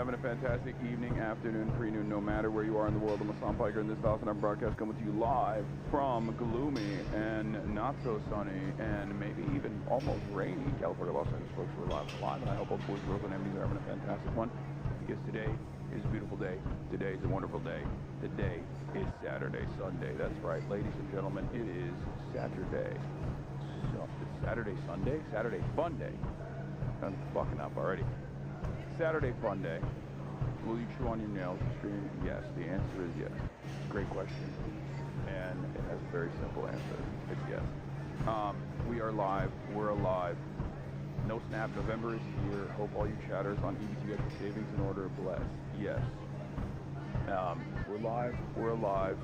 having a fantastic evening, afternoon, pre-noon, no matter where you are in the world. I'm Hassan Piker, and this is Hasanabi broadcast coming to you live from gloomy and not so sunny and maybe even almost rainy California, Los Angeles, folks. We're live, and I hope all boys, girls, and enemies are having a fantastic one, because today is a beautiful day. Today is a wonderful day. Today is Saturday, Sunday. That's right, ladies and gentlemen, it is Saturday. So, it's Saturday, Sunday? Saturday Fun Day. I'm fucking up already. Saturday Fun Day. Will you chew on your nails and stream? Yes. The answer is yes. It's a great question. And it has a very simple answer. It's yes. We are live. We're alive. No snap. November is here. Hope all you chatters on EBT get your savings in order. Bless. Yes. We're live. We're alive.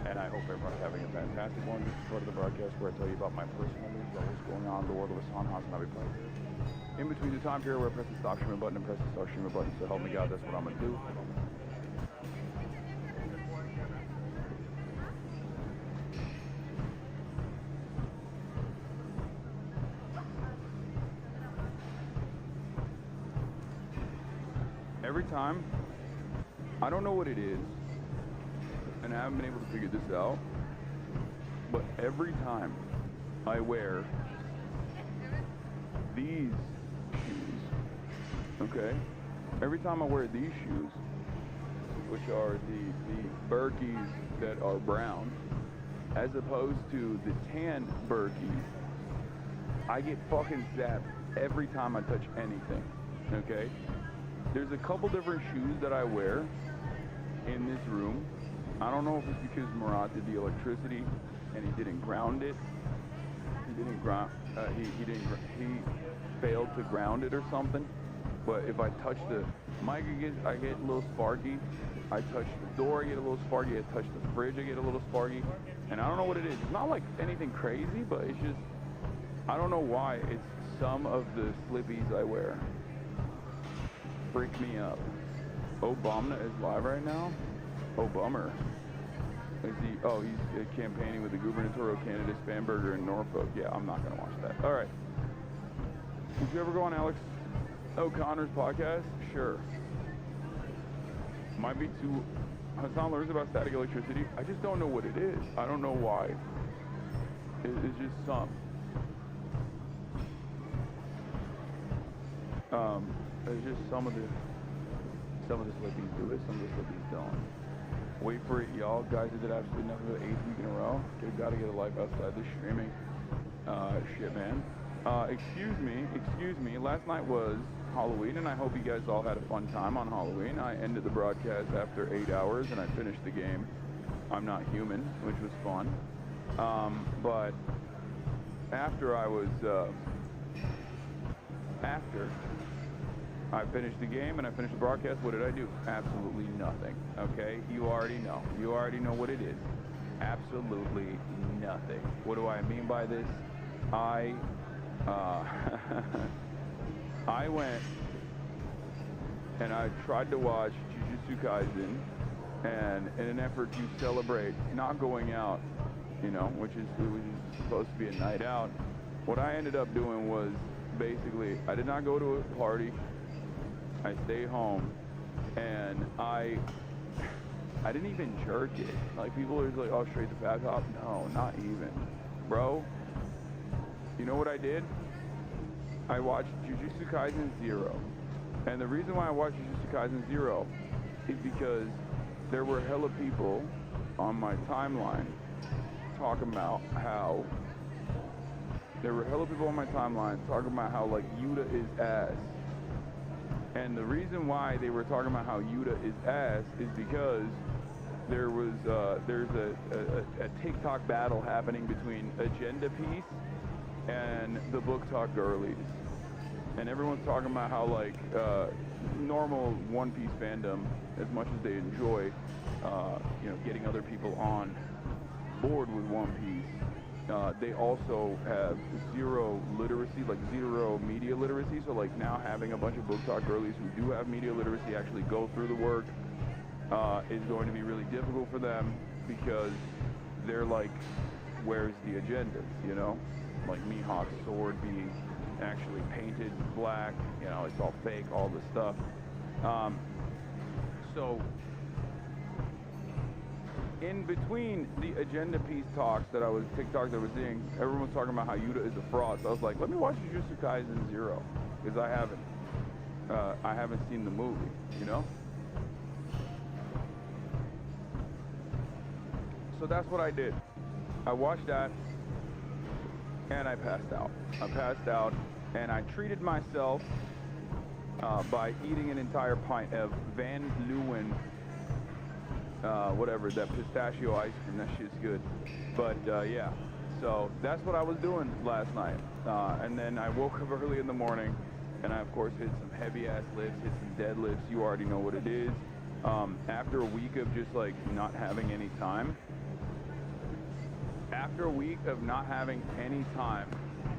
And I hope everyone's having a fantastic one. This is part of the broadcast where I tell you about my personal news, about what's going on in the world of Hasanabi VODs. In between the time period where I press the stop streaming button and press the start streaming button, so help me God, that's what I'm going to do. Every time, I don't know what it is, and I haven't been able to figure this out, but every time I wear these shoes, okay? Every time I wear these shoes, which are the Berkeys that are brown, as opposed to the tan Berkeys, I get fucking zapped every time I touch anything, okay? There's a couple different shoes that I wear in this room. I don't know if it's because Murat did the electricity and he didn't ground it. He didn't ground. He failed to ground it or something. But if I touch the mic, I get a little sparky. I touch the door, I get a little sparky. I touch the fridge, I get a little sparky. And I don't know what it is. It's not like anything crazy, but it's just, I don't know why. It's some of the slippies I wear freak me up. Obama is live right now? Oh, bummer. Is he? Oh, he's campaigning with the gubernatorial candidate Spanberger in Norfolk. Yeah, I'm not going to watch that. All right. Did you ever go on Alex O'Connor's podcast? Sure. Might be too... Hasan learns about static electricity. I just don't know what it is. I don't know why. It's just some. It's just some of the slippies do it, some of the slippies don't. Wait for it, y'all. Guys, I did absolutely nothing for the 8th week in a row. Gotta get a life outside this streaming. Shit, man. Excuse me. Last night was Halloween, and I hope you guys all had a fun time on Halloween. I ended the broadcast after 8 hours, and I finished the game I'm Not Human, which was fun. But after I finished the game and I finished the broadcast, what did I do? Absolutely nothing, okay? You already know. You already know what it is. Absolutely nothing. What do I mean by this? I went and I tried to watch Jujutsu Kaisen, and in an effort to celebrate not going out, you know, which is supposed to be a night out, what I ended up doing was basically, I did not go to a party. I stayed home, and I didn't even jerk it. Like, people are just like, oh, straight to fat top. No, not even. Bro, you know what I did? I watched Jujutsu Kaisen 0. And the reason why I watched Jujutsu Kaisen 0 is because there were hella people on my timeline talking about how like, Yuta is ass. And the reason why they were talking about how Yuta is ass is because there's a TikTok battle happening between Agenda Piece and the Book Talk Girlies. And everyone's talking about how, like, normal One Piece fandom, as much as they enjoy, you know, getting other people on board with One Piece, they also have zero literacy, like zero media literacy. So, like, now having a bunch of Book Talk girlies who do have media literacy actually go through the work is going to be really difficult for them, because they're like, where's the agendas, you know? Like Mihawk's sword being actually painted black, you know, it's all fake, all this stuff. So in between the agenda piece talks that I was seeing, everyone was talking about how Yuta is a fraud. So I was like, let me watch Jujutsu Kaisen 0, because I haven't seen the movie, you know? So that's what I did. I watched that and I passed out. And I treated myself by eating an entire pint of Van Leeuwen, whatever, that pistachio ice cream. That shit's good. But yeah, so that's what I was doing last night. And then I woke up early in the morning, and I of course hit some heavy ass lifts, hit some deadlifts. You already know what it is. After a week of just like not having any time,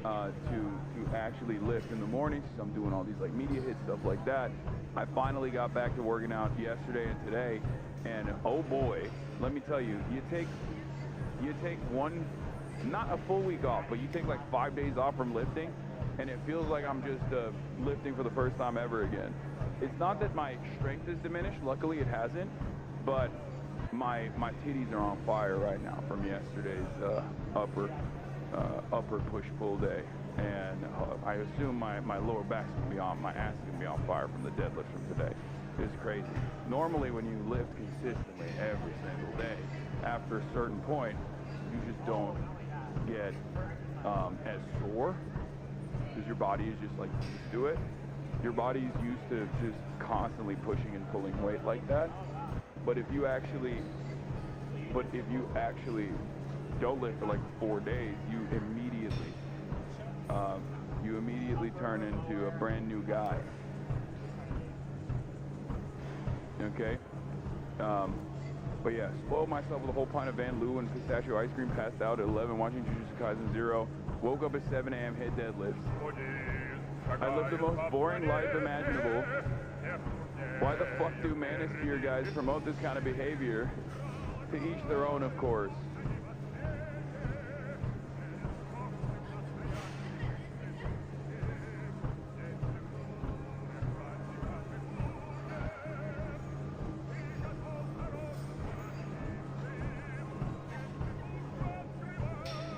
to actually lift in the morning, so I'm doing all these like media hits, stuff like that. I finally got back to working out yesterday and today, and oh boy, let me tell you, you take one, not a full week off, but you take like 5 days off from lifting, and it feels like I'm just lifting for the first time ever again. It's not that my strength is diminished, luckily it hasn't, but my titties are on fire right now from yesterday's upper push-pull day, and I assume my lower back's gonna be on, my ass is gonna be on fire from the deadlift from today. It's crazy. Normally when you lift consistently every single day, after a certain point, you just don't get as sore, because your body is just like used to it. Your body's used to just constantly pushing and pulling weight like that. But if you actually don't lift for like 4 days, you immediately turn into a brand new guy. Okay? But yeah, spoiled myself with a whole pint of Van Leeuwen pistachio ice cream, passed out at 11 watching Jujutsu Kaisen 0, woke up at 7 a.m., hit deadlifts. I lived the most boring life imaginable. Why the fuck do Manosphere guys promote this kind of behavior? To each their own, of course.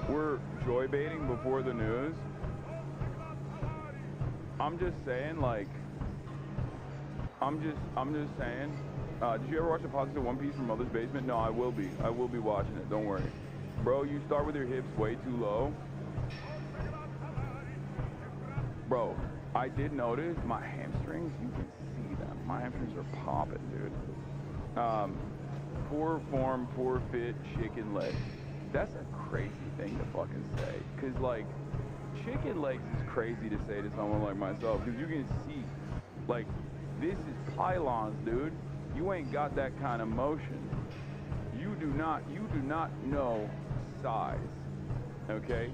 We're joy baiting before the news. I'm just saying, like, I'm just saying, did you ever watch a positive One Piece from Mother's Basement? No, I will be watching it, don't worry. Bro, you start with your hips way too low. Bro, I did notice my hamstrings, you can see them. My hamstrings are popping, dude. Poor form, poor fit, chicken legs. That's a crazy thing to fucking say. Cause like, chicken legs is crazy to say to someone like myself, because you can see, like, this is pylons, dude. You ain't got that kind of motion. You do not know size, okay?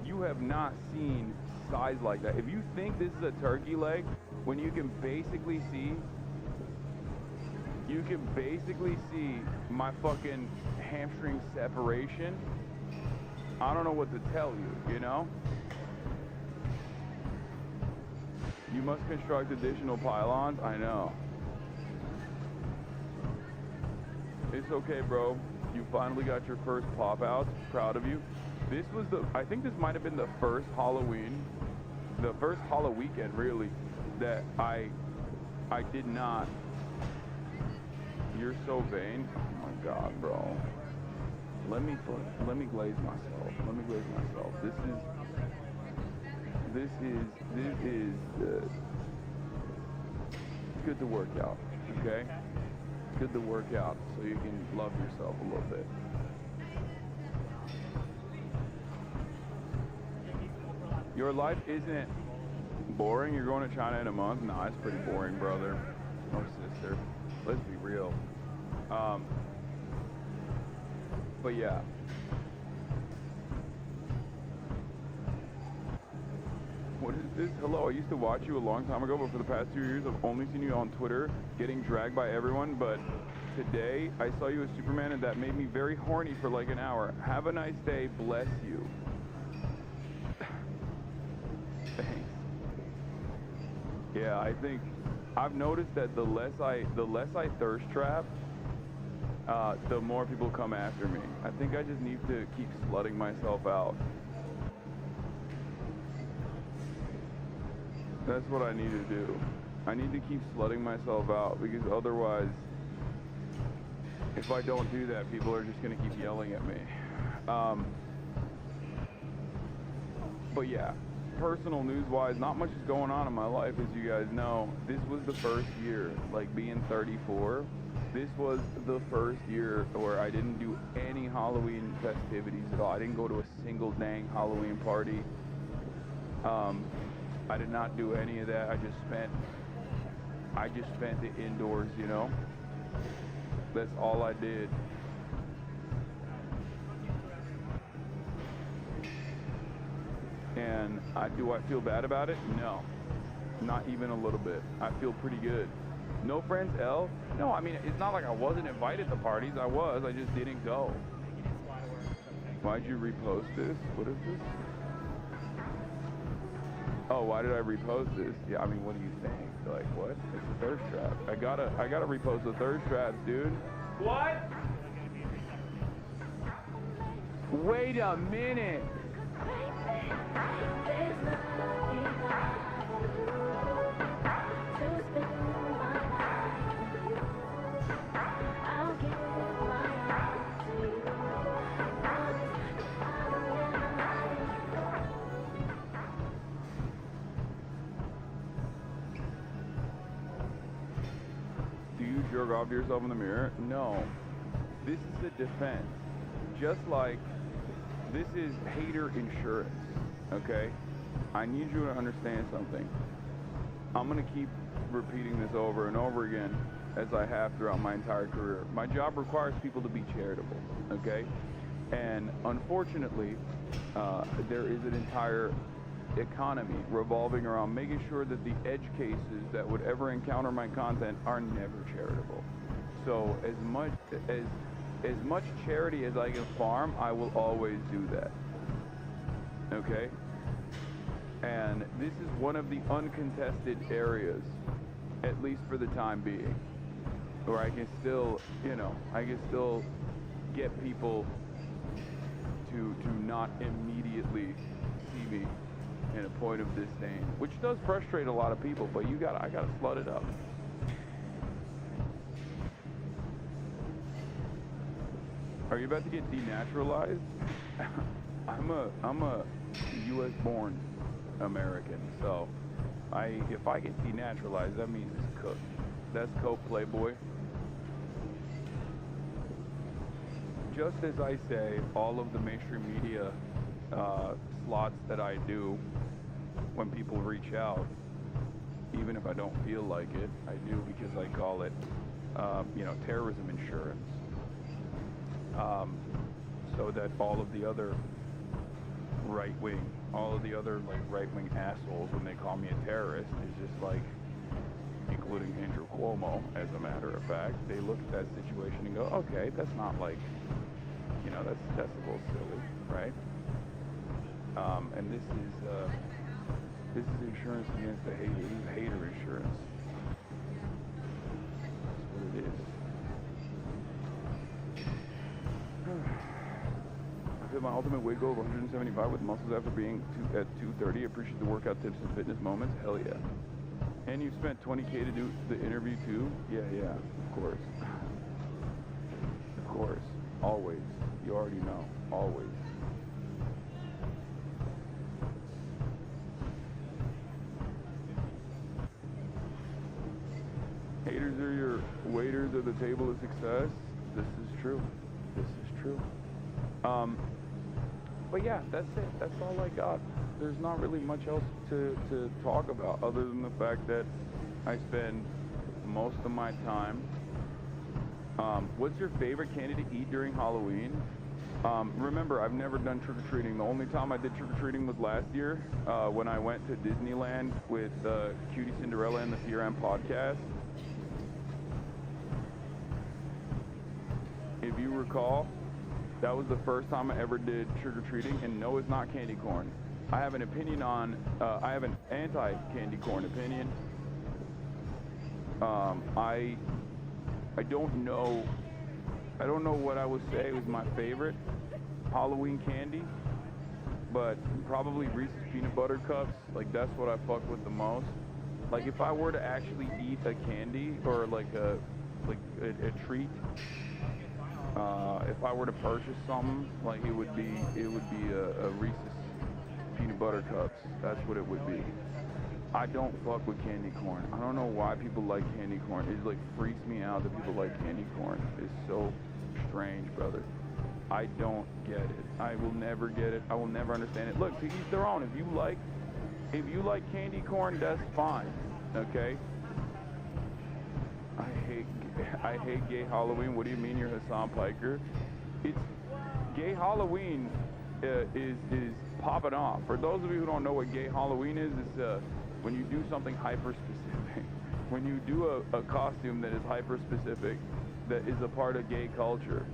You have not seen size like that. If you think this is a turkey leg, when you can basically see my fucking hamstring separation, I don't know what to tell you, you know? You must construct additional pylons? I know. It's okay, bro. You finally got your first pop outs. Proud of you. This was I think this might have been the first Halloween, the first Halloween weekend, really, that I did not. You're so vain. Oh my God, bro. Let me glaze myself. This is good to work out, okay? Good to work out so you can love yourself a little bit. Your life isn't boring. You're going to China in a month? Nah, it's pretty boring, brother or sister. Let's be real. But yeah. What is this? Hello, I used to watch you a long time ago, but for the past 2 years, I've only seen you on Twitter getting dragged by everyone. But today, I saw you as Superman, and that made me very horny for like an hour. Have a nice day. Bless you. Thanks. Yeah, I think I've noticed that the less I thirst trap, the more people come after me. I think I just need to keep slutting myself out. That's what I need to do. I need to keep slutting myself out, because otherwise, if I don't do that, people are just gonna keep yelling at me. But yeah, personal news-wise, not much is going on in my life, as you guys know. This was the first year, like being 34, this was the first year where I didn't do any Halloween festivities at all. I didn't go to a single dang Halloween party. I did not do any of that. I just spent it indoors, you know? That's all I did. And do I feel bad about it? No, not even a little bit. I feel pretty good. No friends, L? No, I mean, it's not like I wasn't invited to parties. I just didn't go. Why'd you repost this? What is this? Oh, why did I repost this? Yeah, I mean, what do you think? Like, what? It's a thirst trap. I gotta repost the thirst traps, dude. What? Wait a minute. Jerk off to yourself in the mirror? No. This is a defense. Just like this is hater insurance, okay? I need you to understand something. I'm gonna keep repeating this over and over again, as I have throughout my entire career. My job requires people to be charitable, okay? And unfortunately, there is an entire economy revolving around making sure that the edge cases that would ever encounter my content are never charitable. So as much charity as I can farm, I will always do that. Okay? And this is one of the uncontested areas, at least for the time being, where I can still, you know, get people to not immediately see me in a point of disdain, which does frustrate a lot of people, but I gotta slut it up. Are you about to get denaturalized? I'm a U.S. born American, so if I get denaturalized, that means it's cooked. That's coke, Playboy. Just as I say, all of the mainstream media slots that I do when people reach out, even if I don't feel like it, I do because I call it, terrorism insurance. So that all of the other right-wing assholes, when they call me a terrorist, is just like, including Andrew Cuomo, as a matter of fact, they look at that situation and go, okay, that's not like, that's a little silly, right? And this is insurance against the hater. This is hater insurance. That's what it is. I hit my ultimate weight goal of 175 with muscles after being at 230. Appreciate the workout tips and fitness moments. Hell yeah. And you spent 20K to do the interview too? Yeah, of course. Of course. Always. You already know. Always. Haters are your waiters at the table of success. This is true. This is true. But yeah, that's it. That's all I got. There's not really much else to talk about other than the fact that I spend most of my time. What's your favorite candy to eat during Halloween? Remember, I've never done trick-or-treating. The only time I did trick-or-treating was last year when I went to Disneyland with Cutie Cinderella and the CRM podcast. If you recall, that was the first time I ever did trick-or-treating, and no, it's not candy corn. I have an opinion on, I have an anti-candy corn opinion. I don't know what I would say was my favorite Halloween candy, but probably Reese's Peanut Butter Cups. Like, that's what I fuck with the most. Like, if I were to actually eat a candy or like a treat, if I were to purchase something, like it would be a Reese's Peanut Butter Cups. That's what it would be. I don't fuck with candy corn. I don't know why people like candy corn. It like freaks me out that people like candy corn. It's so strange, brother. I don't get it. I will never get it. I will never understand it. Look, to each their own. If you like candy corn, that's fine. Okay? I hate gay Halloween. What do you mean you're Hassan Piker? It's gay Halloween is popping off. For those of you who don't know what gay Halloween is, it's when you do something hyper-specific. When you do a costume that is hyper-specific, that is a part of gay culture.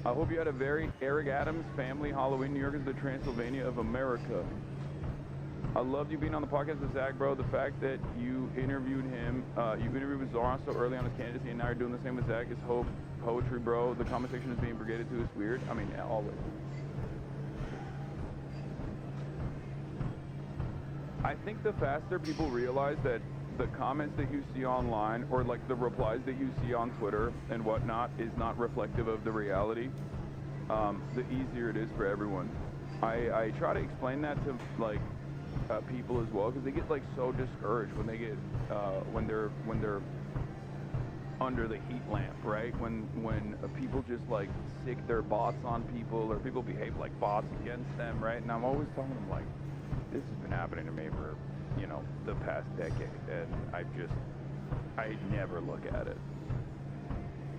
I hope you had a very Eric Adams family Halloween. New York is the Transylvania of America. I loved you being on the podcast with Zach, bro. The fact that you interviewed him, you interviewed with Zohran so early on his candidacy, and now you're doing the same with Zach is hope. Poetry, bro. The comment section is being brigaded to. It's weird. I mean, yeah, always. I think the faster people realize that the comments that you see online, or like the replies that you see on Twitter and whatnot, is not reflective of the reality, the easier it is for everyone. I try to explain that to like people as well, because they get like so discouraged when they get when they're under the heat lamp, right? When people just like sick their bots on people, or people behave like bots against them, right? And I'm always telling them, like, this has been happening to me for, you know, the past decade, and I never look at it.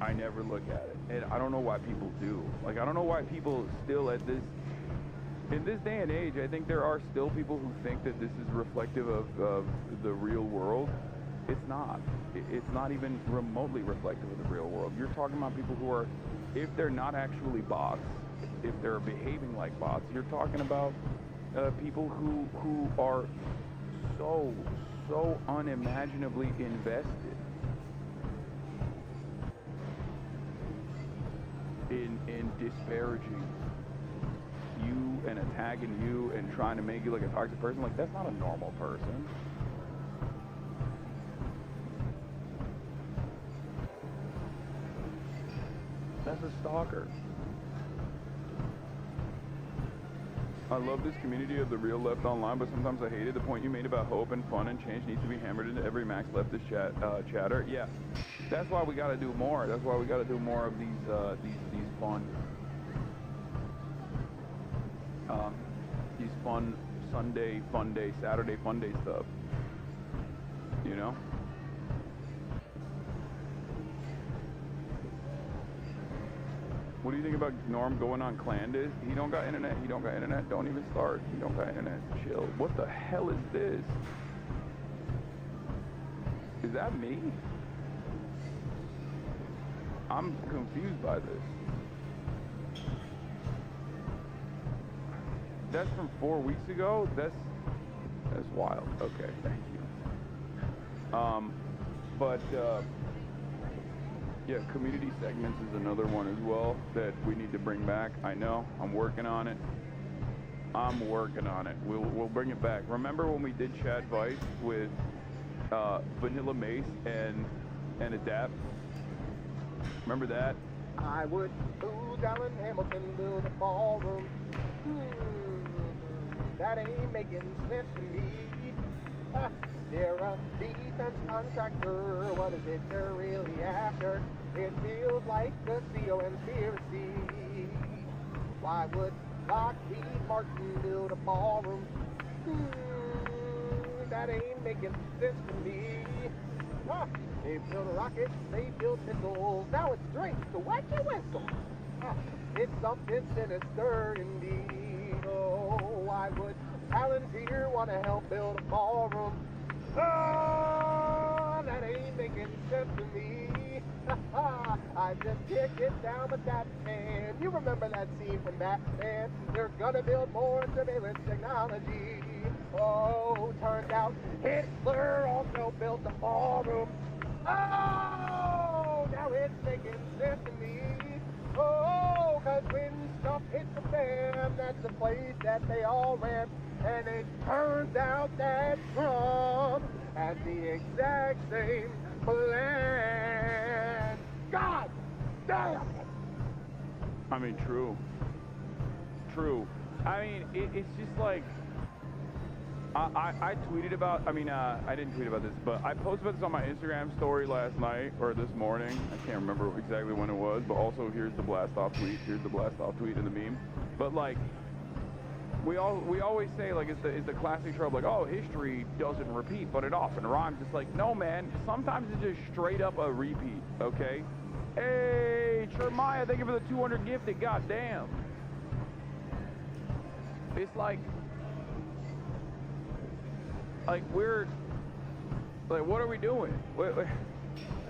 I never look at it, and I don't know why people do. Like, I don't know why people still in this day and age, I think there are still people who think that this is reflective of the real world. It's not. It's not even remotely reflective of the real world. You're talking about people who are, if they're not actually bots, if they're behaving like bots, you're talking about people who are so unimaginably invested in disparaging you and attacking you and trying to make you like a toxic person. Like, that's not a normal person. That's a stalker. I love this community of the real left online, but sometimes I hate it. The point you made about hope and fun and change needs to be hammered into every max leftist chatter. Yeah, that's why we got to do more. That's why we got to do more of these fun Sunday fun day, Saturday fun day stuff. You know. What do you think about Norm going on Clandis? He don't got internet. He don't got internet. Don't even start. He don't got internet. Chill. What the hell is this? Is that me? I'm confused by this. That's from 4 weeks ago? That's wild. Okay, thank you. Yeah, community segments is another one as well that we need to bring back. I know, I'm working on it. We'll bring it back. Remember when we did Chat Vice with Vanilla Mace and Adapt? Remember that? I would move down in Hamilton, build a ballroom. That ain't making sense to me. They're a defense contractor. What is it they're really after? It feels like the CO conspiracy. Why would Lockheed Martin build a ballroom? That ain't making sense to me. They build rockets, they build missiles. Now it's drinks to wacky whistle. It's something sinister indeed. Oh, why would Palantir want to help build a ballroom? Oh, that ain't making sense to me. I just kicked it down with that man. You remember that scene from Batman? They're gonna build more surveillance technology. Oh, turned out Hitler also built the ballroom. Oh, now it's making sense to me. Oh, cause when stuff hits the fan, that's the place that they all ran. And it turns out that Trump has the exact same plan. God damn it! I mean, true. True. I mean, it's just like, I tweeted about, I didn't tweet about this, but I posted about this on my Instagram story last night, or this morning. I can't remember exactly when it was, but also here's the blast off tweet. Here's the blast off tweet in the meme. But like, we always say, like, it's the classic trope, like, oh, history doesn't repeat, but it often rhymes. It's like, no, man, sometimes it's just straight up a repeat, okay? Hey, Jeremiah, thank you for the 200 gifted, goddamn. It's like we're, like, what are we doing?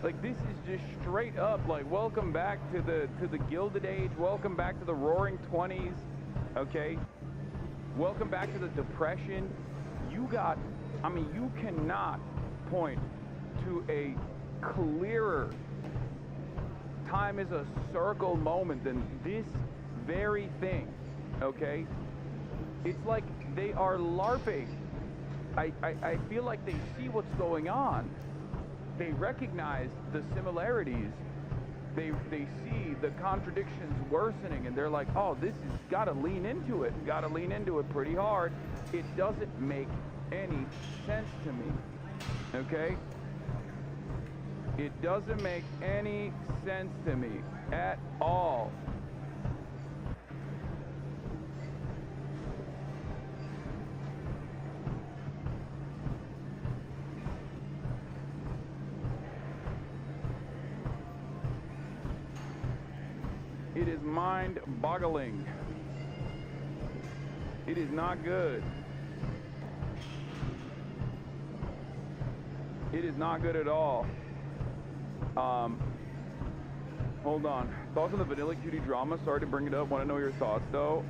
Like, this is just straight up, like, welcome back to the Gilded Age, welcome back to the Roaring 20s, okay? Welcome back to the Depression. You cannot point to a clearer time is a circle moment than this very thing, okay? It's like they are LARPing. I feel like they see what's going on. They recognize the similarities. They see the contradictions worsening, and they're like, oh, this has got to lean into it. Got to lean into it pretty hard. It doesn't make any sense to me, okay? It doesn't make any sense to me at all. It is mind-boggling. It is not good. It is not good at all. Hold on. Thoughts on the Vanilla Cutie drama? Sorry to bring it up. Want to know your thoughts, though.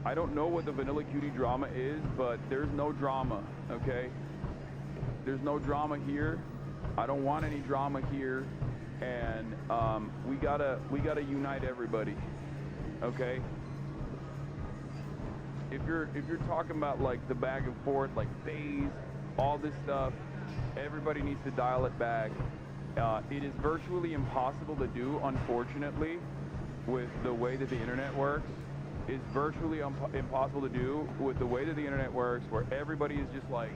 I don't know what the Vanilla Cutie drama is, but there's no drama, okay? There's no drama here. I don't want any drama here. And we gotta unite everybody, okay? If you're talking about, like, the back and forth, like phase, all this stuff, everybody needs to dial it back. It is virtually impossible to do, unfortunately, with the way that the internet works. It's virtually impossible to do with the way that the internet works, where everybody is just like,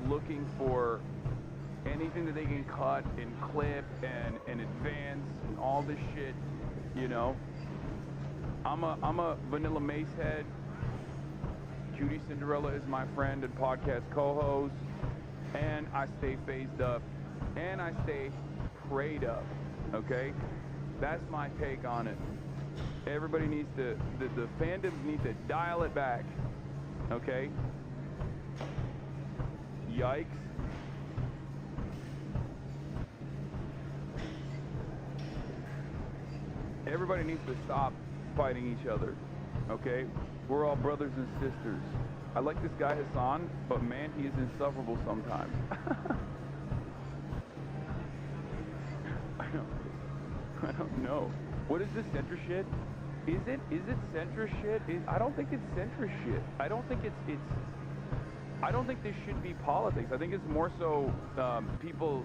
looking for anything that they can cut and clip and advance and all this shit, you know. I'm a Vanilla Mace head. Cutie Cinderella is my friend and podcast co-host, and I stay phased up, and I stay prayed up, okay? That's my take on it. Everybody needs to, the fandoms need to dial it back, okay? Yikes. Everybody needs to stop fighting each other, okay? We're all brothers and sisters. I like this guy Hasan, but man, he is insufferable sometimes. I don't know. What is this centrist shit? Is it centrist shit? I don't think it's centrist shit. I don't think I don't think this should be politics. I think it's more so people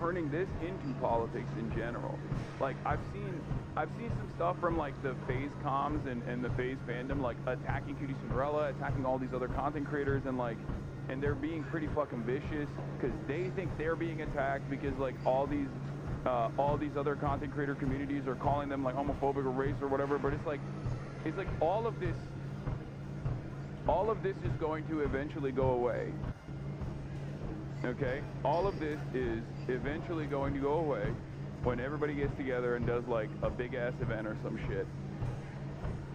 turning this into politics in general. Like, I've seen some stuff from, like, the FaZe comms and the FaZe fandom, like, attacking Cutie Cinderella, attacking all these other content creators, and, like, and they're being pretty fucking vicious because they think they're being attacked because, like, all these other content creator communities are calling them, like, homophobic or race or whatever. But it's like all of this is going to eventually go away. Okay? All of this is eventually going to go away when everybody gets together and does, like, a big-ass event or some shit.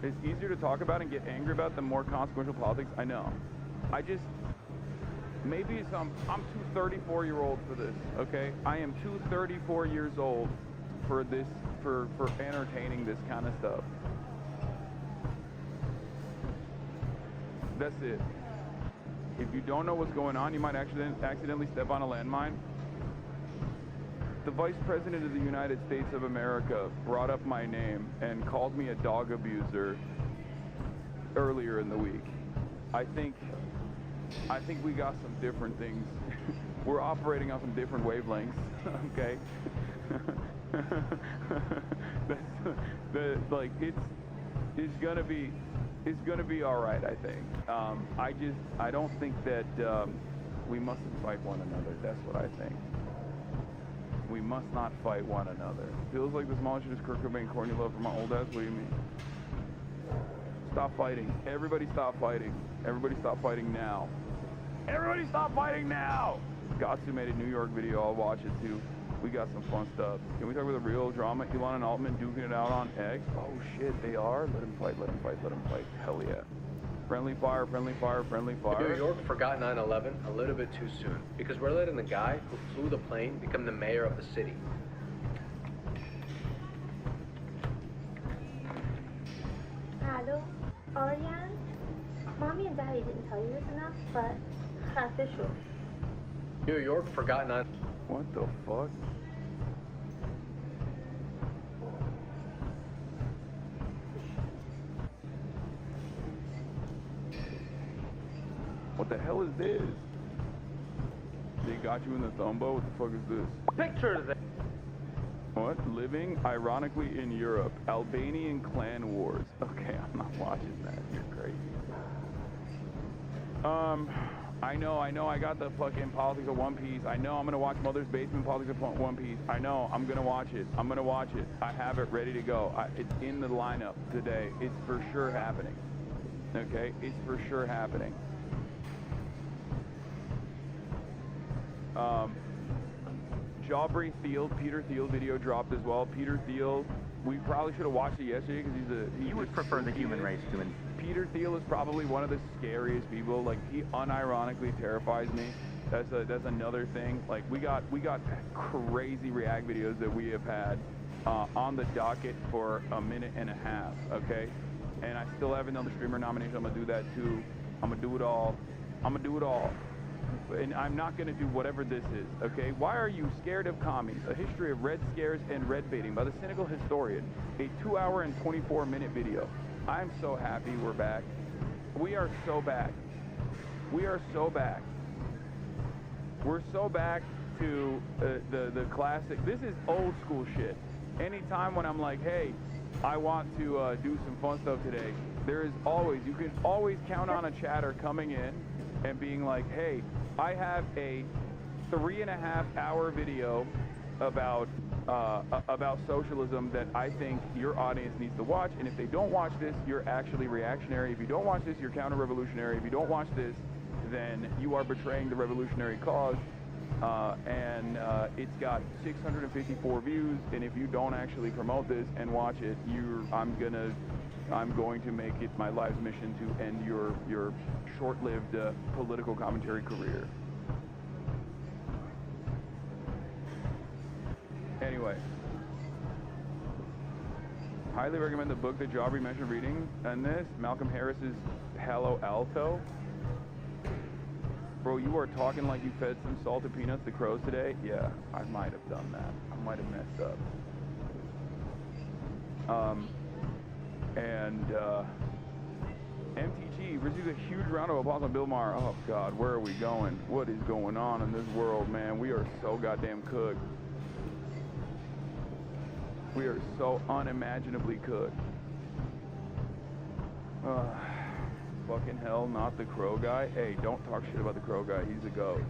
It's easier to talk about and get angry about than more consequential politics. I know. Maybe it's, I'm too 34-year-old for this, okay? I am too 34 years old for this, for entertaining this kind of stuff. That's it. If you don't know what's going on, you might accidentally step on a landmine. The Vice President of the United States of America brought up my name and called me a dog abuser earlier in the week. I think we got some different things. We're operating on some different wavelengths, okay? Like it's gonna be all right, I think. I don't think that we mustn't fight one another. That's what I think. We must not fight one another. Feels like the smallest shit is Kurt Cobain, corny love for my old ass. What do you mean? Stop fighting. Everybody stop fighting. Everybody stop fighting now. Everybody stop fighting now! Gatsu made a New York video. I'll watch it too. We got some fun stuff. Can we talk about the real drama? Elon and Altman duking it out on X? Oh shit, they are? Let him fight, let him fight, let him fight. Hell yeah. Friendly fire, friendly fire, friendly fire. New York forgot 9/11 a little bit too soon because we're letting the guy who flew the plane become the mayor of the city. Hello, Ariane? Mommy and Daddy didn't tell you this enough, but official. New York forgot 9/11. What the fuck? What the hell is this? They got you in the thumbo? What the fuck is this? Picture that. What? Living, ironically, in Europe. Albanian clan wars. Okay, I'm not watching that. You're crazy. I know, I got the fucking Politics of One Piece. I know I'm gonna watch Mother's Basement Politics of One Piece. I know, I'm gonna watch it. I'm gonna watch it. I have it ready to go. It's in the lineup today. It's for sure happening. Okay? It's for sure happening. Jawbreathe Thiel, Peter Thiel video dropped as well. Peter Thiel, we probably should have watched it yesterday because You would prefer the human race to an... Peter Thiel is probably one of the scariest people. Like, he unironically terrifies me. That's another thing. Like, we got crazy react videos that we have had on the docket for a minute and a half, okay? And I still haven't done the streamer nomination. I'm gonna do that too. I'm gonna do it all. I'm gonna do it all. And I'm not going to do whatever this is, okay? Why are you scared of commies? A history of red scares and red baiting by the cynical historian. A 2-hour and 24-minute video. I'm so happy we're back. We are so back. We are so back. We're so back to the classic. This is old school shit. Anytime when I'm like, hey, I want to do some fun stuff today, there is always, you can always count on a chatter coming in and being like, hey, I have a 3.5-hour video about socialism that I think your audience needs to watch, and if they don't watch this, you're actually reactionary. If you don't watch this, you're counter-revolutionary. If you don't watch this, then you are betraying the revolutionary cause, and it's got 654 views, and if you don't actually promote this and watch it, I'm going to make it my life's mission to end your short-lived political commentary career. Anyway, highly recommend the book that Jawbreathe mentioned reading, and this, Malcolm Harris's Palo Alto. Bro, you are talking like you fed some salted peanuts to crows today? Yeah, I might have done that. I might have messed up. MTG receives a huge round of applause on Bill Maher. Oh God, where are we going? What is going on in this world, man? We are so goddamn cooked. We are so unimaginably cooked. Fucking hell, not the crow guy. Hey, don't talk shit about the crow guy. He's a goat.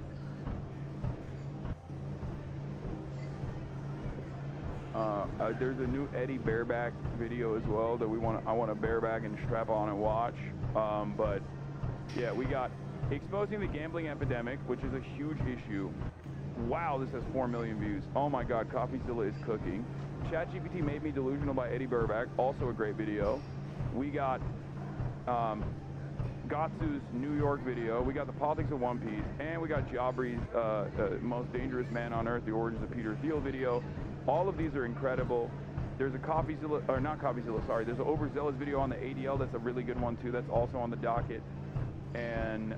There's a new Eddie bareback video as well that I want to bareback and strap on and watch. But yeah, we got exposing the gambling epidemic, which is a huge issue. Wow, this has 4 million views. Oh my God, CoffeeZilla is cooking. ChatGPT made me delusional by Eddie Burback, also a great video. We got Gatsu's New York video. We got the Politics of One Piece, and we got Jawbreath's Most Dangerous Man on Earth, the Origins of Peter Thiel video. All of these are incredible. There's a CoffeeZilla, or not CoffeeZilla, sorry. There's an Overzealous video on the ADL. That's a really good one too. That's also on the docket. And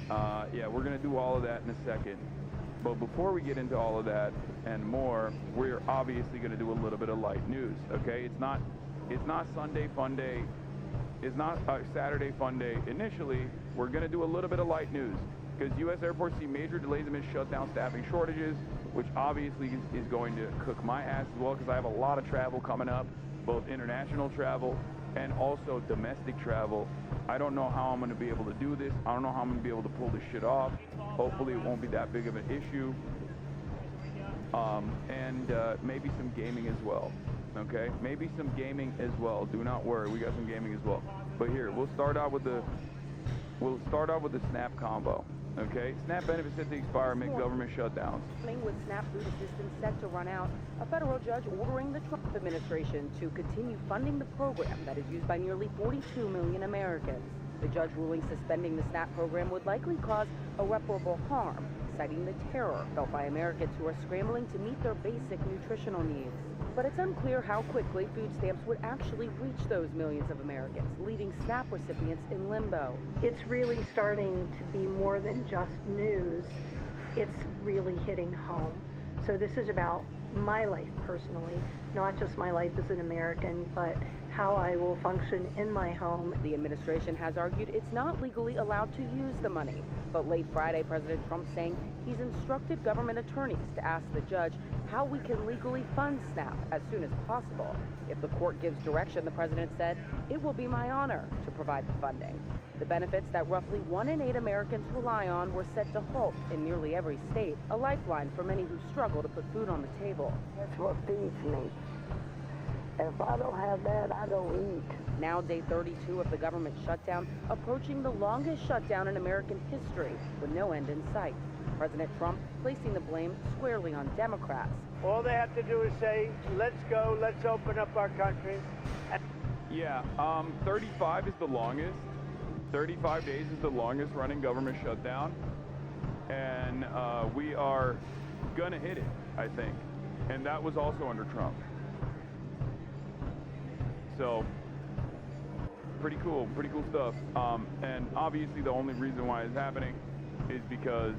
yeah, we're going to do all of that in a second. But before we get into all of that and more, we're obviously going to do a little bit of light news, okay? It's not Sunday Fun Day. It's not Saturday Fun Day. Initially, we're going to do a little bit of light news because U.S. airports see major delays amid shutdown staffing shortages, which obviously is going to cook my ass as well because I have a lot of travel coming up, both international travel and also domestic travel. I don't know how I'm going to be able to do this. I don't know how I'm going to be able to pull this shit off. Hopefully it won't be that big of an issue. And maybe some gaming as well. Okay, maybe some gaming as well. Do not worry, we got some gaming as well. But here, we'll start out with the SNAP combo. Okay, SNAP benefits set to expire amid government shutdowns. With SNAP food assistance set to run out, a federal judge ordering the Trump administration to continue funding the program that is used by nearly 42 million Americans. The judge ruling suspending the SNAP program would likely cause irreparable harm, citing the terror felt by Americans who are scrambling to meet their basic nutritional needs. But it's unclear how quickly food stamps would actually reach those millions of Americans, leaving SNAP recipients in limbo. It's really starting to be more than just news. It's really hitting home. So this is about my life personally, not just my life as an American, but how I will function in my home. The administration has argued it's not legally allowed to use the money. But late Friday, President Trump saying he's instructed government attorneys to ask the judge how we can legally fund SNAP as soon as possible. If the court gives direction, the president said, it will be my honor to provide the funding. The benefits that roughly 1 in 8 Americans rely on were set to halt in nearly every state, a lifeline for many who struggle to put food on the table. That's what feeds me. If I don't have that, I don't eat. Now day 32 of the government shutdown, approaching the longest shutdown in American history with no end in sight. President Trump placing the blame squarely on Democrats. All they have to do is say, let's go, let's open up our country. Yeah, 35 is the longest. 35 days is the longest running government shutdown. And we are gonna hit it, I think. And that was also under Trump. So, pretty cool stuff. And obviously the only reason why it's happening is because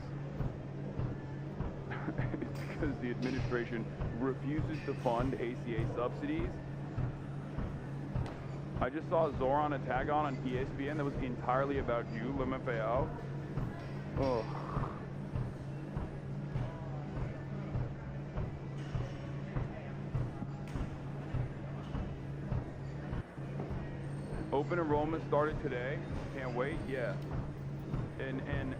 the administration refuses to fund ACA subsidies. I just saw Zohran a tag on ESPN that was entirely about you, LMFAO. Oh. Open enrollment started today. Can't wait. Yeah. And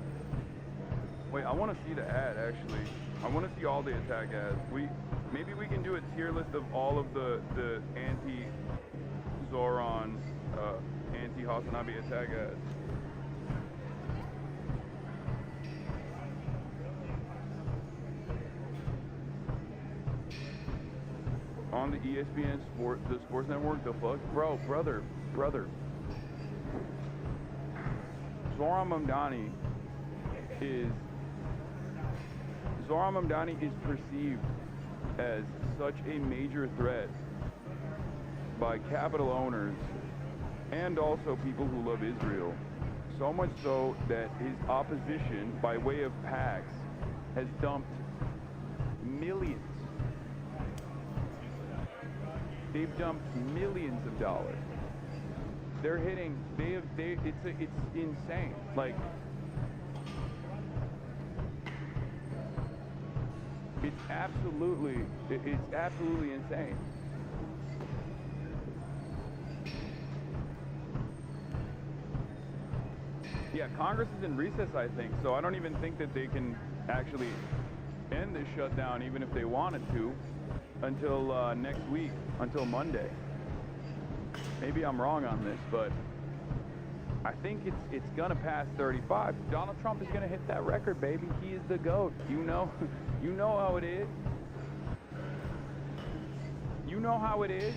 wait, I want to see the ad actually. I want to see all the attack ads. Maybe we can do a tier list of all of the anti-Zohran, anti-Hasanabi attack ads. On the ESPN the sports network, the fuck? Brother. Zohran Mamdani is perceived as such a major threat by capital owners and also people who love Israel. So much so that his opposition, by way of PACs, has dumped millions. They've dumped millions of dollars. They're hitting. It's insane. Like, it's absolutely insane. Yeah, Congress is in recess, I think, so I don't even think that they can actually end this shutdown, even if they wanted to, until next week, until Monday. Maybe I'm wrong on this, but I think it's gonna pass 35. Donald Trump is gonna hit that record, baby. He is the GOAT. You know how it is. You know how it is.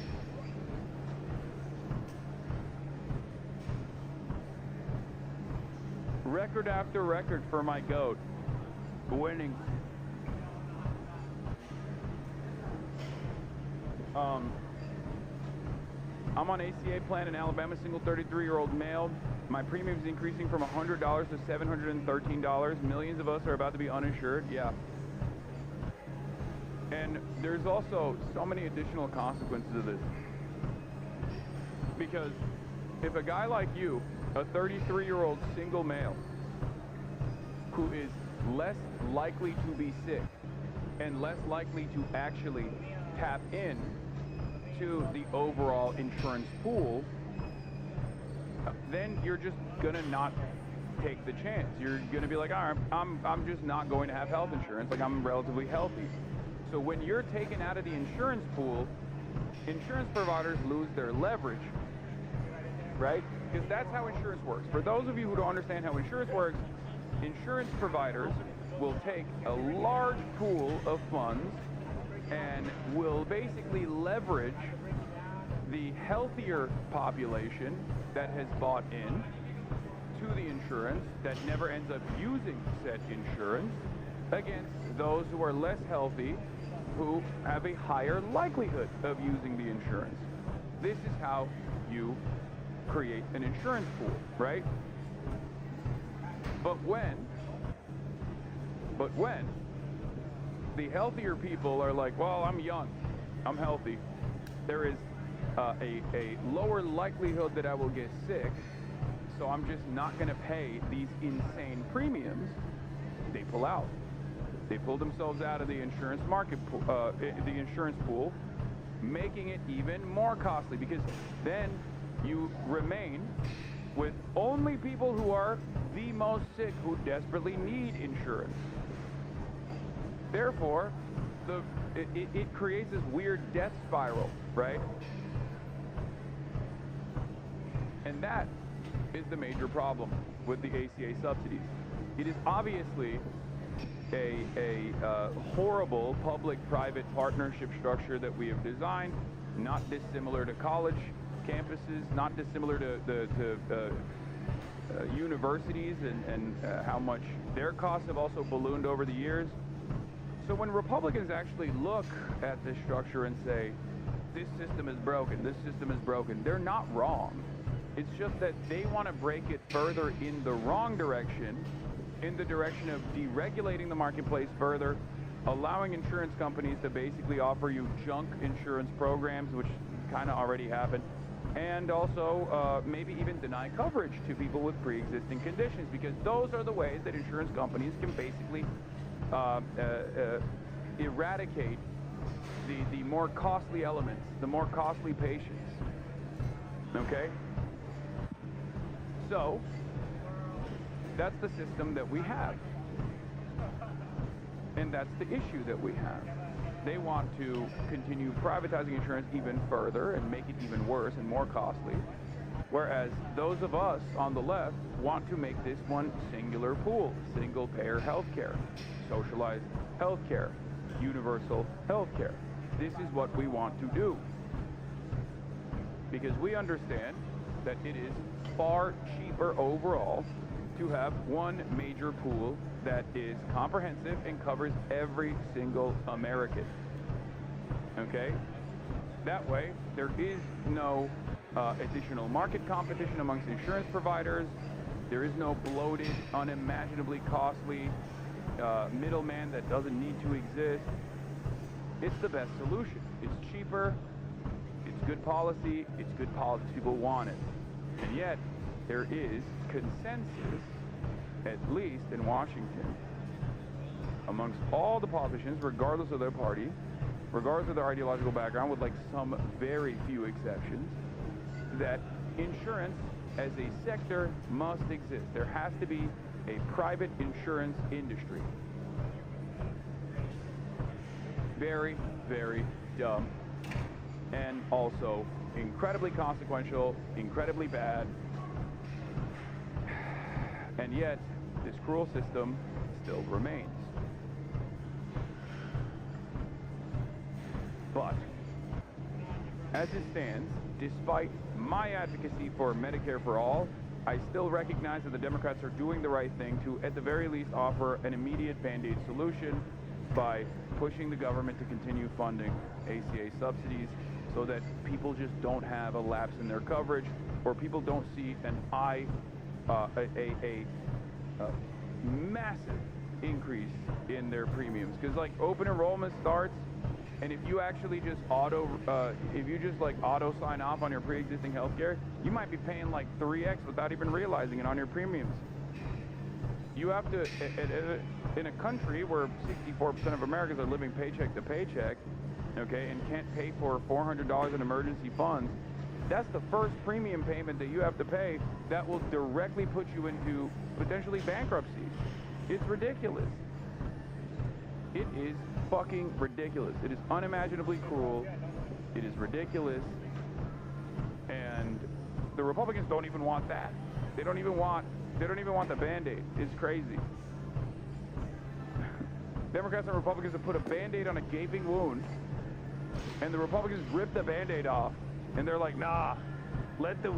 Record after record for my GOAT. Winning. I'm on ACA plan in Alabama, single 33-year-old male. My premium's increasing from $100 to $713. Millions of us are about to be uninsured. Yeah. And there's also so many additional consequences of this. Because if a guy like you, a 33-year-old single male, who is less likely to be sick and less likely to actually tap in to the overall insurance pool, then you're just gonna not take the chance. You're gonna be like, all right, I'm just not going to have health insurance. Like, I'm relatively healthy. So when you're taken out of the insurance pool, insurance providers lose their leverage, right? Because that's how insurance works. For those of you who don't understand how insurance works, insurance providers will take a large pool of funds and will basically leverage the healthier population that has bought in to the insurance that never ends up using said insurance against those who are less healthy, who have a higher likelihood of using the insurance. This is how you create an insurance pool, right? But when the healthier people are like, well, I'm young, I'm healthy, there is a lower likelihood that I will get sick, so I'm just not going to pay these insane premiums, they pull out. They pull themselves out of the insurance market, the insurance pool, making it even more costly, because then you remain with only people who are the most sick, who desperately need insurance. Therefore, it creates this weird death spiral, right? And that is the major problem with the ACA subsidies. It is obviously a horrible public-private partnership structure that we have designed, not dissimilar to college campuses, not dissimilar to universities and how much their costs have also ballooned over the years. So when Republicans actually look at this structure and say, this system is broken, this system is broken, they're not wrong. It's just that they want to break it further in the wrong direction, in the direction of deregulating the marketplace further, allowing insurance companies to basically offer you junk insurance programs, which kind of already happen, and also maybe even deny coverage to people with pre-existing conditions, because those are the ways that insurance companies can basically eradicate the more costly elements, the more costly patients. Okay? So, that's the system that we have. And that's the issue that we have. They want to continue privatizing insurance even further and make it even worse and more costly. Whereas those of us on the left want to make this one singular pool, single payer healthcare, socialized healthcare, universal healthcare. This is what we want to do. Because we understand that it is far cheaper overall to have one major pool that is comprehensive and covers every single American. Okay? That way, there is no additional market competition amongst insurance providers. There is no bloated, unimaginably costly middleman that doesn't need to exist. It's the best solution. It's cheaper, it's good policy, it's good policy. People want it. And yet, there is consensus, at least in Washington, amongst all the politicians, regardless of their party, regardless of their ideological background, with like some very few exceptions, that insurance as a sector must exist. There has to be a private insurance industry. Very, very dumb, and also incredibly consequential, incredibly bad, and yet this cruel system still remains. But as it stands, despite my advocacy for Medicare for all, I still recognize that the Democrats are doing the right thing to, at the very least, offer an immediate Band-Aid solution by pushing the government to continue funding ACA subsidies so that people just don't have a lapse in their coverage, or people don't see an eye a massive increase in their premiums, because like open enrollment starts, and if you actually just auto sign off on your pre-existing health care, you might be paying like 3x without even realizing it on your premiums. You have to, in a country where 64% of Americans are living paycheck to paycheck, okay, and can't pay for $400 in emergency funds, that's the first premium payment that you have to pay that will directly put you into potentially bankruptcy. It's ridiculous. It is fucking ridiculous. It is unimaginably cruel. It is ridiculous. And the Republicans don't even want that. They don't even want the Band-Aid. It's crazy. Democrats and Republicans have put a Band-Aid on a gaping wound, and the Republicans rip the Band-Aid off, and they're like, nah, let the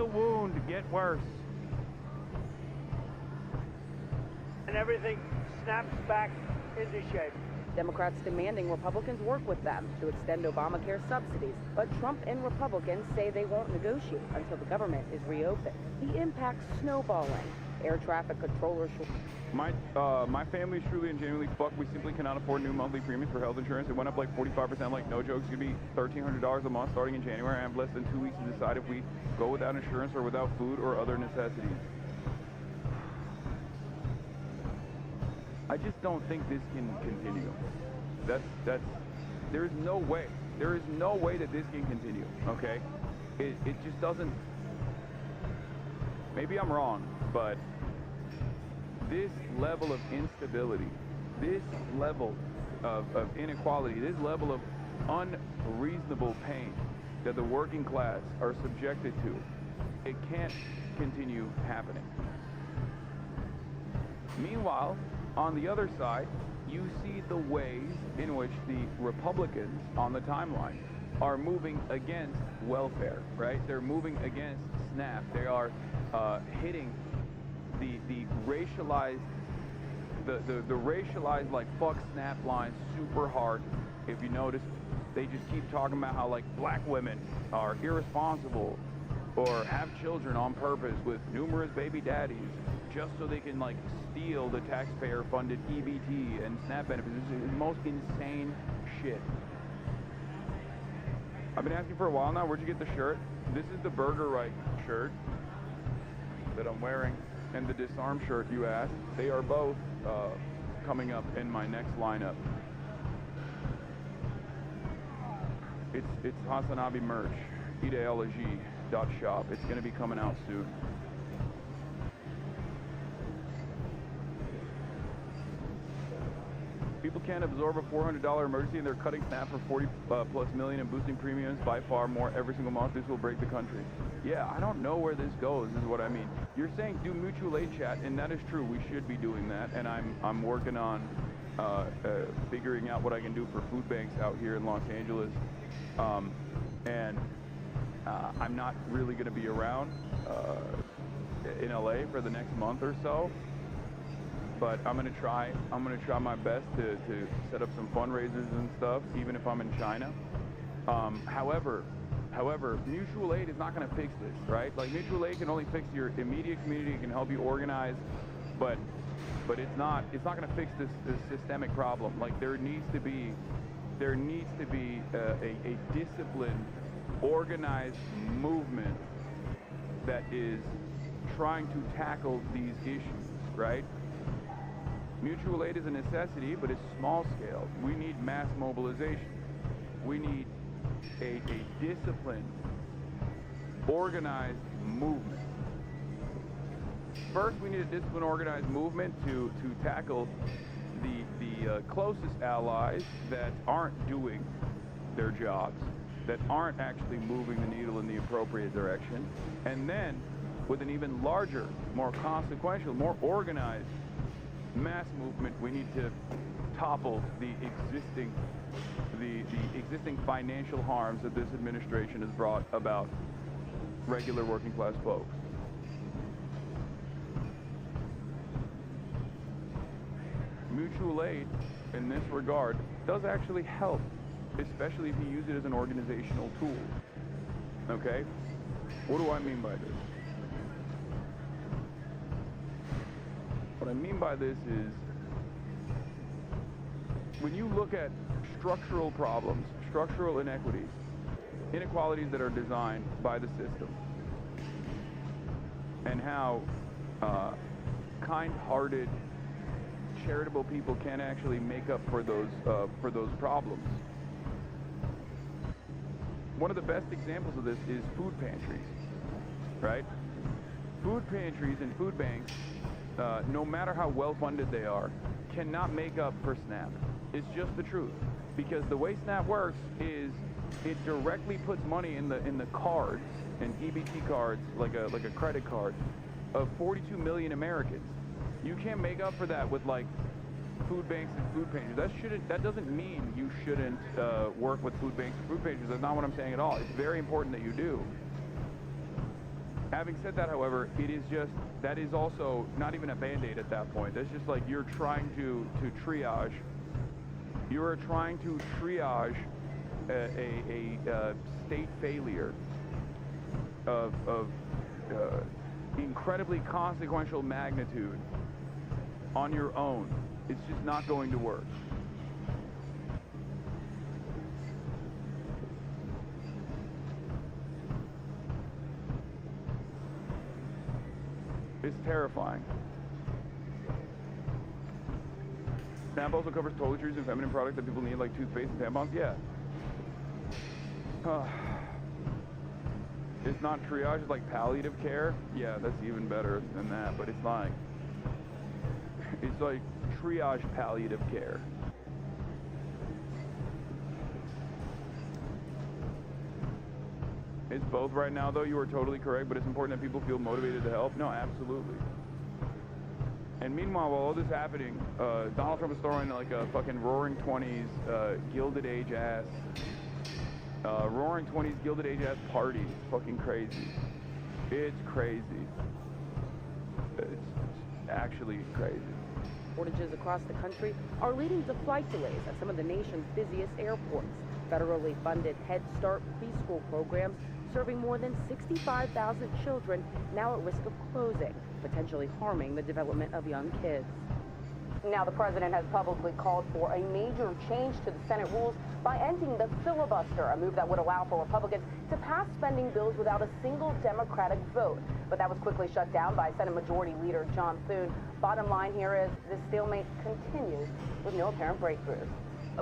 wound get worse. And everything snaps back into shape. Democrats demanding Republicans work with them to extend Obamacare subsidies, but Trump and Republicans say they won't negotiate until the government is reopened. The impact's snowballing. Air traffic controllers. My family is truly and genuinely fucked. We simply cannot afford new monthly premiums for health insurance. It went up like 45%, like no jokes. It's gonna be $1,300 a month starting in January. I have less than 2 weeks to decide if we go without insurance or without food or other necessities. I just don't think this can continue. There is no way. There is no way that this can continue, okay? It just doesn't. Maybe I'm wrong, but this level of instability, this level of inequality, this level of unreasonable pain that the working class are subjected to, it can't continue happening. Meanwhile, on the other side, you see the ways in which the Republicans on the timeline are moving against welfare, right? They're moving against SNAP. They are hitting the racialized, the racialized like fuck SNAP lines super hard. If you notice, they just keep talking about how like black women are irresponsible or have children on purpose with numerous baby daddies just so they can like steal the taxpayer-funded EBT and SNAP benefits. This is the most insane shit. I've been asking for a while now, where'd you get the shirt? This is the Burger Right shirt that I'm wearing, and the Disarm shirt you asked. They are both coming up in my next lineup. It's Hasanabi merch, ideology.shop. It's going to be coming out soon. People can't absorb a $400 emergency, and they're cutting SNAP for 40 plus million and boosting premiums by far more every single month. This will break the country. Yeah, I don't know where this goes, is what I mean. You're saying do mutual aid chat, and that is true. We should be doing that, and I'm working on figuring out what I can do for food banks out here in Los Angeles. I'm not really going to be around in LA for the next month or so. But I'm gonna try my best to set up some fundraisers and stuff, even if I'm in China. However, mutual aid is not gonna fix this, right? Like mutual aid can only fix your immediate community, it can help you organize, but it's not gonna fix this systemic problem. Like there needs to be a disciplined, organized movement that is trying to tackle these issues, right? Mutual aid is a necessity, but it's small scale. We need mass mobilization. We need a disciplined, organized movement. First, we need a disciplined, organized movement to tackle the closest allies that aren't doing their jobs, that aren't actually moving the needle in the appropriate direction. And then, with an even larger, more consequential, more organized mass movement, we need to topple the existing financial harms that this administration has brought about regular working class folks. Mutual aid in this regard does actually help, especially if you use it as an organizational tool. Okay? What do I mean by this? I mean by this is, when you look at structural problems, structural inequities, inequalities that are designed by the system, and how kind-hearted, charitable people can actually make up for those problems. One of the best examples of this is food pantries, right? Food pantries and food banks, no matter how well-funded they are, cannot make up for SNAP. It's just the truth. Because the way SNAP works is it directly puts money in the cards, in EBT cards, like a credit card, of 42 million Americans. You can't make up for that with like food banks and food pantries. That doesn't mean you shouldn't work with food banks and food pantries. That's not what I'm saying at all. It's very important that you do. Having said that, however, that is also not even a Band-Aid at that point. That's just like you're trying to triage. You are trying to triage a state failure of incredibly consequential magnitude on your own. It's just not going to work. It's terrifying. SNAP also covers toiletries and feminine products that people need, like toothpaste and tampons. Yeah. It's not triage, it's like palliative care. Yeah, that's even better than that, but it's like triage palliative care. It's both right now, though. You are totally correct, but it's important that people feel motivated to help. No, absolutely. And meanwhile, while all this is happening, Donald Trump is throwing like a fucking Roaring 20s, Gilded Age ass, Roaring 20s, Gilded Age ass party. It's fucking crazy. It's crazy. It's actually crazy. Shortages across the country are leading to flight delays at some of the nation's busiest airports. Federally funded Head Start preschool programs serving more than 65,000 children now at risk of closing, potentially harming the development of young kids. Now, the president has publicly called for a major change to the Senate rules by ending the filibuster, a move that would allow for Republicans to pass spending bills without a single Democratic vote. But that was quickly shut down by Senate Majority Leader John Thune. Bottom line here is this stalemate continues with no apparent breakthroughs.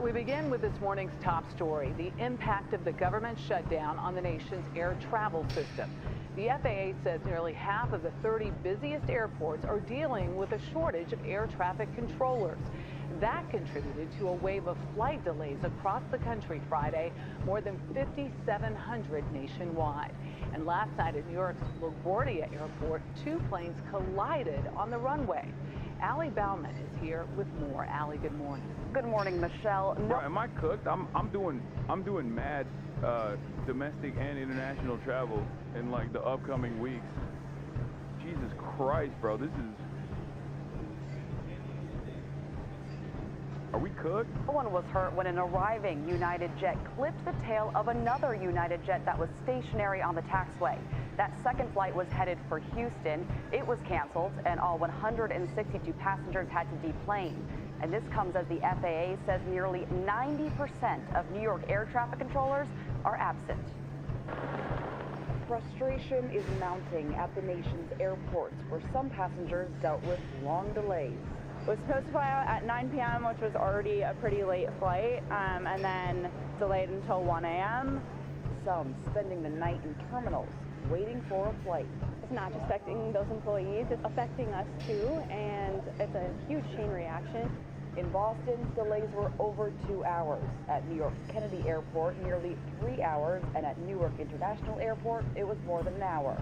We begin with this morning's top story, the impact of the government shutdown on the nation's air travel system. The FAA says nearly half of the 30 busiest airports are dealing with a shortage of air traffic controllers. That contributed to a wave of flight delays across the country Friday, more than 5,700 nationwide. And last night at New York's LaGuardia Airport, two planes collided on the runway. Allie Bauman is here with more. Allie, good morning. Good morning, Michelle. Bro, am I cooked? I'm doing mad domestic and international travel in like the upcoming weeks. Jesus Christ, bro, this is. Are we cooked? No one was hurt when an arriving United jet clipped the tail of another United jet that was stationary on the taxiway. That second flight was headed for Houston. It was canceled, and all 162 passengers had to deplane. And this comes as the FAA says nearly 90% of New York air traffic controllers are absent. Frustration is mounting at the nation's airports, where some passengers dealt with long delays. Was supposed to fly out at 9 p.m., which was already a pretty late flight, and then delayed until 1 a.m. Some spending the night in terminals, waiting for a flight. It's not just affecting those employees, it's affecting us too, and it's a huge chain reaction. In Boston, delays were over 2 hours. At New York's Kennedy Airport, nearly 3 hours, and at Newark International Airport, it was more than an hour.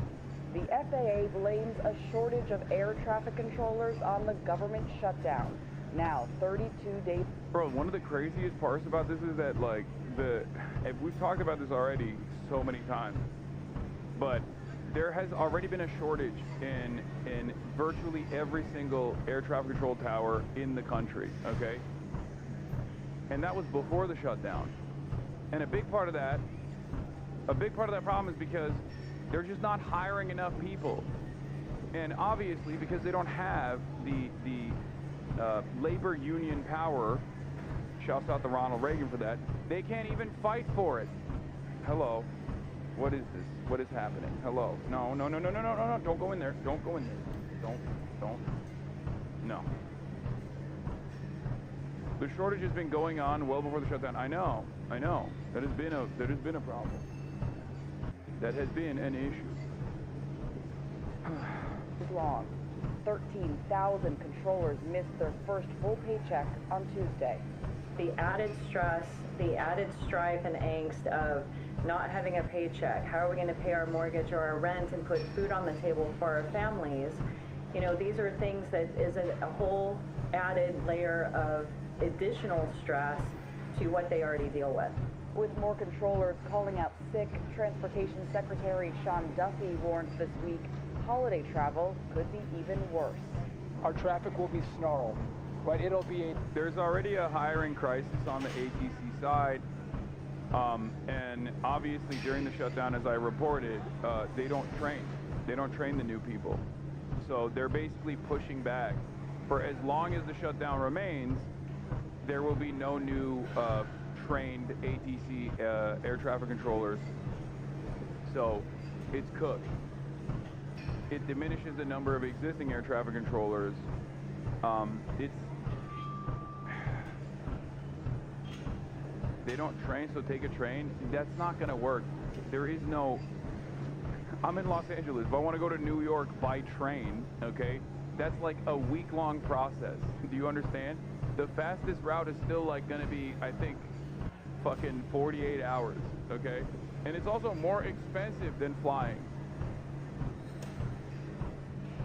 The FAA blames a shortage of air traffic controllers on the government shutdown. Now, 32 days. Bro, one of the craziest parts about this is that, like, we've talked about this already so many times, but there has already been a shortage in virtually every single air traffic control tower in the country, okay? And that was before the shutdown. And a big part of that problem is because they're just not hiring enough people. And obviously, because they don't have the labor union power, shouts out to Ronald Reagan for that, they can't even fight for it. Hello. What is this? What is happening? Hello. No. Don't go in there. Don't go in there. Don't. No. The shortage has been going on well before the shutdown. I know. That has been a problem. That has been an issue. Long. 13,000 controllers missed their first full paycheck on Tuesday. The added stress, the added strife and angst of not having a paycheck. How are we going to pay our mortgage or our rent and put food on the table for our families? You know, these are things that is a whole added layer of additional stress to what they already deal with. With more controllers calling out sick, Transportation Secretary Sean Duffy warned this week holiday travel could be even worse. Our traffic will be snarled, right? There's already a hiring crisis on the ATC side, and obviously during the shutdown, as I reported, they don't train. They don't train the new people. So they're basically pushing back. For as long as the shutdown remains, there will be no new trained ATC air traffic controllers. So it's cooked. It diminishes the number of existing air traffic controllers. They don't train, so take a train. That's not going to work. There is no... I'm in Los Angeles. If I want to go to New York by train, okay, that's like a week-long process. Do you understand? The fastest route is still like going to be, I think, fucking 48 hours, okay? And it's also more expensive than flying.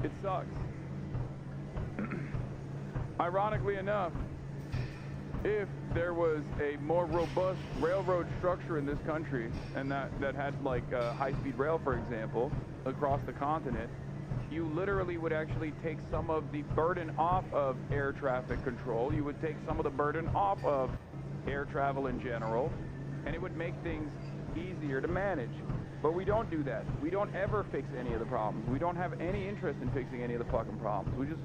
It sucks. Ironically enough, if there was a more robust railroad structure in this country, and that had like high-speed rail, for example, across the continent, you literally would actually take some of the burden off of air traffic control. You would take some of the burden off of air travel in general, and it would make things easier to manage. But we don't do that. We don't ever fix any of the problems. We don't have any interest in fixing any of the fucking problems. We just...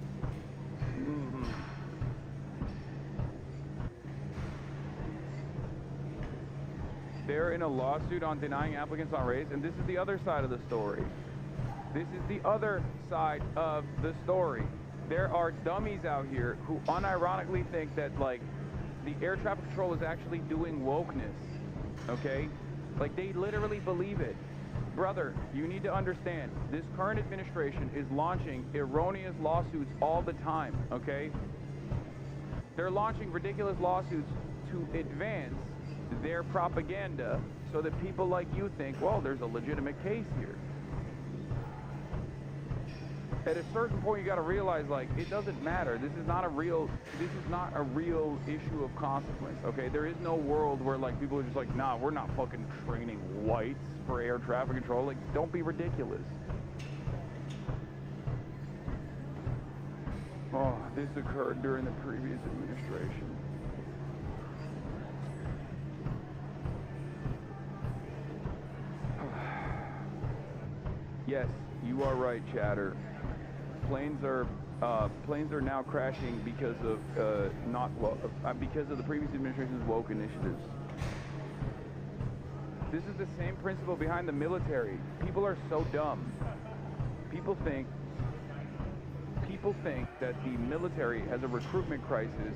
They're in a lawsuit on denying applicants on race, and this is the other side of the story. This is the other side of the story. There are dummies out here who unironically think that, like, the air traffic control is actually doing wokeness, okay? Like, they literally believe it. Brother, you need to understand, this current administration is launching erroneous lawsuits all the time, okay? They're launching ridiculous lawsuits to advance their propaganda so that people like you think, well, there's a legitimate case here. At a certain point, you got to realize, like, it doesn't matter. This is not a real issue of consequence, okay? There is no world where, like, people are just like, nah, we're not fucking training whites for air traffic control. Like, don't be ridiculous. Oh, this occurred during the previous administration. Yes, you are right, chatter. Planes are now crashing because of because of the previous administration's woke initiatives. This is the same principle behind the military. People are so dumb. People think that the military has a recruitment crisis,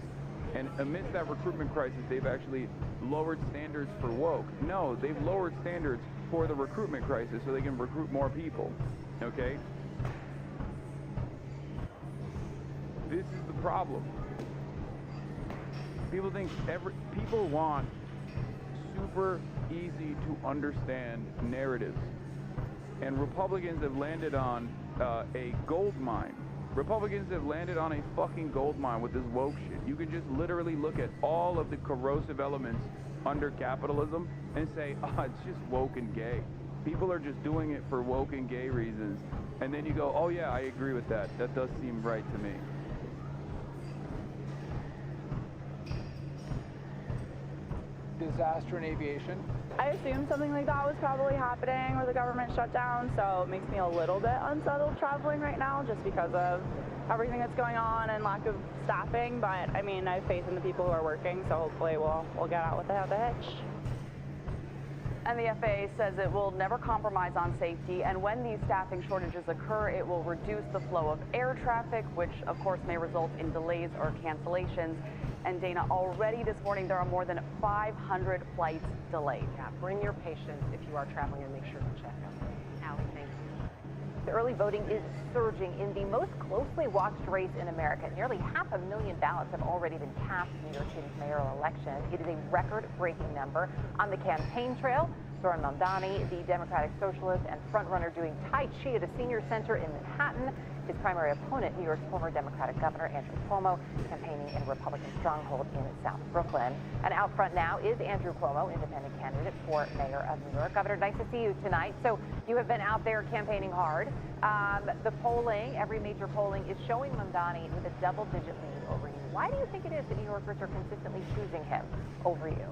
and amidst that recruitment crisis, they've actually lowered standards for woke. No, they've lowered standards for the recruitment crisis so they can recruit more people, okay? This is the problem. People want super easy to understand narratives, and Republicans have landed on a gold mine. Republicans have landed on a fucking gold mine with this woke shit. You can just literally look at all of the corrosive elements under capitalism and say, oh, it's just woke and gay. People are just doing it for woke and gay reasons. And then you go, oh yeah, I agree with that. That does seem right to me. disaster in aviation? I assume something like that was probably happening with the government shutdown, so it makes me a little bit unsettled traveling right now just because of everything that's going on and lack of staffing. But I mean, I have faith in the people who are working, so hopefully we'll get out without the hitch. And the FAA says it will never compromise on safety, and when these staffing shortages occur, it will reduce the flow of air traffic, which of course may result in delays or cancellations. And Dana, already this morning there are more than 500 flights delayed. Yeah, bring your patients if you are traveling and make sure to check them. Allie, thank you. The early voting is surging in the most closely watched race in America. Nearly 500,000 ballots have already been cast in New York City's mayoral election. It is a record-breaking number. On the campaign trail, Zohran Mamdani, the Democratic Socialist and frontrunner, doing Tai Chi at a senior center in Manhattan. His primary opponent, New York's former Democratic Governor Andrew Cuomo, campaigning in a Republican stronghold in South Brooklyn. And out front now is Andrew Cuomo, independent candidate for mayor of New York. Governor, nice to see you tonight. So you have been out there campaigning hard. The polling, every major polling, is showing Mamdani with a double-digit lead over you. Why do you think it is that New Yorkers are consistently choosing him over you?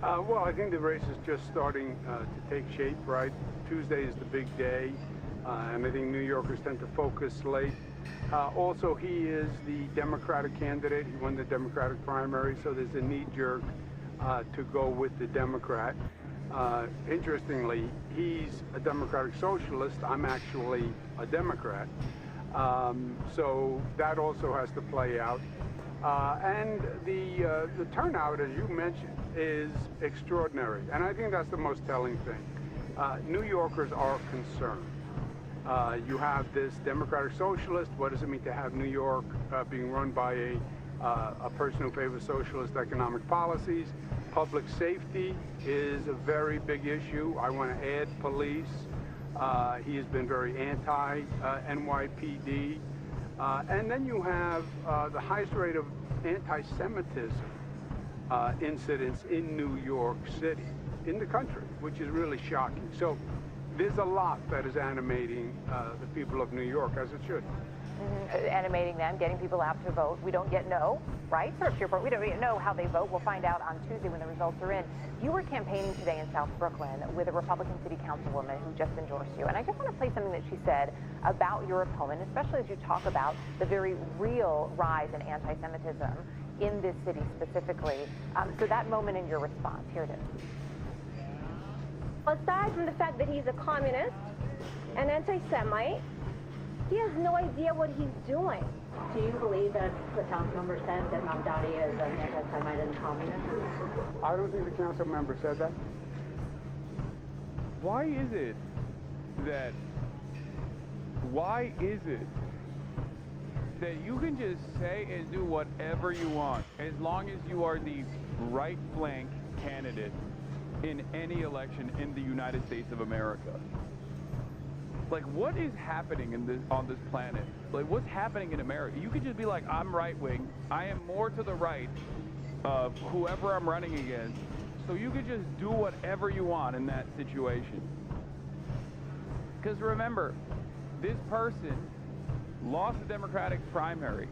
Well, I think the race is just starting to take shape, right? Tuesday is the big day. And I think New Yorkers tend to focus late. Also, he is the Democratic candidate. He won the Democratic primary, so there's a knee-jerk to go with the Democrat. Interestingly, he's a Democratic Socialist. I'm actually a Democrat. So that also has to play out. And the turnout, as you mentioned, is extraordinary. And I think that's the most telling thing. New Yorkers are concerned. You have this Democratic Socialist. What does it mean to have New York being run by a person who favors socialist economic policies? Public safety is a very big issue. I want to add police. He has been very anti-NYPD. And then you have the highest rate of anti-Semitism incidents in New York City, in the country, which is really shocking. So there's a lot that is animating the people of New York, as it should. Animating them, getting people out to vote. We don't yet know, right? Sort of, we don't yet know how they vote. We'll find out on Tuesday when the results are in. You were campaigning today in South Brooklyn with a Republican city councilwoman who just endorsed you. And I just want to play something that she said about your opponent, especially as you talk about the very real rise in anti-Semitism in this city specifically. So that moment in your response, here it is. Aside from the fact that he's a communist, an anti-Semite, he has no idea what he's doing. Do you believe that the council member said that Mamdani is an anti-Semite and communist? I don't think the council member said that. Why is it that you can just say and do whatever you want as long as you are the right flank candidate in any election in the United States of America? Like, what is happening on this planet? Like, what's happening in America? You could just be like, I'm right wing. I am more to the right of whoever I'm running against. So you could just do whatever you want in that situation. Because remember, this person lost the Democratic primary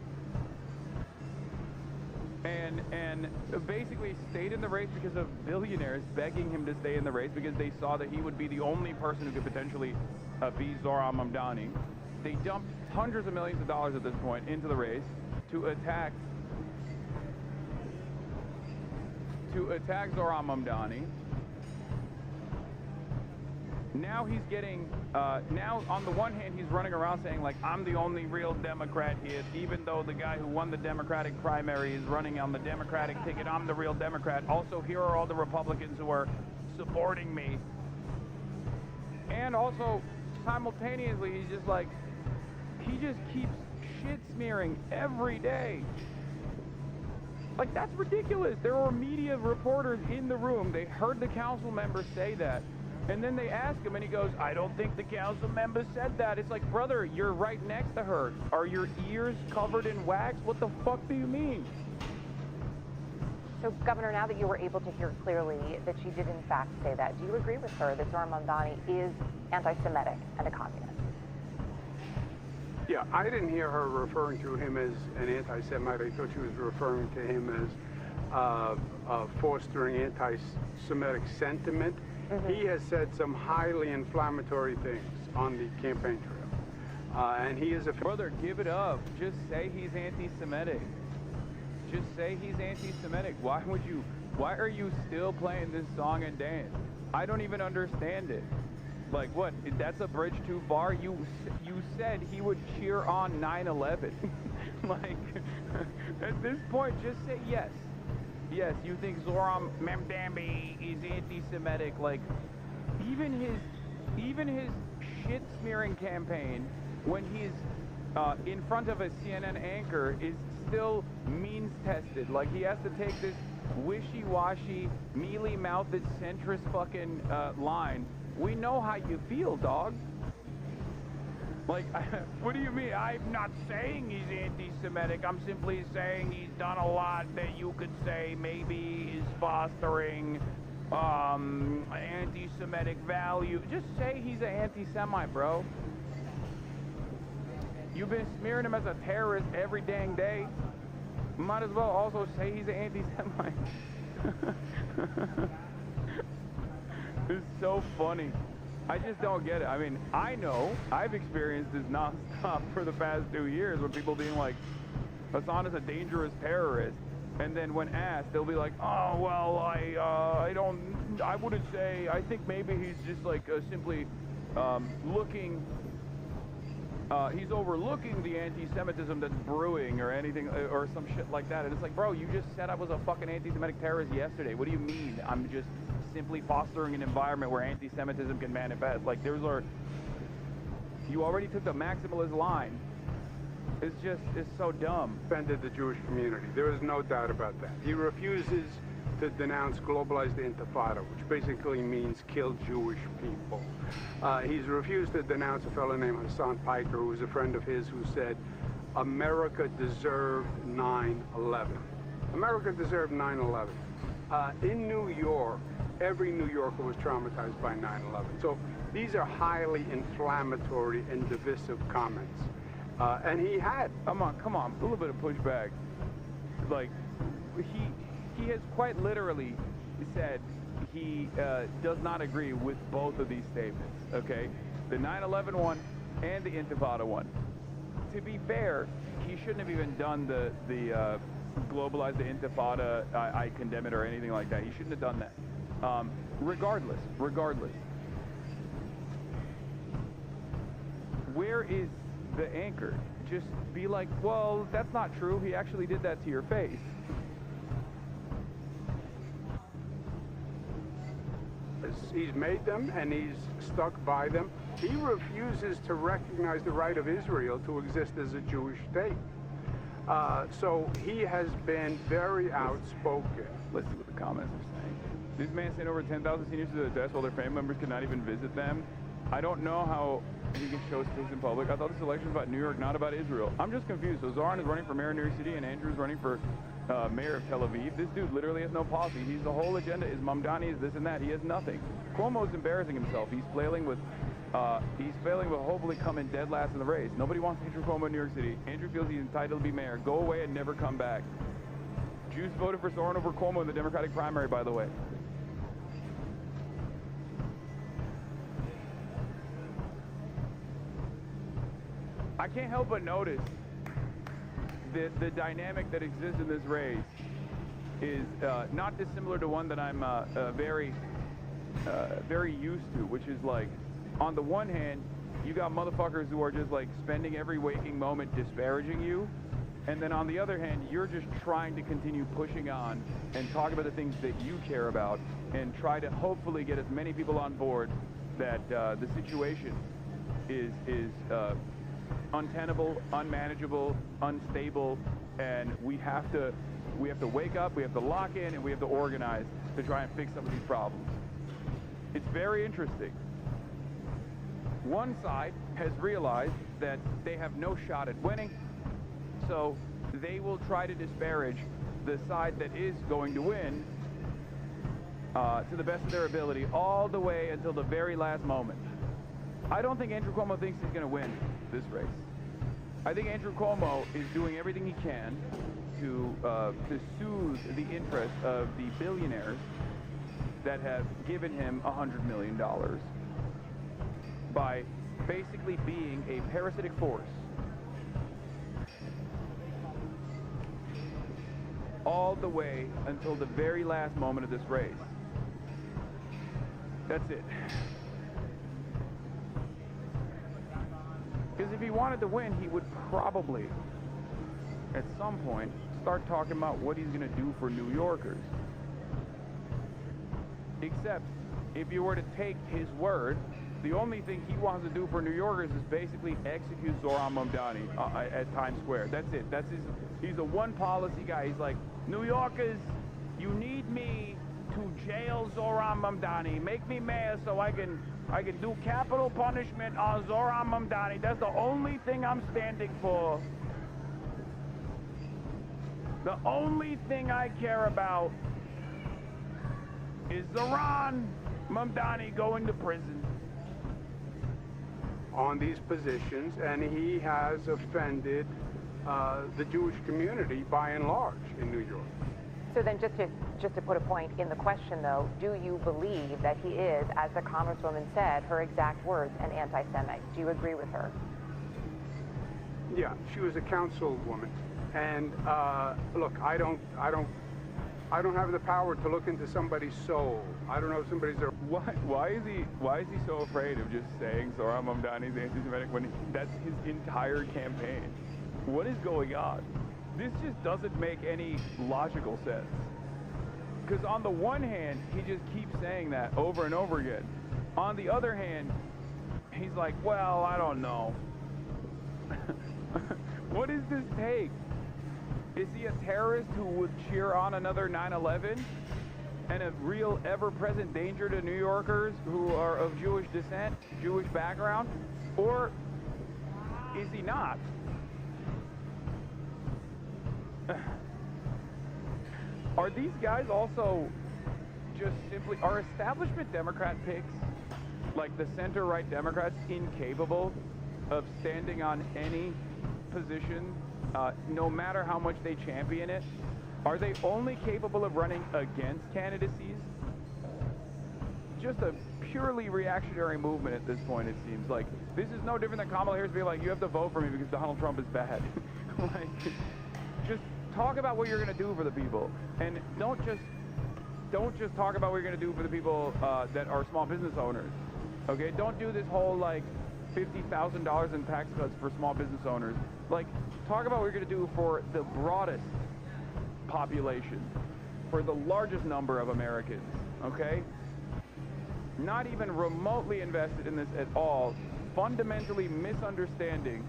and basically stayed in the race because of billionaires begging him to stay in the race because they saw that he would be the only person who could potentially beat Zohran Mamdani. They dumped hundreds of millions of dollars at this point into the race to attack Zohran Mamdani. Now he's getting, now on the one hand, he's running around saying, like, I'm the only real Democrat here, even though the guy who won the Democratic primary is running on the Democratic ticket. I'm the real Democrat. Also, here are all the Republicans who are supporting me. And also, simultaneously, he's just like, he just keeps shit smearing every day. Like, that's ridiculous. There were media reporters in the room. They heard the council members say that. And then they ask him, and he goes, I don't think the council member said that. It's like, brother, you're right next to her. Are your ears covered in wax? What the fuck do you mean? So, Governor, now that you were able to hear clearly that she did in fact say that, do you agree with her that Zohran Mamdani is anti-Semitic and a communist? Yeah, I didn't hear her referring to him as an anti-Semite. I thought she was referring to him as fostering anti-Semitic sentiment. He has said some highly inflammatory things on the campaign trail. And he is a... Brother, give it up. Just say he's anti-Semitic. Just say he's anti-Semitic. Why are you still playing this song and dance? I don't even understand it. Like, what? That's a bridge too far? You said he would cheer on 9/11. Like, at this point, just say yes. Yes, you think Zohran Mamdambi is anti-Semitic. Like, even his shit-smearing campaign, when he's in front of a CNN anchor, is still means-tested. Like, he has to take this wishy-washy, mealy-mouthed, centrist fucking line. We know how you feel, dog. Like, what do you mean? I'm not saying he's anti-Semitic. I'm simply saying he's done a lot that you could say maybe is fostering anti-Semitic value. Just say he's an anti-Semite, bro. You've been smearing him as a terrorist every dang day. Might as well also say he's an anti-Semite. It's so funny. I just don't get it. I mean, I know I've experienced this nonstop for the past 2 years when people being like, Hasan is a dangerous terrorist. And then when asked, they'll be like, oh, well, I wouldn't say, I think maybe he's just like simply looking, he's overlooking the anti-Semitism that's brewing or anything, or some shit like that. And it's like, bro, you just said I was a fucking anti-Semitic terrorist yesterday. What do you mean? I'm just simply fostering an environment where anti-Semitism can manifest. Like, you already took the maximalist line. It's so dumb. Offended the Jewish community. There is no doubt about that. He refuses to denounce globalized intifada, which basically means kill Jewish people. He's refused to denounce a fellow named Hassan Piker, who was a friend of his, who said, America deserved 9/11. America deserved 9/11. In New York, every New Yorker was traumatized by 9/11. So these are highly inflammatory and divisive comments. And he had... Come on, a little bit of pushback. Like, he has quite literally said he does not agree with both of these statements, okay? The 9/11 one and the Intifada one. To be fair, he shouldn't have even done the globalize the Intifada, I condemn it, or anything like that. He shouldn't have done that. Regardless, where is the anchor? Just be like, well, that's not true. He actually did that to your face. He's made them, and he's stuck by them. He refuses to recognize the right of Israel to exist as a Jewish state. So he has been very outspoken. Let's see what the comments are saying. This man sent over 10,000 seniors to the death while their family members could not even visit them. I don't know how he can show space in public. I thought this election was about New York, not about Israel. I'm just confused. So Zohran is running for mayor of New York City, and Andrew is running for mayor of Tel Aviv. This dude literally has no policy. The whole agenda is Mamdani is this and that. He has nothing. Cuomo's embarrassing himself. He's flailing with hopefully coming dead last in the race. Nobody wants Andrew Cuomo in New York City. Andrew feels he's entitled to be mayor. Go away and never come back. Jews voted for Zohran over Cuomo in the Democratic primary, by the way. I can't help but notice the dynamic that exists in this race is not dissimilar to one that I'm very used to, which is like, on the one hand, you got motherfuckers who are just like spending every waking moment disparaging you, and then on the other hand, you're just trying to continue pushing on and talk about the things that you care about and try to hopefully get as many people on board that the situation is untenable, unmanageable, unstable, and we have to wake up, we have to lock in, and we have to organize to try and fix some of these problems. It's very interesting. One side has realized that they have no shot at winning, so they will try to disparage the side that is going to win to the best of their ability all the way until the very last moment. I don't think Andrew Cuomo thinks he's going to win this race. I think Andrew Cuomo is doing everything he can to soothe the interest of the billionaires that have given him $100 million by basically being a parasitic force all the way until the very last moment of this race. That's it. Because if he wanted to win, he would probably, at some point, start talking about what he's going to do for New Yorkers. Except, if you were to take his word, the only thing he wants to do for New Yorkers is basically execute Zohran Mamdani at Times Square. That's it. That's his. He's a one policy guy. He's like, New Yorkers, you need me to jail Zohran Mamdani. Make me mayor so I can do capital punishment on Zohran Mamdani. That's the only thing I'm standing for. The only thing I care about is Zohran Mamdani going to prison. On these positions, and he has offended the Jewish community by and large in New York. So then just to put a point in the question, though, do you believe that he is, as the Congresswoman said, her exact words, an anti-Semite? Do you agree with her? Yeah, she was a councilwoman, and look, I don't have the power to look into somebody's soul. I don't know if somebody's there. Why is he so afraid of just saying Zohran Mamdani is anti-Semitic when that's his entire campaign? What is going on? This just doesn't make any logical sense. Because on the one hand, he just keeps saying that over and over again. On the other hand, he's like, well, I don't know. What does this take? Is he a terrorist who would cheer on another 9/11 and a real ever-present danger to New Yorkers who are of Jewish descent, Jewish background? Or is he not? Are these guys also just simply, are establishment Democrat picks, like the center-right Democrats, incapable of standing on any position, no matter how much they champion it? Are they only capable of running against candidacies? Just a purely reactionary movement at this point, it seems. Like, this is no different than Kamala Harris being like, you have to vote for me because Donald Trump is bad. Like, just talk about what you're going to do for the people, and don't just talk about what you're going to do for the people that are small business owners. Okay, don't do this whole like $50,000 in tax cuts for small business owners. Like, talk about what you're going to do for the broadest population, for the largest number of Americans. Okay, not even remotely invested in this at all. Fundamentally misunderstanding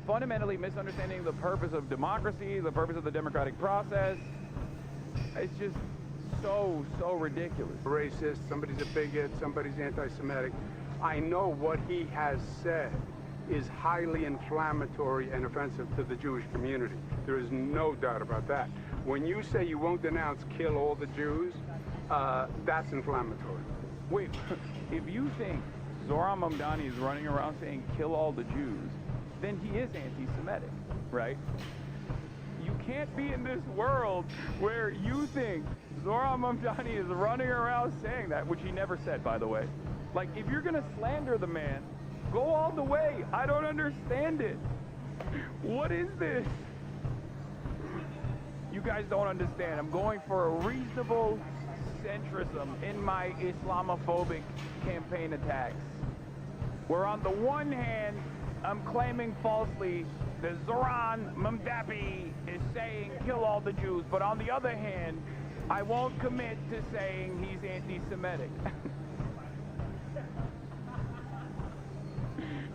the purpose of democracy, the purpose of the democratic process. It's just so ridiculous. Racist, somebody's a bigot, somebody's anti-Semitic. I know what he has said is highly inflammatory and offensive to the Jewish community. There is no doubt about that. When you say you won't denounce kill all the Jews, that's inflammatory. Wait, if you think Zohran Mamdani is running around saying kill all the Jews, then he is anti-Semitic, right? You can't be in this world where you think Zohran Mamdani is running around saying that, which he never said, by the way. Like, if you're gonna slander the man, go all the way. I don't understand it. What is this? You guys don't understand. I'm going for a reasonable centrism in my Islamophobic campaign attacks. Where on the one hand, I'm claiming falsely that Zohran Mamdani is saying kill all the Jews, but on the other hand, I won't commit to saying he's anti-Semitic.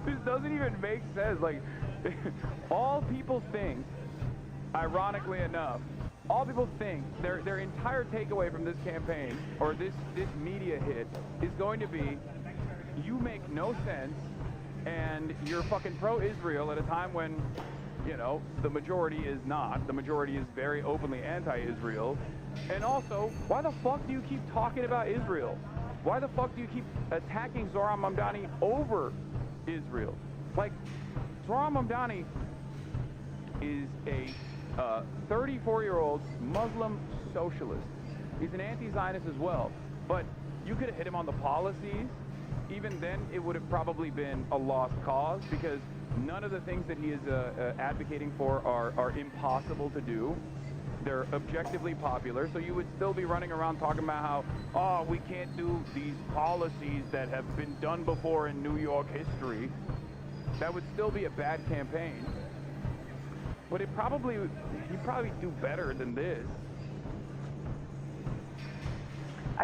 This doesn't even make sense. Like, all people think, ironically enough, all people think their entire takeaway from this campaign or this media hit is going to be, you make no sense and you're fucking pro-Israel at a time when, you know, the majority is not. The majority is very openly anti-Israel. And also, why the fuck do you keep talking about Israel? Why the fuck do you keep attacking Zohran Mamdani over Israel? Like, Zohran Mamdani is a 34-year-old Muslim socialist. He's an anti-Zionist as well. But you could have hit him on the policies. Even then, it would have probably been a lost cause because none of the things that he is advocating for are impossible to do. They're objectively popular, so you would still be running around talking about how, oh, we can't do these policies that have been done before in New York history. That would still be a bad campaign. But he'd probably do better than this.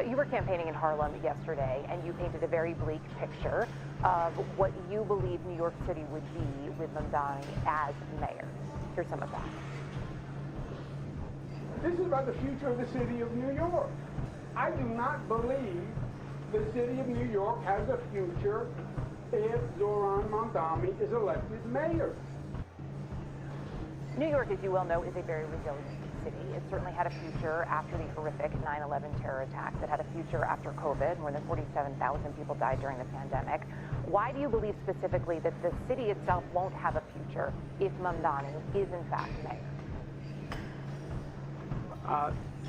You were campaigning in Harlem yesterday, and you painted a very bleak picture of what you believe New York City would be with Mamdani as mayor. Here's some of that. This is about the future of the city of New York. I do not believe the city of New York has a future if Zohran Mamdani is elected mayor. New York, as you well know, is a very resilient city. It certainly had a future after the horrific 9/11 terror attacks. It had a future after COVID. More than 47,000 people died during the pandemic. Why do you believe specifically that the city itself won't have a future if Mamdani is in fact mayor?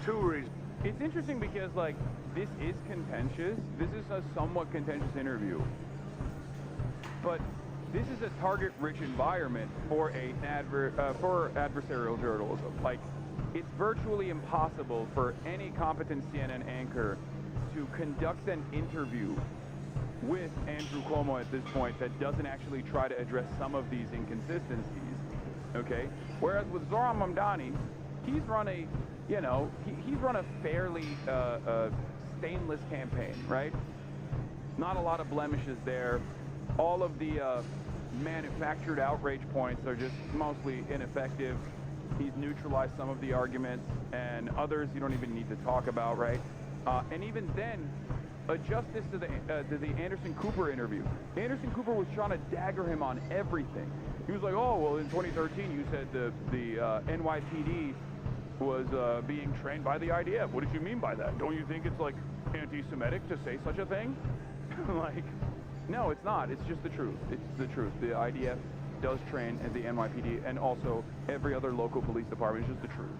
Two reasons. It's interesting because, like, this is contentious. This is a somewhat contentious interview. But this is a target-rich environment for adversarial journalism. Like, it's virtually impossible for any competent CNN anchor to conduct an interview with Andrew Cuomo at this point that doesn't actually try to address some of these inconsistencies, okay? Whereas with Zohran Mamdani, he's run a, he's run a fairly stainless campaign, right? Not a lot of blemishes there. All of the manufactured outrage points are just mostly ineffective. He's neutralized some of the arguments, and others you don't even need to talk about, right? And even then, a justice to the Anderson Cooper interview. Anderson Cooper was trying to dagger him on everything. He was like, oh, well, in 2013, you said the NYPD was being trained by the IDF. What did you mean by that? Don't you think it's, like, anti-Semitic to say such a thing? Like, no, it's not. It's just the truth. It's the truth. The IDF does train at the NYPD, and also every other local police department. It's just the truth.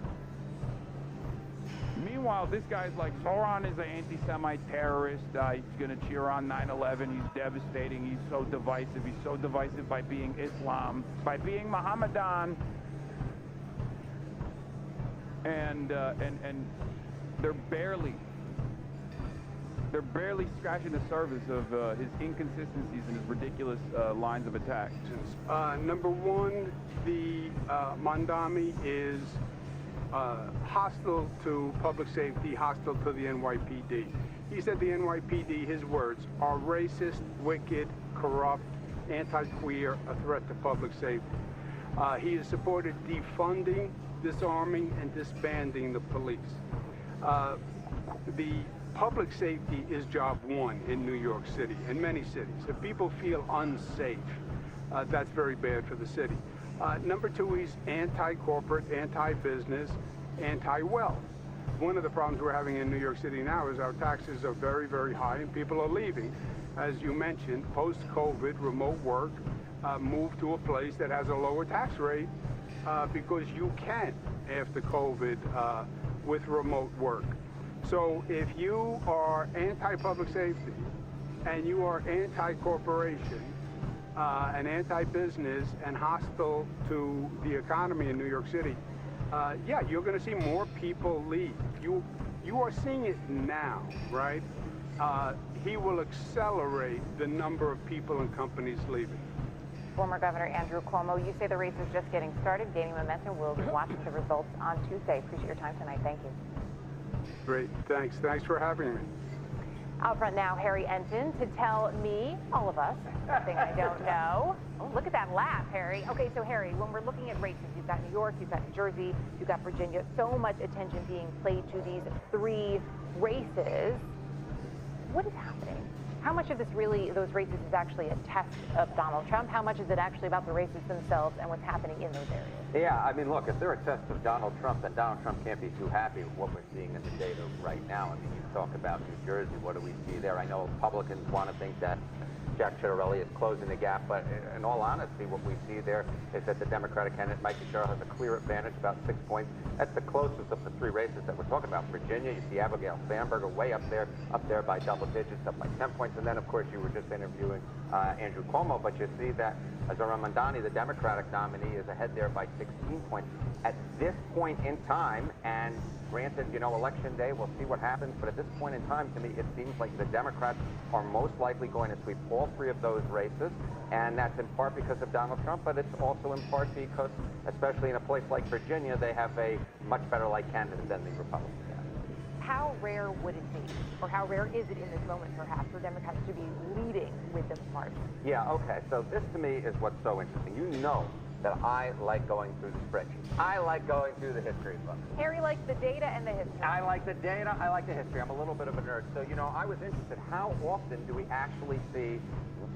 Meanwhile, this guy's like, Zohran is an anti-Semite terrorist. He's going to cheer on 9/11. He's devastating. He's so divisive. He's so divisive by being Islam, by being Mohammedan. And they're barely scratching the surface of his inconsistencies and his ridiculous lines of attack. Number one, the Mamdani is hostile to public safety, hostile to the NYPD. He said the NYPD, his words, are racist, wicked, corrupt, anti-queer, a threat to public safety. He has supported defunding, disarming, and disbanding the police. The public safety is job one in New York City and many cities. If people feel unsafe, that's very bad for the city. Number two, he's anti-corporate, anti-business, anti-wealth. One of the problems we're having in New York City now is our taxes are very, very high and people are leaving. As you mentioned, post-COVID, remote work, moved to a place that has a lower tax rate because you can after COVID with remote work. So if you are anti-public safety and you are anti-corporation and anti-business and hostile to the economy in New York City, yeah, you're going to see more people leave. You are seeing it now, right? He will accelerate the number of people and companies leaving. Former Governor Andrew Cuomo, you say the race is just getting started, gaining momentum. We'll be watching the results on Tuesday. Appreciate your time tonight. Thank you. Great. Thanks. Thanks for having me. Out front now, Harry Enton, to tell me, all of us, something I don't know. Oh, look at that laugh, Harry. Okay, so Harry, when we're looking at races, you've got New York, you've got New Jersey, you've got Virginia, so much attention being played to these three races. What is happening? How much of this really, those races, is actually a test of Donald Trump? How much is it actually about the races themselves and what's happening in those areas? Yeah, I mean, look, if they're a test of Donald Trump, then Donald Trump can't be too happy with what we're seeing in the data right now. I mean, you talk about New Jersey, what do we see there? I know Republicans want to think that Jack Ciattarelli is closing the gap, but in all honesty, what we see there is that the Democratic candidate, Mike Sherrill, has a clear advantage, about 6 points. That's the closest of the 3 races that we're talking about. Virginia, you see Abigail Sandberg way up there by double digits, up by 10 points. And then, of course, you were just interviewing Andrew Cuomo, but you see that Zohran Mamdani, the Democratic nominee, is ahead there by 16 points. At this point in time, and granted, you know, election day, we'll see what happens, but at this point in time, to me, it seems like the Democrats are most likely going to sweep all 3 of those races, and that's in part because of Donald Trump, but it's also in part because, especially in a place like Virginia, they have a much better light candidate than the Republicans have. How rare would it be, or how rare is it in this moment, perhaps, for Democrats to be leading with this margin? Yeah, okay, so this to me is what's so interesting. You know that I like going through the spreadsheet. I like going through the history book. Harry likes the data and the history. I like the data, I like the history. I'm a little bit of a nerd. So, you know, I was interested, how often do we actually see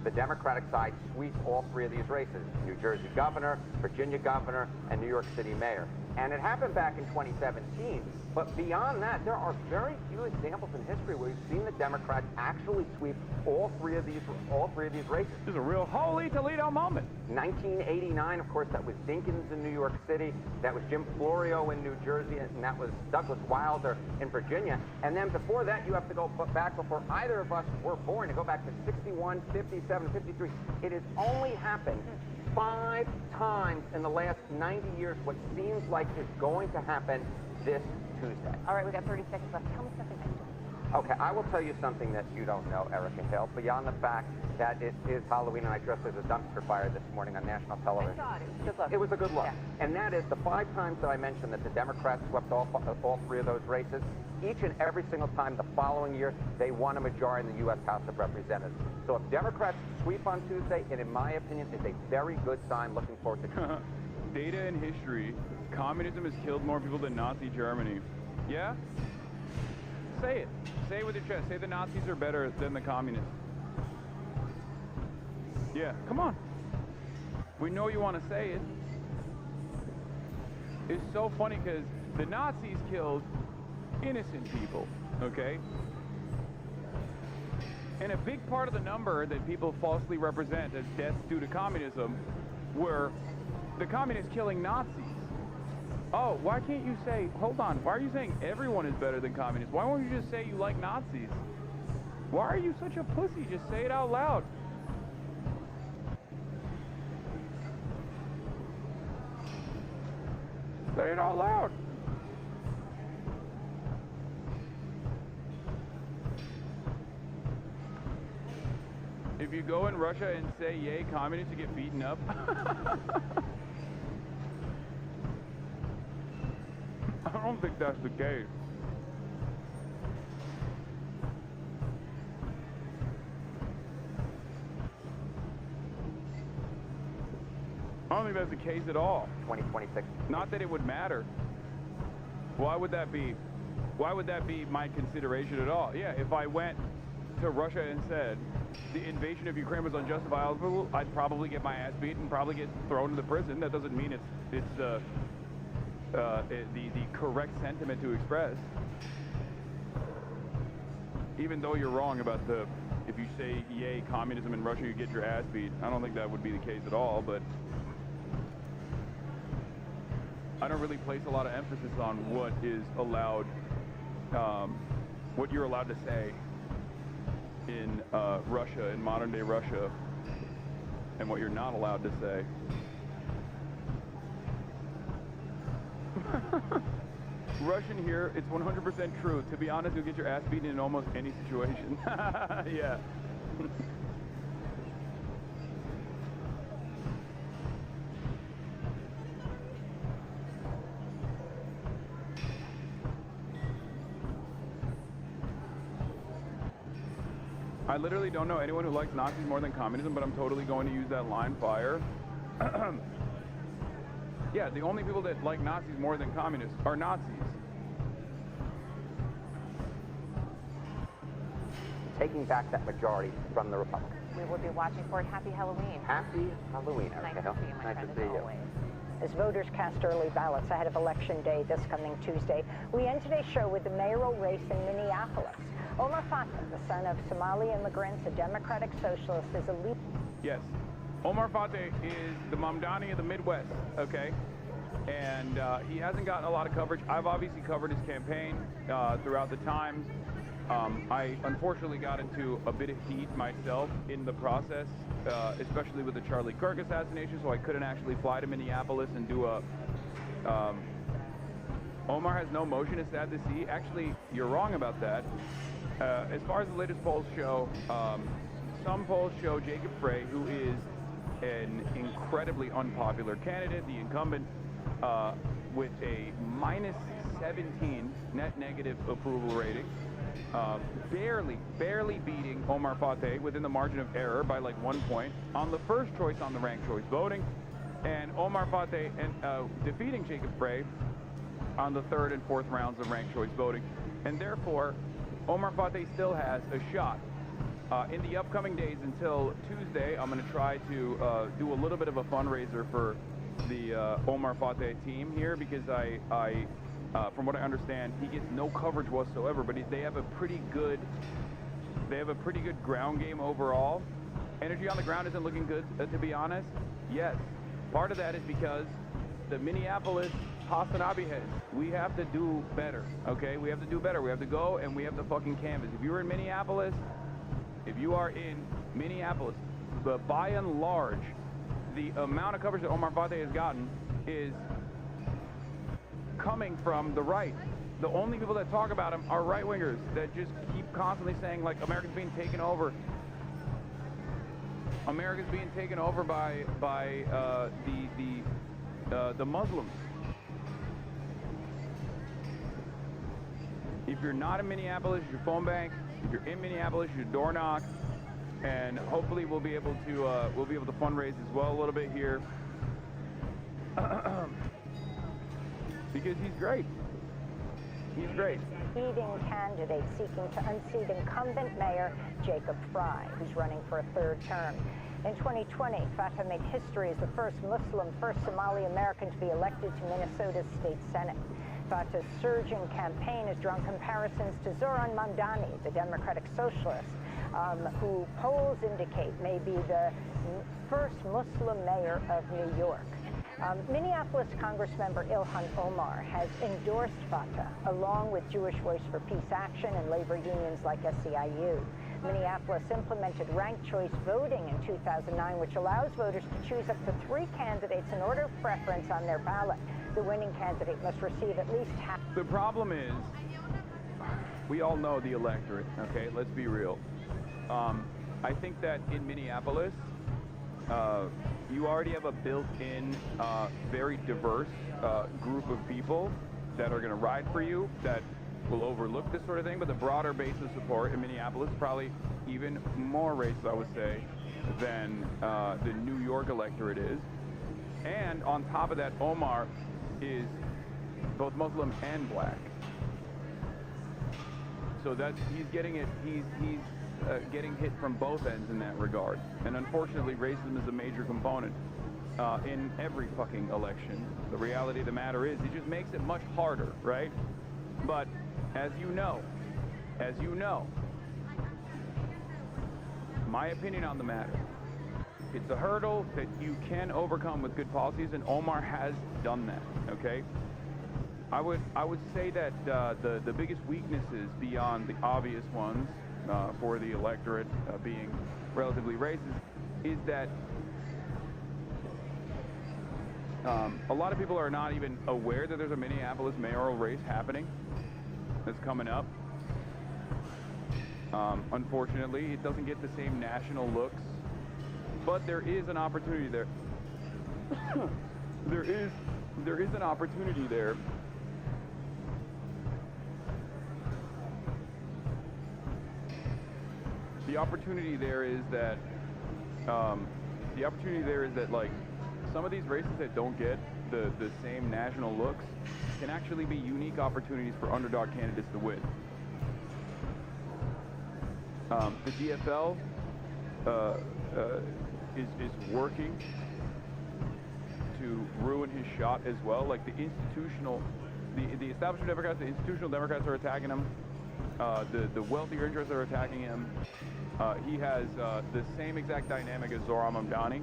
the Democratic side sweep all 3 of these races? New Jersey governor, Virginia governor, and New York City mayor. And it happened back in 2017. But beyond that, there are very few examples in history where we've seen the Democrats actually sweep all three of these races. This is a real holy Toledo moment. 1989, of course, that was Dinkins in New York City. That was Jim Florio in New Jersey, and that was Douglas Wilder in Virginia. And then before that, you have to go back before either of us were born, to go back to 61, 57, 53. It has only happened 5 times in the last 90 years, what seems like is going to happen this Tuesday. All right, we got 30 seconds left. Tell me something nice. Okay, I will tell you something that you don't know, Erica Hill, beyond the fact that it is Halloween and I dressed as a dumpster fire this morning on national television. I saw it. It was a good look. It was a good look. Yeah. And that is the 5 times that I mentioned that the Democrats swept all 3 of those races. Each and every single time the following year, they won a majority in the U.S. House of Representatives. So if Democrats sweep on Tuesday, it, in my opinion, is a very good sign. Looking forward to Data and history. Communism has killed more people than Nazi Germany. Yeah? Say it. Say it with your chest. Say the Nazis are better than the communists. Yeah, come on. We know you want to say it. It's so funny because the Nazis killed innocent people, okay? And a big part of the number that people falsely represent as deaths due to communism were the communists killing Nazis. Oh, why can't you say, hold on, why are you saying everyone is better than communists? Why won't you just say you like Nazis? Why are you such a pussy? Just say it out loud. Say it out loud. If you go in Russia and say, yay, communists, you get beaten up. I don't think that's the case. I don't think that's the case at all. 2026. Not that it would matter. Why would that be? Why would that be my consideration at all? Yeah, if I went to Russia and said the invasion of Ukraine was unjustifiable, I'd probably get my ass beat and probably get thrown into prison. That doesn't mean it's the correct sentiment to express. Even though you're wrong about if you say yay communism in Russia, you get your ass beat. I don't think that would be the case at all, but I don't really place a lot of emphasis on what is allowed, what you're allowed to say in Russia, in modern day Russia, and what you're not allowed to say. Russian here, it's 100% true. To be honest, you'll get your ass beaten in almost any situation. Yeah. I literally don't know anyone who likes Nazis more than communism, but I'm totally going to use that line, fire. Yeah, the only people that like Nazis more than communists are Nazis. Taking back that majority from the Republicans. We will be watching for it. Happy Halloween. Happy Halloween, Erica Nice Hill. to see you, my Nice friend, to see as you. always. as voters cast early ballots ahead of Election Day this coming Tuesday. We end today's show with the mayoral race in Minneapolis. Omar FATEH, the son of Somali immigrants, a Democratic socialist, is a leader. Yes. Omar FATEH is the Mamdani of the Midwest, okay? And he hasn't gotten a lot of coverage. I've obviously covered his campaign throughout the times. I unfortunately got into a bit of heat myself in the process, especially with the Charlie Kirk assassination, so I couldn't actually fly to Minneapolis and do a... Omar has no motion, it's sad to see. Actually, you're wrong about that. As far as the latest polls show, some polls show Jacob Frey, who is an incredibly unpopular candidate, the incumbent, with a minus 17 net negative approval rating, barely beating Omar FATEH within the margin of error by like 1 point on the first choice on the ranked choice voting, and Omar FATEH defeating Jacob Frey on the third and fourth rounds of ranked choice voting, and therefore Omar FATEH still has a shot. In the upcoming days until Tuesday, I'm going to try to do a little bit of a fundraiser for the Omar FATEH team here, because from what I understand, he gets no coverage whatsoever, but they have a pretty good ground game overall. Energy on the ground isn't looking good, to be honest. Yes, part of that is because the Minneapolis Hasanabi heads, we have to do better, okay? We have to do better. We have to go and we have to fucking canvas. If you are in Minneapolis, but by and large, the amount of coverage that Omar FATEH has gotten is coming from the right. The only people that talk about him are right-wingers that just keep constantly saying, like, America's being taken over. America's being taken over by the Muslims. If you're not in Minneapolis, your phone bank. If you're in Minneapolis, your door knock, and hopefully we'll be able to fundraise as well a little bit here, because he's great. He's great. Leading candidate seeking to unseat incumbent mayor Jacob Frey, who's running for a third term. In 2020, FATEH made history as the first Muslim, first Somali American to be elected to Minnesota's state senate. FATEH's surging campaign has drawn comparisons to ZOHRAN Mamdani, the Democratic socialist, who polls indicate may be the first Muslim mayor of New York. Minneapolis Congressmember Ilhan Omar has endorsed FATEH, along with Jewish Voice for Peace Action and labor unions like SEIU. Minneapolis implemented ranked choice voting in 2009, which allows voters to choose up to 3 candidates in order of preference on their ballot. The winning candidate must receive at least half. The problem is, we all know the electorate, okay? Let's be real. I think that in Minneapolis, you already have a built-in, very diverse group of people that are going to ride for you, that will overlook this sort of thing, but the broader base of support in Minneapolis is probably even more racist, I would say, than the New York electorate is. And on top of that, Omar is both Muslim and black. So that's, he's getting it, he's getting hit from both ends in that regard. And unfortunately, racism is a major component in every fucking election. The reality of the matter is, it just makes it much harder, right? But as you know, my opinion on the matter, it's a hurdle that you can overcome with good policies, and Omar has done that, okay? I would say that the biggest weaknesses beyond the obvious ones for the electorate being relatively racist is that a lot of people are not even aware that there's a Minneapolis mayoral race happening that's coming up. Unfortunately, it doesn't get the same national looks, but there is an opportunity there. there is an opportunity there. The opportunity there is that like some of these races that don't get the same national looks can actually be unique opportunities for underdog candidates to win. The DFL is working to ruin his shot as well. Like the establishment Democrats, the institutional Democrats are attacking him. The wealthier interests are attacking him. He has the same exact dynamic as Zohran Mamdani,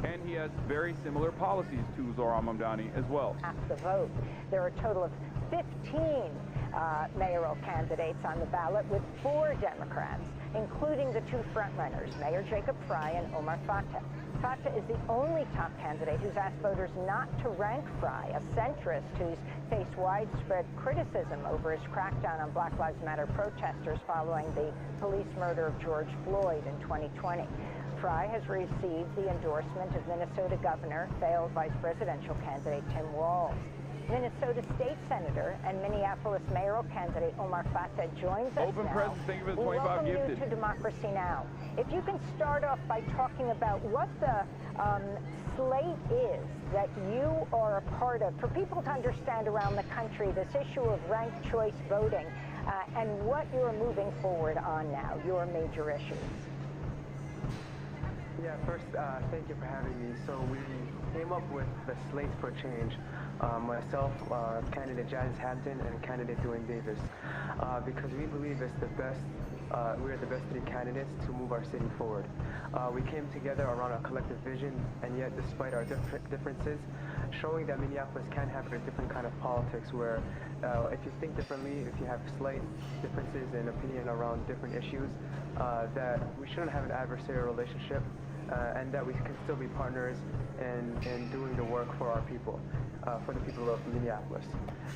and he has very similar policies to Zohran Mamdani as well. Cast the vote. There are a total of 15 mayoral candidates on the ballot, with 4 Democrats, including the 2 frontrunners, Mayor Jacob Fry and Omar FATEH. FATEH is the only top candidate who's asked voters not to rank Fry, a centrist who's faced widespread criticism over his crackdown on Black Lives Matter protesters following the police murder of George Floyd in 2020. Fry has received the endorsement of Minnesota Governor, failed vice presidential candidate Tim Walz. Minnesota State Senator and Minneapolis mayoral candidate Omar FATEH joins us Open now. Press, thank you for the We 25 welcome gifted. you to Democracy Now! If you can start off by talking about what the slate is that you are a part of, for people to understand around the country this issue of ranked choice voting and what you're moving forward on now, your major issues. Yeah, first, thank you for having me. So we came up with the slate for change. Myself, candidate Janice Hampton, and candidate Dwayne Davis, because we believe it's the best. We are the best 3 candidates to move our city forward. We came together around a collective vision, and yet despite our differences, showing that Minneapolis can have a different kind of politics where if you think differently, if you have slight differences in opinion around different issues, that we shouldn't have an adversarial relationship, and that we can still be partners in doing the work for our people, for the people of Minneapolis.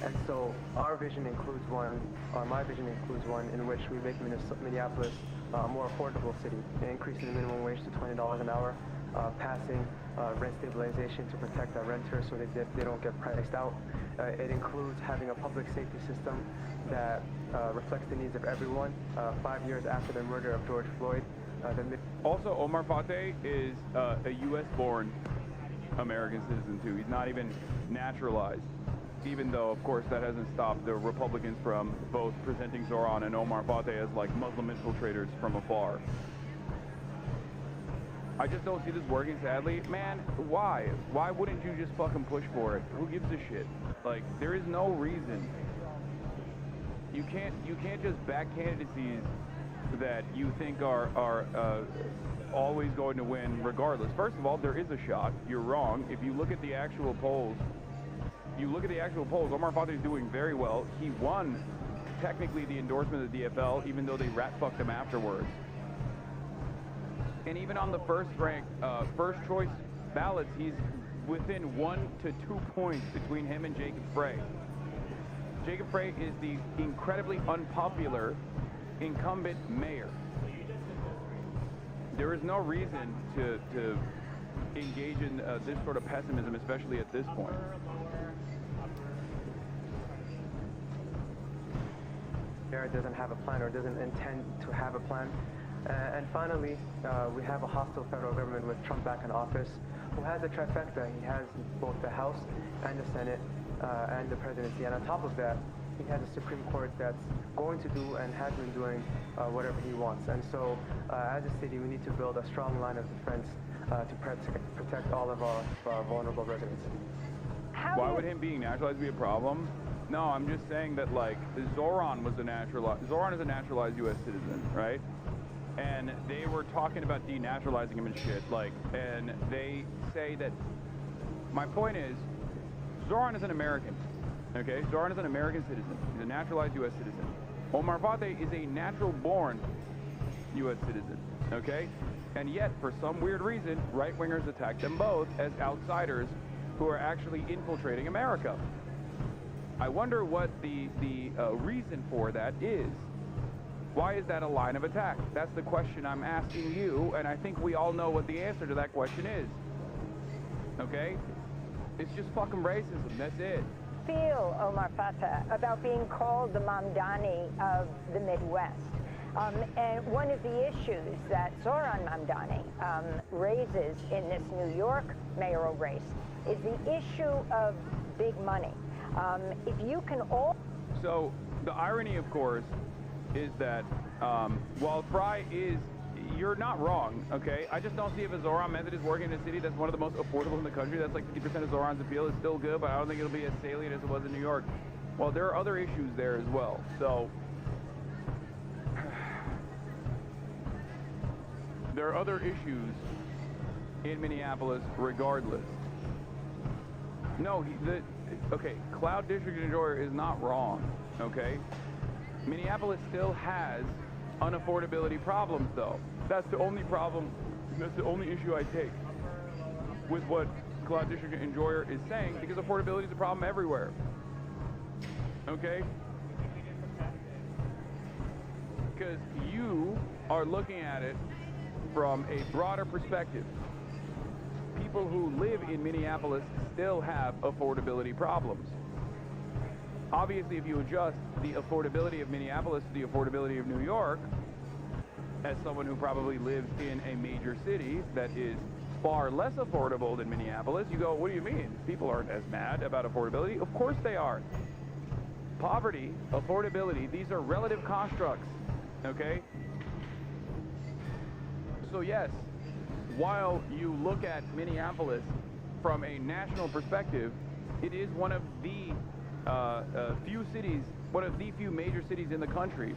And so our vision includes one, or my vision includes one, in which we make Minneapolis a more affordable city, increasing the minimum wage to $20 an hour, passing rent stabilization to protect our renters so they don't get priced out. It includes having a public safety system that reflects the needs of everyone 5 years after the murder of George Floyd. Also, Omar FATEH is a U.S.-born American citizen, too. He's not even naturalized, even though, of course, that hasn't stopped the Republicans from both presenting Zohran and Omar FATEH as, like, Muslim infiltrators from afar. I just don't see this working, sadly. Man, why? Why wouldn't you just fucking push for it? Who gives a shit? Like, there is no reason. You can't just back candidacies that you think are always going to win regardless. First of all, there is a shot. You're wrong. If you look at the actual polls, Omar FATEH is doing very well. He won, technically, the endorsement of the DFL, even though they rat-fucked him afterwards. And even on the first choice ballots, he's within 1 to 2 points between him and Jacob Frey. Jacob Frey is the incredibly unpopular incumbent mayor. There is no reason to engage in this sort of pessimism, especially at this point. Mayor doesn't have a plan or doesn't intend to have a plan. And finally, we have a hostile federal government with Trump back in office, who has a trifecta. He has both the House and the Senate and the presidency. And on top of that, he has a Supreme Court that's going to do and has been doing whatever he wants. And so, as a city, we need to build a strong line of defense to protect all of our vulnerable residents. Why would him being naturalized be a problem? No, I'm just saying that, like, Zohran is a naturalized U.S. citizen, right? And they were talking about denaturalizing him and shit, like, and they say that, my point is, Zohran is an American, okay? Zohran is an American citizen. He's a naturalized U.S. citizen. Omar FATEH is a natural-born U.S. citizen, okay? And yet, for some weird reason, right-wingers attack them both as outsiders who are actually infiltrating America. I wonder what the reason for that is. Why is that a line of attack? That's the question I'm asking you, and I think we all know what the answer to that question is. Okay? It's just fucking racism, that's it. Feel, Omar FATEH, about being called the Mamdani of the Midwest. And one of the issues that Zohran Mamdani raises in this New York mayoral race is the issue of big money. If you can all... So, the irony, of course, is that while Fry is you're not wrong, okay? I just don't see if a Zohran method is working in a city that's one of the most affordable in the country. That's like 50% of Zohran's appeal is still good, but I don't think it'll be as salient as it was in New York. Well, there are other issues there as well. So there are other issues in Minneapolis regardless. No, okay, Cloud District Enjoyer is not wrong, okay? Minneapolis still has unaffordability problems, though. That's the only problem, that's the only issue I take with what Cloud District Enjoyer is saying, because affordability is a problem everywhere, okay? Because you are looking at it from a broader perspective. People who live in Minneapolis still have affordability problems. Obviously, if you adjust the affordability of Minneapolis to the affordability of New York, as someone who probably lives in a major city that is far less affordable than Minneapolis, you go, what do you mean? People aren't as mad about affordability. Of course they are. Poverty, affordability, these are relative constructs, okay? So yes, while you look at Minneapolis from a national perspective, it is one of the few cities, one of the few major cities in the country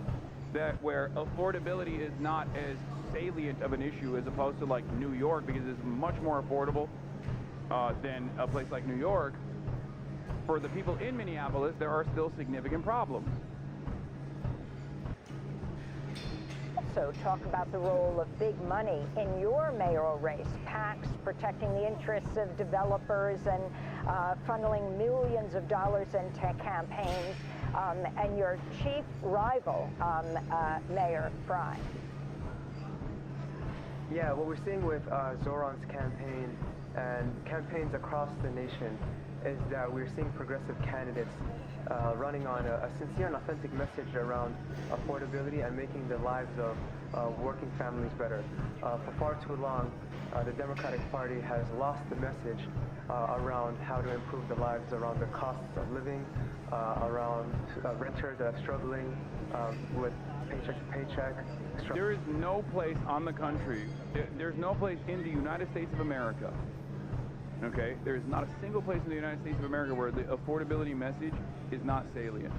where affordability is not as salient of an issue as opposed to like New York, because it's much more affordable than a place like New York. For the people in Minneapolis, there are still significant problems. Also talk about the role of big money in your mayoral race, PACs protecting the interests of developers and funneling millions of dollars into campaigns, and your chief rival, Mayor Frey. Yeah, what we're seeing with Zohran's campaign and campaigns across the nation is that we're seeing progressive candidates running on a sincere and authentic message around affordability and making the lives of working families better. For far too long, the Democratic Party has lost the message around how to improve the lives around the costs of living, around renters that are struggling with paycheck to paycheck. There is no place on the country, there's no place in the United States of America, okay? There's not a single place in the United States of America where the affordability message is not salient.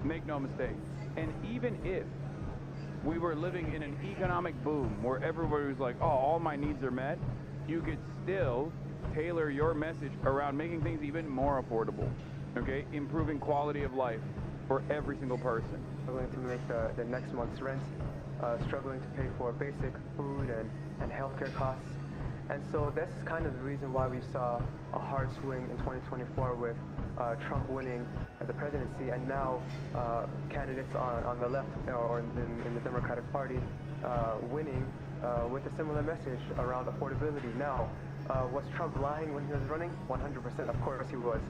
Make no mistake. And even if we were living in an economic boom where everybody was like, oh, all my needs are met, you could still tailor your message around making things even more affordable, okay? Improving quality of life for every single person. Struggling to make the next month's rent, struggling to pay for basic food and healthcare costs. And so this is kind of the reason why we saw a hard swing in 2024 with Trump winning the presidency, and now candidates on the left or in the Democratic Party winning with a similar message around affordability. Now, was Trump lying when he was running? 100%, of course he was.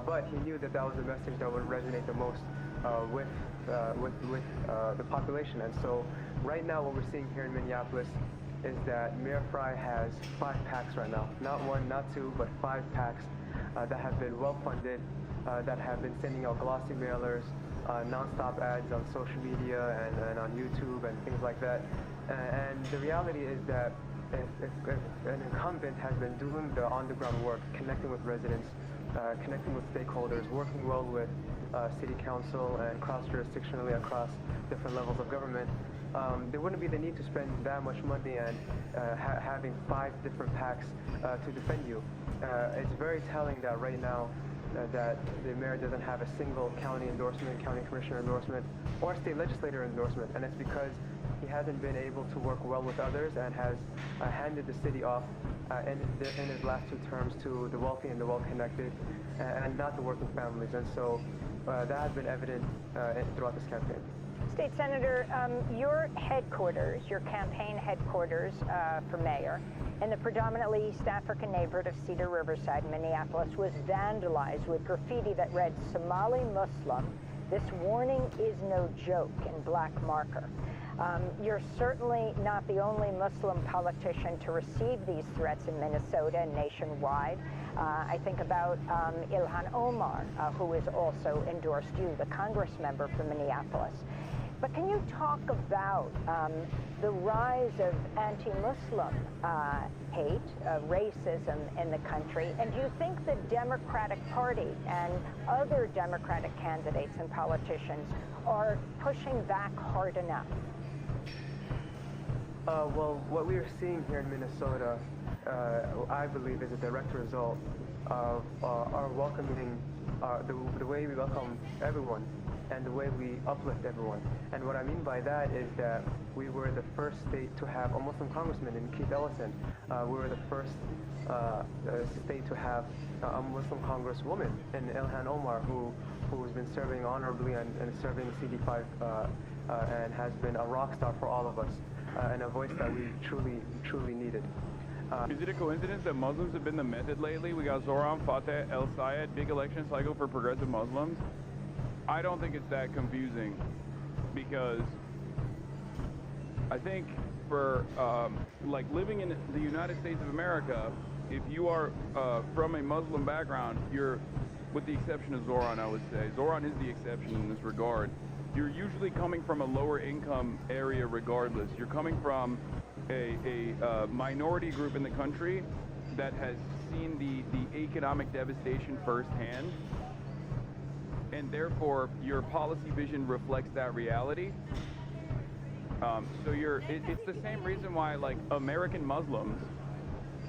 But he knew that that was the message that would resonate the most with the population. And so right now what we're seeing here in Minneapolis is that Mayor Frey has 5 PACs right now. Not 1, not 2, but 5 PACs that have been well funded, that have been sending out glossy mailers, non-stop ads on social media and on YouTube and things like that. And the reality is that if an incumbent has been doing the on-the-ground work, connecting with residents, connecting with stakeholders, working well with city council and cross-jurisdictionally across different levels of government, there wouldn't be the need to spend that much money and having 5 different PACs to defend you. It's very telling that right now that the mayor doesn't have a single county endorsement, county commissioner endorsement, or state legislator endorsement, and it's because he hasn't been able to work well with others and has handed the city off in his last 2 terms to the wealthy and the well-connected, and not the working families. And so that has been evident throughout this campaign. State Senator, your headquarters, your campaign headquarters for mayor in the predominantly East African neighborhood of Cedar Riverside, Minneapolis, was vandalized with graffiti that read, "Somali Muslim, this warning is no joke," in black marker. You're certainly not the only Muslim politician to receive these threats in Minnesota and nationwide. I think about Ilhan Omar, who has also endorsed you, the Congress member from Minneapolis. But can you talk about the rise of anti-Muslim hate, racism in the country? And do you think the Democratic Party and other Democratic candidates and politicians are pushing back hard enough? Well, what we are seeing here in Minnesota, I believe, is a direct result of our welcoming, the way we welcome everyone and the way we uplift everyone. And what I mean by that is that we were the first state to have a Muslim congressman in Keith Ellison. We were the first state to have a Muslim congresswoman in Ilhan Omar, who's been serving honorably and serving CD5 and has been a rock star for all of us and a voice that we truly needed. Is it a coincidence that Muslims have been the method lately? We got ZOHRAN, FATEH, El Sayed, big election cycle for progressive Muslims. I don't think it's that confusing, because I think for like living in the United States of America, if you are from a Muslim background, you're, with the exception of ZOHRAN, I would say, ZOHRAN is the exception in this regard, you're usually coming from a lower income area regardless. You're coming from a minority group in the country that has seen the economic devastation firsthand, and therefore your policy vision reflects that reality. So it's the same reason why, like, American Muslims,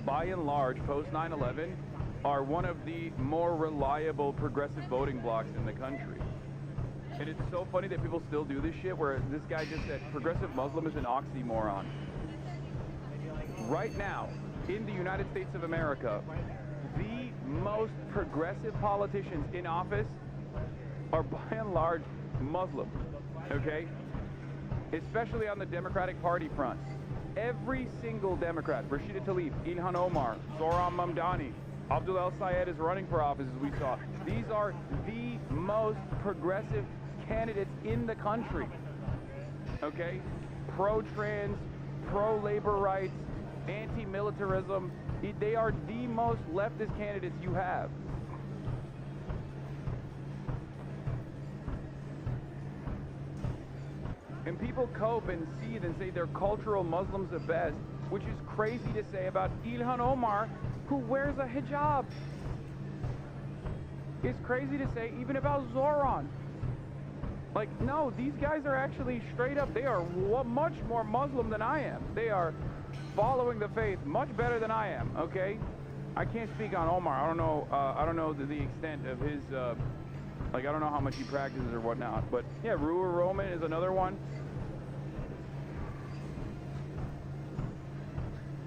by and large, post 9/11, are one of the more reliable progressive voting blocs in the country. And it's so funny that people still do this shit, where this guy just said progressive Muslim is an oxymoron. Right now, in the United States of America, the most progressive politicians in office are by and large Muslim, okay? Especially on the Democratic Party front. Every single Democrat, Rashida Tlaib, Ilhan Omar, Zohran Mamdani, Abdul El Sayed is running for office, as we saw. These are the most progressive candidates in the country, okay? Pro-trans, pro-labor rights, anti-militarism. They are the most leftist candidates you have. And people cope and seethe and say they're cultural Muslims at best, which is crazy to say about Ilhan Omar, who wears a hijab. It's crazy to say even about Zohran. Like, no, these guys are actually straight up, they are much more Muslim than I am. They are following the faith much better than I am, okay? I can't speak on Omar. I don't know the extent of his, like, I don't know how much he practices or whatnot. But yeah, Ruhr Roman is another one.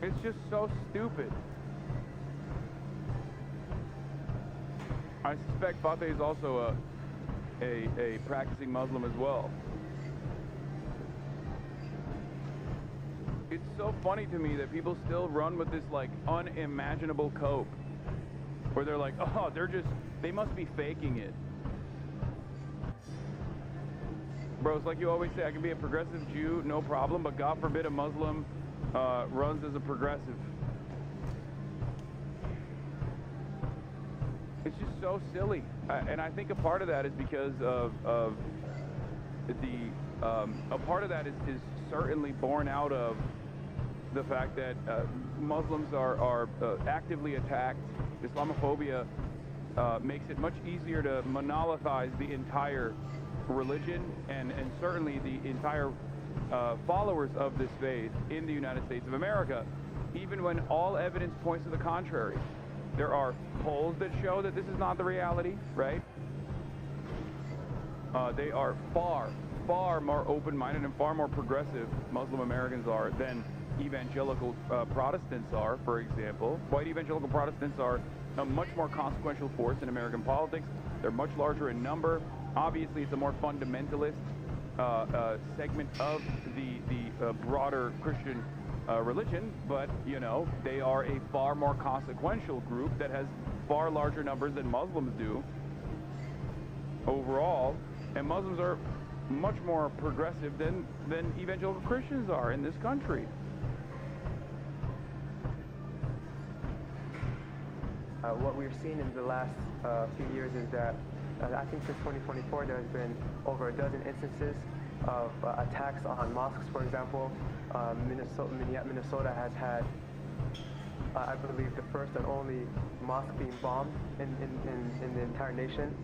It's just so stupid. I suspect Fateh is also a practicing Muslim as well. It's so funny to me that people still run with this, like, unimaginable cope, where they're like, oh, they must be faking it. Bro, it's like you always say, I can be a progressive Jew, no problem, but God forbid a Muslim runs as a progressive. It's just so silly. And I think a part of that is because of a part of that is certainly born out of the fact that Muslims are actively attacked. Islamophobia makes it much easier to monolithize the entire religion and certainly the entire followers of this faith in the United States of America, even when all evidence points to the contrary. There are polls that show that this is not the reality, right? They are far more open-minded and far more progressive, Muslim Americans are, than evangelical Protestants are, for example. White evangelical Protestants are a much more consequential force in American politics. They're much larger in number. Obviously, it's a more fundamentalist segment of the broader Christian religion, but, you know, they are a far more consequential group that has far larger numbers than Muslims do overall, and Muslims are much more progressive than evangelical Christians are in this country. What we've seen in the last few years is that I think since 2024 there has been over a dozen instances attacks on mosques, for example. Minnesota has had, I believe, the first and only mosque being bombed in the entire nation.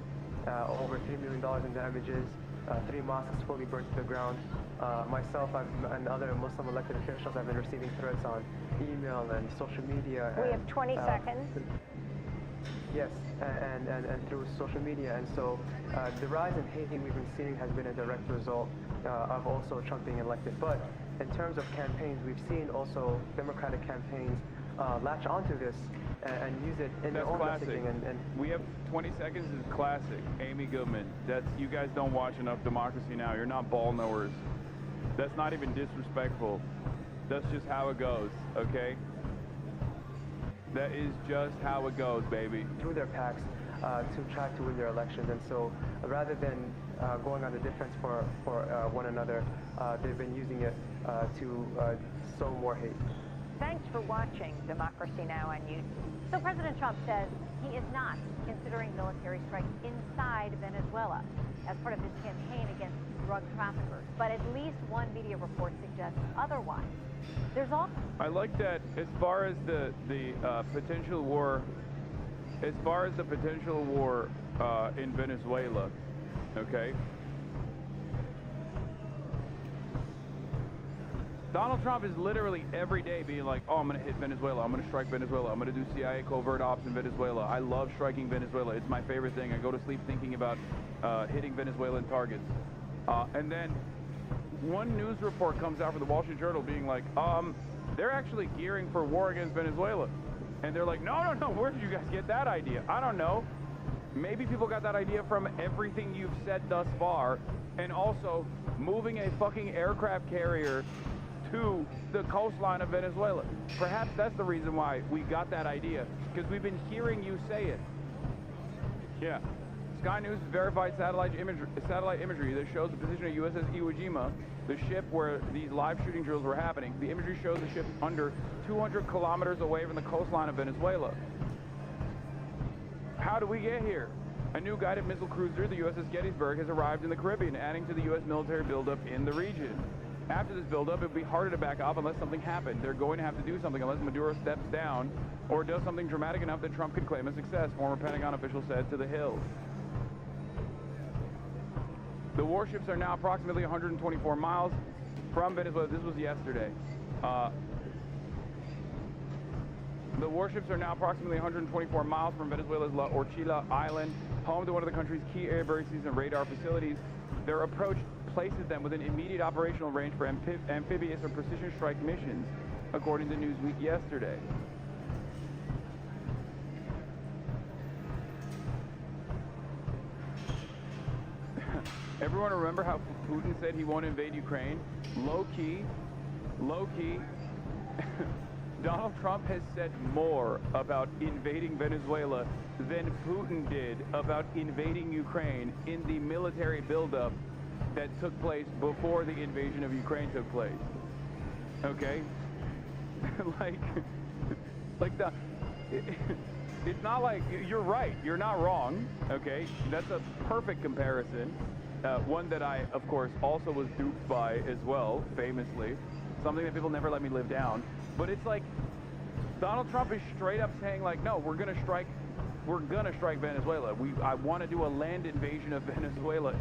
Over $3 million in damages, 3 mosques fully burnt to the ground. Myself and other Muslim elected officials have been receiving threats on email and social media. We have 20 seconds. Yes, and through social media. And so the rise in hate we've been seeing has been a direct result of also Trump being elected. But in terms of campaigns, we've seen also Democratic campaigns latch onto this and use it in their own messaging. And we have 20 seconds is classic. Amy Goodman. That's, you guys don't watch enough Democracy Now! You're not ball knowers. That's not even disrespectful. That's just how it goes, okay? That is just how it goes, baby. Through their PACs to try to win their elections. And so rather than going on the defense for one another, they've been using it to sow more hate. Thanks for watching Democracy Now! On YouTube. So President Trump says he is not considering military strikes inside Venezuela as part of his campaign against drug traffickers. But at least one media report suggests otherwise. There's also... I like that as far as the potential war, in Venezuela, okay? Donald Trump is literally every day being like, oh, I'm going to hit Venezuela. I'm going to strike Venezuela. I'm going to do CIA covert ops in Venezuela. I love striking Venezuela. It's my favorite thing. I go to sleep thinking about hitting Venezuelan targets. And then one news report comes out from the Wall Street Journal being like, they're actually gearing for war against Venezuela. And they're like, no, where did you guys get that idea? I don't know. Maybe people got that idea from everything you've said thus far, and also moving a fucking aircraft carrier to the coastline of Venezuela. Perhaps that's the reason why we got that idea, because we've been hearing you say it. Yeah. Sky News verified satellite imagery that shows the position of USS Iwo Jima, the ship where these live shooting drills were happening. The imagery shows the ship under 200 kilometers away from the coastline of Venezuela. How do we get here? A new guided missile cruiser, the USS Gettysburg, has arrived in the Caribbean, adding to the U.S. military buildup in the region. After this buildup, it would be harder to back up unless something happened. They're going to have to do something unless Maduro steps down or does something dramatic enough that Trump could claim a success, former Pentagon official said to The Hill. The warships are now approximately 124 miles from Venezuela. This was yesterday. The warships are now approximately 124 miles from Venezuela's La Orchila Island, home to one of the country's key air bases and radar facilities. Their approach places them within immediate operational range for amphibious or precision strike missions, according to Newsweek yesterday. Everyone remember how Putin said he won't invade Ukraine? Low-key, Donald Trump has said more about invading Venezuela than Putin did about invading Ukraine in the military buildup that took place before the invasion of Ukraine took place. Okay? It's not like, you're right, you're not wrong, okay? That's a perfect comparison. One that I, of course, also was duped by as well, famously. Something that people never let me live down. But it's like, Donald Trump is straight up saying like, no, we're gonna strike Venezuela. I want to do a land invasion of Venezuela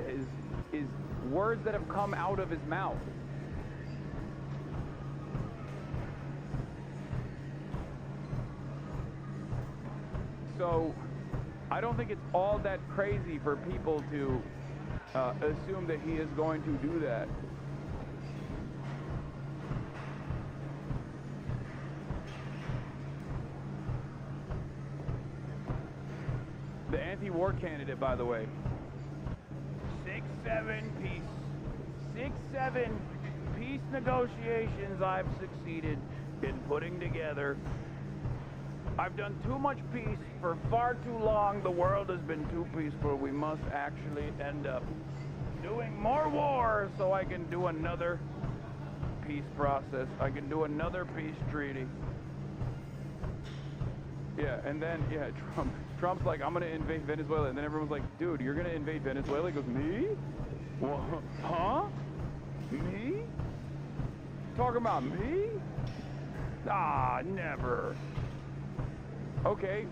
is words that have come out of his mouth. So, I don't think it's all that crazy for people to assume that he is going to do that. The anti-war candidate, by the way. 6-7 peace negotiations I've succeeded in putting together. I've done too much peace for far too long. The world has been too peaceful. We must actually end up doing more war so I can do another peace process. I can do another peace treaty. Yeah, and then, yeah, Trump's like, I'm going to invade Venezuela. And then everyone's like, dude, you're going to invade Venezuela? He goes, me? Well, huh? Me? Talking about me? Ah, never. Okay,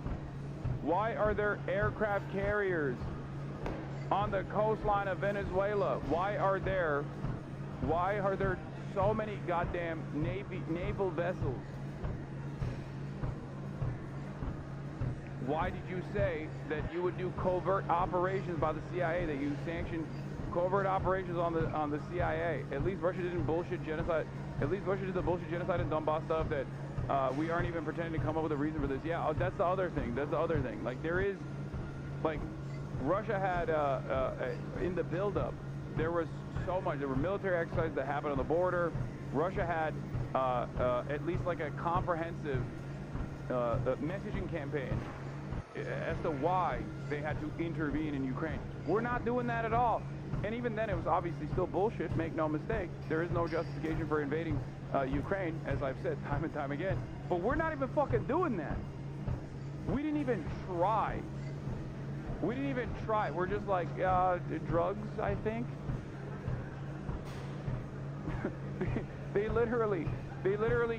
why are there aircraft carriers on the coastline of Venezuela? Why are there so many goddamn naval vessels? Why did you say that you would do covert operations by the CIA, that you sanctioned covert operations on the CIA? At least Russia didn't bullshit genocide. At least Russia did the bullshit genocide and Donbass stuff that we aren't even pretending to come up with a reason for this. Yeah, that's the other thing. That's the other thing. Like, there is, like, Russia had, in the buildup, there was so much. There were military exercises that happened on the border. Russia had at least like a comprehensive messaging campaign as to why they had to intervene in Ukraine. We're not doing that at all. And even then, it was obviously still bullshit, make no mistake. There is no justification for invading Ukraine, as I've said time and time again. But we're not even fucking doing that. We didn't even try. We didn't even try. We're just like, drugs, I think. They literally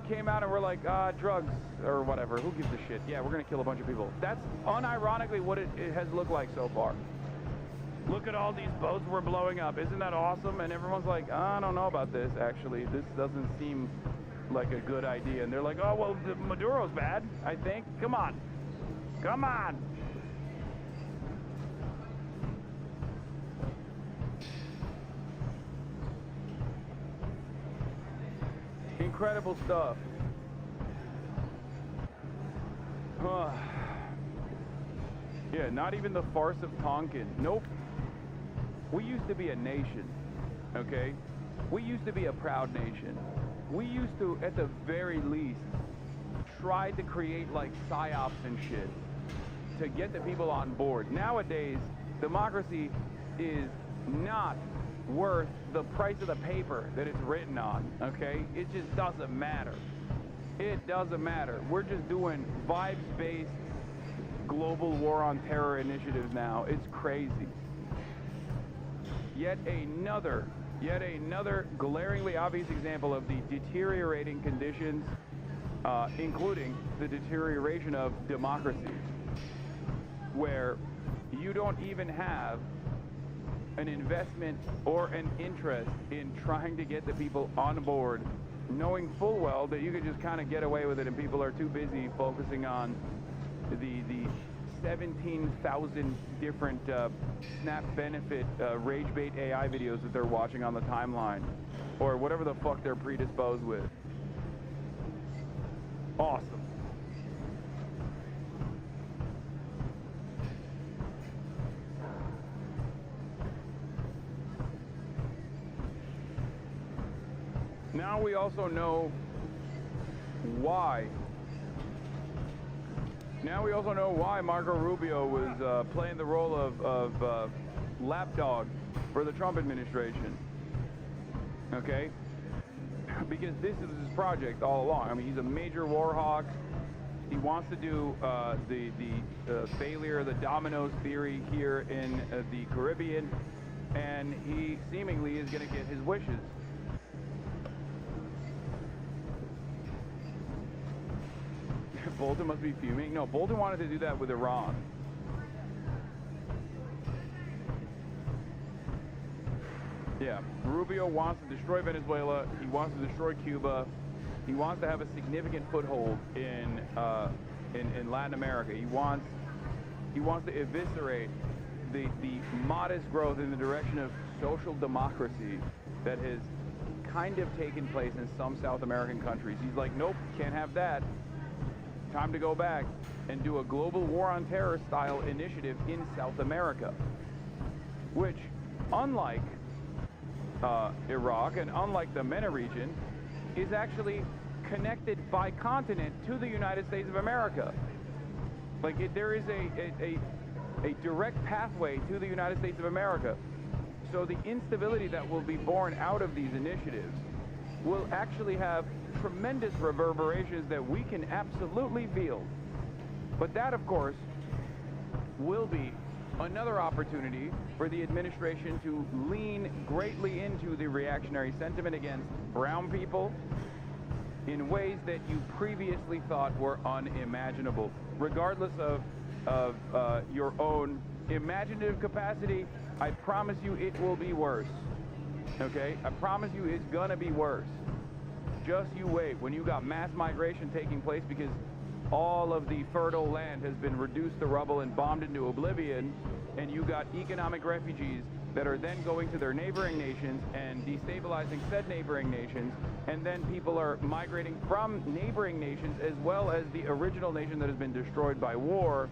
came out and were like, drugs or whatever. Who gives a shit? Yeah, we're going to kill a bunch of people. That's unironically what it has looked like so far. Look at all these boats we're blowing up. Isn't that awesome? And everyone's like, I don't know about this, actually. This doesn't seem like a good idea. And they're like, oh, well, Maduro's bad, I think. Come on. Come on. Incredible stuff. Yeah, not even the farce of Tonkin. Nope. We used to be a nation, okay? We used to be a proud nation. We used to, at the very least, try to create like psyops and shit to get the people on board. Nowadays, democracy is not worth the price of the paper that it's written on, okay? It just doesn't matter. It doesn't matter. We're just doing vibes-based global war on terror initiatives now. It's crazy. Yet another glaringly obvious example of the deteriorating conditions, including the deterioration of democracy, where you don't even have an investment or an interest in trying to get the people on board, knowing full well that you could just kind of get away with it and people are too busy focusing on the 17,000 different snap benefit rage bait AI videos that they're watching on the timeline, or whatever the fuck they're predisposed with. Awesome. Now we also know why. Now we also know why Marco Rubio was playing the role of lapdog for the Trump administration. Okay? Because this is his project all along. I mean, he's a major war hawk. He wants to do the failure, the dominoes theory here in the Caribbean, and he seemingly is going to get his wishes. Bolton must be fuming. No, Bolton wanted to do that with Iran. Yeah, Rubio wants to destroy Venezuela. He wants to destroy Cuba. He wants to have a significant foothold in Latin America. He wants to eviscerate the modest growth in the direction of social democracy that has kind of taken place in some South American countries. He's like, nope, can't have that. Time to go back and do a global war on terror style initiative in South America, which, unlike Iraq and unlike the MENA region, is actually connected by continent to the United States of America. Like, there is a direct pathway to the United States of America. So the instability that will be born out of these initiatives will actually have tremendous reverberations that we can absolutely feel. But that, of course, will be another opportunity for the administration to lean greatly into the reactionary sentiment against brown people in ways that you previously thought were unimaginable. Regardless of your own imaginative capacity, I promise you it will be worse. Okay? I promise you it's gonna be worse. Just you wait. When you got mass migration taking place because all of the fertile land has been reduced to rubble and bombed into oblivion, and you got economic refugees that are then going to their neighboring nations and destabilizing said neighboring nations, and then people are migrating from neighboring nations as well as the original nation that has been destroyed by war,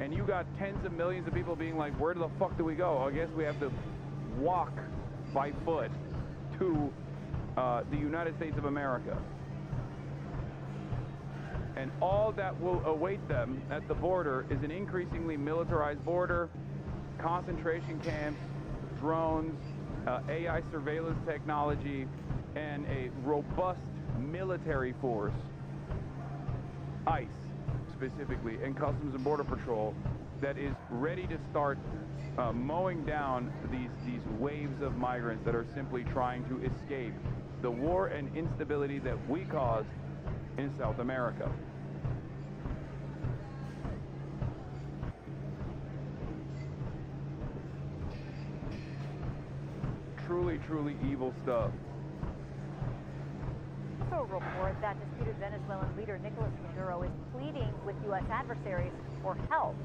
and you got tens of millions of people being like, where the fuck do we go? I guess we have to walk by foot to the United States of America. And all that will await them at the border is an increasingly militarized border, concentration camps, drones, AI surveillance technology, and a robust military force, ICE specifically, and Customs and Border Patrol, that is ready to start mowing down these waves of migrants that are simply trying to escape the war and instability that we caused in South America. Truly, truly evil stuff. Also a report that disputed Venezuelan leader Nicolas Maduro is pleading with U.S. adversaries for help.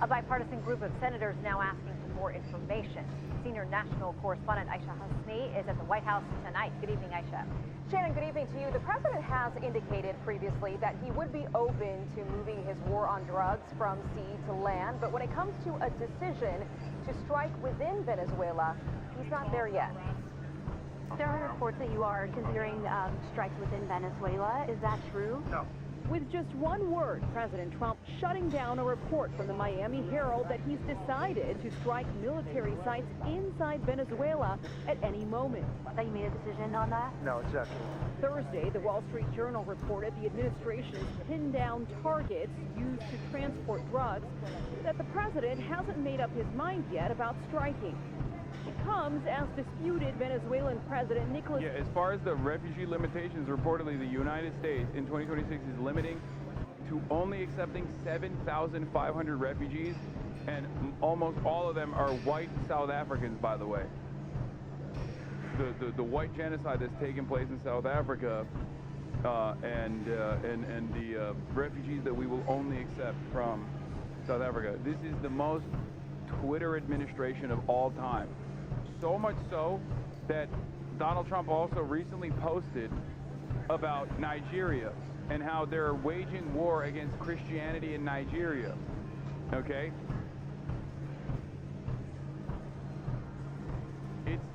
A bipartisan group of senators now asking for more information. Senior national correspondent Aisha Hasni is at the White House tonight. Good evening, Aisha. Shannon, good evening to you. The president has indicated previously that he would be open to moving his war on drugs from sea to land, but when it comes to a decision to strike within Venezuela, he's not there yet. There are reports that you are considering strikes within Venezuela. Is that true? No. With just one word, President Trump shutting down a report from the Miami Herald that he's decided to strike military sites inside Venezuela at any moment. That you made a decision on that? No, exactly. Thursday, the Wall Street Journal reported the administration has pinned down targets used to transport drugs that the president hasn't made up his mind yet about striking. It comes as disputed Venezuelan President Nicolas... Yeah, as far as the refugee limitations, reportedly the United States in 2026 is limiting to only accepting 7,500 refugees, and almost all of them are white South Africans, by the way. The white genocide that's taken place in South Africa and the refugees that we will only accept from South Africa. This is the most Twitter administration of all time. So much so that Donald Trump also recently posted about Nigeria and how they're waging war against Christianity in Nigeria. Okay?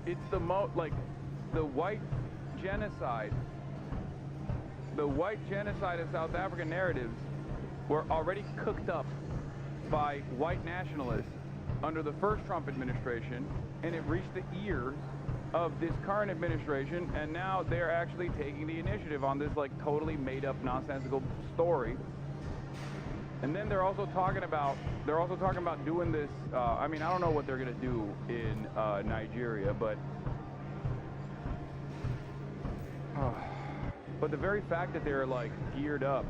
It's the most, like, the white genocide of South African narratives were already cooked up by white nationalists under the first Trump administration, and it reached the ears of this current administration, and now they're actually taking the initiative on this like totally made up nonsensical story. And then they're also talking about doing this. I mean, I don't know what they're gonna do in Nigeria, but the very fact that they're like geared up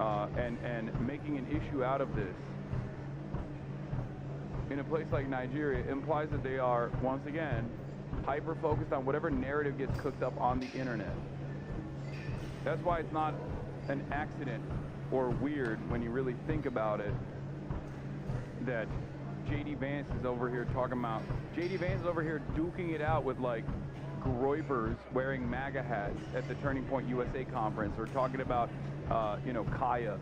and making an issue out of this in a place like Nigeria implies that they are, once again, hyper-focused on whatever narrative gets cooked up on the internet. That's why it's not an accident or weird when you really think about it that J.D. Vance is over here duking it out with like groypers wearing MAGA hats at the Turning Point USA conference, or talking about, Kaya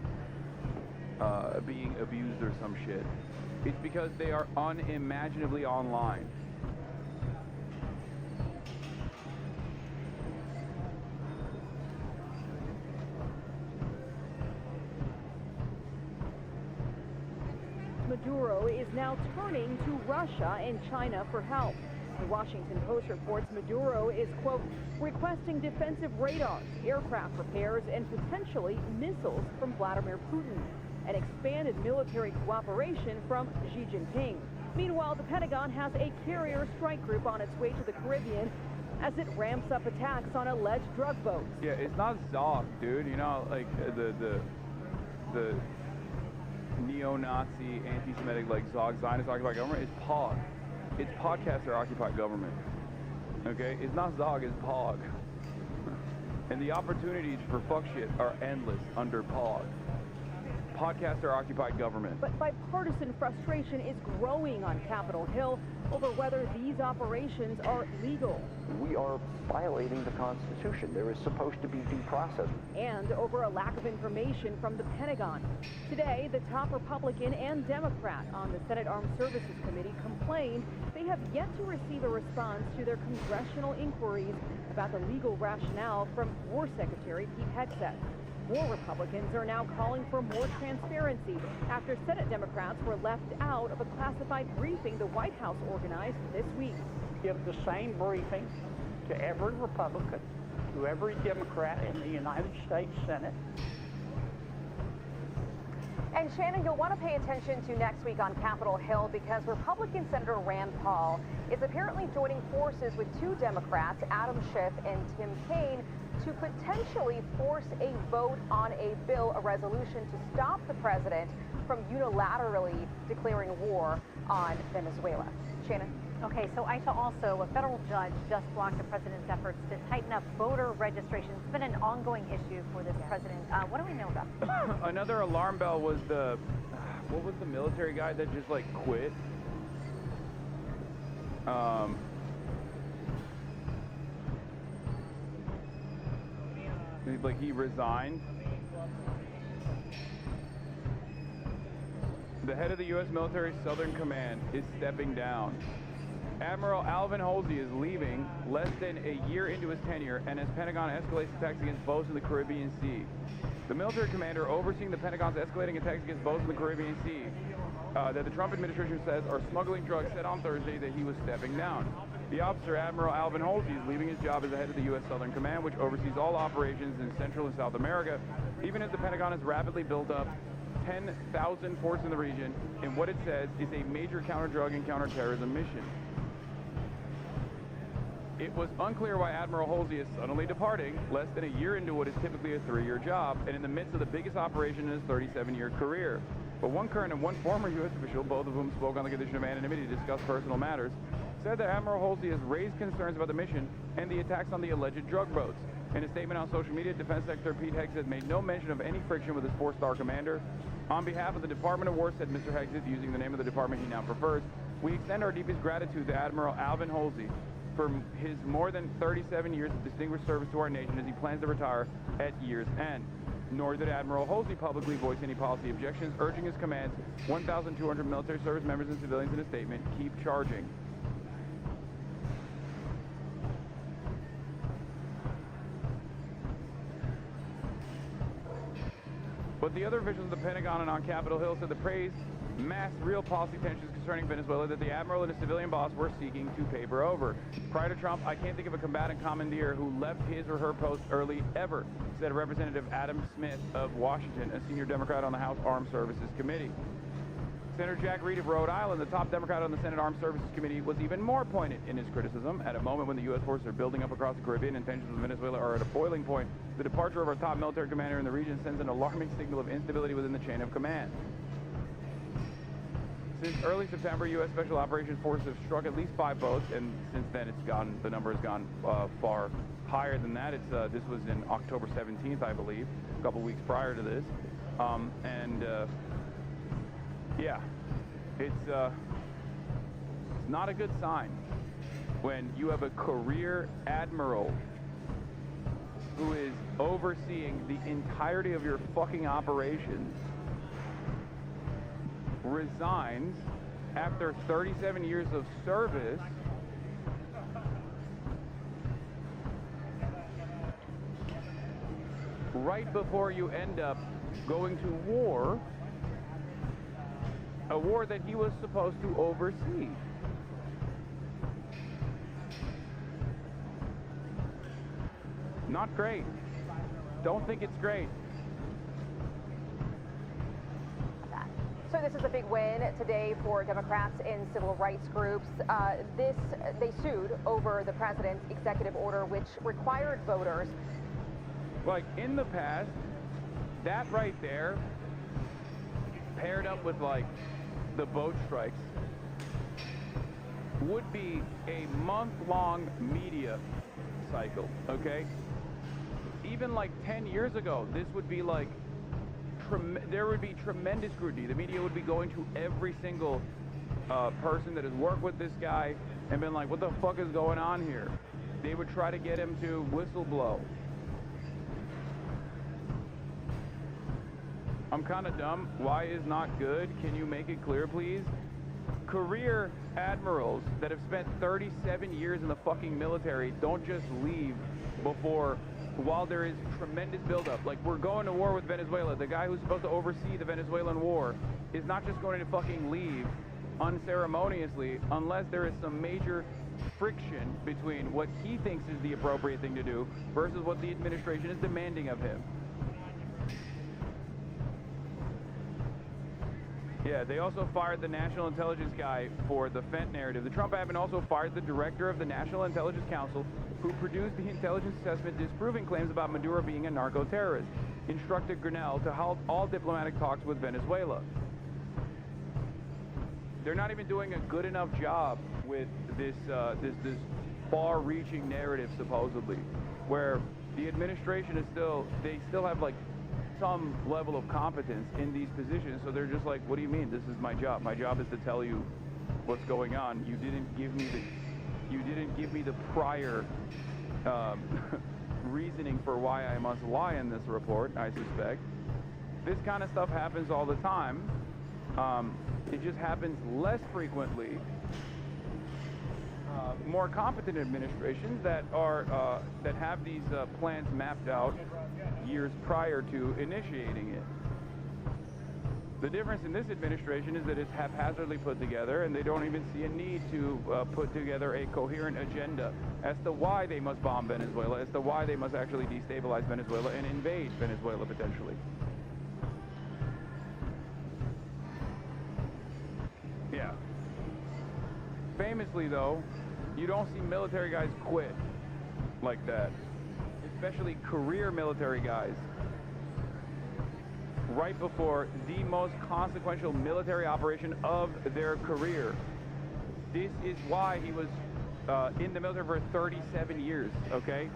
being abused or some shit. It's because they are unimaginably online. Maduro is now turning to Russia and China for help. The Washington Post reports Maduro is, quote, requesting defensive radars, aircraft repairs, and potentially missiles from Vladimir Putin. and expanded military cooperation from Xi Jinping. Meanwhile, the Pentagon has a carrier strike group on its way to the Caribbean as it ramps up attacks on alleged drug boats. Yeah, it's not ZOG, dude. You know, like the neo-Nazi, anti-Semitic, like ZOG, Zionist occupied government. It's POG. It's podcaster occupied government. Okay, it's not ZOG, it's POG. And the opportunities for fuck shit are endless under POG. Podcaster occupied government. But bipartisan frustration is growing on Capitol Hill over whether these operations are legal. We are violating the Constitution. There is supposed to be due process. And over a lack of information from the Pentagon. Today, the top Republican and Democrat on the Senate Armed Services Committee complained they have yet to receive a response to their congressional inquiries about the legal rationale from War Secretary Pete Hegseth. More Republicans are now calling for more transparency after Senate Democrats were left out of a classified briefing the White House organized this week. Give the same briefing to every Republican, to every Democrat in the United States Senate. And Shannon, you'll want to pay attention to next week on Capitol Hill because Republican Senator Rand Paul is apparently joining forces with two Democrats, Adam Schiff and Tim Kaine, to potentially force a vote on a bill, a resolution to stop the president from unilaterally declaring war on Venezuela. Shannon? Okay, so Aisha, also, a federal judge just blocked the president's efforts to tighten up voter registration. It's been an ongoing issue for this president. What do we know about this? Another alarm bell was what was the military guy that just like quit? Like he resigned. The head of the U.S. military Southern Command is stepping down. Admiral Alvin Halsey is leaving less than a year into his tenure and as Pentagon escalates attacks against boats in the Caribbean Sea. The military commander overseeing the Pentagon's escalating attacks against boats in the Caribbean Sea that the Trump administration says are smuggling drugs said on Thursday that he was stepping down. The officer, Admiral Alvin Halsey, is leaving his job as the head of the U.S. Southern Command, which oversees all operations in Central and South America, even as the Pentagon has rapidly built up 10,000 forces in the region in what it says is a major counter-drug and counter-terrorism mission. It was unclear why Admiral Halsey is suddenly departing less than a year into what is typically a 3-year job and in the midst of the biggest operation in his 37-year career. But one current and one former U.S. official, both of whom spoke on the condition of anonymity to discuss personal matters, said that Admiral Halsey has raised concerns about the mission and the attacks on the alleged drug boats. In a statement on social media, Defense Secretary Pete Hegseth made no mention of any friction with his 4-star commander. On behalf of the Department of War, said Mr. Hegseth, using the name of the department he now prefers, we extend our deepest gratitude to Admiral Alvin Halsey for his more than 37 years of distinguished service to our nation as he plans to retire at year's end. Nor did Admiral Halsey publicly voice any policy objections, urging his command's 1,200 military service members and civilians in a statement, keep charging. But the other officials of the Pentagon and on Capitol Hill said the praise masked real policy tensions concerning Venezuela that the admiral and his civilian boss were seeking to paper over. Prior to Trump, I can't think of a combatant commandeer who left his or her post early ever, said Representative Adam Smith of Washington, a senior Democrat on the House Armed Services Committee. Senator Jack Reed of Rhode Island, the top Democrat on the Senate Armed Services Committee, was even more pointed in his criticism. At a moment when the U.S. forces are building up across the Caribbean and tensions with Venezuela are at a boiling point, the departure of our top military commander in the region sends an alarming signal of instability within the chain of command. Since early September, U.S. Special Operations Forces have struck at least 5 boats, and since then the number has gone far higher than that. This was in October 17th, I believe, a couple weeks prior to this. Yeah, it's not a good sign when you have a career admiral who is overseeing the entirety of your fucking operations resigns after 37 years of service right before you end up going to war, a war that he was supposed to oversee. Not great. Don't think it's great. So this is a big win today for Democrats and civil rights groups. They sued over the president's executive order, which required voters. Like in the past, that right there, paired up with like the boat strikes, would be a month-long media cycle, okay? Even like 10 years ago, this would be like, there would be tremendous scrutiny. The media would be going to every single person that has worked with this guy and been like, what the fuck is going on here? They would try to get him to whistleblow. I'm kind of dumb. Why is not good? Can you make it clear, please? Career admirals that have spent 37 years in the fucking military don't just leave while there is tremendous buildup. Like, we're going to war with Venezuela. The guy who's supposed to oversee the Venezuelan war is not just going to fucking leave unceremoniously unless there is some major friction between what he thinks is the appropriate thing to do versus what the administration is demanding of him. Yeah, they also fired the national intelligence guy for the Fent narrative. The Trump admin also fired the director of the National Intelligence Council, who produced the intelligence assessment disproving claims about Maduro being a narco-terrorist, instructed Grinnell to halt all diplomatic talks with Venezuela. They're not even doing a good enough job with this far-reaching narrative, supposedly, where the administration is they still have like some level of competence in these positions, so they're just like, what do you mean? This is my job. My job is to tell you what's going on. You didn't give me the prior reasoning for why I must lie in this report, I suspect. This kind of stuff happens all the time. It just happens less frequently. More competent administrations that have these plans mapped out years prior to initiating it. The difference in this administration is that it's haphazardly put together, and they don't even see a need to put together a coherent agenda as to why they must bomb Venezuela, as to why they must actually destabilize Venezuela and invade Venezuela potentially. Yeah. Famously, though, you don't see military guys quit like that, especially career military guys, right before the most consequential military operation of their career. This is why he was in the military for 37 years, okay?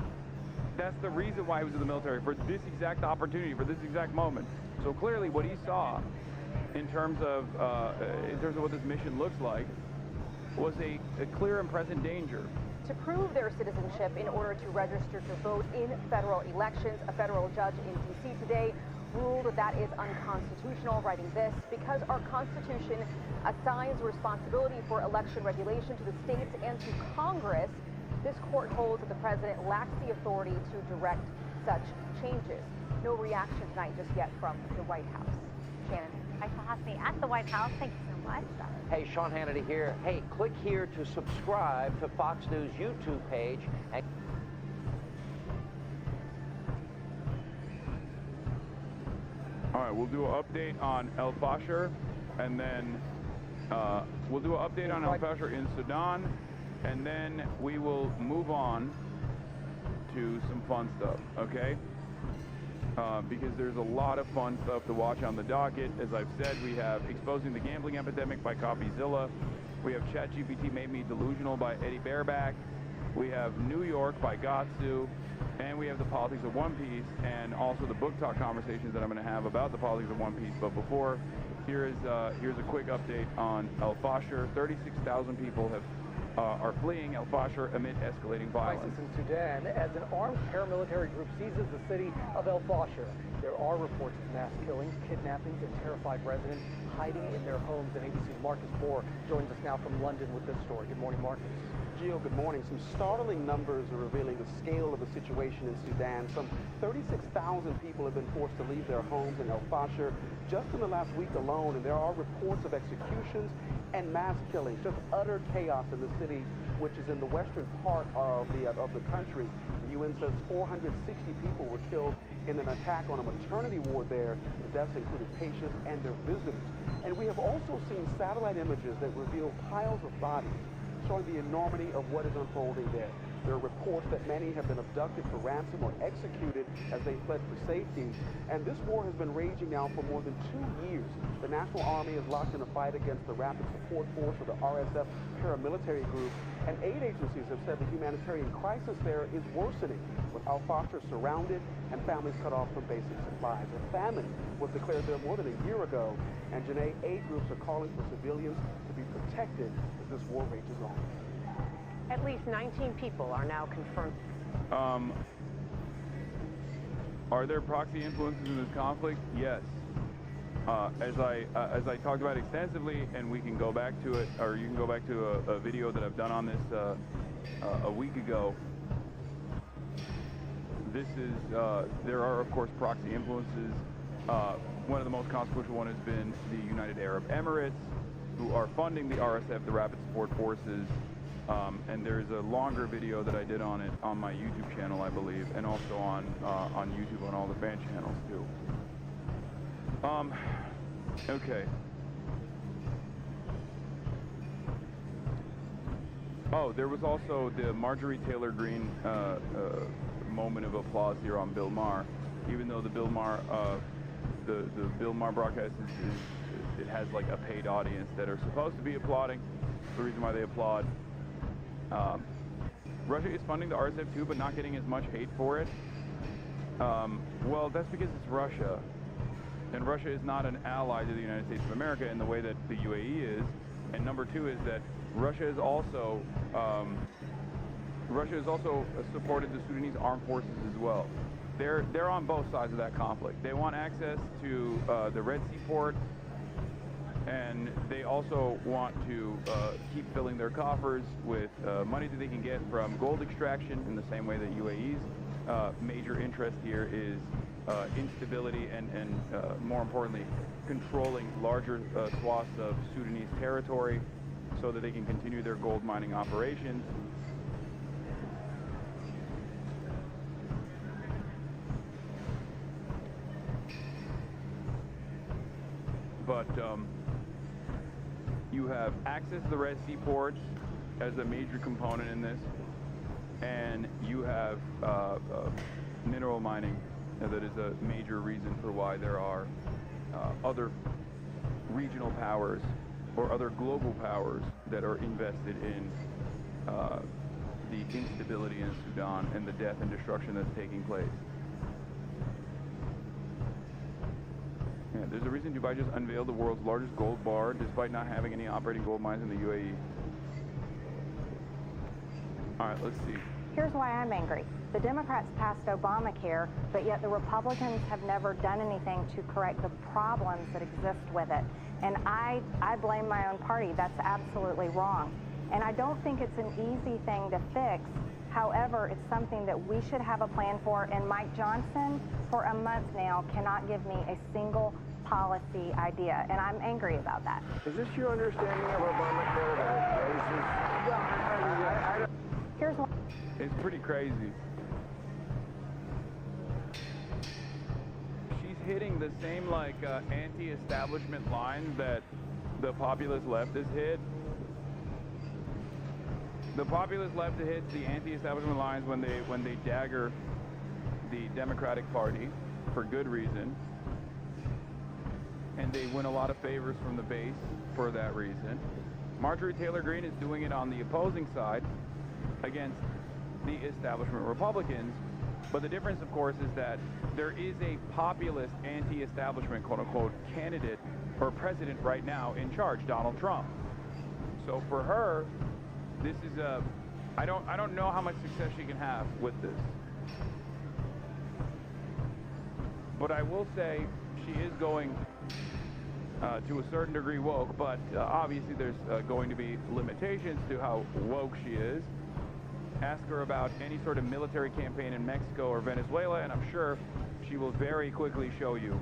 That's the reason why he was in the military, for this exact opportunity, for this exact moment. So clearly what he saw in terms of what this mission looks like was a clear and present danger. To prove their citizenship in order to register to vote in federal elections, a federal judge in D.C. today ruled that is unconstitutional, writing this: because our Constitution assigns responsibility for election regulation to the states and to Congress, this court holds that the president lacks the authority to direct such changes. No reaction tonight just yet from the White House. Shannon. Hi, Hasanabi at the White House. Thank you so much. Hey, Sean Hannity here. Hey, click here to subscribe to Fox News YouTube page. All right, we'll do an update on El Fasher, and then we'll do an update on El Fasher in Sudan, and then we will move on to some fun stuff, okay? Because there's a lot of fun stuff to watch on the docket. As I've said, we have Exposing the Gambling Epidemic by CopyZilla. We have ChatGPT Made Me Delusional by Eddie Baerback. We have New York by Gatsu. And we have The Politics of One Piece, and also the book talk conversations that I'm going to have about The Politics of One Piece. But before, here's a quick update on El Fasher. 36,000 people are fleeing El Fasher amid escalating violence. Crisis in Sudan as an armed paramilitary group seizes the city of El Fasher. There are reports of mass killings, kidnappings, and terrified residents hiding in their homes. And ABC's Marcus Moore joins us now from London with this story. Good morning, Marcus. Gio, good morning. Some startling numbers are revealing the scale of the situation in Sudan. Some 36,000 people have been forced to leave their homes in El Fasher just in the last week alone, and there are reports of executions and mass killings, just utter chaos in the city, which is in the western part of the country. The UN says 460 people were killed in an attack on a maternity ward there. The deaths included patients and their visitors. And we have also seen satellite images that reveal piles of bodies, showing the enormity of what is unfolding there. There are reports that many have been abducted for ransom or executed as they fled for safety. And this war has been raging now for more than 2 years. The National Army is locked in a fight against the Rapid Support Force, or the RSF paramilitary group. And aid agencies have said the humanitarian crisis there is worsening, with Al-Fasher surrounded and families cut off from basic supplies. A famine was declared there more than a year ago. And Janae, aid groups are calling for civilians to be protected as this war rages on. At least 19 people are now confirmed. Are there proxy influences in this conflict? Yes. As I talked about extensively, and we can go back to it, or you can go back to a video that I've done on this a week ago. This is there are of course proxy influences. One of the most consequential one has been the United Arab Emirates, who are funding the RSF, the Rapid Support Forces. And there's a longer video that I did on it on my YouTube channel, I believe, and also on YouTube on all the fan channels too. Okay. Oh, there was also the Marjorie Taylor Greene moment of applause here on Bill Maher, even though the Bill Maher the Bill Maher broadcast it has like a paid audience that are supposed to be applauding. The reason why they applaud. Russia is funding the RSF too, but not getting as much hate for it. Well, that's because it's Russia, and Russia is not an ally to the United States of America in the way that the UAE is. And number two is that Russia is also supported the Sudanese armed forces as well. They're on both sides of that conflict. They want access to the Red Sea port. And they also want to keep filling their coffers with money that they can get from gold extraction, in the same way that UAE's major interest here is instability and more importantly, controlling larger swaths of Sudanese territory so that they can continue their gold mining operations. But you have access to the Red Sea ports as a major component in this, and you have mineral mining that is a major reason for why there are other regional powers or other global powers that are invested in the instability in Sudan and the death and destruction that's taking place. Yeah, there's a reason Dubai just unveiled the world's largest gold bar despite not having any operating gold mines in the UAE. All right, let's see. Here's why I'm angry. The Democrats passed Obamacare, but yet the Republicans have never done anything to correct the problems that exist with it. And I blame my own party. That's absolutely wrong. And I don't think it's an easy thing to fix. However, it's something that we should have a plan for, and Mike Johnson, for a month now, cannot give me a single policy idea, and I'm angry about that. Is this your understanding of Obamacare that it raises? Here's one. It's pretty crazy. She's hitting the same like anti-establishment lines that the populist left has hit. The populist left hits the anti-establishment lines when they dagger the Democratic Party for good reason, and they win a lot of favors from the base for that reason. Marjorie Taylor Greene is doing it on the opposing side against the establishment Republicans, but the difference, of course, is that there is a populist anti-establishment, quote-unquote, candidate or president right now in charge, Donald Trump. So for her, this is I don't know how much success she can have with this. But I will say she is going to a certain degree woke, but obviously there's going to be limitations to how woke she is. Ask her about any sort of military campaign in Mexico or Venezuela, and I'm sure she will very quickly show you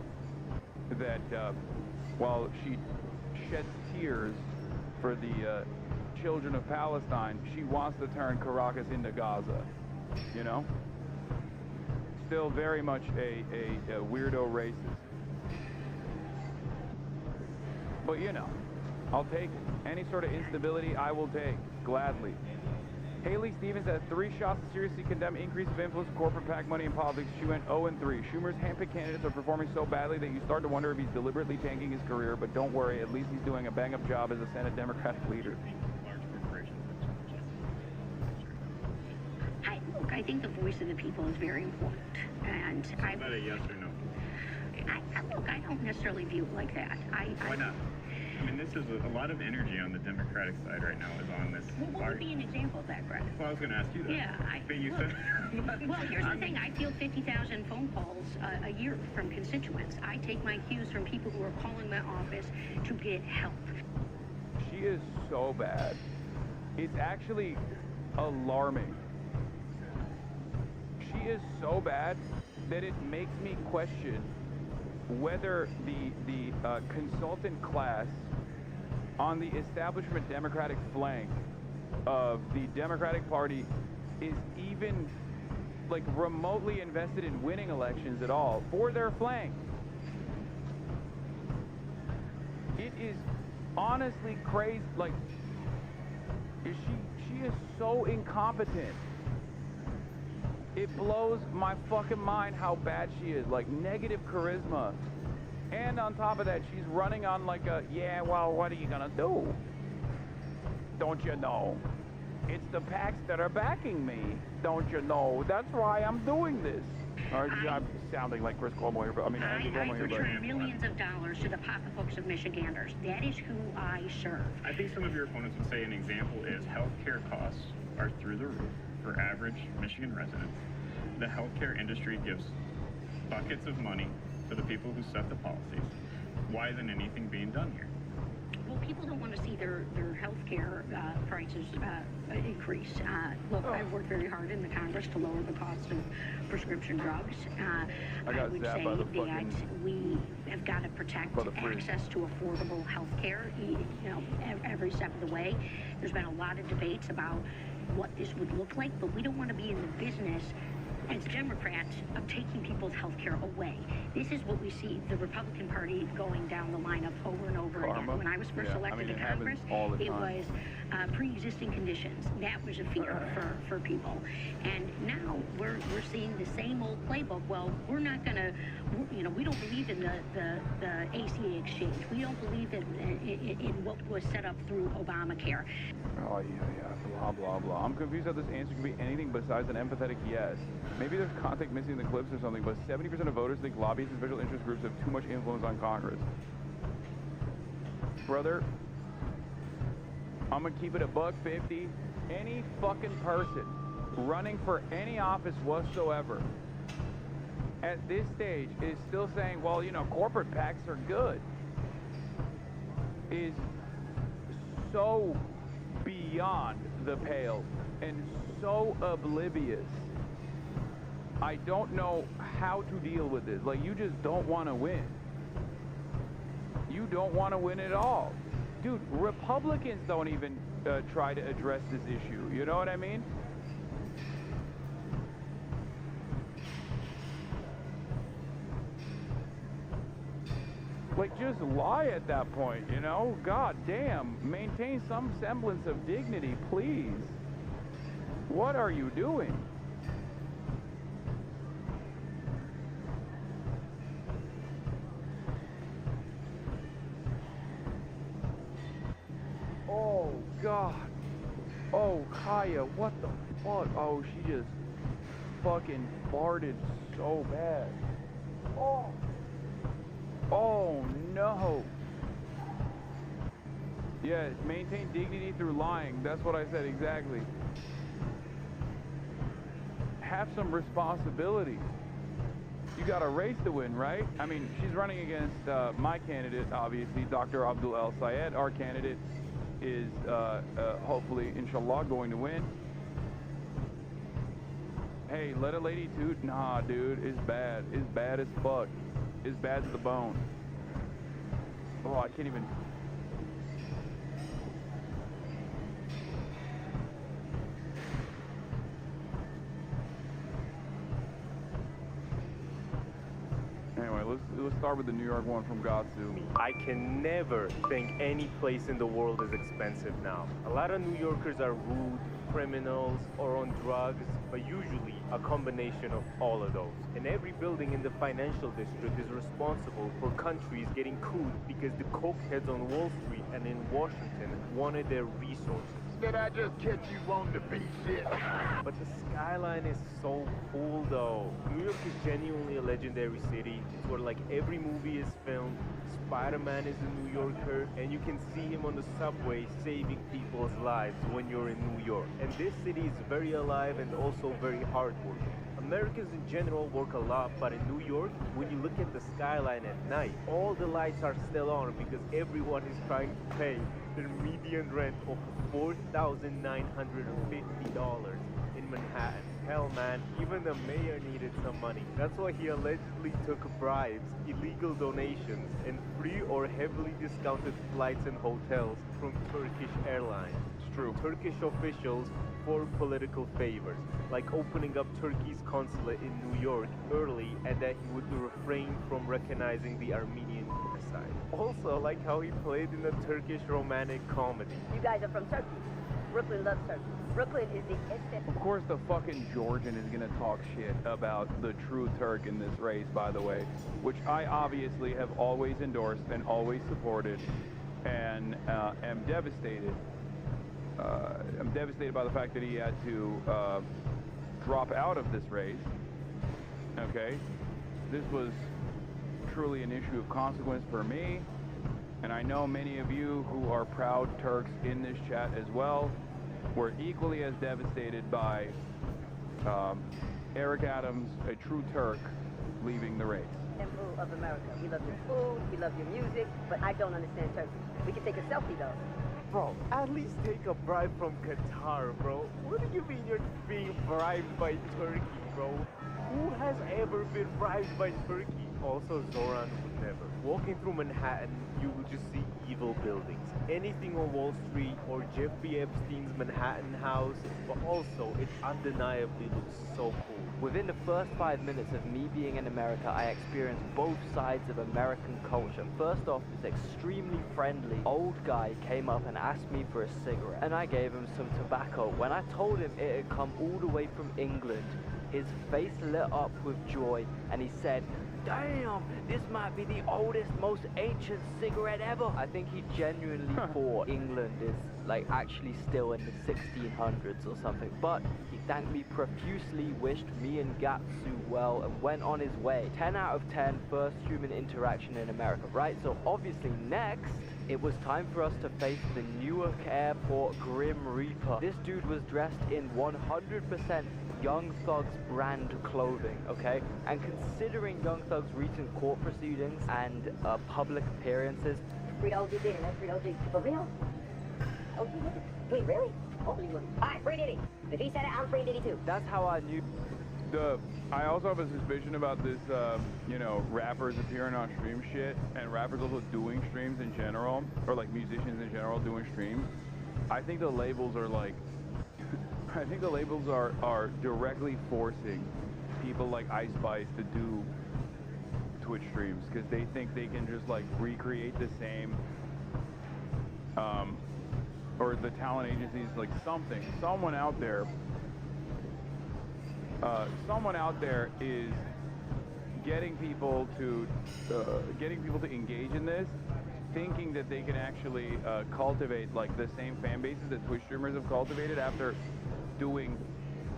that while she sheds tears for the children of Palestine, she wants to turn Caracas into Gaza, you know? Still very much a weirdo racist. But you know, I'll take it. Any sort of instability I will take, gladly. Haley Stevens had 3 shots to seriously condemn increase of influence of corporate PAC money in politics. She went 0-3. Schumer's handpicked candidates are performing so badly that you start to wonder if he's deliberately tanking his career, but don't worry, at least he's doing a bang-up job as a Senate Democratic leader. I think the voice of the people is very important, and Is that a yes or no? I don't necessarily view it like that. Why not? I mean, this is a lot of energy on the Democratic side right now is on this. Well, what would be an example of that, Brett? Well, I was going to ask you that. Yeah, But you said... Well, here's the thing. I field 50,000 phone calls a year from constituents. I take my cues from people who are calling my office to get help. She is so bad. It's actually alarming. She is so bad that it makes me question whether the consultant class on the establishment Democratic flank of the Democratic Party is even like remotely invested in winning elections at all for their flank. It is honestly crazy. Like, she is so incompetent. It blows my fucking mind how bad she is. Like, negative charisma. And on top of that, she's running on like a, yeah, well, what are you gonna do? Don't you know? It's the PACs that are backing me. Don't you know? That's why I'm doing this. I'm sounding like Chris Cuomo here, but I mean, Andrew Cuomo here, but... I return millions of dollars to the pocketbooks of Michiganders. That is who I serve. I think some of your opponents would say an example is healthcare costs are through the roof for average Michigan residents. The healthcare industry gives buckets of money to the people who set the policies. Why isn't anything being done here? Well, people don't want to see their health care prices increase. Look, I've worked very hard in the Congress to lower the cost of prescription drugs. I would say that we have got to protect access to affordable health care, every step of the way. There's been a lot of debates about what this would look like, but we don't want to be in the business as Democrats of taking people's health care away. This is what we see the Republican Party going down the line of over and over again. When I was first elected to Congress, it was pre-existing conditions. That was a fear for people. And now we're seeing the same old playbook. Well, we're not going to, we don't believe in the ACA exchange. We don't believe in what was set up through Obamacare. Oh, yeah, blah, blah, blah. I'm confused how this answer can be anything besides an empathetic yes. Maybe there's context missing in the clips or something, but 70% of voters think lobbyists and special interest groups have too much influence on Congress. Brother, I'm gonna keep it $1.50. Any fucking person running for any office whatsoever at this stage is still saying, well, corporate PACs are good, is so beyond the pale and so oblivious. I don't know how to deal with this. Like, you just don't want to win. You don't want to win at all. Dude, Republicans don't even try to address this issue. You know what I mean? Like, just lie at that point, God damn. Maintain some semblance of dignity, please. What are you doing? Oh, God. Oh, Kaya, what the fuck? Oh, she just fucking farted so bad. Oh, no. Yeah, maintain dignity through lying. That's what I said exactly. Have some responsibility. You got a race to win, right? I mean, she's running against my candidate, obviously, Dr. Abdul El Sayed. Our candidate is hopefully, inshallah, going to win. Hey, let a lady toot? Nah, dude, it's bad. It's bad as fuck. It's bad to the bone. Oh, I can't even... let's start with the New York one from Gatsu. I can never think any place in the world is expensive now. A lot of New Yorkers are rude, criminals, or on drugs, but usually a combination of all of those. And every building in the financial district is responsible for countries getting cool because the cokeheads on Wall Street and in Washington wanted their resources. Did I just catch you wanting to be shit? But the skyline is so cool though. New York is genuinely a legendary city. It's where like every movie is filmed. Spider-Man is a New Yorker, and you can see him on the subway saving people's lives when you're in New York. And this city is very alive and also very hardworking. Americans in general work a lot, but in New York, when you look at the skyline at night, all the lights are still on because everyone is trying to pay their median rent of $4,950 in Manhattan. Hell man, even the mayor needed some money. That's why he allegedly took bribes, illegal donations, and free or heavily discounted flights and hotels from Turkish Airlines. It's true. Turkish officials for political favors, like opening up Turkey's consulate in New York early and that he would refrain from recognizing the Armenian genocide. Also, like how he played in a Turkish romantic comedy. You guys are from Turkey. Brooklyn loves Turkey. Brooklyn is the instant. Of course, the fucking Georgian is gonna talk shit about the true Turk in this race, by the way, which I obviously have always endorsed and always supported, and am devastated. I'm devastated by the fact that he had to drop out of this race. Okay, this was truly an issue of consequence for me, and I know many of you who are proud Turks in this chat as well were equally as devastated by Eric Adams, a true Turk, leaving the race. Of America. We love your food, we love your music, but I don't understand Turkey. We can take a selfie though. Bro, at least take a bribe from Qatar, bro. What do you mean you're being bribed by Turkey, bro? Who has ever been bribed by Turkey? Also, Zohran would never. Walking through Manhattan, you will just see evil buildings. Anything on Wall Street or Jeffrey Epstein's Manhattan house, but also it undeniably looks so cool. Within the first 5 minutes of me being in America, I experienced both sides of American culture. First off, this extremely friendly old guy came up and asked me for a cigarette, and I gave him some tobacco. When I told him it had come all the way from England, his face lit up with joy, and he said, "Damn, this might be the oldest, most ancient cigarette ever." I think he genuinely thought England is like actually still in the 1600s or something. But he thanked me profusely, wished me and Gatsu well, and went on his way. 10 out of 10 first human interaction in America, right? So obviously next, it was time for us to face the Newark Airport Grim Reaper. This dude was dressed in 100% Young Thug's brand clothing, okay? And considering Young Thug's recent court proceedings and public appearances... Free OG dinner, that's free OG. For real? OG dinner? Wait, really? Holy moly. Alright, free Diddy. If he said it, I'm free Diddy too. That's how I knew... I also have a suspicion about this, you know, rappers appearing on stream shit, and rappers also doing streams in general, or like musicians in general doing streams. I think the labels are like... I think the labels are directly forcing people like Ice Spice to do Twitch streams because they think they can just like recreate the same, or the talent agencies, like something. Someone out there is getting people to engage in this, thinking that they can actually cultivate like the same fan bases that Twitch streamers have cultivated after doing,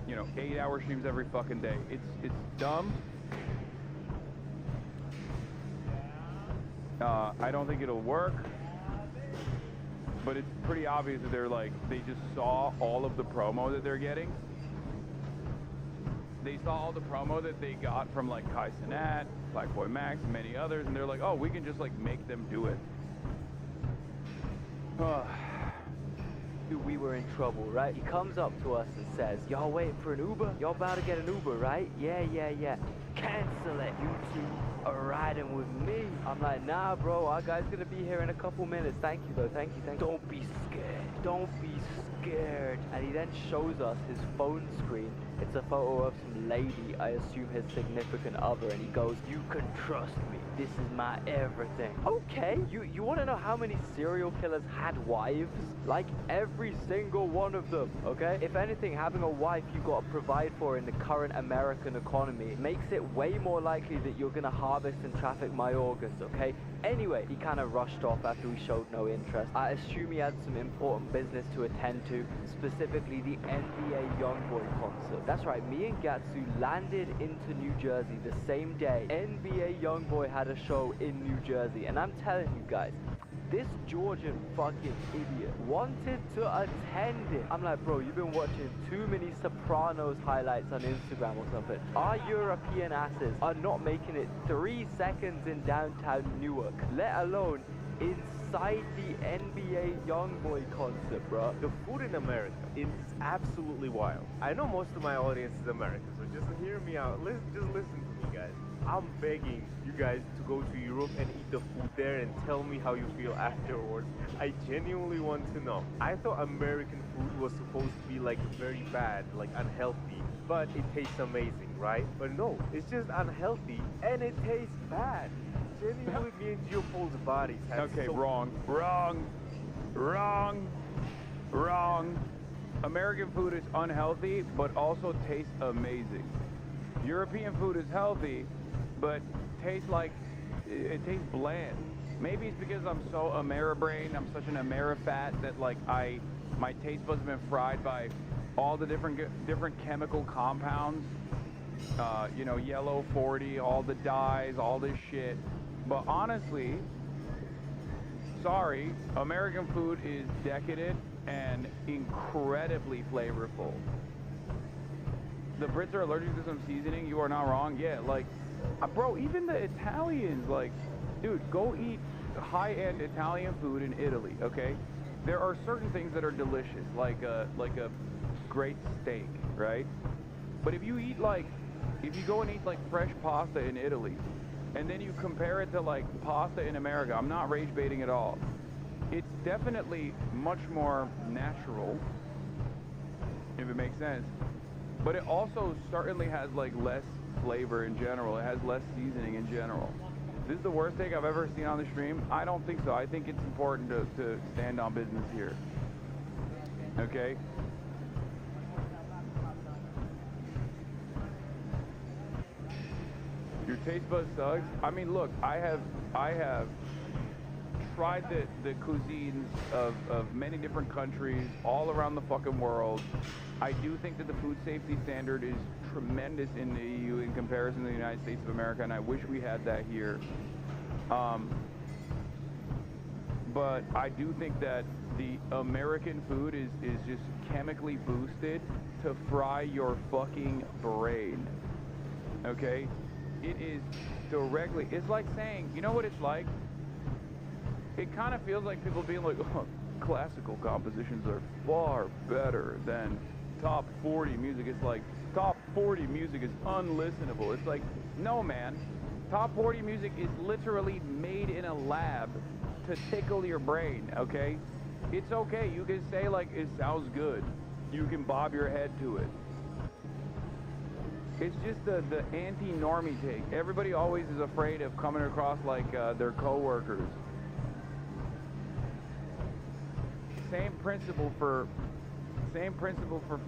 you know, 8-hour streams every fucking day. It's dumb. I don't think it'll work, but it's pretty obvious that they just saw all of the promo that they're getting. They saw all the promo that they got from like Kai Cenat, Black Boy Max, and many others, and they're like, oh, we can just like make them do it. We were in trouble, right? He comes up to us and says, "Y'all waiting for an Uber? Y'all about to get an Uber, right? Yeah. Cancel it. You two are riding with me." I'm like, "Nah, bro, our guy's gonna be here in a couple minutes. Thank you, though. Thank you. Don't be scared. And he then shows us his phone screen It's a photo of some lady, I assume his significant other, and he goes, "You can trust me. This is my everything." Okay, you want to know how many serial killers had wives? Like every single one of them, okay? If anything, having a wife you got to provide for in the current American economy makes it way more likely that you're going to harvest and traffic my organs, okay? Anyway, he kind of rushed off after we showed no interest. I assume he had some important business to attend to, specifically the NBA Youngboy concert. That's right, me and Gatsu landed into New Jersey the same day NBA Youngboy had a show in New Jersey, and I'm telling you guys, this Georgian fucking idiot wanted to attend it. I'm like, bro, you've been watching too many Sopranos highlights on Instagram or something. Our European asses are not making it 3 seconds in downtown Newark, let alone inside the NBA Youngboy concert, bro. The food in America is absolutely wild. I know most of my audience is American, so just hear me out. Just listen to me, guys. I'm begging you guys to go to Europe and eat the food there and tell me how you feel afterwards. I genuinely want to know. I thought American food was supposed to be like very bad, like unhealthy, but it tastes amazing, right? But no, it's just unhealthy and it tastes bad. Genuinely, me and Geopol's bodies have Okay, so wrong. American food is unhealthy, but also tastes amazing. European food is healthy, but tastes like, it tastes bland. Maybe it's because I'm so Ameribrain, I'm such an Amerifat that like my taste buds have been fried by all the different chemical compounds. You know, yellow 40, all the dyes, all this shit. But honestly, sorry, American food is decadent and incredibly flavorful. The Brits are allergic to some seasoning, you are not wrong. Yeah, like, bro, even the Italians, like, dude, go eat high-end Italian food in Italy, okay? There are certain things that are delicious, like a great steak, right? But if you go and eat like fresh pasta in Italy, and then you compare it to like pasta in America, I'm not rage baiting at all. It's definitely much more natural, if it makes sense. But it also certainly has like less flavor in general. It has less seasoning in general. This is the worst take I've ever seen on the stream? I don't think so. I think it's important to stand on business here. Okay? Your taste bud sucks. I mean, look, I have tried the cuisines of many different countries all around the fucking world. I do think that the food safety standard is tremendous in the EU in comparison to the United States of America, and I wish we had that here. But I do think that the American food is just chemically boosted to fry your fucking brain. Okay? It is directly, it's like saying, you know what it's like? It kind of feels like people being like, oh, classical compositions are far better than top 40 music. It's like, top 40 music is unlistenable. It's like, no man, top 40 music is literally made in a lab to tickle your brain, okay? It's okay, you can say like, it sounds good. You can bob your head to it. It's just the anti-normie take. Everybody always is afraid of coming across like their coworkers. Same principle for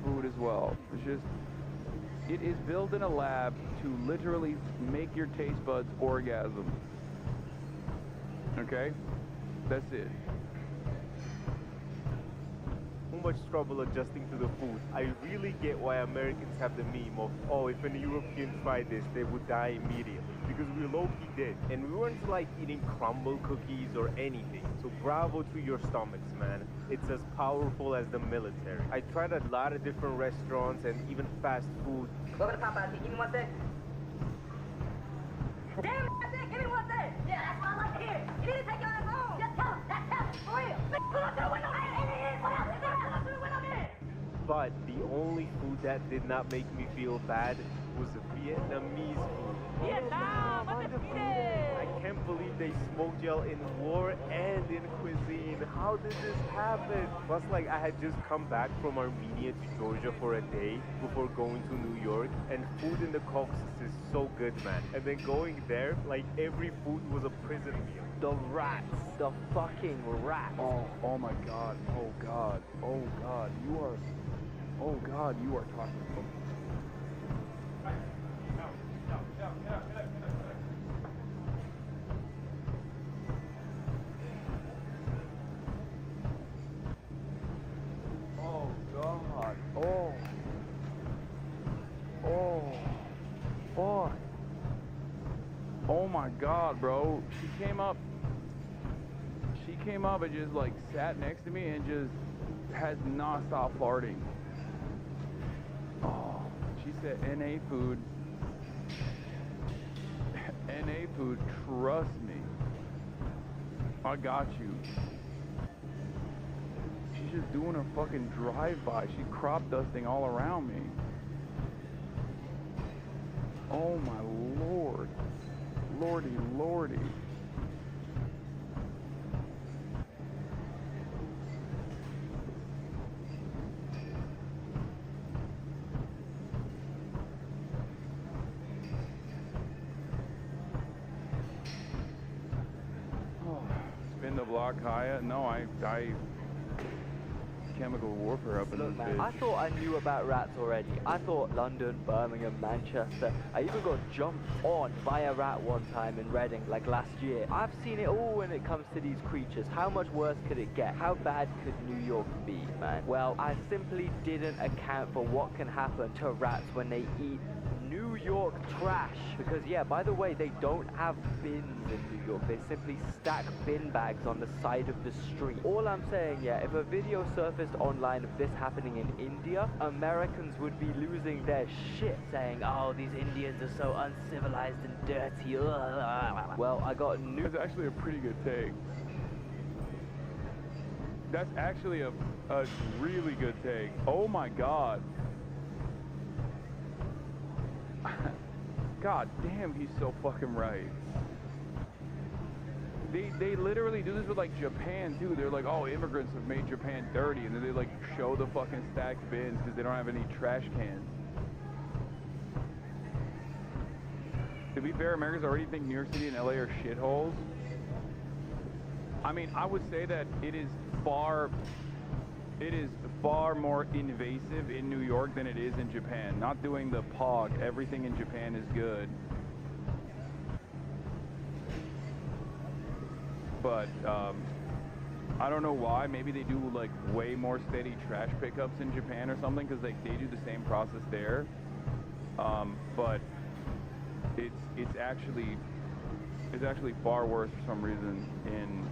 food as well. It's just, it is built in a lab to literally make your taste buds orgasm. Okay? That's it. So much trouble adjusting to the food. I really get why Americans have the meme of, oh, if a European tried this, they would die immediately. Because we low-key did. And we weren't like eating crumble cookies or anything. So bravo to your stomachs, man. It's as powerful as the military. I tried a lot of different restaurants and even fast food. Go to Popeyes, give me one sec. Damn, that's it, give me one sec. Yeah, that's what I like to hear. You need to take your ass home. Just tell him, that's him, for real. Pull up to the window, pull up to the window, man. But the only food that did not make me feel bad was Vietnamese food. Vietnam, undefeated! I can't believe they smoked y'all in war and in cuisine. How did this happen? Plus, like, I had just come back from Armenia to Georgia for a day before going to New York, and food in the Caucasus is so good, man. And then going there, like, every food was a prison meal. The rats, the fucking rats. Oh my God, oh God, oh God, you are talking about. Oh God, fuck. Oh my God, bro. She came up and just like sat next to me and just has not stopped farting. Oh, she said NA food, trust me. I got you. She's just doing her fucking drive-by. She's crop dusting all around me. Oh my Lord. Lordy. Spin the block, Kaya. No, I chemical warfare up in this bitch. I thought I knew about rats already. I thought London, Birmingham, Manchester. I even got jumped on by a rat one time in Reading, like last year. I've seen it all when it comes to these creatures. How much worse could it get? How bad could New York be, man? Well, I simply didn't account for what can happen to rats when they eat New York trash. Because yeah, by the way, they don't have bins in New York. They simply stack bin bags on the side of the street. All I'm saying, yeah, if a video surfaced online of this happening in India, Americans would be losing their shit, saying, oh, these Indians are so uncivilized and dirty. Well, I got news. That's actually a pretty good take. That's actually a really good take. Oh my God. God damn, he's so fucking right. They literally do this with like Japan too. They're like, oh, immigrants have made Japan dirty, and then they like show the fucking stacked bins because they don't have any trash cans. To be fair, Americans already think New York City and LA are shitholes. I mean, I would say that it is far more invasive in New York than it is in Japan. Not doing the POG, everything in Japan is good. But I don't know why. Maybe they do like way more steady trash pickups in Japan or something, because like they do the same process there. But it's actually far worse for some reason in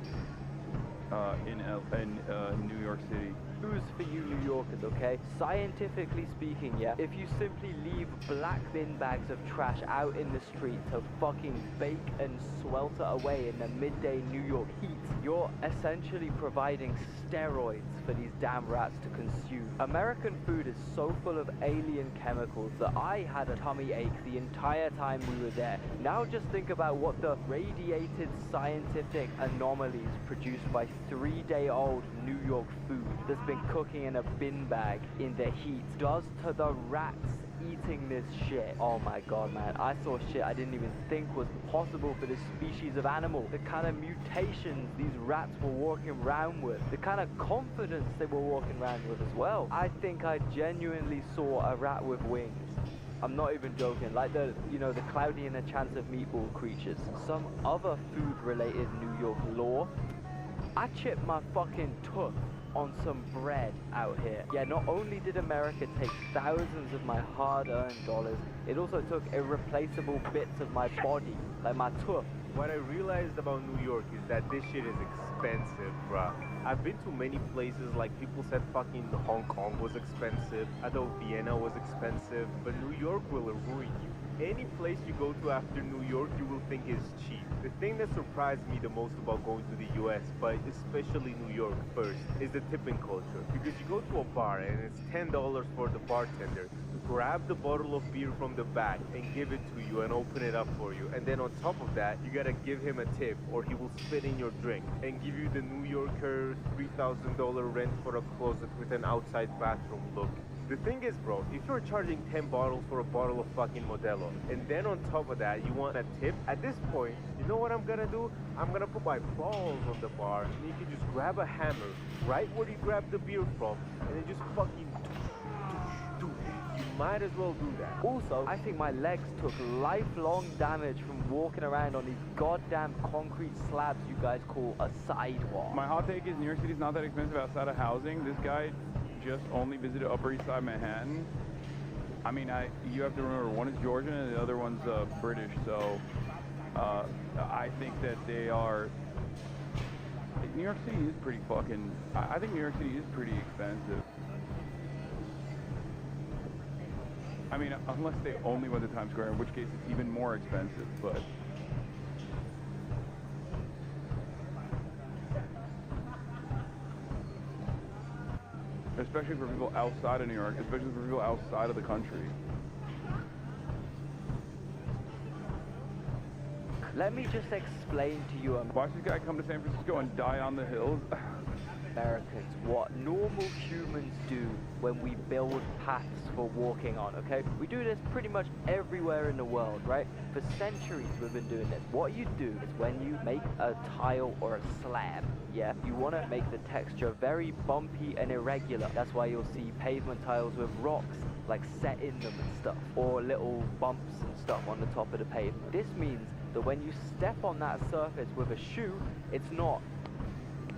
New York City. News for you New Yorkers, okay? Scientifically speaking, yeah, if you simply leave black bin bags of trash out in the street to fucking bake and swelter away in the midday New York heat, you're essentially providing steroids for these damn rats to consume. American food is so full of alien chemicals that I had a tummy ache the entire time we were there. Now just think about what the radiated scientific anomalies produced by 3-day-old New York food that's been cooking in a bin bag in the heat does to the rats eating this shit. Oh my God, man, I saw shit I didn't even think was possible for this species of animal. The kind of mutations these rats were walking around with, the kind of confidence they were walking around with as well. I think I genuinely saw a rat with wings. I'm not even joking, like the Cloudy and a Chance of Meatball creatures. Some other food-related New York lore. I chipped my fucking tooth on some bread out here. Yeah, not only did America take thousands of my hard-earned dollars, it also took irreplaceable bits of my body, like my tooth. What I realized about New York is that this shit is expensive, bruh. I've been to many places, like people said fucking Hong Kong was expensive, I thought Vienna was expensive, but New York will ruin you. Any place you go to after New York, you will think is cheap. The thing that surprised me the most about going to the US, but especially New York first, is the tipping culture. Because you go to a bar and it's $10 for the bartender to grab the bottle of beer from the back and give it to you and open it up for you. And then on top of that, you gotta give him a tip or he will spit in your drink and give you the New Yorker $3,000 rent for a closet with an outside bathroom look. The thing is, bro, if you're charging 10 bottles for a bottle of fucking Modelo, and then on top of that, you want a tip, at this point, you know what I'm gonna do? I'm gonna put my balls on the bar, and you can just grab a hammer right where you grabbed the beer from, and then just fucking do it. You might as well do that. Also, I think my legs took lifelong damage from walking around on these goddamn concrete slabs you guys call a sidewalk. My hot take is New York City's not that expensive outside of housing. This guy just only visited Upper East Side Manhattan. I mean, you have to remember, one is Georgian and the other one's British, so I think that they are... New York City is pretty fucking... I think New York City is pretty expensive. I mean, unless they only went to Times Square, in which case it's even more expensive, but... Especially for people outside of New York, especially for people outside of the country. Let me just explain to you. Watch this guy come to San Francisco and die on the hills. Americans, what normal humans do when we build paths for walking on, okay? We do this pretty much everywhere in the world, right? For centuries we've been doing this. What you do is when you make a tile or a slab, yeah, you want to make the texture very bumpy and irregular. That's why you'll see pavement tiles with rocks like set in them and stuff, or little bumps and stuff on the top of the pavement. This means that when you step on that surface with a shoe, it's not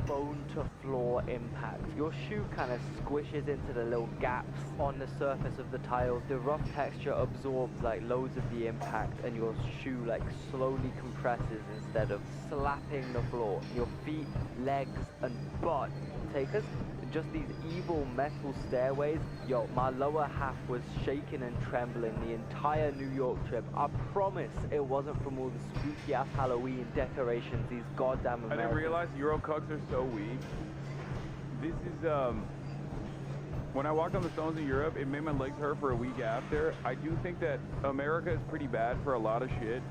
bone to floor impact. Your shoe kind of squishes into the little gaps on the surface of the tiles. The rough texture absorbs like loads of the impact, and your shoe like slowly compresses instead of slapping the floor. Your feet, legs and butt take us just these evil metal stairways. Yo, my lower half was shaking and trembling the entire New York trip. I promise it wasn't from all the spooky ass Halloween decorations these goddamn Americans. I didn't realize Euro cucks are so weak. This is when I walked on the stones in Europe, it made my legs hurt for a week after. I do think that America is pretty bad for a lot of shit,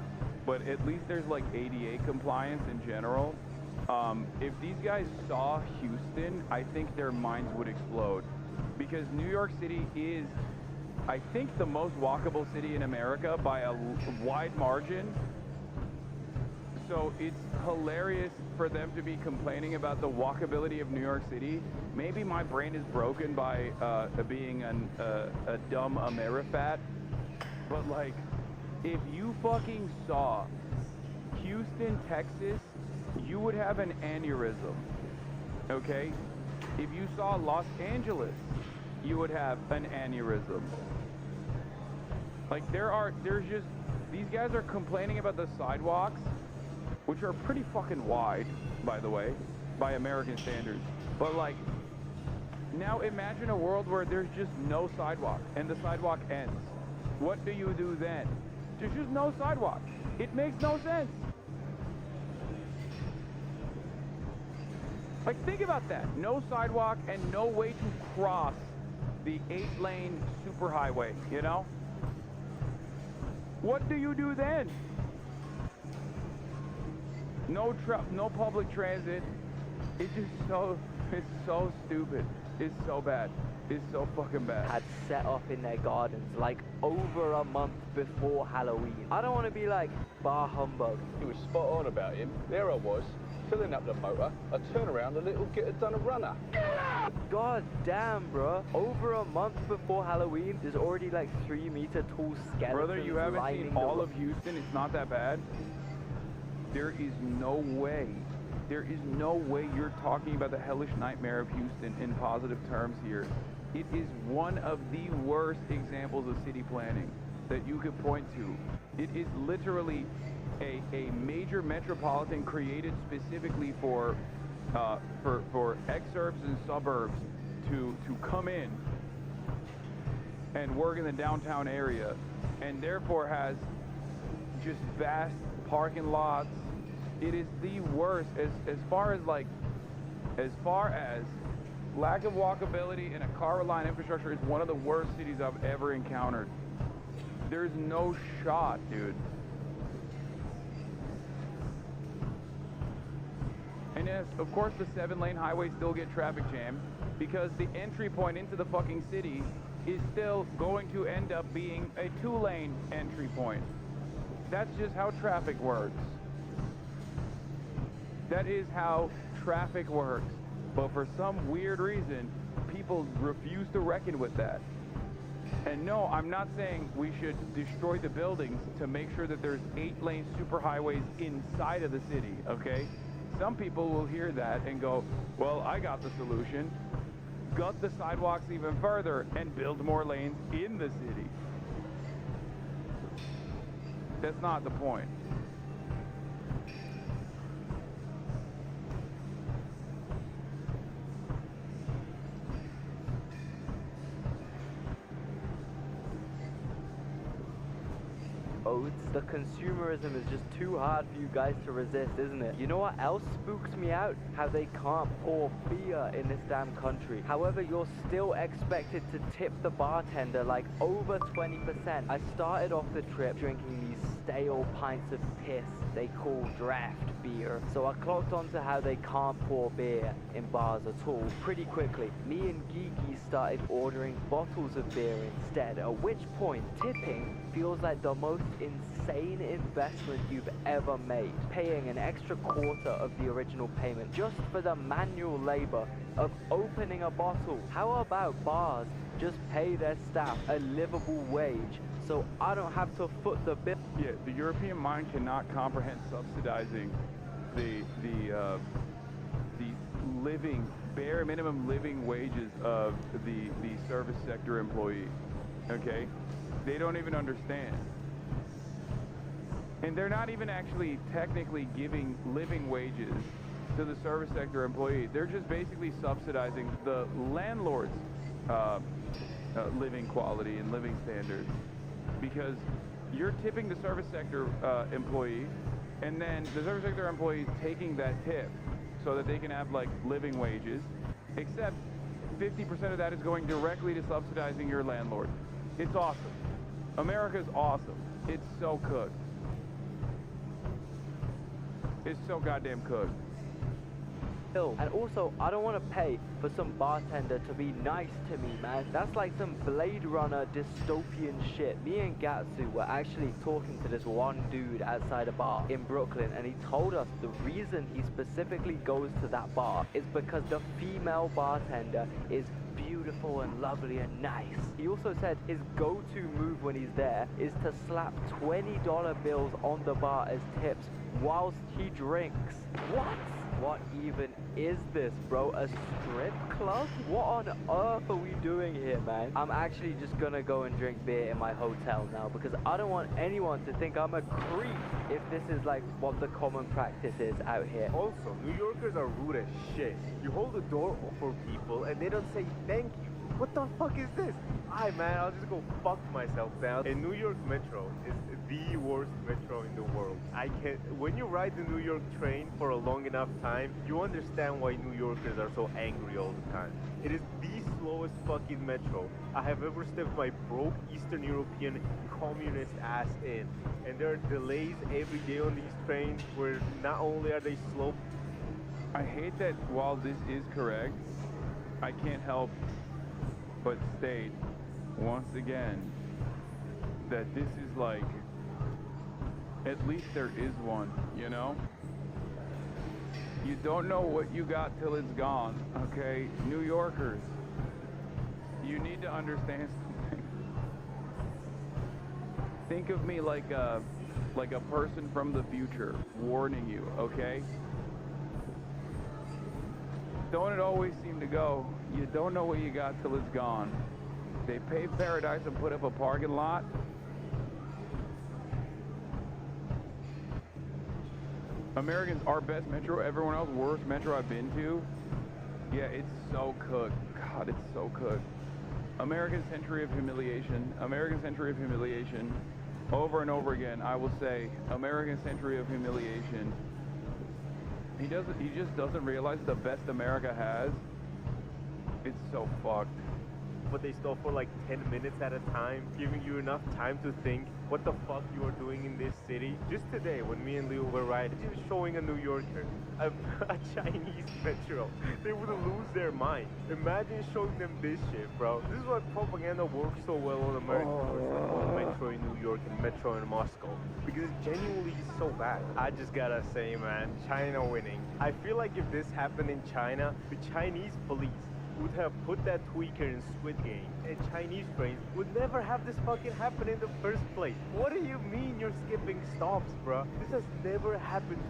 but at least there's like ADA compliance in general. If these guys saw Houston, I think their minds would explode. Because New York City is, I think, the most walkable city in America by a wide margin. So it's hilarious for them to be complaining about the walkability of New York City. Maybe my brain is broken by being a dumb Amerifat. But like, if you fucking saw Houston, Texas, you would have an aneurysm, okay? If you saw Los Angeles, you would have an aneurysm. Like, there's just, these guys are complaining about the sidewalks, which are pretty fucking wide, by the way, by American standards. But like, now imagine a world where there's just no sidewalk, and the sidewalk ends. What do you do then? There's just no sidewalk. It makes no sense. Like, think about that. No sidewalk and no way to cross the 8-lane superhighway, you know? What do you do then? No public transit. It's so stupid. It's so bad. It's so fucking bad. Had set up in their gardens like over a month before Halloween. I don't want to be like bar humbug. He was spot on about him. There I was, filling up the motor. I turn around, a little get-it-done a runner. God damn, bro. Over a month before Halloween, there's already like 3-meter tall skeletons. Brother, you haven't seen all of Houston. It's not that bad. There is no way. There is no way you're talking about the hellish nightmare of Houston in positive terms here. It is one of the worst examples of city planning that you could point to. It is literally a major metropolitan created specifically for for exurbs and suburbs to come in and work in the downtown area, and therefore has just vast parking lots. It is the worst as far as lack of walkability and a car line infrastructure is one of the worst cities I've ever encountered. There's no shot, dude. And yes, of course the 7-lane highways still get traffic jammed because the entry point into the fucking city is still going to end up being a 2-lane entry point. That's just how traffic works. That is how traffic works. But for some weird reason, people refuse to reckon with that. And no, I'm not saying we should destroy the buildings to make sure that there's 8-lane superhighways inside of the city, okay? Some people will hear that and go, well, I got the solution. Gut the sidewalks even further and build more lanes in the city. That's not the point. The consumerism is just too hard for you guys to resist, isn't it? You know what else spooks me out? How they can't pour beer in this damn country. However, you're still expected to tip the bartender like over 20%. I started off the trip drinking these stale pints of piss they call draft beer. So I clocked onto how they can't pour beer in bars at all. Pretty quickly, me and Geeky started ordering bottles of beer instead, at which point tipping feels like the most insane investment you've ever made. Paying an extra quarter of the original payment just for the manual labor of opening a bottle. How about bars just pay their staff a livable wage so I don't have to foot the bill? Yeah, the European mind cannot comprehend subsidizing the living, bare minimum living wages of the service sector employee, okay? They don't even understand. And they're not even actually technically giving living wages to the service sector employee. They're just basically subsidizing the landlord's living quality and living standards. Because you're tipping the service sector employee, and then the service sector employee is taking that tip so that they can have like living wages, except 50% of that is going directly to subsidizing your landlord. It's awesome. America's awesome. It's so cooked. It's so goddamn cooked. And also, I don't want to pay for some bartender to be nice to me, man. That's like some Blade Runner dystopian shit. Me and Gatsu were actually talking to this one dude outside a bar in Brooklyn, and he told us the reason he specifically goes to that bar is because the female bartender is beautiful and lovely and nice. He also said his go-to move when he's there is to slap $20 bills on the bar as tips whilst he drinks. What? What even is this, bro? A strip club? What on earth are we doing here, man? I'm actually just gonna go and drink beer in my hotel now because I don't want anyone to think I'm a creep if this is like what the common practice is out here. Also, New Yorkers are rude as shit. You hold the door for people and they don't say thank you. What the fuck is this? Alright, man, I'll just go fuck myself down. And New York Metro is the worst metro in the world. When you ride the New York train for a long enough time, you understand why New Yorkers are so angry all the time. It is the slowest fucking metro I have ever stepped my broke Eastern European communist ass in. And there are delays every day on these trains where not only are they slow. I hate that while this is correct, I can't help but state once again that this is like, at least there is one, you know? You don't know what you got till it's gone, okay? New Yorkers, you need to understand something. Think of me like a person from the future warning you, okay? Don't it always seem to go, you don't know what you got till it's gone. They paved paradise and put up a parking lot. Americans, our best metro, everyone else, worst metro I've been to. Yeah, it's so cooked. God, it's so cooked. American century of humiliation. American century of humiliation. Over and over again, I will say, American century of humiliation. He just doesn't realize the best America has. It's so fucked. But they stop for like 10 minutes at a time, giving you enough time to think what the fuck you are doing in this city. Just today, when me and Leo were riding, he was showing a New Yorker a Chinese metro. They would lose their mind. Imagine showing them this shit, bro. This is why propaganda works so well on American metro in New York and metro in Moscow. Because it's genuinely so bad. I just gotta say, man, China winning. I feel like if this happened in China, the Chinese police would have put that tweaker in Squid Game, and Chinese trains would never have this fucking happen in the first place. What do you mean you're skipping stops, bro? This has never happened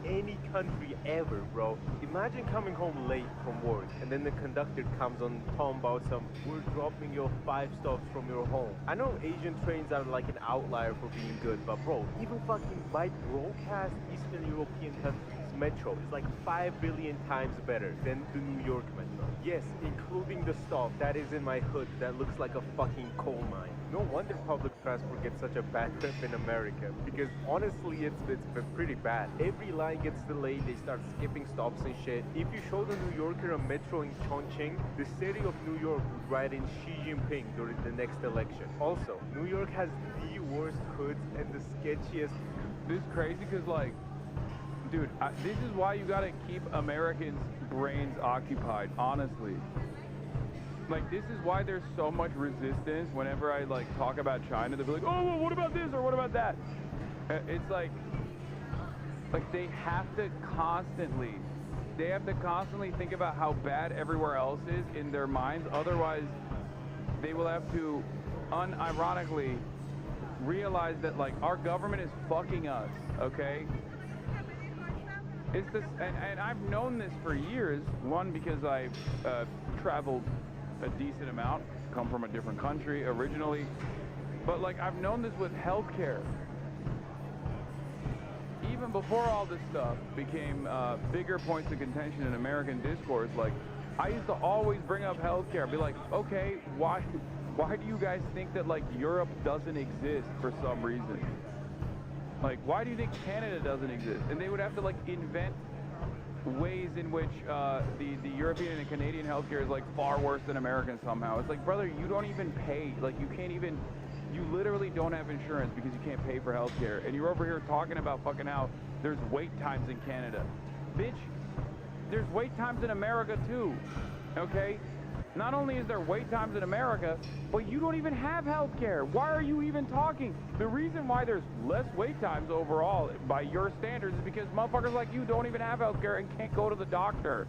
in any country ever, bro. Imagine coming home late from work, and then the conductor comes on talking about we're dropping you 5 stops from your home. I know Asian trains are like an outlier for being good, but bro, even fucking by broadcast Eastern European countries, metro is like 5 billion times better than the New York metro. Yes, including the stop that is in my hood that looks like a fucking coal mine. No wonder public transport gets such a bad rep in America, because honestly it's been pretty bad. Every line gets delayed, they start skipping stops and shit. If you show the New Yorker a metro in Chongqing, the city of New York would write in Xi Jinping during the next election. Also, New York has the worst hoods and the sketchiest. This is crazy because like, dude, this is why you gotta keep Americans' brains occupied, honestly. Like, this is why there's so much resistance whenever I, like, talk about China. They'll be like, oh, well, what about this or what about that? It's like they have to constantly think about how bad everywhere else is in their minds. Otherwise, they will have to, unironically, realize that, like, our government is fucking us, okay? It's this, and I've known this for years. One, because I've traveled a decent amount, come from a different country originally. But like, I've known this with healthcare. Even before all this stuff became bigger points of contention in American discourse, like, I used to always bring up healthcare. Be like, okay, why do you guys think that, like, Europe doesn't exist for some reason? Like, why do you think Canada doesn't exist? And they would have to, like, invent ways in which the European and Canadian healthcare is, like, far worse than American somehow. It's like, brother, you don't even pay. Like, you literally don't have insurance because you can't pay for healthcare. And you're over here talking about fucking how there's wait times in Canada. Bitch, there's wait times in America too, okay? Not only is there wait times in America, but you don't even have health care. Why are you even talking? The reason why there's less wait times overall by your standards is because motherfuckers like you don't even have health care and can't go to the doctor.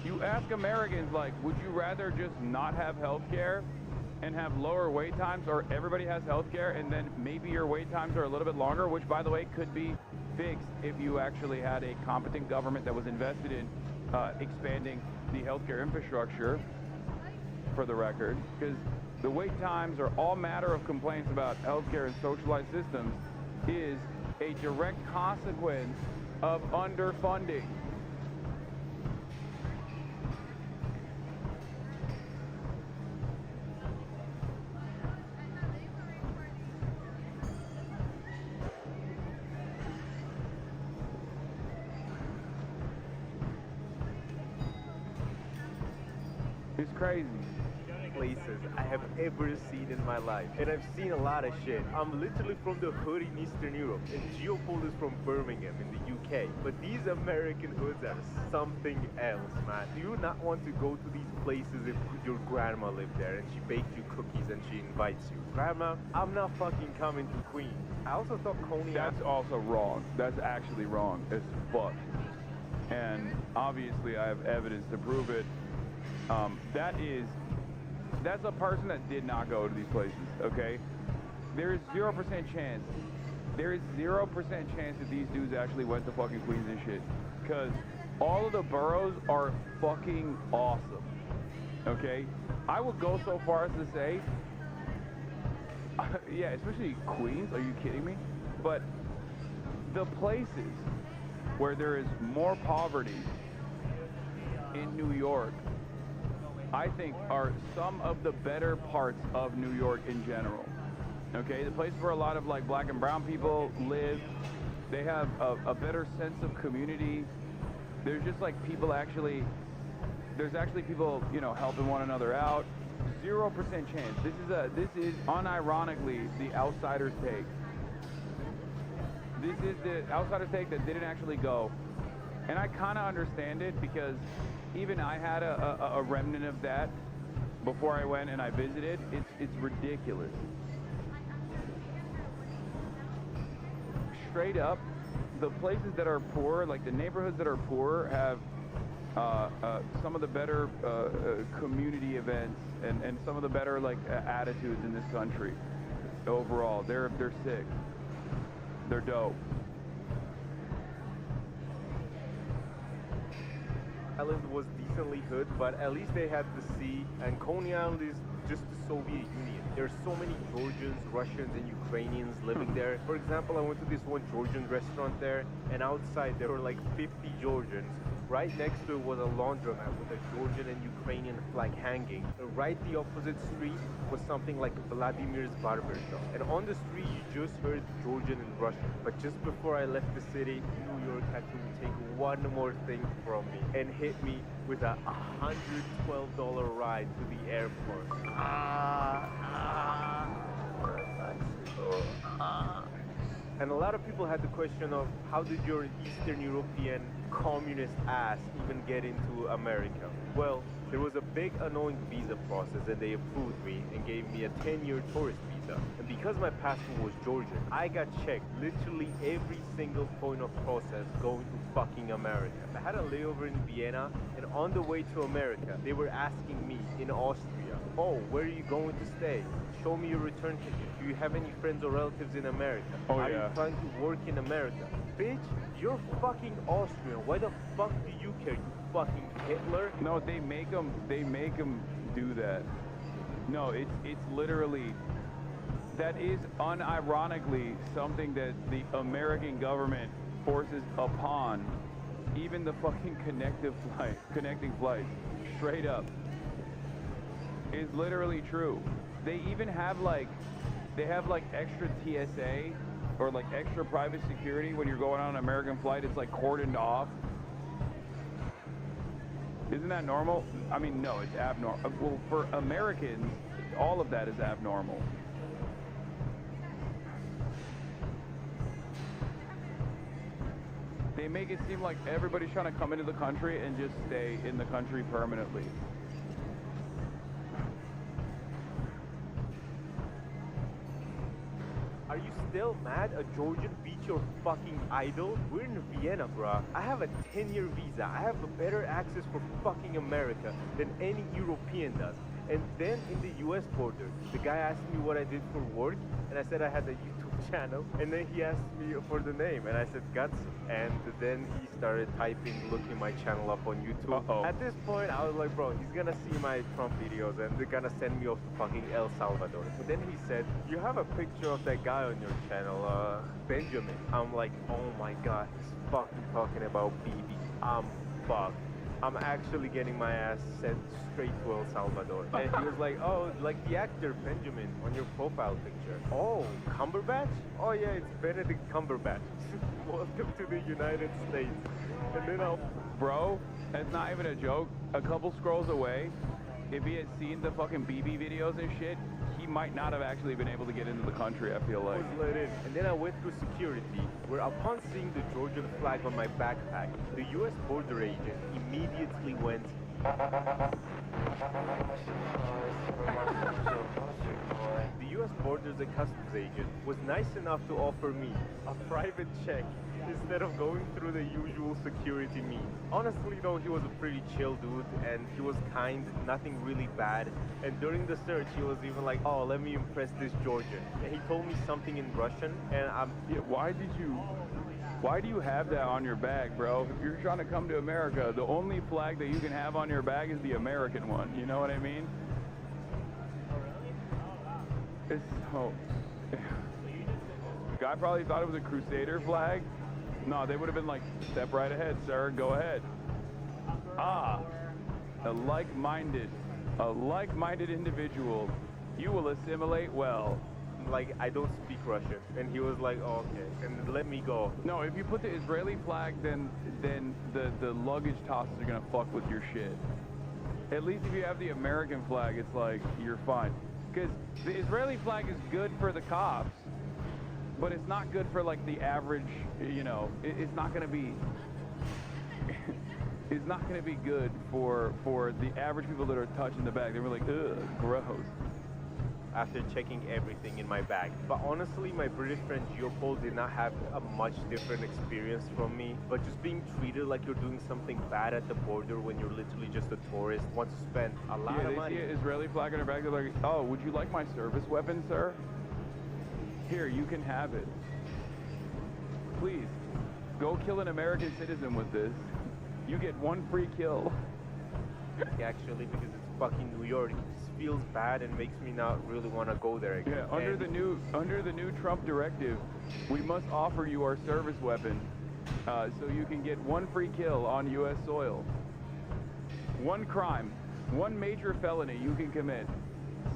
You ask Americans, like, would you rather just not have health care and have lower wait times, or everybody has health care and then maybe your wait times are a little bit longer, which, by the way, could be fixed if you actually had a competent government that was invested in expanding the healthcare infrastructure, for the record, because the wait times are all matter of complaints about healthcare and socialized systems is a direct consequence of underfunding. It's crazy. Places I have ever seen in my life, and I've seen a lot of shit. I'm literally from the hood in Eastern Europe, and Geopol is from Birmingham in the UK. But these American hoods are something else, man. Do you not want to go to these places if your grandma lived there and she baked you cookies and she invites you? Grandma, I'm not fucking coming to Queens. I also thought Coney. That's also wrong. That's actually wrong as fuck. And obviously I have evidence to prove it. That's a person that did not go to these places, okay? There is 0% chance. There is 0% chance that these dudes actually went to fucking Queens and shit. Because all of the boroughs are fucking awesome, okay? I would go so far as to say Yeah, especially Queens. Are you kidding me? But the places where there is more poverty in New York, I think, are some of the better parts of New York in general. Okay, the places where a lot of like black and brown people live, they have a better sense of community. There's just like people actually, there's actually people, you know, helping one another out. 0% chance. This is unironically the outsider's take. This is the outsider's take that didn't actually go. And I kind of understand it because even I had a remnant of that before I went and I visited. It's ridiculous. Straight up, the places that are poor, like the neighborhoods that are poor, have some of the better community events and some of the better like attitudes in this country overall. They're sick. They're dope. Island was decently hood, but at least they had the sea, and Coney Island is just the Soviet Union. There's so many Georgians, Russians, and Ukrainians living there. For example, I went to this one Georgian restaurant there, and outside there were like 50 Georgians. Right next to it was a laundromat with a Georgian and Ukrainian flag hanging. And right the opposite street was something like Vladimir's barber shop. And on the street you just heard Georgian and Russian. But just before I left the city, New York had to take one more thing from me and hit me with a $112 ride to the airport. And a lot of people had the question of how did your Eastern European communist ass even get into America? Well, there was a big annoying visa process and they approved me and gave me a 10-year tourist visa. And because my passport was Georgian, I got checked literally every single point of process going to fucking America. I had a layover in Vienna, and on the way to America, they were asking me in Austria, oh, where are you going to stay? Show me your return ticket. Do you have any friends or relatives in America? Oh, Are yeah. you trying to work in America? Bitch, you're fucking Austrian. Why the fuck do you care, you fucking Hitler? No, they make them do that. No, it's literally, that is unironically something that the American government forces upon even the fucking connecting flights, straight up. Is literally true. They even have like, extra TSA or like extra private security when you're going on an American flight. It's like cordoned off. Isn't that normal? I mean, no, it's abnormal. Well, for Americans, all of that is abnormal. They make it seem like everybody's trying to come into the country and just stay in the country permanently. Are you still mad a Georgian beat your fucking idol? We're in Vienna, bruh. I have a 10-year visa. I have a better access for fucking America than any European does. And then in the US border, the guy asked me what I did for work, and I said I had a YouTube channel, and then he asked me for the name, and I said Guts, and then he started looking my channel up on YouTube. At this point, I was like, bro, he's gonna see my Trump videos, and they're gonna send me off to fucking El Salvador. But then he said, you have a picture of that guy on your channel, Benjamin. I'm like, oh my god, he's fucking talking about BB. I'm fucked. I'm actually getting my ass sent straight to El Salvador. And he was like, oh, like the actor Benjamin on your profile picture. Oh, Cumberbatch? Oh yeah, it's Benedict Cumberbatch. Welcome to the United States. And then Bro, that's not even a joke. A couple scrolls away, if he had seen the fucking BB videos and shit, he might not have actually been able to get into the country, I feel like. I was let in. And then I went through security, where upon seeing the Georgian flag on my backpack, the US border agent immediately went, the US Borders and Customs agent was nice enough to offer me a private check instead of going through the usual security means. Honestly though, he was a pretty chill dude and he was kind, nothing really bad. And during the search, he was even like, oh, let me impress this Georgian. And he told me something in Russian, and yeah, why do you have that on your bag, bro? If you're trying to come to America, the only flag that you can have on your bag is the American one. You know what I mean? It's so... The guy probably thought it was a Crusader flag. No, they would have been like, step right ahead, sir, go ahead. Ah, a like-minded individual. You will assimilate well. Like, I don't speak Russian. And he was like, oh, okay, and let me go. No, if you put the Israeli flag, then the luggage tossers are gonna fuck with your shit. At least if you have the American flag, it's like, you're fine. Because the Israeli flag is good for the cops, but it's not good for like the average, you know, it's not gonna be, it's not gonna be good for the average people that are touching the bag. They were like, ugh, gross. After checking everything in my bag. But honestly, my British friend Geopol did not have a much different experience from me. But just being treated like you're doing something bad at the border when you're literally just a tourist, wants to spend a lot of money. They see an Israeli flag on their bag, they're like, oh, would you like my service weapon, sir? Here, you can have it. Please, go kill an American citizen with this. You get one free kill. Actually, because it's fucking New York, it just feels bad and makes me not really want to go there again. Yeah, under the new Trump directive, we must offer you our service weapon, so you can get one free kill on U.S. soil. One crime, one major felony you can commit,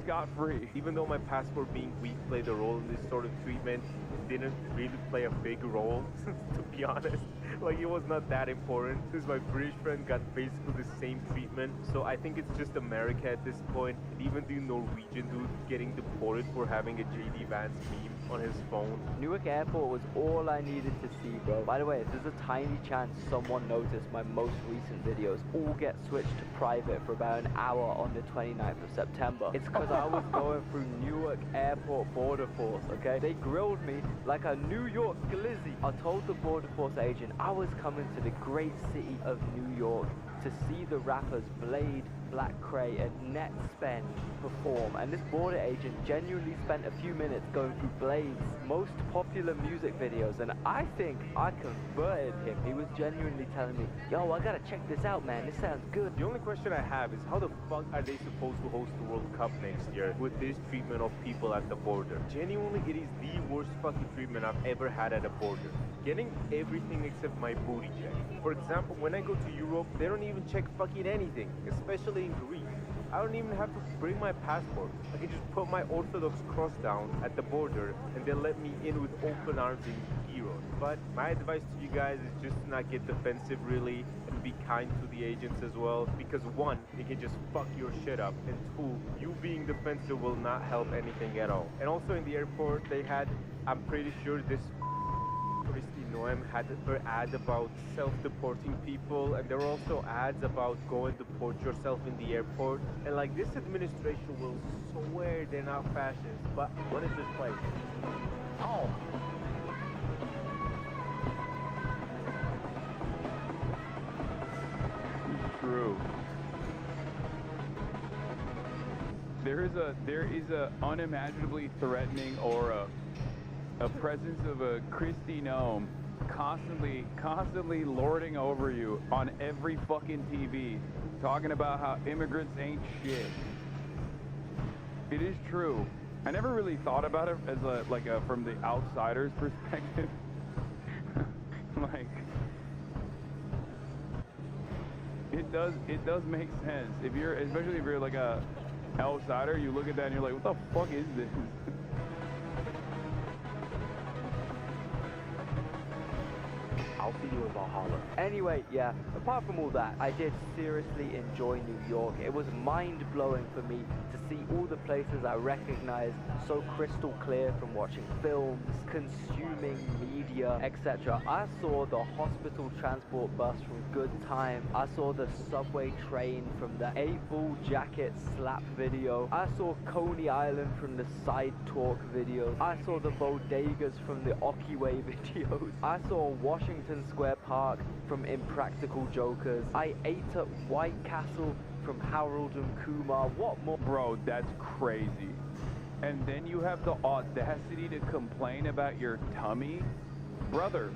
scot-free. Even though my passport being weak played a role in this sort of treatment, it didn't really play a big role, to be honest. Like, it was not that important, because my British friend got basically the same treatment. So I think it's just America at this point. And even the Norwegian dude getting deported for having a J.D. Vance meme on his phone. Newark Airport was all I needed to see, bro. By the way, if there's a tiny chance someone noticed my most recent videos all get switched to private for about an hour on the 29th of September, it's because I was going through Newark Airport Border Force, okay? They grilled me like a New York glizzy. I told the Border Force agent I was coming to the great city of New York to see the rappers Blade, Black Cray, and Net Spend perform, and this border agent genuinely spent a few minutes going through Blade's most popular music videos, and I think I converted him. He was genuinely telling me, yo, I gotta check this out, man, this sounds good. The only question I have is, how the fuck are they supposed to host the World Cup next year with this treatment of people at the border? Genuinely, it is the worst fucking treatment I've ever had at a border. Getting everything except my booty checked. For example, when I go to Europe, they don't even check fucking anything, especially in Greece. I don't even have to bring my passport. I can just put my Orthodox cross down at the border and they'll let me in with open arms and heroes. But my advice to you guys is just to not get defensive really, and be kind to the agents as well, because one, they can just fuck your shit up, and two, you being defensive will not help anything at all. And also in the airport, they had, I'm pretty sure this Noem had her ad about self-deporting people, and there were also ads about go and deport yourself in the airport. And like, this administration will swear they're not fascist, but what is this place? Oh. True. There is a unimaginably threatening aura, a presence of a Christy gnome constantly lording over you on every fucking TV, talking about how immigrants ain't shit. It is true. I never really thought about it as from the outsider's perspective. Like, it does make sense. Especially if you're like a outsider, you look at that and you're like, what the fuck is this? I'll see you in Valhalla. Anyway, yeah, apart from all that, I did seriously enjoy New York. It was mind-blowing for me to see all the places I recognized so crystal clear from watching films, consuming media, etc. I saw the hospital transport bus from Good Time. I saw the subway train from the 8-Ball Jacket slap video. I saw Coney Island from the Side Talk videos. I saw the bodegas from the Okiway videos. I saw Washington Square Park from Impractical Jokers. I ate at White Castle from Harold and Kumar. What more? Bro, that's crazy. And then you have the audacity to complain about your tummy? Brother,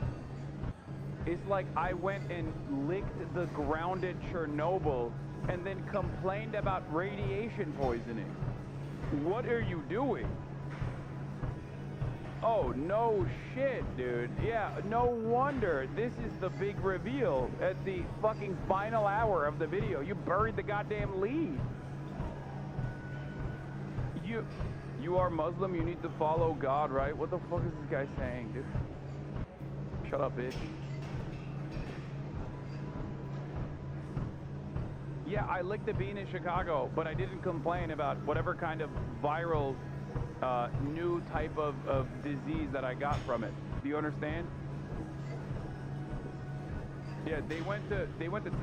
it's like I went and licked the ground at Chernobyl and then complained about radiation poisoning. What are you doing? Oh, no shit, dude. Yeah, no wonder this is the big reveal at the fucking final hour of the video. You buried the goddamn lead. You are Muslim, you need to follow God, right? What the fuck is this guy saying, dude? Shut up, bitch. Yeah, I licked the bean in Chicago, but I didn't complain about whatever kind of viral new type of disease that I got from it. Do you understand? Yeah, they went to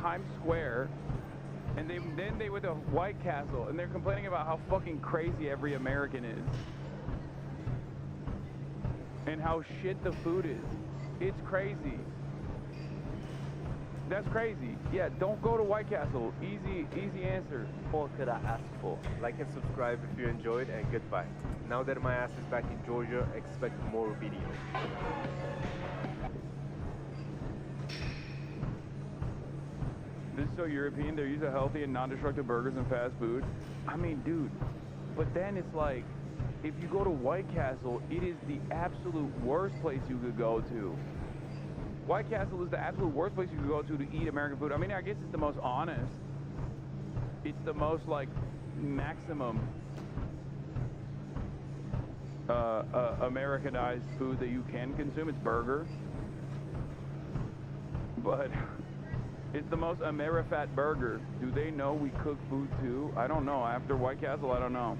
Times Square, and then they went to White Castle, and they're complaining about how fucking crazy every American is. And how shit the food is. It's crazy. That's crazy. Yeah, don't go to White Castle. Easy answer. What could I ask for? Like and subscribe if you enjoyed, and goodbye. Now that my ass is back in Georgia, expect more videos. This is so European. They're using healthy and non-destructive burgers and fast food. I mean, dude, but then it's like, if you go to White Castle, it is the absolute worst place you could go to. White Castle is the absolute worst place you could go to eat American food. I mean, I guess it's the most honest. It's the most, like, maximum Americanized food that you can consume. It's burger. But it's the most Amerifat burger. Do they know we cook food too? I don't know. After White Castle, I don't know.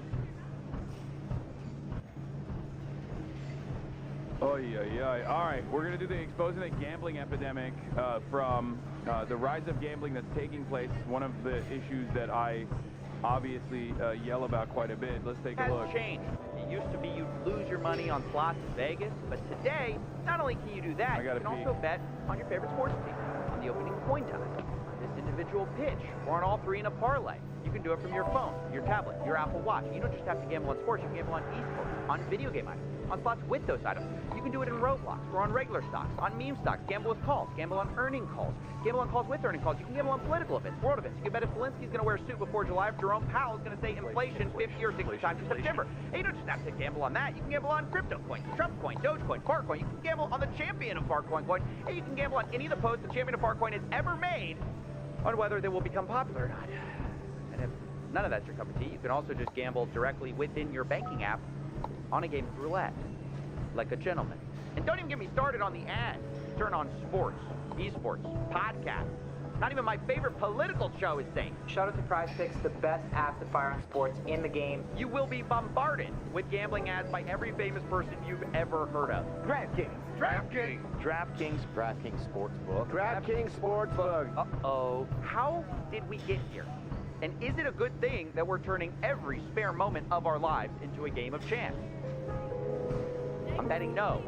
Oh, yeah. All right, we're going to do the exposing the gambling epidemic from the rise of gambling that's taking place. One of the issues that I obviously yell about quite a bit. Let's take a look. Has changed. It used to be you'd lose your money on slots in Vegas, but today, not only can you do that, you can also bet on your favorite sports team, on the opening coin toss, on this individual pitch, or on all three in a parlay. You can do it from your phone, your tablet, your Apple Watch. You don't just have to gamble on sports, you can gamble on esports, on video game items, on slots with those items. You can do it in Roblox, or on regular stocks, on meme stocks, gamble with calls, gamble on earning calls, gamble on calls with earning calls. You can gamble on political events, world events. You can bet if Zelensky's going to wear a suit before July, if Jerome Powell is going to say inflation 50 or 60 times in September. And you don't just have to gamble on that. You can gamble on crypto coins, Trump coin, Dogecoin, Farcoin. You can gamble on the champion of Farcoin coin, and you can gamble on any of the posts the champion of Farcoin has ever made on whether they will become popular or not. And if none of that's your cup of tea, you can also just gamble directly within your banking app on a game of roulette, like a gentleman. And don't even get me started on the ads. Turn on sports, esports, podcasts. Not even my favorite political show is safe. Shout out to Prize Picks, the best app to fire on sports in the game. You will be bombarded with gambling ads by every famous person you've ever heard of. DraftKings. DraftKings Sportsbook. DraftKings Sportsbook. Uh-oh. How did we get here? And is it a good thing that we're turning every spare moment of our lives into a game of chance? I'm betting no.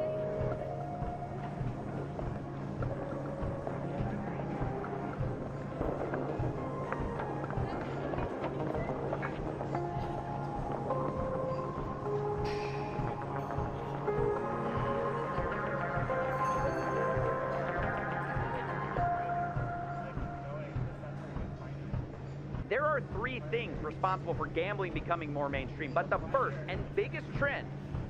There are three things responsible for gambling becoming more mainstream, but the first and biggest trend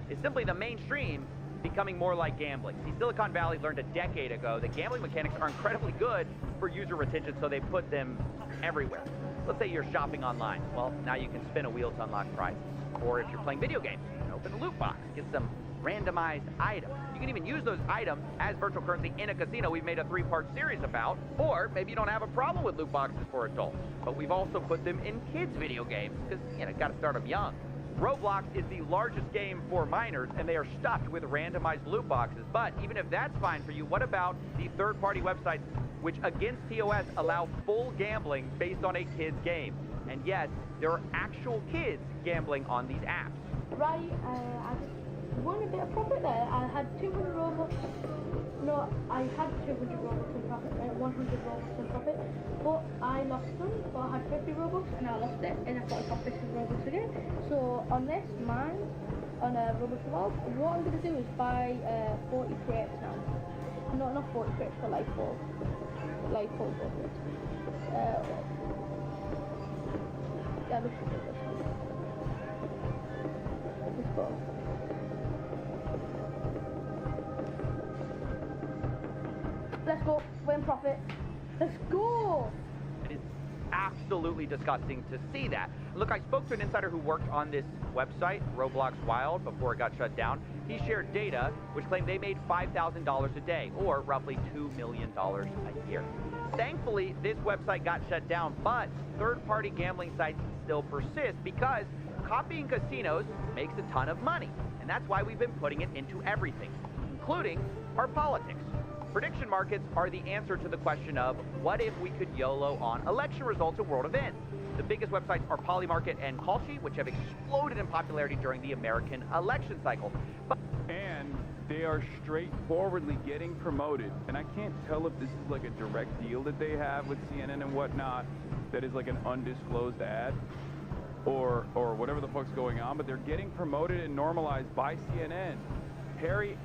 is simply the mainstream becoming more like gambling. See, Silicon Valley learned a decade ago that gambling mechanics are incredibly good for user retention, so they put them everywhere. Let's say you're shopping online. Well, now you can spin a wheel to unlock prizes. Or if you're playing video games, you can open a loot box, get some randomized items. You can even use those items as virtual currency in a casino we've made a 3-part series about. Or maybe you don't have a problem with loot boxes for adults, but we've also put them in kids' video games because, you know, gotta start them young. Roblox is the largest game for minors, and they are stuffed with randomized loot boxes. But even if that's fine for you, what about the third-party websites which, against TOS, allow full gambling based on a kid's game? And yes, there are actual kids gambling on these apps. Right, I just won a bit of profit there. I had 200 Robux. No, I had 200 Robux in profit, 100 Robux in profit, but I lost them. So I had 50 Robux and I lost it, and I thought I got 50 Robux again. So on this, mine, on a Robux Vault, what I'm going to do is buy 40 crates now. No, not 40 crates, but like 4 crates. Yeah, this should be good. Let's go. absolutely disgusting to see that. Look, I spoke to an insider who worked on this website, Roblox Wild, before it got shut down. He shared data which claimed they made $5,000 a day, or roughly $2 million a year. Thankfully, this website got shut down, but third-party gambling sites still persist because copying casinos makes a ton of money. And that's why we've been putting it into everything, including our politics. Prediction markets are the answer to the question of what if we could YOLO on election results and world events. The biggest websites are Polymarket and Kalshi, which have exploded in popularity during the American election cycle. And they are straightforwardly getting promoted. And I can't tell if this is like a direct deal that they have with CNN and whatnot, that is like an undisclosed ad, or whatever the fuck's going on, but they're getting promoted and normalized by CNN. Harry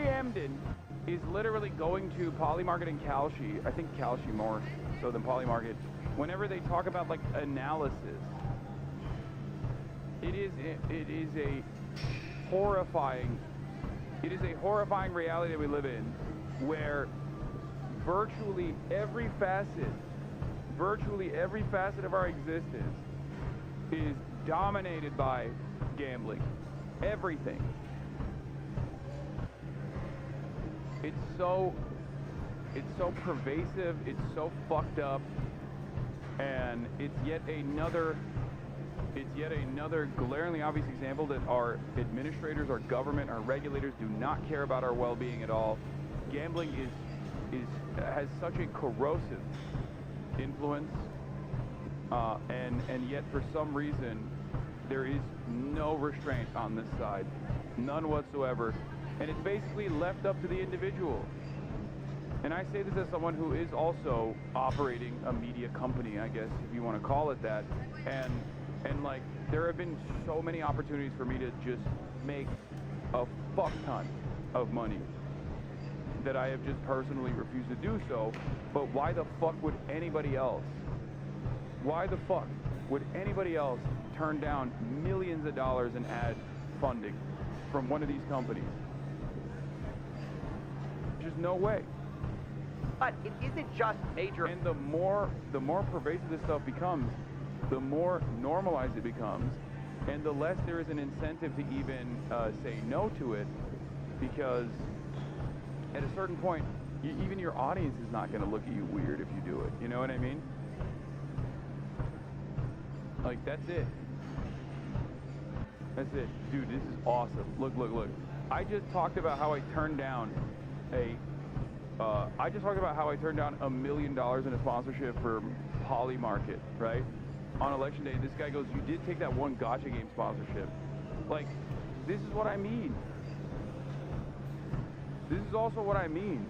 Emden is literally going to Polymarket and Kalshi, I think Kalshi more so than Polymarket, whenever they talk about like analysis. It is a horrifying reality that we live in, where virtually every facet of our existence is dominated by gambling. Everything. It's so pervasive, it's so fucked up, and it's yet another glaringly obvious example that our administrators, our government, our regulators do not care about our well-being at all. Gambling has such a corrosive influence, and yet for some reason there is no restraint on this side, none whatsoever. And it's basically left up to the individual. And I say this as someone who is also operating a media company, I guess, if you want to call it that. And like, there have been so many opportunities for me to just make a fuck ton of money that I have just personally refused to do so. But why the fuck would anybody else? Why the fuck would anybody else turn down millions of dollars in ad funding from one of these companies? Just no way. But it isn't just major. And the more pervasive this stuff becomes, the more normalized it becomes, and the less there is an incentive to even say no to it, because at a certain point, even your audience is not going to look at you weird if you do it. You know what I mean? Like, that's it. That's it. Dude, this is awesome. Look. I just talked about how I turned down $1 million in a sponsorship for Polymarket, right? On election day, this guy goes, "You did take that one gotcha game sponsorship." Like, this is what I mean. This is also what I mean.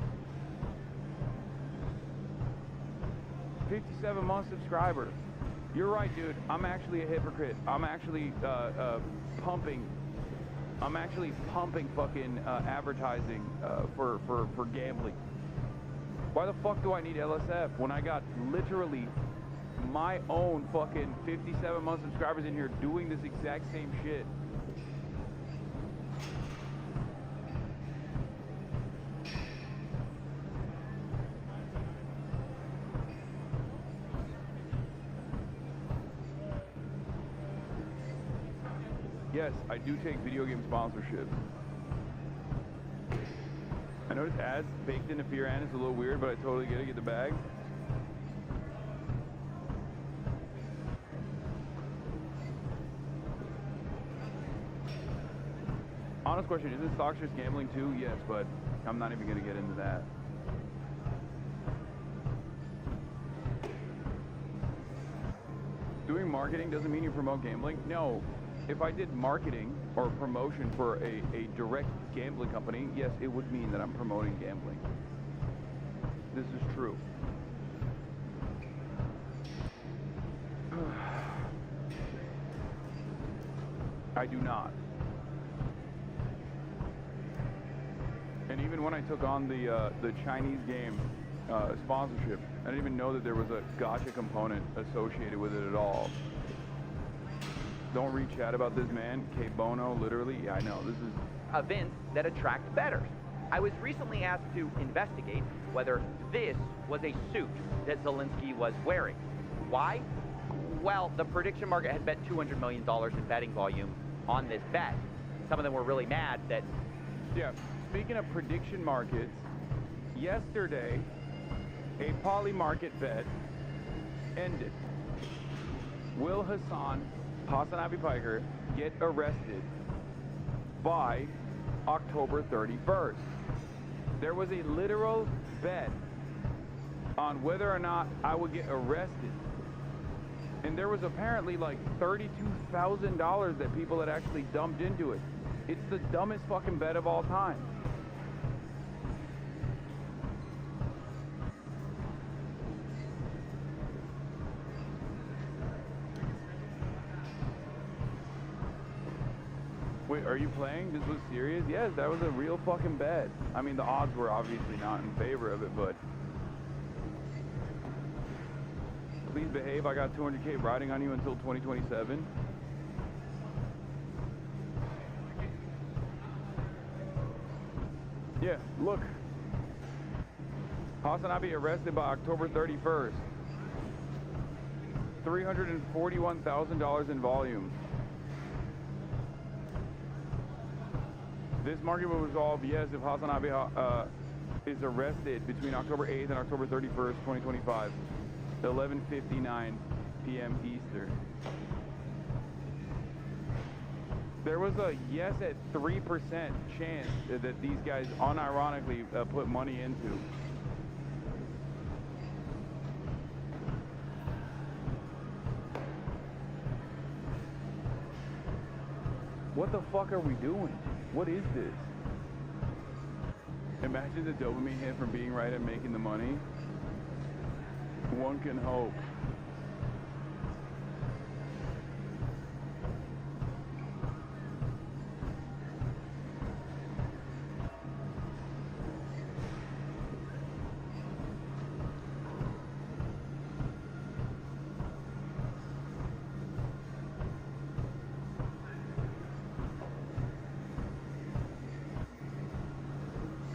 57-month subscriber. You're right, dude. I'm actually a hypocrite. I'm actually pumping fucking advertising for gambling. Why the fuck do I need LSF when I got literally my own fucking 57-month subscribers in here doing this exact same shit? Yes, I do take video game sponsorships. I noticed ads baked into Fear Ann is a little weird, but I totally get it. Get the bag. Honest question, isn't stocks just gambling too? Yes, but I'm not even going to get into that. Doing marketing doesn't mean you promote gambling? No. If I did marketing or promotion for a direct gambling company, yes, it would mean that I'm promoting gambling. This is true. I do not. And even when I took on the Chinese game sponsorship, I didn't even know that there was a gotcha component associated with it at all. Don't read chat about this man, K Bono, literally. Yeah, I know, this is... Events that attract bettors. I was recently asked to investigate whether this was a suit that Zelensky was wearing. Why? Well, the prediction market had bet $200 million in betting volume on this bet. Some of them were really mad that... Yeah, speaking of prediction markets, yesterday, a poly market bet ended. Will Hasanabi Piker get arrested by October 31st? There was a literal bet on whether or not I would get arrested. And there was apparently like $32,000 that people had actually dumped into it. It's the dumbest fucking bet of all time. Wait, are you playing? This was serious? Yes, that was a real fucking bet. I mean, the odds were obviously not in favor of it, but... Please behave, I got 200K riding on you until 2027. Yeah, look. Hasanabi arrested by October 31st. $341,000 in volume. This market will resolve, yes, if Hasanabi is arrested between October 8th and October 31st, 2025. 11:59 p.m. Eastern. There was a yes at 3% chance that these guys unironically put money into. What the fuck are we doing? What is this? Imagine the dopamine hit from being right and making the money. One can hope.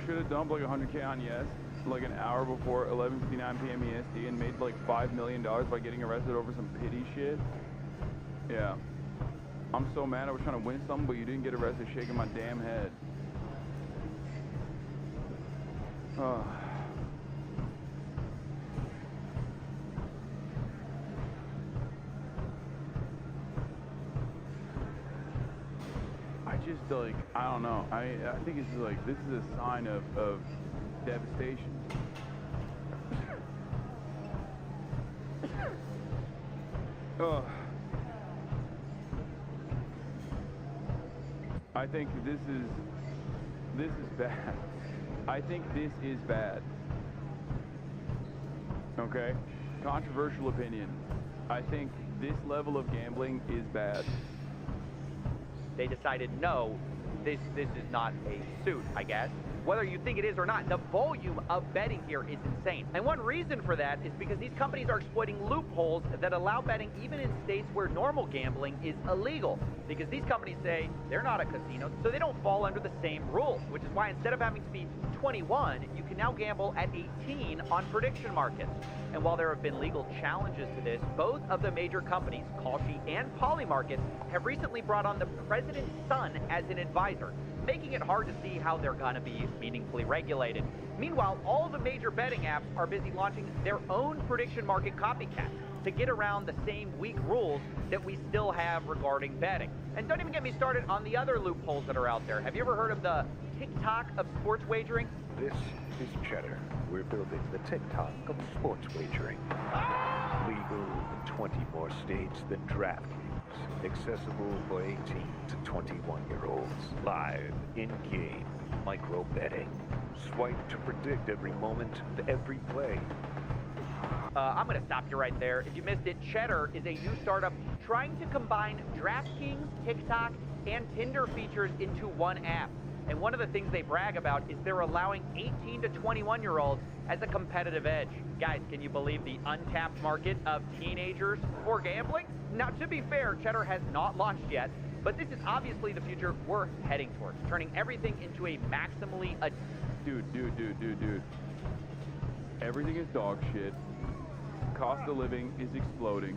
Should have dumped like 100K on yes, like an hour before 11:59 p.m. EST and made like $5 million by getting arrested over some pity shit. Yeah. I'm so mad I was trying to win something, but you didn't get arrested shaking my damn head. I just like, I don't know. I think it's like, this is a sign of devastation. I think this is bad. I think this is bad. Okay? Controversial opinion. I think this level of gambling is bad. They decided, no, this is not a suit, I guess. Whether you think it is or not, the volume of betting here is insane. And one reason for that is because these companies are exploiting loopholes that allow betting even in states where normal gambling is illegal. Because these companies say they're not a casino, so they don't fall under the same rules, which is why instead of having to be 21, you can now gamble at 18 on prediction markets. And while there have been legal challenges to this, both of the major companies, Kalshi and Polymarket, have recently brought on the president's son as an advisor, making it hard to see how they're going to be meaningfully regulated. Meanwhile, all the major betting apps are busy launching their own prediction market copycats to get around the same weak rules that we still have regarding betting. And don't even get me started on the other loopholes that are out there. Have you ever heard of the TikTok of sports wagering? This is Cheddar. We're building the TikTok of sports wagering. Legal in 20 more states than DraftKings. Accessible for 18 to 21-year-olds. Live, in-game, micro betting. Swipe to predict every moment, every play. I'm going to stop you right there. If you missed it, Cheddar is a new startup trying to combine DraftKings, TikTok, and Tinder features into one app. And one of the things they brag about is they're allowing 18 to 21-year-olds as a competitive edge. Guys, can you believe the untapped market of teenagers for gambling? Now, to be fair, Cheddar has not launched yet, but this is obviously the future we're heading towards, turning everything into a maximally... Dude. Everything is dog shit. cost of living is exploding.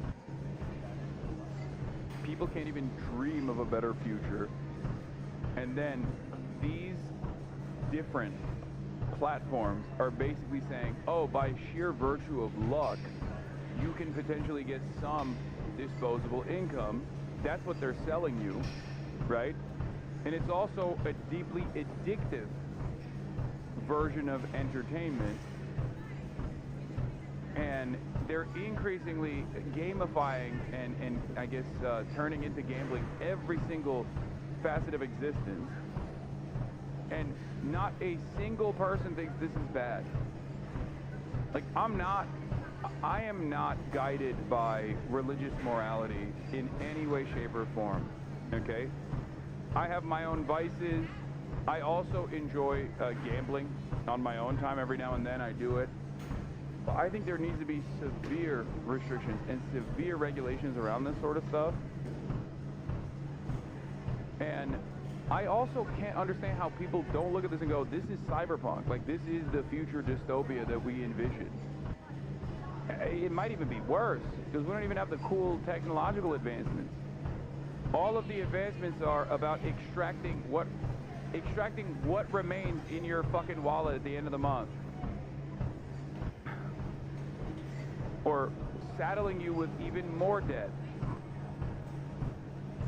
People can't even dream of a better future. And then these different platforms are basically saying, oh, by sheer virtue of luck, you can potentially get some disposable income. That's what they're selling you, right? And it's also a deeply addictive version of entertainment. And they're increasingly gamifying and I guess turning into gambling every single facet of existence. And not a single person thinks this is bad. Like, I am not guided by religious morality in any way, shape, or form, okay? I have my own vices. I also enjoy gambling on my own time. Every now and then I do it. But I think there needs to be severe restrictions and severe regulations around this sort of stuff. And I also can't understand how people don't look at this and go, this is cyberpunk. Like, this is the future dystopia that we envision. It might even be worse, because we don't even have the cool technological advancements. All of the advancements are about extracting what remains in your fucking wallet at the end of the month. Or saddling you with even more debt.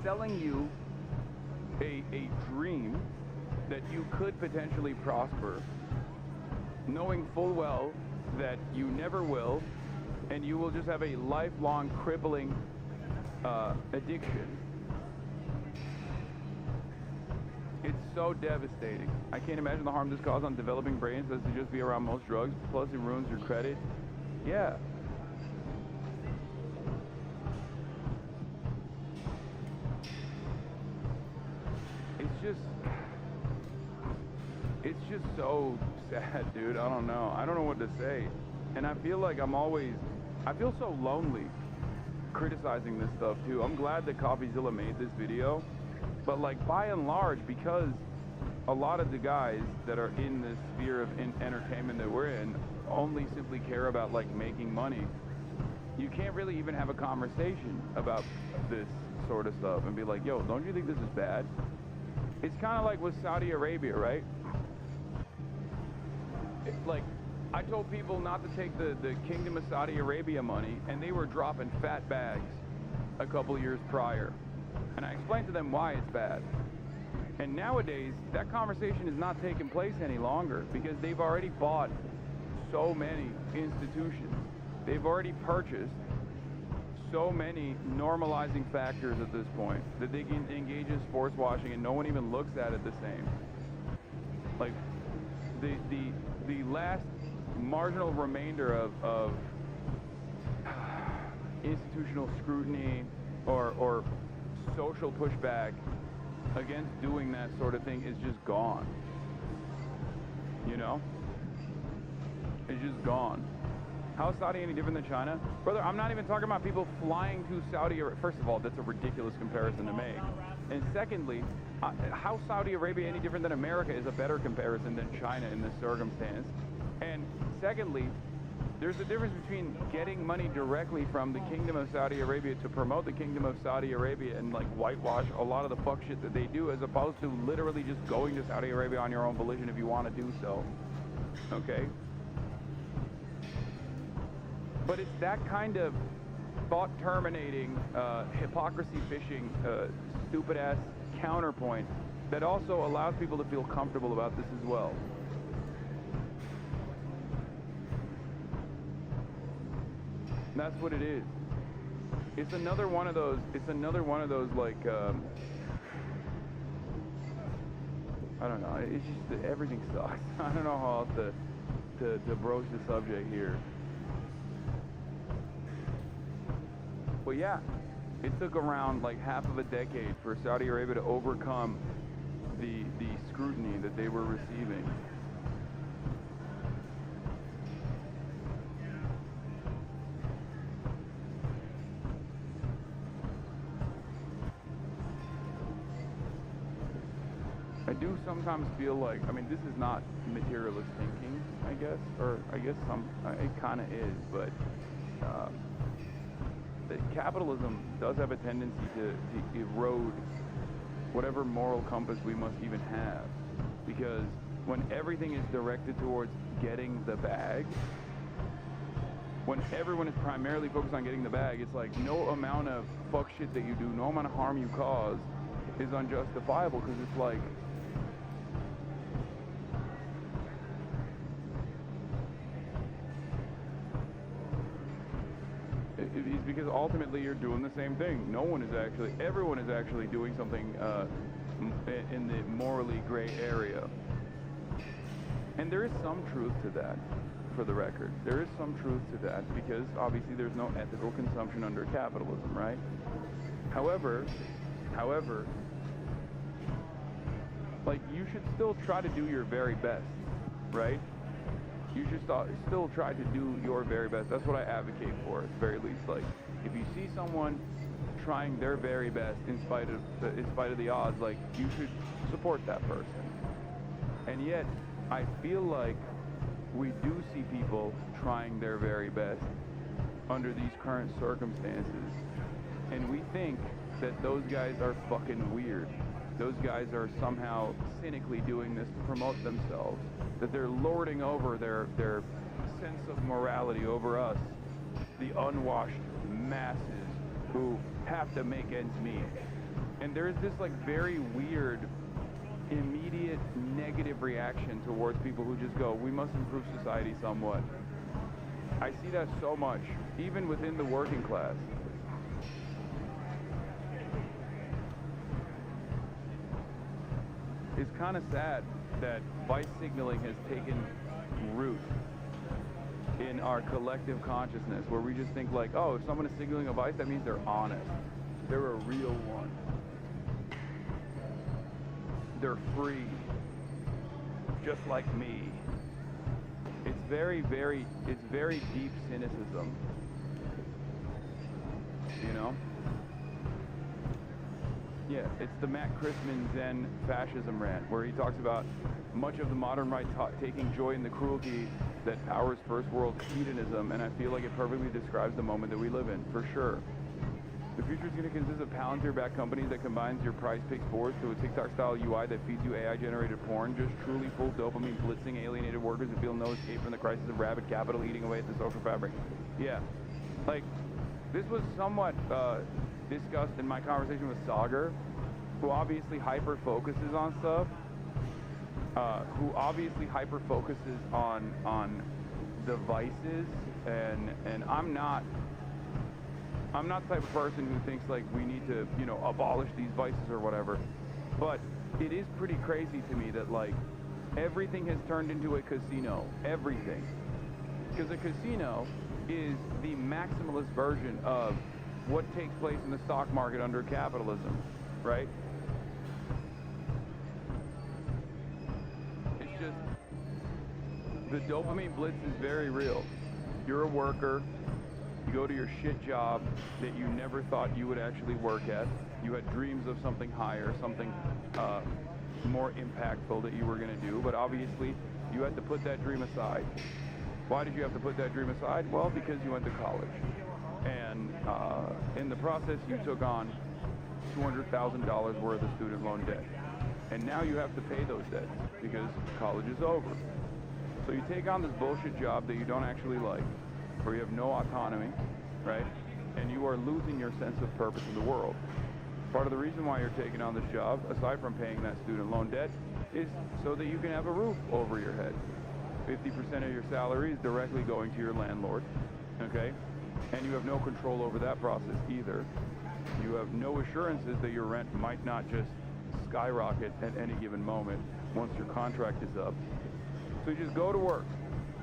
Selling you a dream that you could potentially prosper, knowing full well that you never will, and you will just have a lifelong crippling addiction. It's so devastating. I can't imagine the harm this causes on developing brains as to just be around most drugs, plus it ruins your credit. Yeah. It's just so sad, dude. I don't know. I don't know what to say. And I feel like I feel so lonely criticizing this stuff too. I'm glad that CoffeeZilla made this video, but like by and large, because a lot of the guys that are in this sphere of entertainment that we're in only simply care about like making money, you can't really even have a conversation about this sort of stuff and be like, yo, don't you think this is bad? It's kind of like with Saudi Arabia, right? Like, I told people not to take the Kingdom of Saudi Arabia money, and they were dropping fat bags a couple years prior. And I explained to them why it's bad. And nowadays, that conversation is not taking place any longer because they've already bought so many institutions. They've already purchased so many normalizing factors at this point that they can engage in sports washing and no one even looks at it the same. Like, the last marginal remainder of institutional scrutiny or social pushback against doing that sort of thing is just gone. You know? It's just gone. How is Saudi any different than China? Brother, I'm not even talking about people flying to Saudi Arabia. First of all, that's a ridiculous comparison to make. And secondly, how Saudi Arabia any different than America is a better comparison than China in this circumstance. And secondly, there's a difference between getting money directly from the Kingdom of Saudi Arabia to promote the Kingdom of Saudi Arabia and like whitewash a lot of the fuck shit that they do, as opposed to literally just going to Saudi Arabia on your own volition if you want to do so. Okay? But it's that kind of thought-terminating, hypocrisy-fishing, stupid-ass counterpoint that also allows people to feel comfortable about this as well. And that's what it is. It's another one of those, like, I don't know, it's just, everything sucks. I don't know how else to broach the subject here. But yeah, it took around like half of a decade for Saudi Arabia to overcome the scrutiny that they were receiving. I do sometimes feel like, I mean, this is not materialist thinking, I guess, or I guess it kind of is, but capitalism does have a tendency to erode whatever moral compass we must even have. Because when everything is directed towards getting the bag, when everyone is primarily focused on getting the bag, it's like no amount of fuck shit that you do, no amount of harm you cause is unjustifiable, because it's like, it's because ultimately you're doing the same thing. Everyone is actually doing something in the morally gray area. And there is some truth to that, for the record. There is some truth to that, because obviously there's no ethical consumption under capitalism, right? However, like, you should still try to do your very best, right? You should still try to do your very best. That's what I advocate for, at the very least. Like, if you see someone trying their very best in spite of the odds, like, you should support that person. And yet, I feel like we do see people trying their very best under these current circumstances, and we think that those guys are fucking weird. Those guys are somehow cynically doing this to promote themselves, that they're lording over their sense of morality over us, the unwashed masses who have to make ends meet. And there's this like very weird, immediate negative reaction towards people who just go, we must improve society somewhat. I see that so much, even within the working class. It's kind of sad that vice signaling has taken root in our collective consciousness, where we just think like, oh, if someone is signaling a vice, that means they're honest. They're a real one. They're free, just like me. It's very deep cynicism, you know? Yeah, it's the Matt Christman Zen fascism rant, where he talks about much of the modern right taking joy in the cruelty that powers first world hedonism, and I feel like it perfectly describes the moment that we live in, for sure. The future is going to consist of Palantir-backed companies that combines your prize pick sports to a TikTok-style UI that feeds you AI-generated porn, just truly full dopamine blitzing alienated workers who feel no escape from the crisis of rabid capital eating away at the social fabric. Yeah, like, this was somewhat discussed in my conversation with Sagar, who obviously hyper-focuses on stuff, who obviously hyper-focuses on devices, and I'm not the type of person who thinks like we need to, you know, abolish these vices or whatever. But it is pretty crazy to me that like everything has turned into a casino. Everything. Because a casino is the maximalist version of what takes place in the stock market under capitalism, right? It's just, the dopamine blitz is very real. You're a worker. You go to your shit job that you never thought you would actually work at. You had dreams of something higher, something more impactful that you were going to do, but obviously you had to put that dream aside. Why did you have to put that dream aside? Well, because you went to college. And in the process, you took on $200,000 worth of student loan debt. And now you have to pay those debts because college is over. So you take on this bullshit job that you don't actually like, where you have no autonomy, right? And you are losing your sense of purpose in the world. Part of the reason why you're taking on this job, aside from paying that student loan debt, is so that you can have a roof over your head. 50% of your salary is directly going to your landlord, okay? And you have no control over that process either. You have no assurances that your rent might not just skyrocket at any given moment once your contract is up. So you just go to work,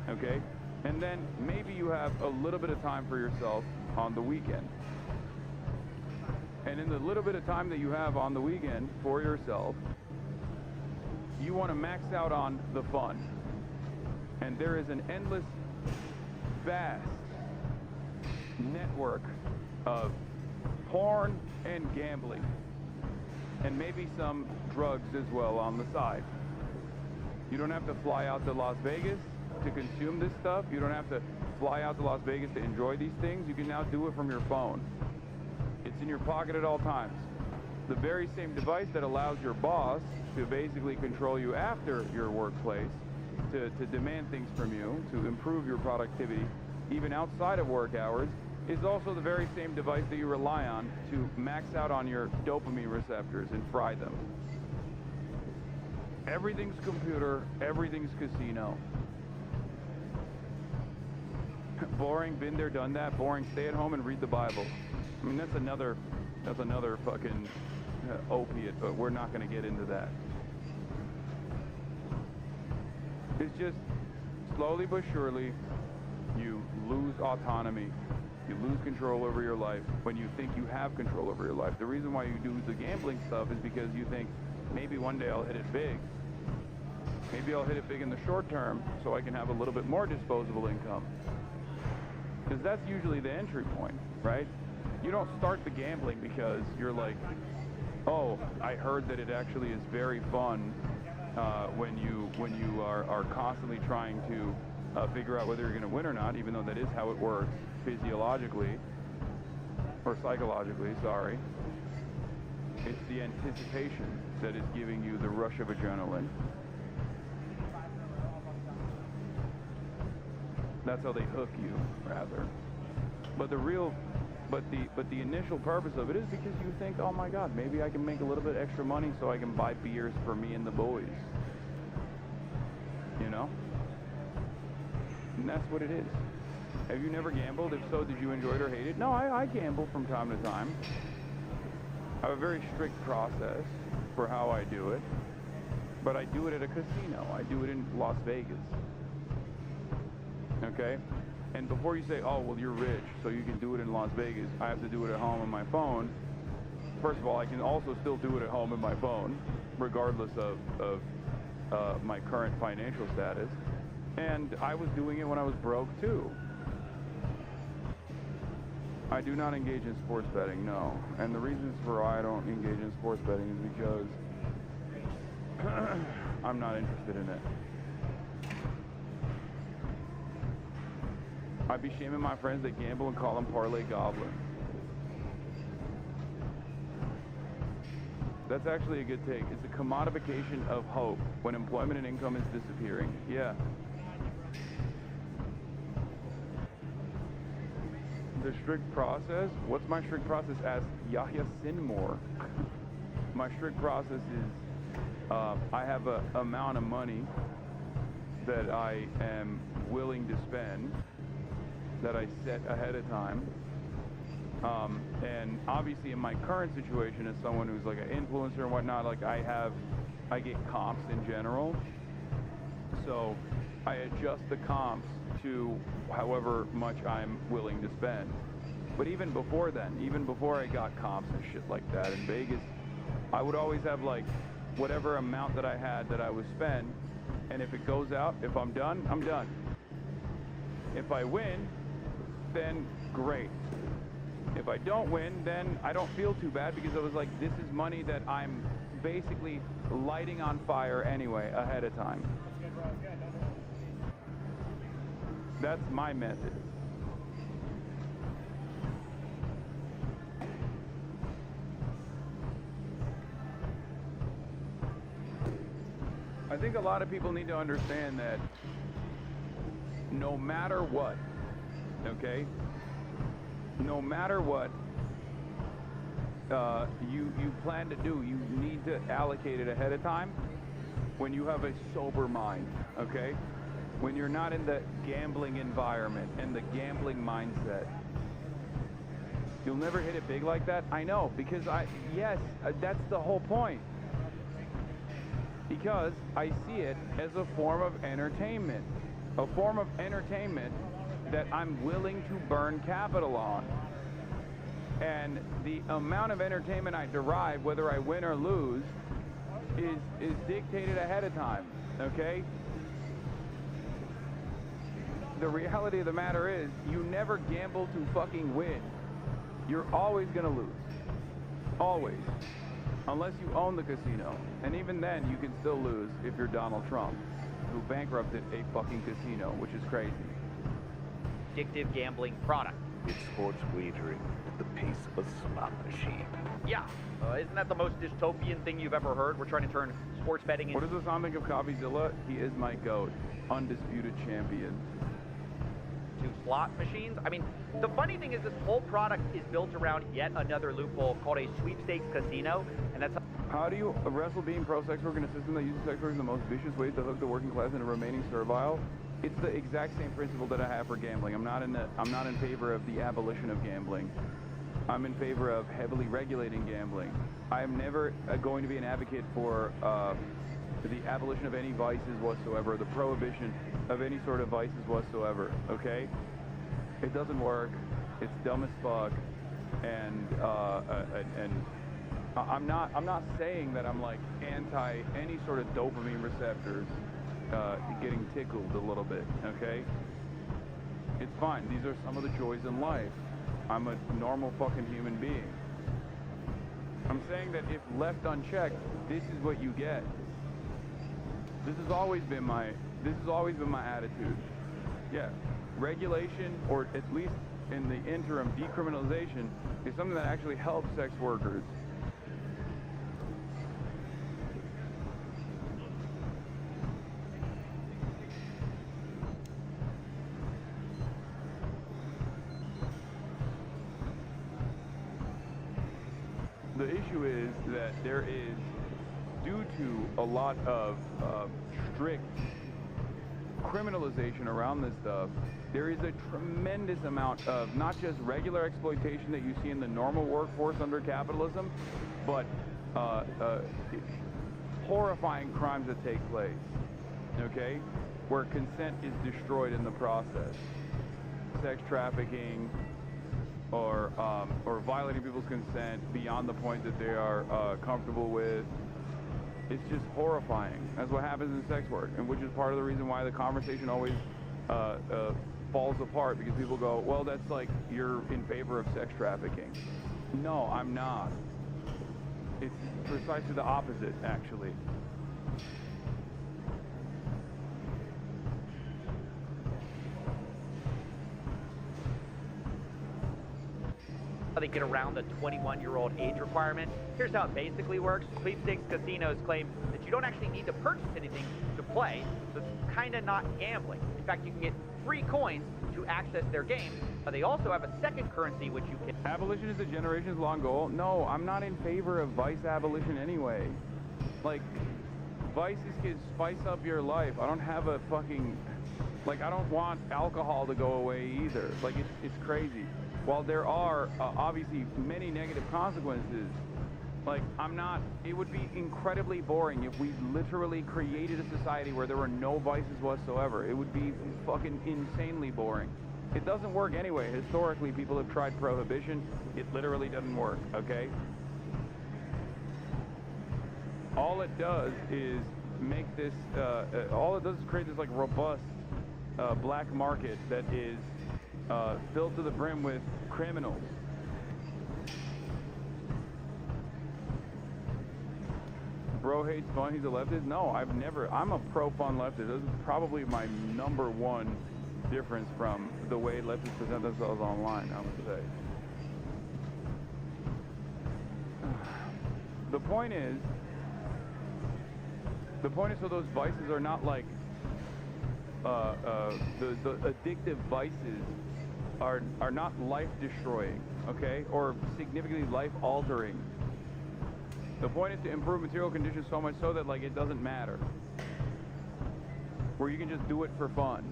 okay? And then maybe you have a little bit of time for yourself on the weekend. And in the little bit of time that you have on the weekend for yourself, you want to max out on the fun. And there is an endless, vast network of porn and gambling. And maybe some drugs as well on the side. You don't have to fly out to Las Vegas to consume this stuff. You don't have to fly out to Las Vegas to enjoy these things, you can now do it from your phone. It's in your pocket at all times. The very same device that allows your boss to basically control you after your workplace, to demand things from you, to improve your productivity, even outside of work hours, is also the very same device that you rely on to max out on your dopamine receptors and fry them. Everything's computer, everything's casino. Boring, been there, done that. Boring, stay at home and read the Bible. I mean, that's another fucking opiate, but we're not going to get into that. It's just slowly but surely you lose autonomy. You lose control over your life when you think you have control over your life. The reason why you do the gambling stuff is because you think, maybe one day I'll hit it big. Maybe I'll hit it big in the short term so I can have a little bit more disposable income. Because that's usually the entry point, right? You don't start the gambling because you're like, oh, I heard that it actually is very fun when you are constantly trying to figure out whether you're going to win or not, even though that is how it works physiologically or psychologically, sorry. It's the anticipation that is giving you the rush of adrenaline. That's how they hook you, rather. But the initial purpose of it is because you think, oh my God, maybe I can make a little bit extra money so I can buy beers for me and the boys. You know? And that's what it is. Have you never gambled? If so, did you enjoy it or hate it? No, I gamble from time to time. I have a very strict process for how I do it. But I do it at a casino. I do it in Las Vegas. Okay? And before you say, oh, well, you're rich, so you can do it in Las Vegas, I have to do it at home on my phone. First of all, I can also still do it at home on my phone, regardless of my current financial status. And I was doing it when I was broke, too. I do not engage in sports betting, no. And the reasons for why I don't engage in sports betting is because I'm not interested in it. I'd be shaming my friends that gamble and call them parlay goblins. That's actually a good take. It's a commodification of hope when employment and income is disappearing. Yeah. The strict process? What's my strict process? Ask Yahya Sinmore. My strict process is I have an amount of money that I am willing to spend that I set ahead of time. And obviously in my current situation as someone who's like an influencer and whatnot, like I get comps in general. So I adjust the comps to however much I'm willing to spend. But even before then, even before I got comps and shit like that in Vegas, I would always have like whatever amount that I had that I would spend. And if it goes out, if I'm done, I'm done. If I win, then great. If I don't win, then I don't feel too bad because I was like, this is money that I'm basically lighting on fire anyway ahead of time. That's my method. I think a lot of people need to understand that no matter what, okay, no matter what you plan to do, you need to allocate it ahead of time when you have a sober mind, okay? When you're not in the gambling environment and the gambling mindset. You'll never hit it big like that? I know, because that's the whole point. Because I see it as a form of entertainment. A form of entertainment that I'm willing to burn capital on. And the amount of entertainment I derive, whether I win or lose, is dictated ahead of time, okay? The reality of the matter is, you never gamble to fucking win. You're always gonna lose. Always. Unless you own the casino. And even then, you can still lose if you're Donald Trump, who bankrupted a fucking casino, which is crazy. addictive gambling product. It's sports wagering at the pace of a slot machine. Yeah, isn't that the most dystopian thing you've ever heard? We're trying to turn sports betting into... What does Hassan think of Coffeezilla? He is my GOAT. Undisputed champion. To slot machines? I mean, the funny thing is this whole product is built around yet another loophole called a sweepstakes casino, and that's... How do you wrestle being pro-sex work in a system that uses sex work in the most vicious ways to hook the working class into remaining servile? It's the exact same principle that I have for gambling. I'm not in favor of the abolition of gambling. I'm in favor of heavily regulating gambling. I am never going to be an advocate for the abolition of any vices whatsoever, the prohibition of any sort of vices whatsoever, okay? It doesn't work. It's dumb as fuck. And I'm not saying that I'm like anti any sort of dopamine receptors getting tickled a little bit, okay? It's fine. These are some of the joys in life. I'm a normal fucking human being. I'm saying that if left unchecked, this is what you get. This has always been my attitude. Yeah, regulation, or at least in the interim, decriminalization is something that actually helps sex workers. The issue is that there is, due to a lot of strict criminalization around this stuff, there is a tremendous amount of not just regular exploitation that you see in the normal workforce under capitalism, but horrifying crimes that take place, okay? Where consent is destroyed in the process. Sex trafficking, or violating people's consent beyond the point that they are comfortable with. It's just horrifying. That's what happens in sex work, and which is part of the reason why the conversation always falls apart, because people go, well, that's like, you're in favor of sex trafficking. No, I'm not. It's precisely the opposite, actually. How they get around the 21-year-old age requirement. Here's how it basically works. Sweepstakes casinos claim that you don't actually need to purchase anything to play, so it's kind of not gambling. In fact, you can get free coins to access their games. They also have a second currency which you can... Abolition is a generations-long goal? No, I'm not in favor of vice abolition anyway. Like, vices can spice up your life. I don't have a fucking... Like, I don't want alcohol to go away either. Like, it's crazy. While there are obviously many negative consequences, like, it would be incredibly boring if we literally created a society where there were no vices whatsoever. It would be fucking insanely boring. It doesn't work anyway. Historically, people have tried prohibition. It literally doesn't work, okay? All it does is make this, all it does is create this, like, robust black market that is filled to the brim with criminals. Bro hates fun, he's a leftist? No, I'm a pro-fun leftist. This is probably my number one difference from the way leftists present themselves online, I would say. The point is so those vices are not like, the addictive vices are not life-destroying, okay, or significantly life-altering. The point is to improve material conditions so much so that, like, it doesn't matter, where you can just do it for fun.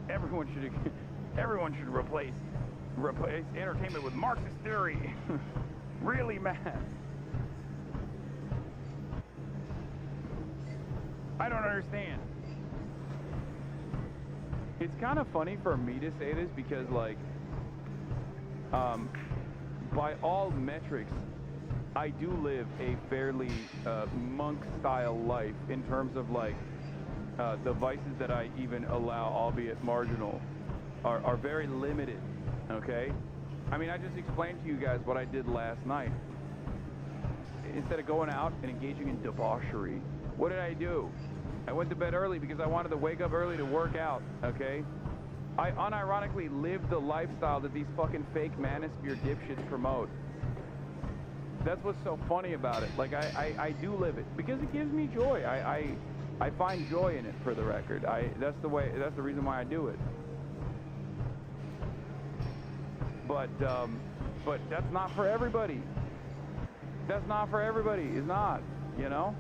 Everyone should replace entertainment with Marxist theory. Really mad. I don't understand. It's kind of funny for me to say this because, like, by all metrics, I do live a fairly monk-style life in terms of, like, the vices that I even allow, albeit marginal, are very limited, okay? I mean, I just explained to you guys what I did last night. Instead of going out and engaging in debauchery, what did I do? I went to bed early because I wanted to wake up early to work out, okay? I unironically lived the lifestyle that these fucking fake manosphere dipshits promote. That's what's so funny about it. Like, I do live it because it gives me joy. I find joy in it, for the record. That's the reason why I do it. But that's not for everybody. That's not for everybody. It's not, you know?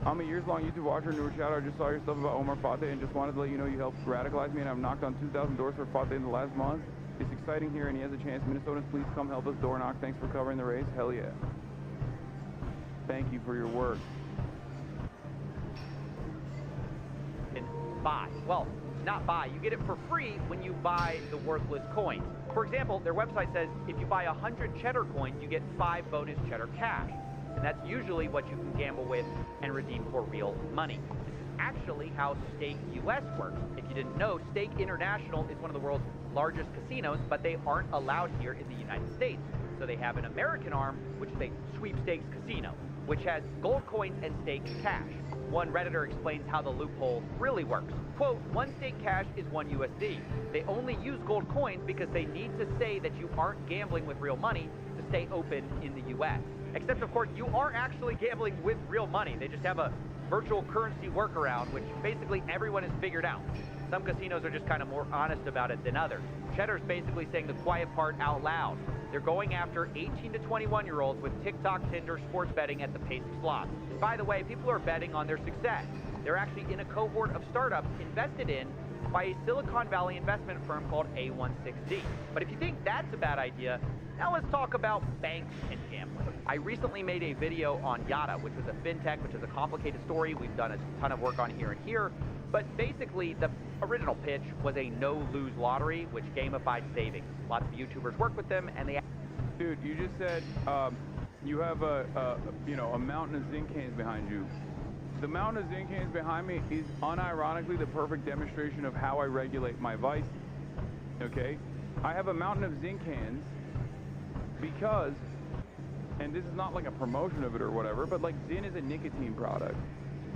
I'm a years-long YouTube watcher, newer chatter. I just saw your stuff about Omar FATEH and just wanted to let you know you helped radicalize me, and I've knocked on 2,000 doors for FATEH in the last month. It's exciting here, and he has a chance. Minnesotans, please come help us door knock. Thanks for covering the race. Hell yeah. Thank you for your work. And buy. Well, not buy. You get it for free when you buy the worthless coins. For example, their website says if you buy 100 cheddar coins, you get 5 bonus cheddar cash. And that's usually what you can gamble with and redeem for real money. Actually how Stake US works. If you didn't know, Stake International is one of the world's largest casinos, but they aren't allowed here in the United States. So they have an American arm, which is a sweepstakes casino, which has gold coins and stake cash. One Redditor explains how the loophole really works. Quote, one stake cash is 1 USD. They only use gold coins because they need to say that you aren't gambling with real money to stay open in the US. Except, of course, you are actually gambling with real money. They just have a virtual currency workaround, which basically everyone has figured out. Some casinos are just kind of more honest about it than others. Cheddar's basically saying the quiet part out loud. They're going after 18 to 21-year-olds with TikTok, Tinder, sports betting at the pace of slots. And by the way, people are betting on their success. They're actually in a cohort of startups invested in by a Silicon Valley investment firm called A16Z. But if you think that's a bad idea, now let's talk about banks and gambling. I recently made a video on Yada, which was a fintech, which is a complicated story. We've done a ton of work on here and here. But basically, the original pitch was a no-lose lottery, which gamified savings. Lots of YouTubers work with them, and they... Dude, you just said you have a mountain of zinc cans behind you. The mountain of zinc cans behind me is unironically the perfect demonstration of how I regulate my vices. Okay? I have a mountain of zinc cans because, and this is not like a promotion of it or whatever, but like Zyn is a nicotine product.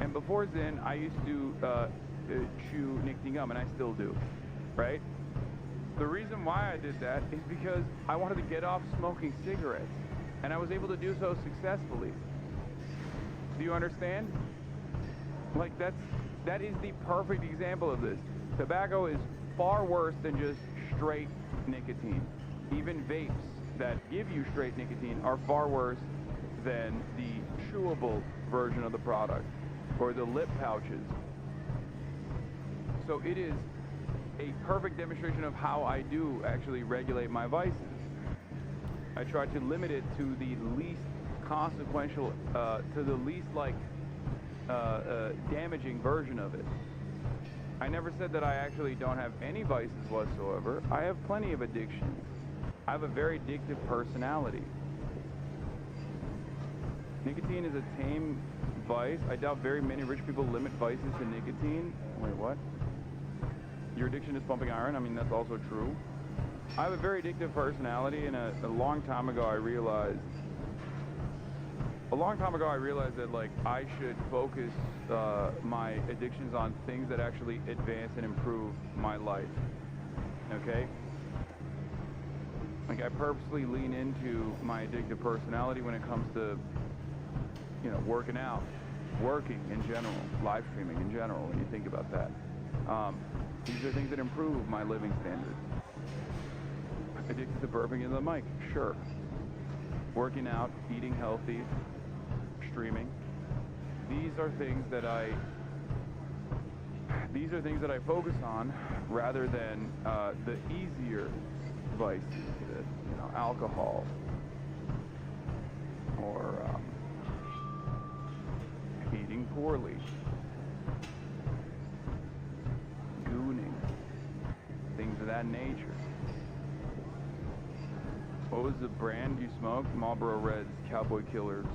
And before Zyn, I used to chew nicotine gum, and I still do, right? The reason why I did that is because I wanted to get off smoking cigarettes, and I was able to do so successfully. Do you understand? Like, that is the perfect example of this. Tobacco is far worse than just straight nicotine. Even vapes that give you straight nicotine are far worse than the chewable version of the product, or the lip pouches. So it is a perfect demonstration of how I do actually regulate my vices. I try to limit it to the least consequential, to the least damaging version of it. I never said that I actually don't have any vices whatsoever. I have plenty of addictions. I have a very addictive personality. Nicotine is a tame vice. I doubt very many rich people limit vices to nicotine. Wait, what? Your addiction is pumping iron. I mean, that's also true. I have a very addictive personality, and a long time ago I realized that, like, I should focus my addictions on things that actually advance and improve my life. Okay? Like, I purposely lean into my addictive personality when it comes to, you know, working out, working in general, live streaming in general, when you think about that. These are things that improve my living standards. Addicted to burping into the mic, sure. Working out, eating healthy, streaming. These are things that I focus on rather than the easier vices, you know, alcohol or eating poorly, gooning, things of that nature. What was the brand you smoked? Marlboro Reds, Cowboy Killers.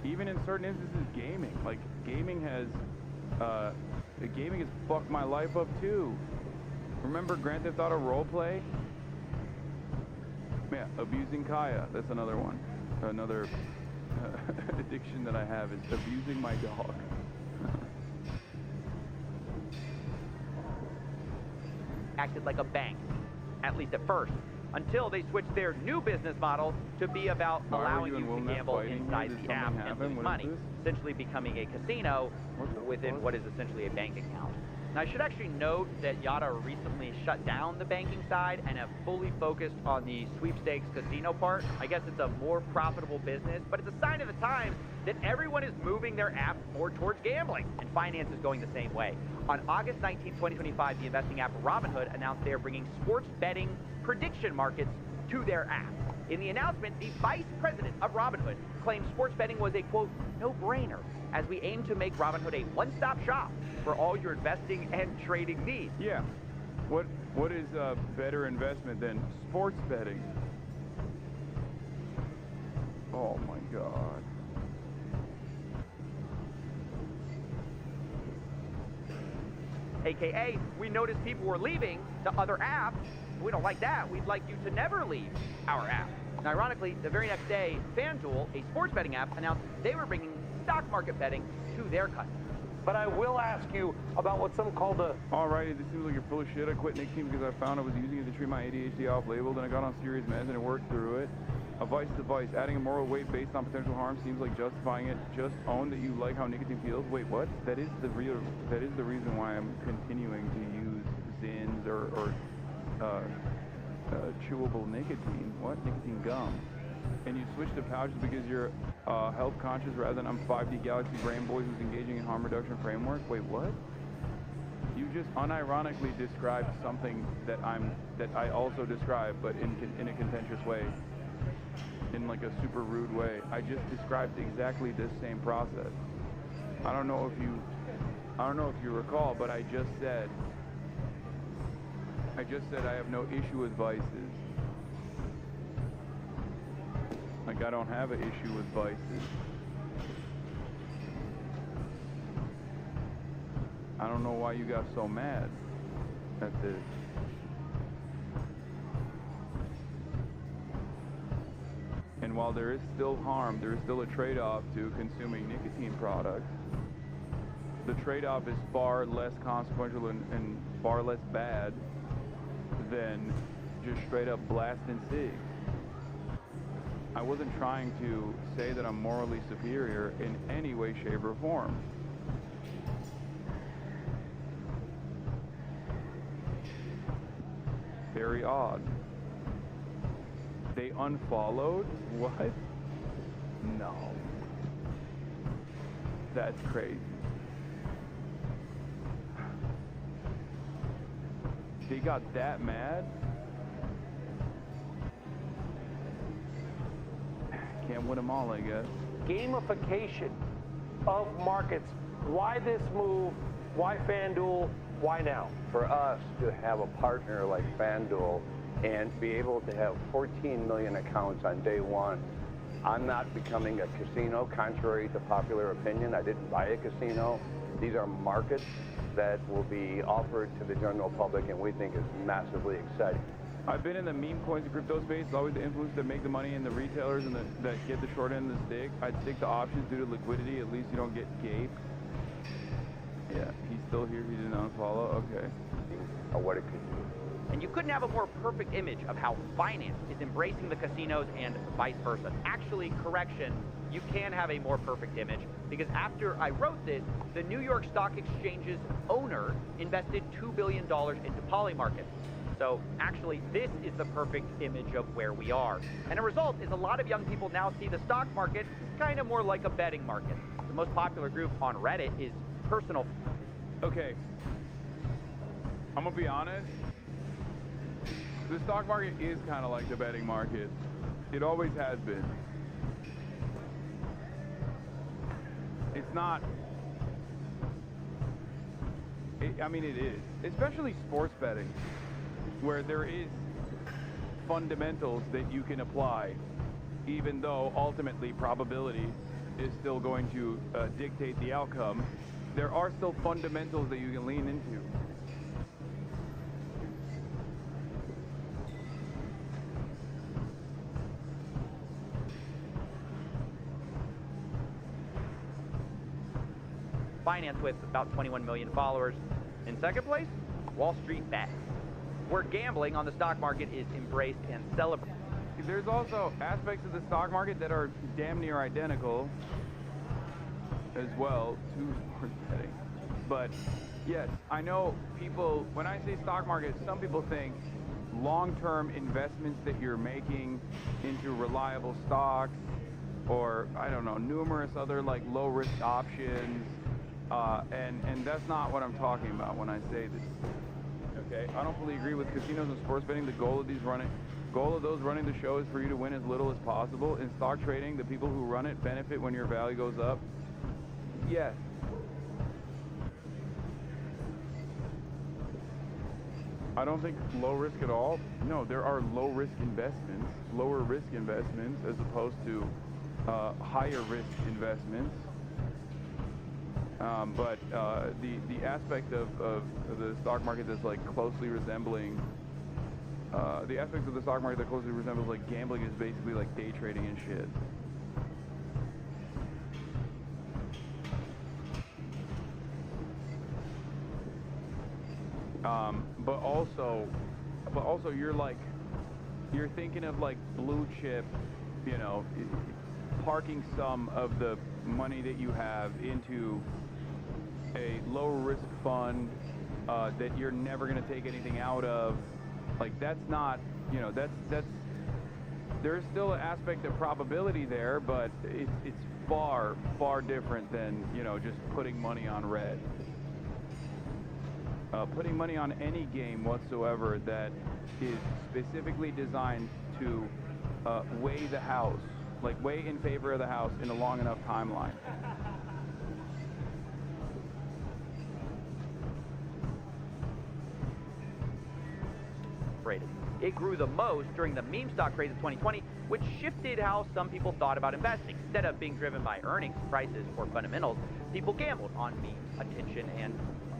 Even in certain instances, gaming. Like, gaming has The gaming has fucked my life up too. Remember Grand Theft Auto Roleplay? Yeah, abusing Kaya. That's another one. Another addiction that I have is abusing my dog. Acted like a bank, at least at first, until they switched their new business model to be about allowing you to gamble inside the app and lose money, essentially becoming a casino within what is essentially a bank account. Now, I should actually note that Yada recently shut down the banking side and have fully focused on the sweepstakes casino part. I guess it's a more profitable business, but it's a sign of the times that everyone is moving their app more towards gambling, and finance is going the same way. On August 19, 2025, the investing app Robinhood announced they are bringing sports betting prediction markets to their app. In the announcement, the vice president of Robinhood claimed sports betting was a, quote, no-brainer, as we aim to make Robinhood a one-stop shop for all your investing and trading needs. Yeah. What is a better investment than sports betting? Oh my God. AKA, we noticed people were leaving to other apps. We don't like that. We'd like you to never leave our app. And ironically, the very next day, FanDuel, a sports betting app, announced they were bringing stock market betting to their customers. But I will ask you about what some call the... Alrighty, this seems like you're full of shit. I quit nicotine because I found I was using it to treat my ADHD off-label. Then I got on serious meds and it worked through it. A vice is a vice. Adding a moral weight based on potential harm seems like justifying it. Just own that you like how nicotine feels. Wait, what? That is the reason why I'm continuing to use Zins or chewable nicotine. What? Nicotine gum. And you switch to pouches because you're health conscious rather than I'm 5D Galaxy Brain Boy who's engaging in harm reduction framework. Wait, what? You just unironically described something that I also describe, but in a contentious way, in like a super rude way. I just described exactly this same process. I don't know if you recall, but I just said I have no issue with vices. Like, I don't have an issue with vices. I don't know why you got so mad at this. And while there is still harm, there is still a trade-off to consuming nicotine products. The trade-off is far less consequential and far less bad than just straight up blasting cigs. I wasn't trying to say that I'm morally superior in any way, shape, or form. Very odd. They unfollowed? What? No. That's crazy. They got that mad? Can't win them all, I guess. Gamification of markets. Why this move? Why FanDuel? Why now? For us to have a partner like FanDuel and be able to have 14 million accounts on day one, I'm not becoming a casino, contrary to popular opinion. I didn't buy a casino. These are markets that will be offered to the general public, and we think is massively exciting. I've been in the meme coins and crypto space. It's always the influencers that make the money and the retailers and that get the short end of the stick. I'd stick to options due to liquidity. At least you don't get gaped. Yeah, he's still here. He didn't unfollow. Okay. Or what it could do. And you couldn't have a more perfect image of how finance is embracing the casinos and vice versa. Actually, correction, you can have a more perfect image because after I wrote this, the New York Stock Exchange's owner invested $2 billion into Polymarket. So actually, this is the perfect image of where we are. And a result is a lot of young people now see the stock market kind of more like a betting market. The most popular group on Reddit is personal. Okay. I'm gonna be honest. The stock market is kind of like the betting market. It always has been. It's not... I mean, it is. Especially sports betting, where there is fundamentals that you can apply, even though ultimately probability is still going to dictate the outcome. there are still fundamentals that you can lean into. Finance with about 21 million followers. In second place, Wall Street Bets, where gambling on the stock market is embraced and celebrated. There's also aspects of the stock market that are damn near identical as well to sports betting. But yes, I know people, when I say stock market, some people think long-term investments that you're making into reliable stocks, or I don't know, numerous other like low-risk options. And that's not what I'm talking about when I say this. Okay, I don't fully agree with casinos and sports betting. The goal of those running the show is for you to win as little as possible. In stock trading, the people who run it benefit when your value goes up. Yes. I don't think low risk at all. No, there are low risk investments, lower risk investments, as opposed to higher risk investments. But the aspect of the stock market that's like closely resembling, the aspect of the stock market that closely resembles like gambling is basically like day trading and shit. But also you're thinking of like blue chip, you know, parking some of the money that you have into a low risk fund that you're never going to take anything out of. Like that's not, you know, that's there's still an aspect of probability there, but it's far different than, you know, just putting money on red. Putting money on any game whatsoever that is specifically designed to weigh the house, like weigh in favor of the house in a long enough timeline. It grew the most during the meme stock craze of 2020, which shifted how some people thought about investing. Instead of being driven by earnings, prices, or fundamentals, people gambled on memes, attention, and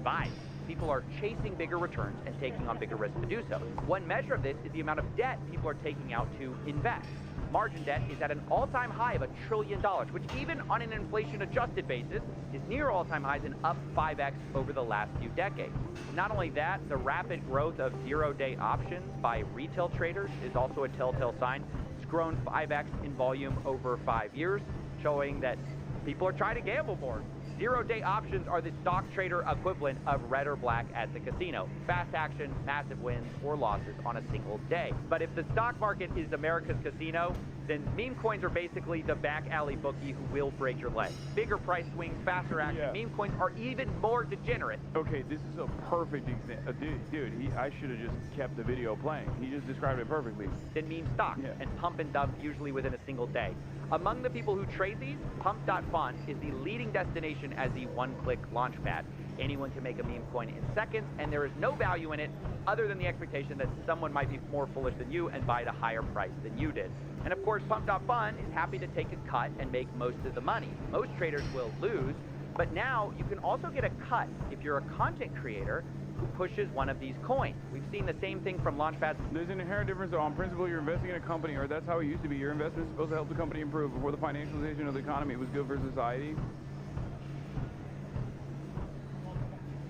vibes. People are chasing bigger returns and taking on bigger risks to do so. One measure of this is the amount of debt people are taking out to invest. Margin debt is at an all-time high of $1 trillion, which even on an inflation-adjusted basis is near all-time highs and up 5x over the last few decades. Not only that, the rapid growth of zero-day options by retail traders is also a telltale sign. It's grown 5x in volume over 5 years, showing that people are trying to gamble more. Zero-day options are the stock trader equivalent of red or black at the casino. Fast action, massive wins or losses on a single day. But if the stock market is America's casino, then meme coins are basically the back alley bookie who will break your leg. Bigger price swings, faster action. Yeah. Meme coins are even more degenerate. Okay, this is a perfect example. Dude, I should have just kept the video playing. He just described it perfectly. Then meme stock and pump and dump usually within a single day. Among the people who trade these, Pump.fun is the leading destination as the one-click launchpad. Anyone can make a meme coin in seconds, and there is no value in it other than the expectation that someone might be more foolish than you and buy at a higher price than you did. And of course, Pump.fun is happy to take a cut and make most of the money. Most traders will lose, but now you can also get a cut if you're a content creator who pushes one of these coins. We've seen the same thing from launchpads. There's an inherent difference, though. On principle, you're investing in a company, or that's how it used to be. Your investment is supposed to help the company improve. Before the financialization of the economy, it was good for society.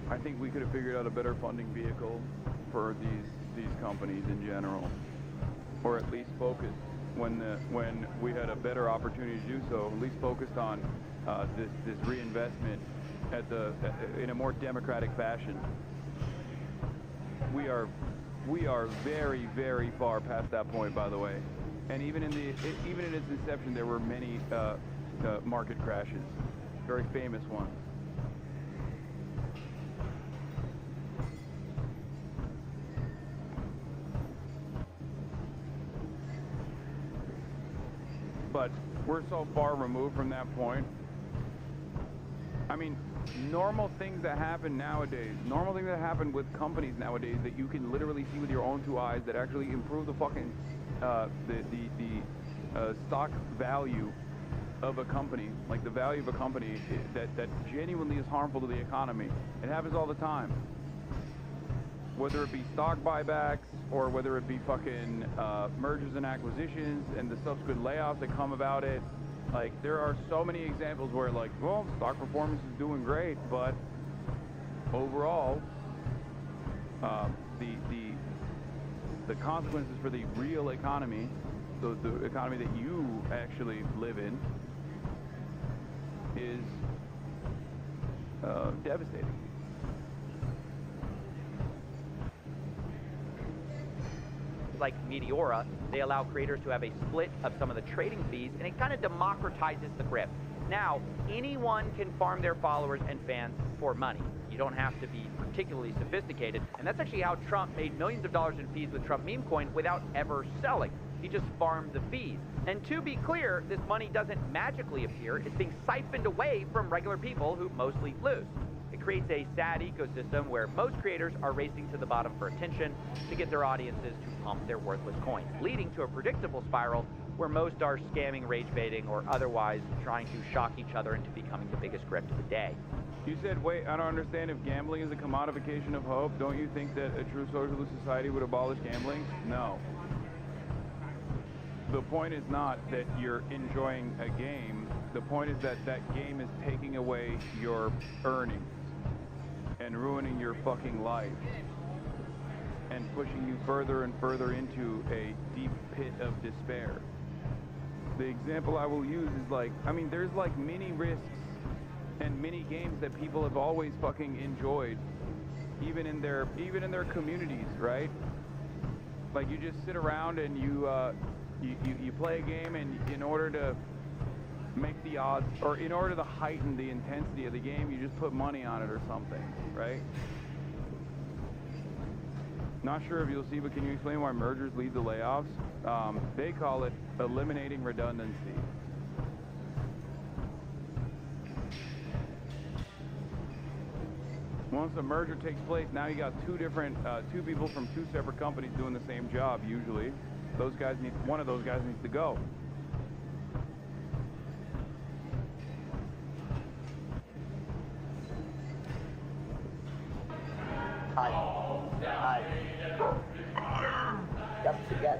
I think we could have figured out a better funding vehicle for these companies in general, or at least focused when we had a better opportunity to do so. At least focused on this reinvestment in a more democratic fashion. We are very, very far past that point, by the way. And even in its inception, there were many market crashes, very famous ones. But we're so far removed from that point. I mean, normal things that happen nowadays, normal things that happen with companies nowadays that you can literally see with your own two eyes that actually improve the fucking the stock value of a company, like the value of a company that genuinely is harmful to the economy. It happens all the time. Whether it be stock buybacks or whether it be fucking mergers and acquisitions and the subsequent layoffs that come about it. Like, there are so many examples where, like, well, stock performance is doing great, but overall, the consequences for the real economy, the economy that you actually live in, is devastating. Like Meteora, they allow creators to have a split of some of the trading fees, and it kind of democratizes the grip. Now, anyone can farm their followers and fans for money. You don't have to be particularly sophisticated, and that's actually how Trump made millions of dollars in fees with Trump meme coin without ever selling. He just farmed the fees. And to be clear, this money doesn't magically appear. It's being siphoned away from regular people who mostly lose. It creates a sad ecosystem where most creators are racing to the bottom for attention to get their audiences to pump their worthless coins, leading to a predictable spiral where most are scamming, rage baiting, or otherwise trying to shock each other into becoming the biggest grift of the day. You said, wait, I don't understand, if gambling is a commodification of hope, don't you think that a true socialist society would abolish gambling? No. The point is not that you're enjoying a game. The point is that that game is taking away your earnings and ruining your fucking life and pushing you further and further into a deep pit of despair. The example I will use is like, I mean, there's like mini risks and mini games that people have always fucking enjoyed, even in their communities, right? Like, you just sit around and you play a game, and in order to make the odds, or in order to heighten the intensity of the game, you just put money on it or something, right? Not sure if you'll see, but can you explain why mergers lead to layoffs? They call it eliminating redundancy. Once a merger takes place, now you got two people from two separate companies doing the same job. Usually, one of those guys needs to go.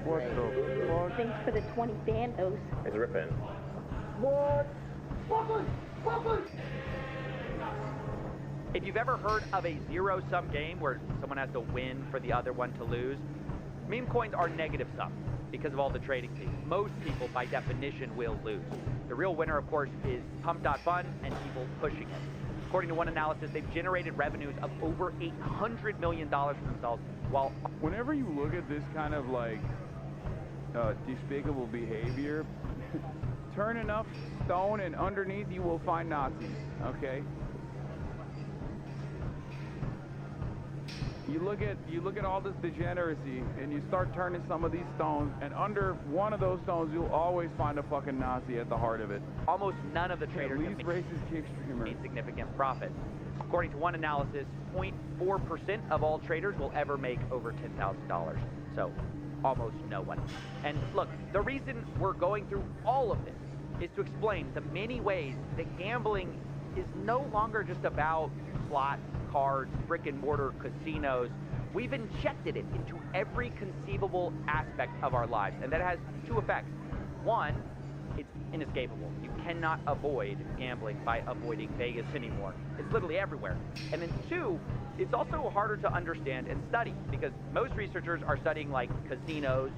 What the fuck? Thanks for the 20 bandos. It's ripping. What? If you've ever heard of a zero-sum game where someone has to win for the other one to lose, meme coins are negative sum because of all the trading fees. Most people, by definition, will lose. The real winner, of course, is Pump.Fun and people pushing it. According to one analysis, they've generated revenues of over $800 million for themselves, while... Whenever you look at this kind of, like, despicable behavior, turn enough stone and underneath you will find Nazis, okay? You look at all this degeneracy, and you start turning some of these stones, and under one of those stones, you'll always find a fucking Nazi at the heart of it. Almost none of the traders have made significant profits. According to one analysis, 0.4% of all traders will ever make over $10,000. So, almost no one. And look, the reason we're going through all of this is to explain the many ways that gambling is no longer just about slots, cards, brick and mortar casinos. We've injected it into every conceivable aspect of our lives, and that has two effects. One, it's inescapable. You cannot avoid gambling by avoiding Vegas anymore. It's literally everywhere. And then two, it's also harder to understand and study because most researchers are studying like casinos,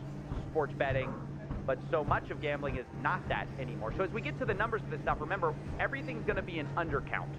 sports betting, but so much of gambling is not that anymore. So as we get to the numbers of this stuff, remember, everything's going to be an undercount.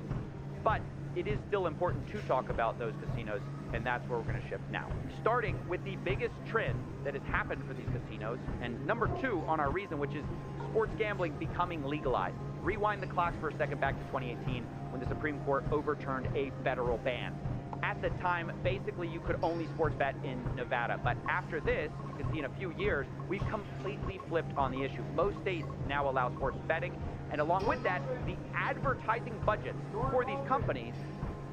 But it is still important to talk about those casinos, and that's where we're going to shift now. Starting with the biggest trend that has happened for these casinos, and number two on our reason, which is sports gambling becoming legalized. Rewind the clocks for a second back to 2018 when the Supreme Court overturned a federal ban. At the time, basically you could only sports bet in Nevada, but after this, you can see in a few years, we've completely flipped on the issue. Most states now allow sports betting, and along with that, the advertising budgets for these companies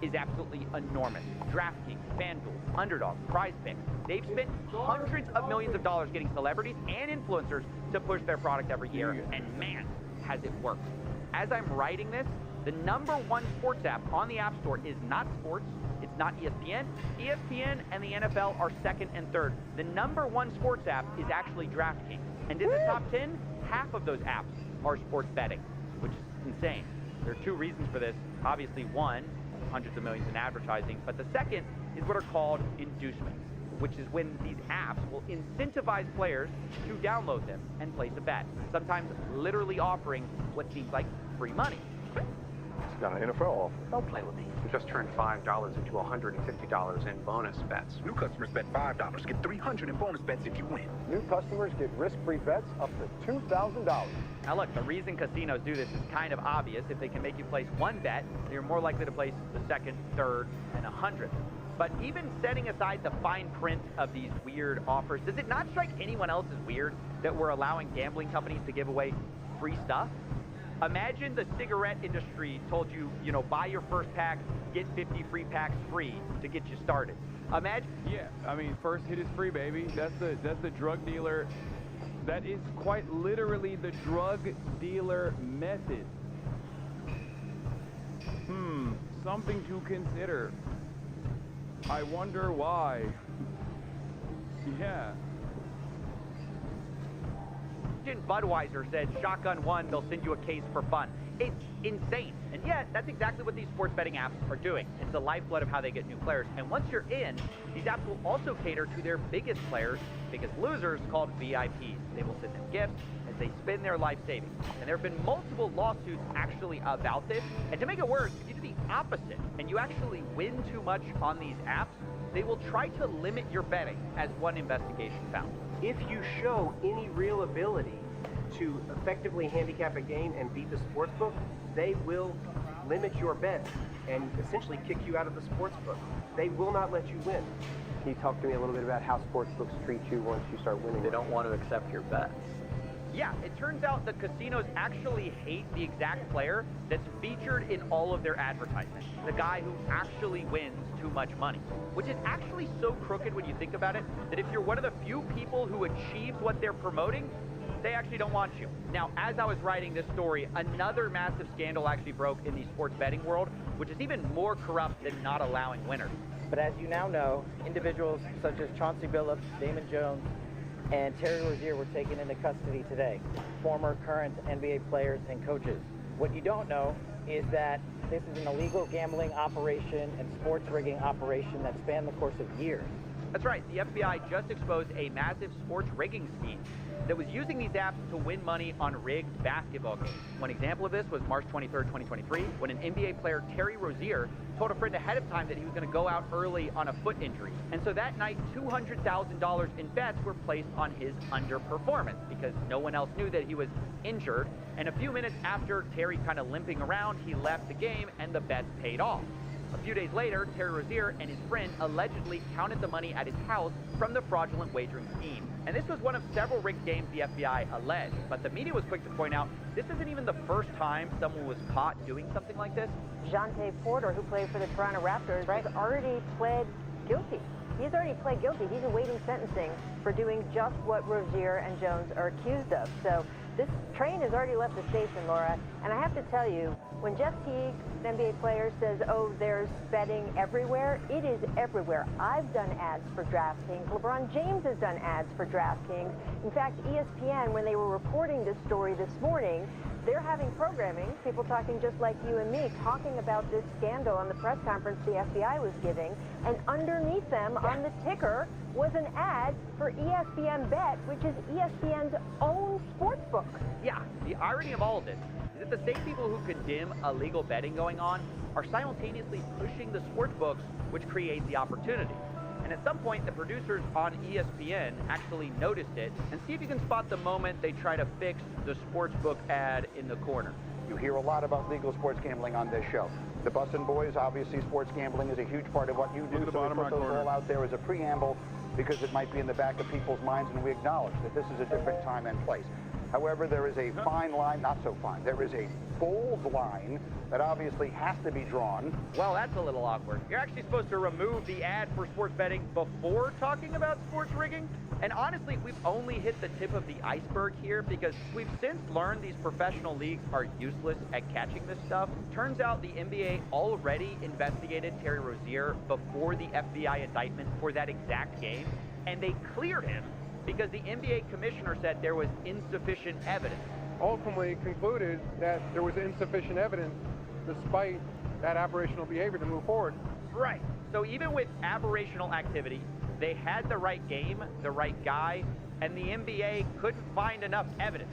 is absolutely enormous. DraftKings, FanDuel, Underdog, PrizePicks, they've spent hundreds of millions of dollars getting celebrities and influencers to push their product every year. And man, has it worked. As I'm writing this, the #1 sports app on the App Store is not sports, it's not ESPN. ESPN and the NFL are second and third. The #1 sports app is actually DraftKings. And in the top 10, half of those apps are sports betting, which is insane. There are two reasons for this. Obviously, one, hundreds of millions in advertising, but the second is what are called inducements, which is when these apps will incentivize players to download them and place a bet, sometimes literally offering what seems like free money. It's got an NFL offer. Don't play with me. You just turned $5 into $150 in bonus bets. New customers bet $5, get $300 in bonus bets if you win. New customers get risk-free bets up to $2,000. Now look, the reason casinos do this is kind of obvious. If they can make you place one bet, you're more likely to place the second, third, and 100th. But even setting aside the fine print of these weird offers, does it not strike anyone else as weird that we're allowing gambling companies to give away free stuff? Imagine the cigarette industry told you, buy your first pack, get 50 free packs free to get you started. Imagine. Yeah, I mean, first hit is free, baby. That's the drug dealer. That is quite literally the drug dealer method. Something to consider. I wonder why. Yeah. Budweiser said, shotgun one, they'll send you a case for fun. It's insane. And yet, that's exactly what these sports betting apps are doing. It's the lifeblood of how they get new players. And once you're in, these apps will also cater to their biggest players, biggest losers, called VIPs. They will send them gifts as they spend their life savings. And there have been multiple lawsuits actually about this. And to make it worse, if you do the opposite and you actually win too much on these apps, they will try to limit your betting, as one investigation found. If you show any real ability to effectively handicap a game and beat the sportsbook, they will limit your bets and essentially kick you out of the sportsbook. They will not let you win. Can you talk to me a little bit about how sportsbooks treat you once you start winning? They don't want to accept your bets. Yeah, it turns out the casinos actually hate the exact player that's featured in all of their advertisements. The guy who actually wins too much money. Which is actually so crooked when you think about it, that if you're one of the few people who achieves what they're promoting, they actually don't want you. Now, as I was writing this story, another massive scandal actually broke in the sports betting world, which is even more corrupt than not allowing winners. But as you now know, individuals such as Chauncey Billups, Damon Jones, and Terry Rozier were taken into custody today. Former, current NBA players and coaches. What you don't know is that this is an illegal gambling operation and sports rigging operation that spanned the course of years. That's right, the FBI just exposed a massive sports rigging scheme that was using these apps to win money on rigged basketball games. One example of this was March 23rd, 2023, when an NBA player, Terry Rozier, told a friend ahead of time that he was going to go out early on a foot injury. And so that night, $200,000 in bets were placed on his underperformance because no one else knew that he was injured. And a few minutes after Terry kind of limping around, he left the game and the bets paid off. A few days later, Terry Rozier and his friend allegedly counted the money at his house from the fraudulent wagering scheme. And this was one of several rigged games the FBI alleged. But the media was quick to point out, this isn't even the first time someone was caught doing something like this. Jonte Porter, who played for the Toronto Raptors, has already pled guilty. He's already pled guilty. He's awaiting sentencing for doing just what Rozier and Jones are accused of. So this train has already left the station, Laura. And I have to tell you, when Jeff Teague, an NBA player, says, oh, there's betting everywhere, it is everywhere. I've done ads for DraftKings. LeBron James has done ads for DraftKings. In fact, ESPN, when they were reporting this story this morning, they're having programming, people talking just like you and me, talking about this scandal on the press conference the FBI was giving, and underneath them on the ticker was an ad for ESPN Bet, which is ESPN's own sportsbook. Yeah, the irony of all of this is that the same people who condemn illegal betting going on are simultaneously pushing the sportsbooks, which create the opportunity. And at some point, the producers on ESPN actually noticed it. And see if you can spot the moment they try to fix the sportsbook ad in the corner. You hear a lot about legal sports gambling on this show. The Bussin' Boys, obviously sports gambling is a huge part of what you do. So we put those all out there as a preamble because it might be in the back of people's minds, and we acknowledge that this is a different time and place. However, there is a fine line, not so fine, there is a bold line that obviously has to be drawn. Well, that's a little awkward. You're actually supposed to remove the ad for sports betting before talking about sports rigging. And honestly, we've only hit the tip of the iceberg here because we've since learned these professional leagues are useless at catching this stuff. Turns out the NBA already investigated Terry Rozier before the FBI indictment for that exact game, and they cleared him because the NBA commissioner said there was insufficient evidence. Ultimately concluded that there was insufficient evidence despite that aberrational behavior to move forward. Right. So even with aberrational activity, they had the right game, the right guy, and the NBA couldn't find enough evidence.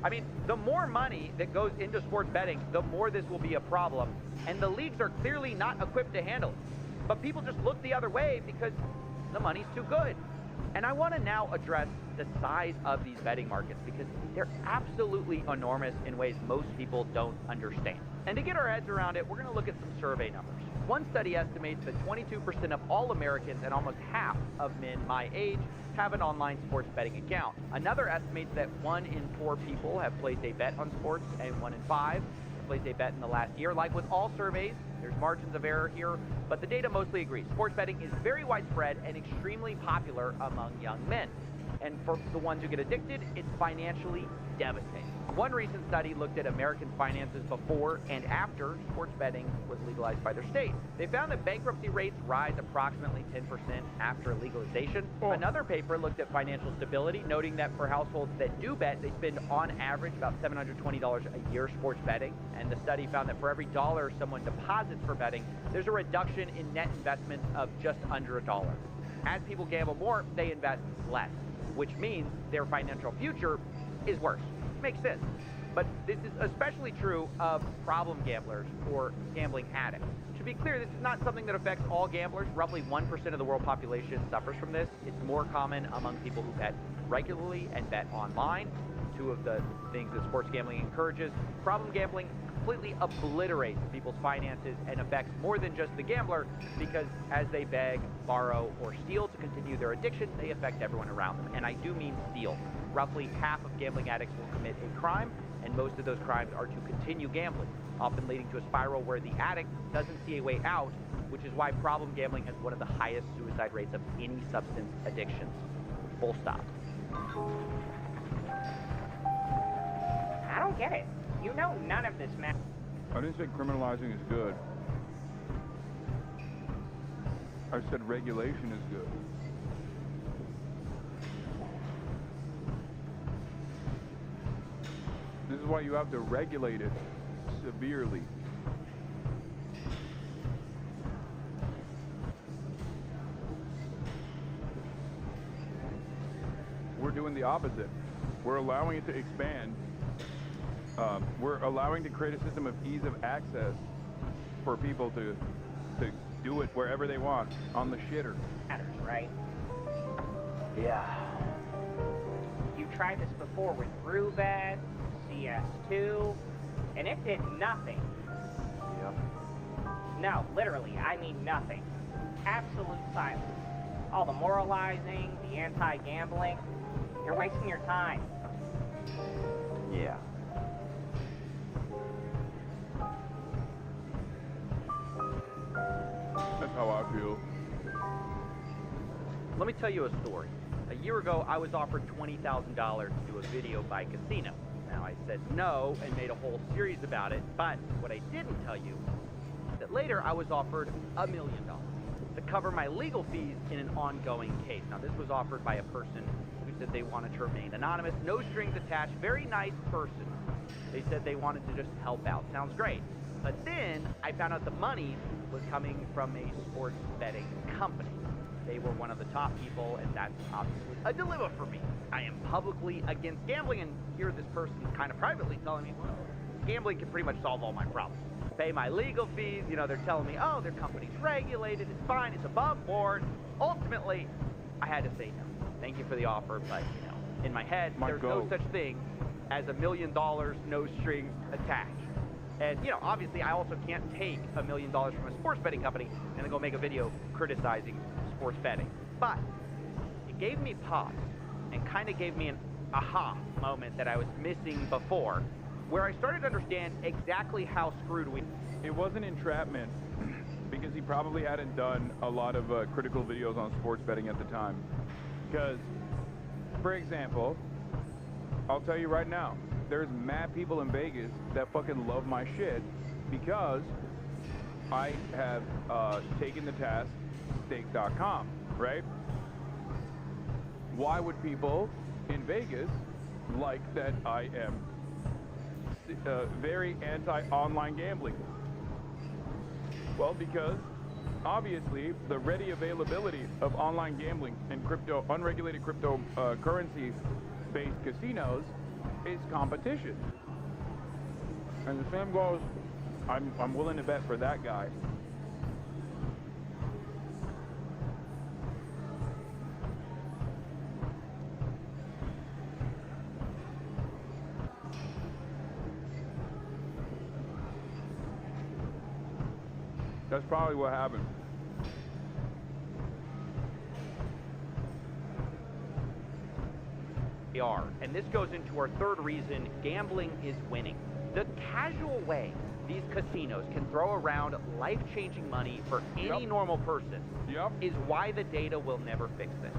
I mean, the more money that goes into sports betting, the more this will be a problem, and the leagues are clearly not equipped to handle it. But people just look the other way because the money's too good. And I want to now address the size of these betting markets because they're absolutely enormous in ways most people don't understand. And to get our heads around it, we're going to look at some survey numbers. One study estimates that 22% of all Americans and almost half of men my age have an online sports betting account. Another estimates that 1 in 4 people have placed a bet on sports and 1 in 5 have placed a bet in the last year. Like with all surveys, there's margins of error here, but the data mostly agrees. Sports betting is very widespread and extremely popular among young men. And for the ones who get addicted, it's financially devastating. One recent study looked at Americans' finances before and after sports betting was legalized by their state. They found that bankruptcy rates rise approximately 10% after legalization. Another paper looked at financial stability, noting that for households that do bet, they spend on average about $720 a year sports betting. And the study found that for every dollar someone deposits for betting, there's a reduction in net investment of just under $1. As people gamble more, they invest less, which means their financial future is worse. Makes sense. But this is especially true of problem gamblers or gambling addicts. To be clear, this is not something that affects all gamblers. Roughly 1% of the world population suffers from this. It's more common among people who bet regularly and bet online, 2 of the things that sports gambling encourages. Problem gambling completely obliterates people's finances and affects more than just the gambler because as they beg, borrow, or steal to continue their addiction, they affect everyone around them. And I do mean steal. Roughly half of gambling addicts will commit a crime, and most of those crimes are to continue gambling, often leading to a spiral where the addict doesn't see a way out, which is why problem gambling has one of the highest suicide rates of any substance addictions. Full stop. I don't get it. You know none of this, man. I didn't say criminalizing is good. I said regulation is good. This is why you have to regulate it severely. We're doing the opposite. We're allowing it to expand. We're allowing to create a system of ease of access for people to do it wherever they want, on the shitter. Matters, right? Yeah. You tried this before with Brewbet, CS2, and it did nothing. Yep. No, literally, I mean nothing. Absolute silence. All the moralizing, the anti-gambling. You're wasting your time. Yeah. That's how I feel. Let me tell you a story. A year ago, I was offered $20,000 to do a video by casino. Now, I said no and made a whole series about it, but what I didn't tell you is that later I was offered $1 million to cover my legal fees in an ongoing case. Now, this was offered by a person who said they wanted to remain anonymous, no strings attached, very nice person. They said they wanted to just help out. Sounds great. But then I found out the money was coming from a sports betting company. They were one of the top people, and that's obviously a dilemma for me. I am publicly against gambling, and here this person is kind of privately telling me, well, gambling can pretty much solve all my problems. Pay my legal fees, you know, they're telling me, oh, their company's regulated, it's fine, it's above board. Ultimately, I had to say no. Thank you for the offer, but, you know, in my head, there's no such thing as $1 million, no strings attached. And, you know, obviously, I also can't take $1 million from a sports betting company and then go make a video criticizing sports betting. But it gave me pause and kind of gave me an aha moment that I was missing before, where I started to understand exactly how screwed we... It wasn't entrapment, because he probably hadn't done a lot of critical videos on sports betting at the time. Because, for example, I'll tell you right now, there's mad people in Vegas that fucking love my shit because I have taken the task stake.com, right? Why would people in Vegas like that I am very anti-online gambling? Well, because obviously the ready availability of online gambling and crypto, unregulated cryptocurrency-based casinos is competition. And the same goes, I'm willing to bet for that guy. That's probably what happened. And this goes into our third reason gambling is winning. The casual way these casinos can throw around life-changing money for any normal person is why the data will never fix this.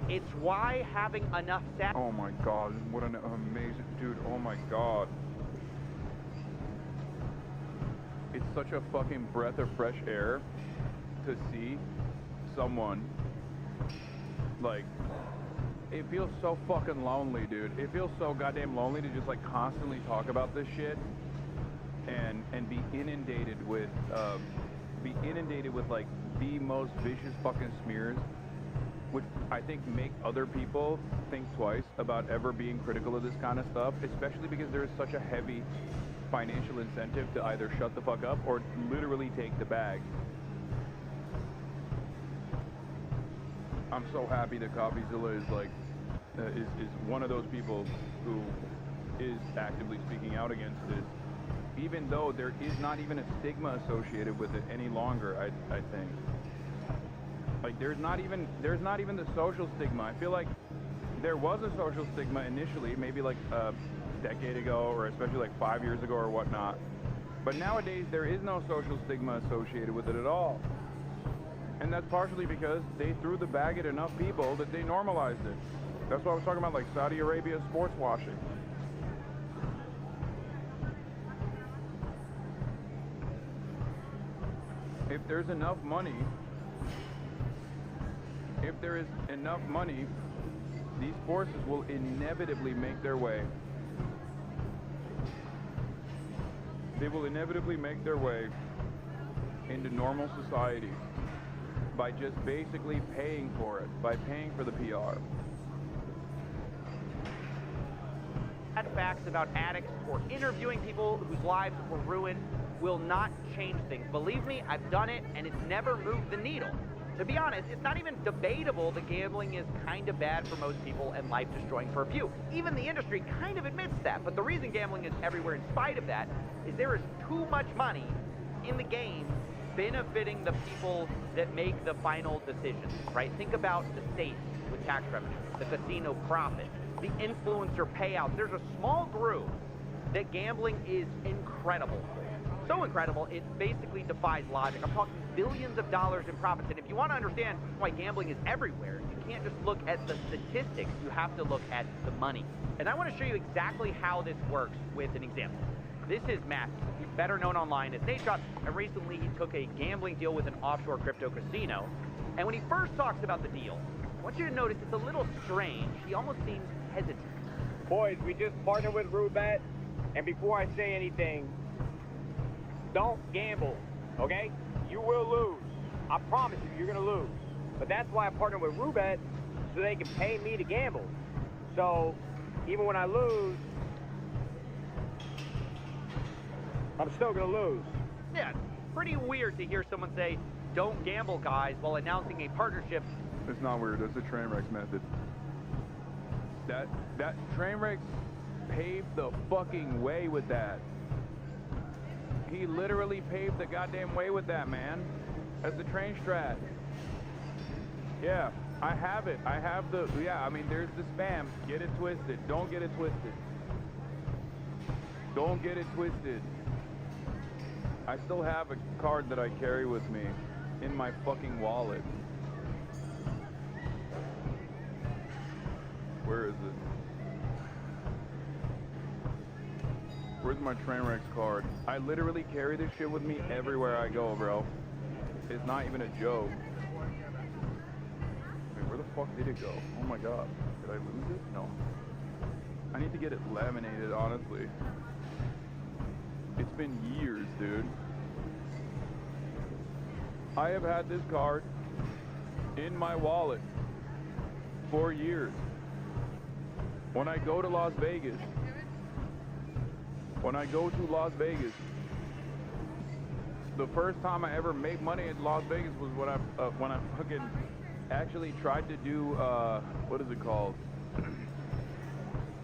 It's why having enough staff... Oh my God, what an amazing... Dude, oh my God. It's such a fucking breath of fresh air to see someone, like, it feels so fucking lonely, dude. It feels so goddamn lonely to just, like, constantly talk about this shit and be inundated with, like, the most vicious fucking smears, which I think make other people think twice about ever being critical of this kind of stuff, especially because there is such a heavy financial incentive to either shut the fuck up or literally take the bag. I'm so happy that CoffeeZilla is like is one of those people who is actively speaking out against this, even though there is not even a stigma associated with it any longer. I think, like, there's not even the social stigma. I feel like there was a social stigma initially, maybe like a decade ago, or especially like 5 years ago or whatnot. But nowadays there is no social stigma associated with it at all. And that's partially because they threw the bag at enough people that they normalized it. That's what I was talking about, like Saudi Arabia sports washing. If there's enough money, these forces will inevitably make their way. They will inevitably make their way into normal society by just basically paying for it, by paying for the PR. Facts about addicts or interviewing people whose lives were ruined will not change things. Believe me, I've done it, and it's never moved the needle. To be honest, it's not even debatable that gambling is kind of bad for most people and life-destroying for a few. Even the industry kind of admits that, but the reason gambling is everywhere in spite of that is there is too much money in the game benefiting the people that make the final decisions, right? Think about the states with tax revenue, the casino profit, the influencer payouts. There's a small group that gambling is incredible for. So incredible, it basically defies logic. I'm talking billions of dollars in profits. And if you want to understand why gambling is everywhere, you can't just look at the statistics. You have to look at the money. And I want to show you exactly how this works with an example. This is Matthew. He's better known online as Nate Shot, and recently he took a gambling deal with an offshore crypto casino. And when he first talks about the deal, I want you to notice it's a little strange. He almost seems hesitant. Boys, we just partnered with Rubet, and before I say anything, don't gamble, okay? You will lose. I promise you, you're gonna lose. But that's why I partnered with Rubet, so they can pay me to gamble. So, even when I lose, I'm still gonna lose. Yeah, it's pretty weird to hear someone say, don't gamble, guys, while announcing a partnership. It's not weird, that's the Trainwrecks method. That Trainwrecks paved the fucking way with that. He literally paved the goddamn way with that, man. That's the train strat. Yeah, I have it. I have the, yeah, I mean, there's the spam. Get it twisted. Don't get it twisted. Don't get it twisted. I still have a card that I carry with me in my fucking wallet. Where is it? Where's my Trainwreck's card? I literally carry this shit with me everywhere I go, bro. It's not even a joke. Wait, where the fuck did it go? Oh my god. Did I lose it? No. I need to get it laminated, honestly. It's been years, dude. I have had this card in my wallet for years. When I go to Las Vegas, the first time I ever made money in Las Vegas was when I fucking actually tried to do, what is it called?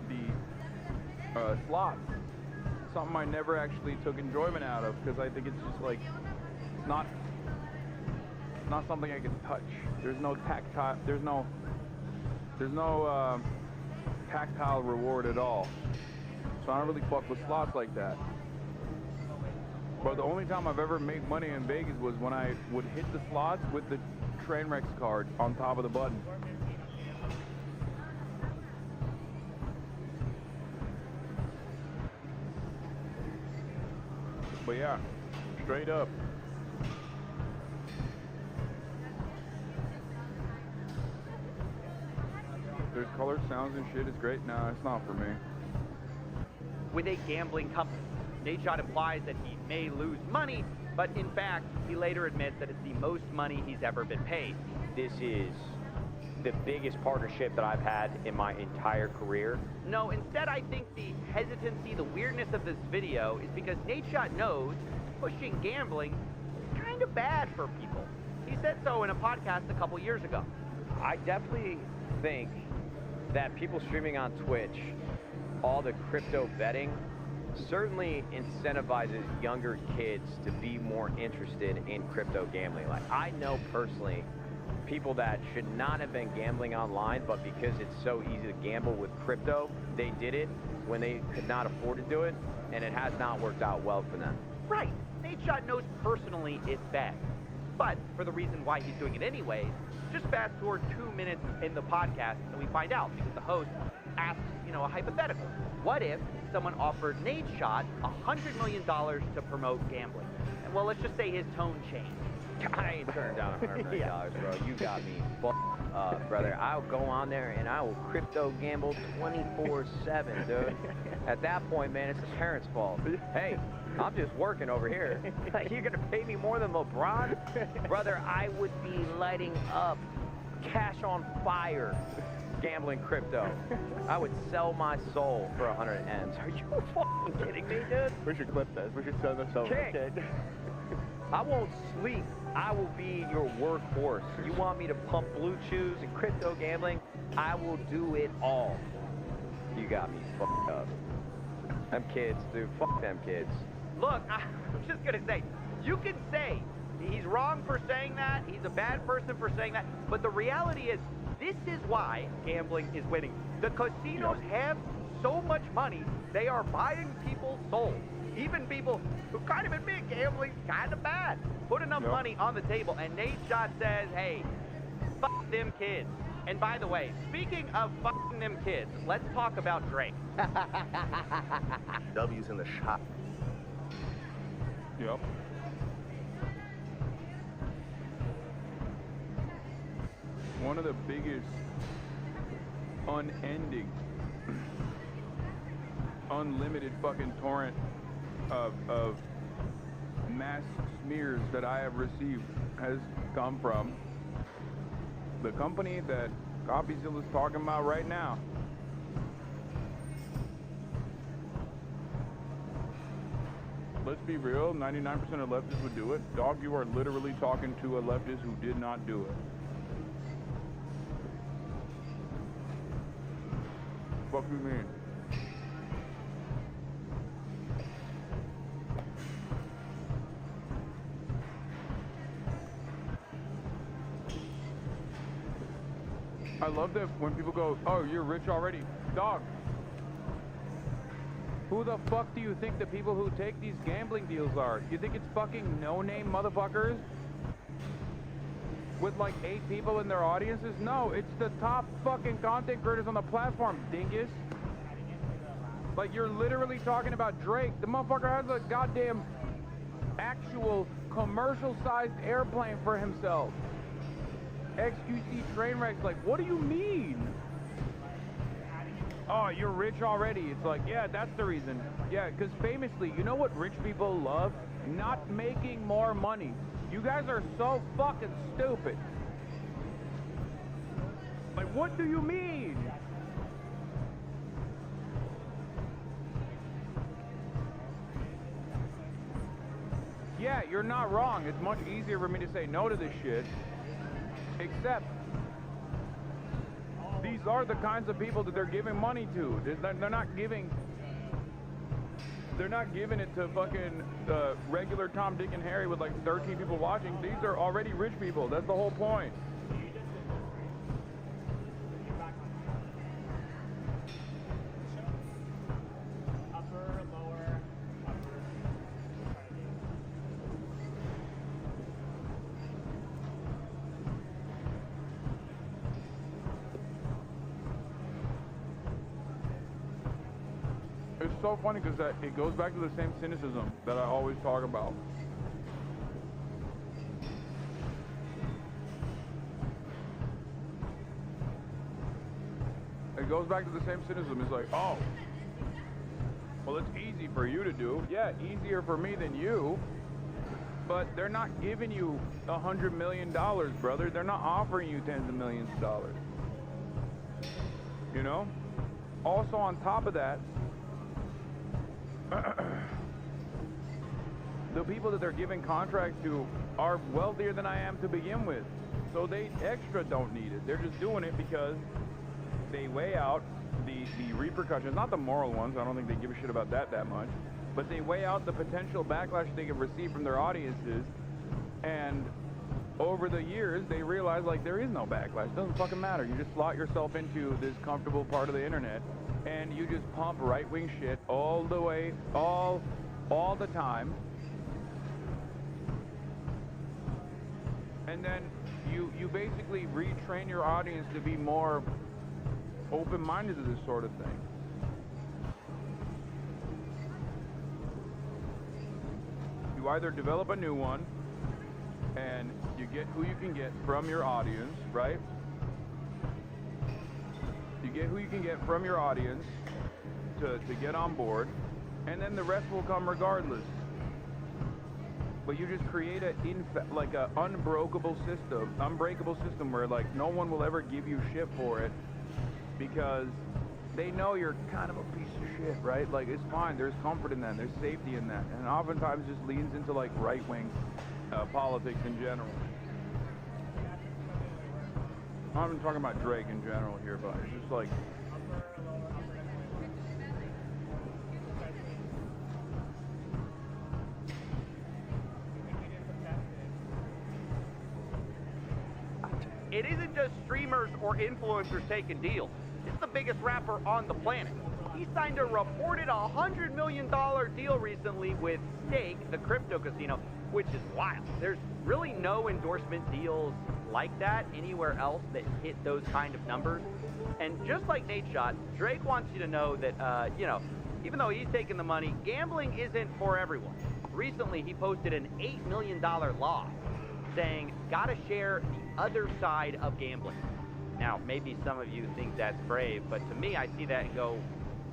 The slots. Something I never actually took enjoyment out of because I think it's just like, it's not something I can touch. There's no tactile, there's no tactile reward at all. So I don't really fuck with slots like that. But the only time I've ever made money in Vegas was when I would hit the slots with the Trainwreck's card on top of the button. But yeah, straight up. There's color, sounds, and shit. It's great. Nah, it's not for me. With a gambling company, Nadeshot implies that he may lose money, but in fact, he later admits that it's the most money he's ever been paid. This is the biggest partnership that I've had in my entire career. No, instead I think the hesitancy, the weirdness of this video is because Nadeshot knows pushing gambling is kind of bad for people. He said so in a podcast a couple years ago. I definitely think that people streaming on Twitch, all the crypto betting, certainly incentivizes younger kids to be more interested in crypto gambling. Like, I know personally people that should not have been gambling online, but because it's so easy to gamble with crypto, they did it when they could not afford to do it, and it has not worked out well for them. Right. Nadeshot knows personally it's bad. But for the reason why he's doing it anyways, just fast forward 2 minutes in the podcast and we find out because the host asks, a hypothetical. What if someone offered Nadeshot $100 million to promote gambling? And well, let's just say his tone changed. I ain't turned down $100 million, bro. You got me fucked up, brother. I'll go on there and I will crypto gamble 24/7, dude. At that point, man, it's the parents' fault. Hey, I'm just working over here. You're gonna pay me more than LeBron? Brother, I would be lighting up, cash on fire, gambling crypto. I would sell my soul for 100 M's. Are you fucking kidding me, dude? We should clip this. We should send this over. King, I won't sleep. I will be your workhorse. You want me to pump blue chews and crypto gambling? I will do it all. You got me fucked up. Them kids, dude. Fuck them kids. Look, I'm just going to say, you can say he's wrong for saying that, he's a bad person for saying that, but the reality is, this is why gambling is winning. The casinos have so much money, they are buying people's souls. Even people who kind of admit gambling's kind of bad. Put enough money on the table, and Nadeshot says, hey, fuck them kids. And by the way, speaking of fucking them kids, let's talk about Drake. W's in the shop. Yep. One of the biggest unending, unlimited fucking torrent of mass smears that I have received has come from the company that CopyZilla is talking about right now. Let's be real, 99% of leftists would do it. Dog, you are literally talking to a leftist who did not do it. Fuck you mean? I love that when people go, oh, you're rich already. Dog. Who the fuck do you think the people who take these gambling deals are? You think it's fucking no-name motherfuckers? With like 8 people in their audiences? No, it's the top fucking content creators on the platform, dingus. Like, you're literally talking about Drake. The motherfucker has a goddamn actual commercial-sized airplane for himself. XQC train wrecks, like, what do you mean? Oh, you're rich already. It's like, yeah, that's the reason. Yeah, because famously, you know what rich people love? Not making more money. You guys are so fucking stupid. Like, what do you mean? Yeah, you're not wrong. It's much easier for me to say no to this shit. Except, these are the kinds of people that they're giving money to. They're not giving it to fucking regular Tom, Dick, and Harry with like 13 people watching. These are already rich people. That's the whole point. It's so funny because it goes back to the same cynicism that I always talk about. It goes back to the same cynicism. It's like, oh, well, it's easy for you to do. Yeah, easier for me than you. But they're not giving you $100 million, brother. They're not offering you tens of millions of dollars. You know? Also, on top of that, the people that they're giving contracts to are wealthier than I am to begin with. So they extra don't need it. They're just doing it because they weigh out the repercussions, not the moral ones. I don't think they give a shit about that much. But they weigh out the potential backlash they can receive from their audiences. And over the years, they realize, like, there is no backlash. It doesn't fucking matter. You just slot yourself into this comfortable part of the internet, and you just pump right-wing shit all the way, all the time. And then you basically retrain your audience to be more open-minded to this sort of thing. You either develop a new one, and you get who you can get from your audience, right? You get who you can get from your audience to get on board, and then the rest will come regardless. But you just create a unbreakable system where like no one will ever give you shit for it because they know you're kind of a piece of shit, right? Like, it's fine. There's comfort in that. There's safety in that. And oftentimes just leans into like right-wing politics in general. I'm not talking about Drake in general here, but it's just like, it isn't just streamers or influencers taking deals. It's the biggest rapper on the planet. He signed a reported $100 million deal recently with Stake, the crypto casino, which is wild. There's really no endorsement deals like that anywhere else that hit those kind of numbers. And just like Nate Shot, Drake wants you to know that, even though he's taking the money, gambling isn't for everyone. Recently, he posted an $8 million loss, saying, gotta share the other side of gambling. Now, maybe some of you think that's brave, but to me, I see that and go,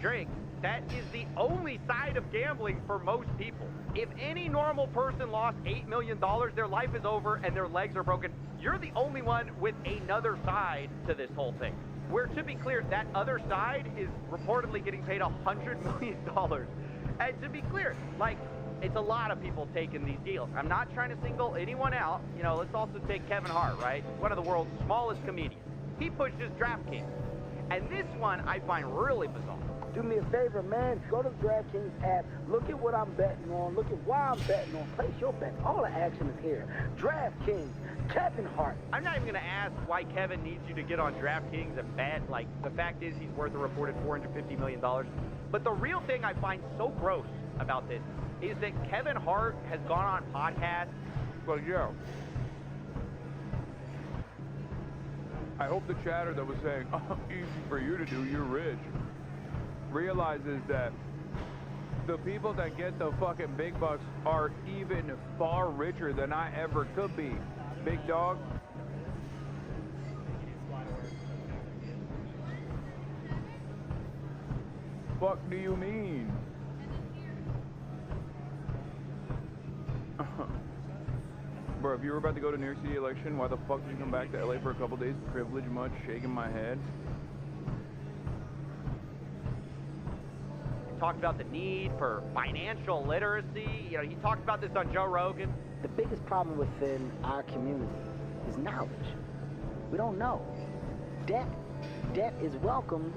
Drake, that is the only side of gambling for most people. If any normal person lost $8 million, their life is over and their legs are broken. You're the only one with another side to this whole thing. Where, to be clear, that other side is reportedly getting paid $100 million. And to be clear, like, it's a lot of people taking these deals. I'm not trying to single anyone out. You know, let's also take Kevin Hart, right? One of the world's smallest comedians. He pushes DraftKings. And this one I find really bizarre. Do me a favor, man. Go to the DraftKings app. Look at what I'm betting on. Look at why I'm betting on. Place your bets. All the action is here. DraftKings, Kevin Hart. I'm not even going to ask why Kevin needs you to get on DraftKings and bet. Like, the fact is he's worth a reported $450 million. But the real thing I find so gross about this is that Kevin Hart has gone on podcasts. Well, yeah. I hope the chatter that was saying, oh, easy for you to do, you're rich, realizes that the people that get the fucking big bucks are even far richer than I ever could be. Big dog. Fuck do you mean? Bro, if you were about to go to New York City election, why the fuck did you come back to LA for a couple days? Privilege much? Shaking my head. He talked about the need for financial literacy. You know, he talked about this on Joe Rogan. The biggest problem within our community is knowledge. We don't know. Debt is welcomed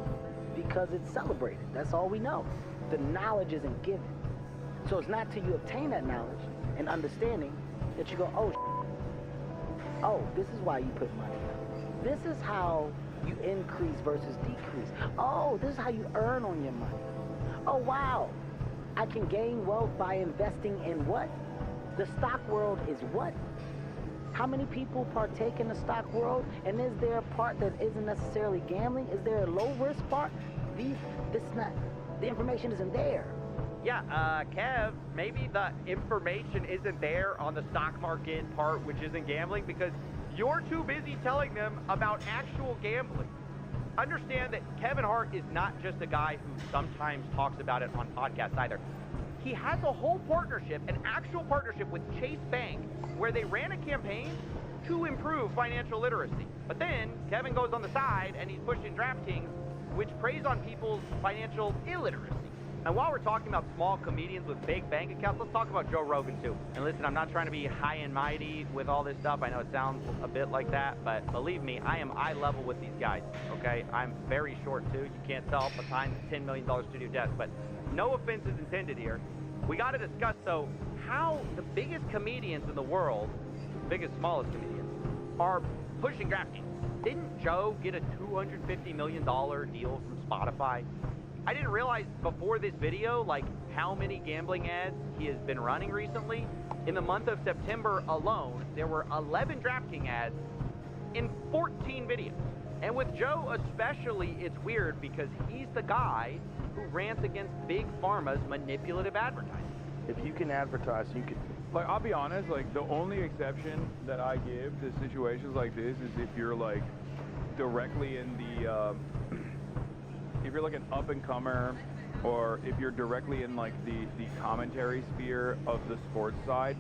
because it's celebrated. That's all we know. The knowledge isn't given. So it's not till you obtain that knowledge and understanding that you go, oh, this is why you put money up. This is how you increase versus decrease. Oh, this is how you earn on your money. Oh, wow, I can gain wealth by investing in what? The stock world is what? How many people partake in the stock world? And is there a part that isn't necessarily gambling? Is there a low-risk part? The information isn't there. Yeah, Kev, maybe the information isn't there on the stock market part, which isn't gambling, because you're too busy telling them about actual gambling. Understand that Kevin Hart is not just a guy who sometimes talks about it on podcasts either. He has a whole partnership, an actual partnership with Chase Bank, where they ran a campaign to improve financial literacy. But then Kevin goes on the side and he's pushing DraftKings, which preys on people's financial illiteracy. And while we're talking about small comedians with big bank accounts, let's talk about Joe Rogan too. And listen, I'm not trying to be high and mighty with all this stuff. I know it sounds a bit like that, but believe me, I am eye level with these guys, okay? I'm very short too. You can't tell behind the $10 million studio desk, but no offense is intended here. We got to discuss, though, how the biggest comedians in the world, biggest, smallest comedians, are pushing DraftKings. Didn't Joe get a $250 million deal from Spotify? I didn't realize before this video, like, how many gambling ads he has been running recently. In the month of September alone, there were 11 DraftKings ads in 14 videos. And with Joe especially, it's weird because he's the guy who rants against Big Pharma's manipulative advertising. If you can advertise, you can... Like, I'll be honest, like, the only exception that I give to situations like this is if you're, like, directly in the, if you're, like, an up-and-comer, or if you're directly in, like, the commentary sphere of the sports side,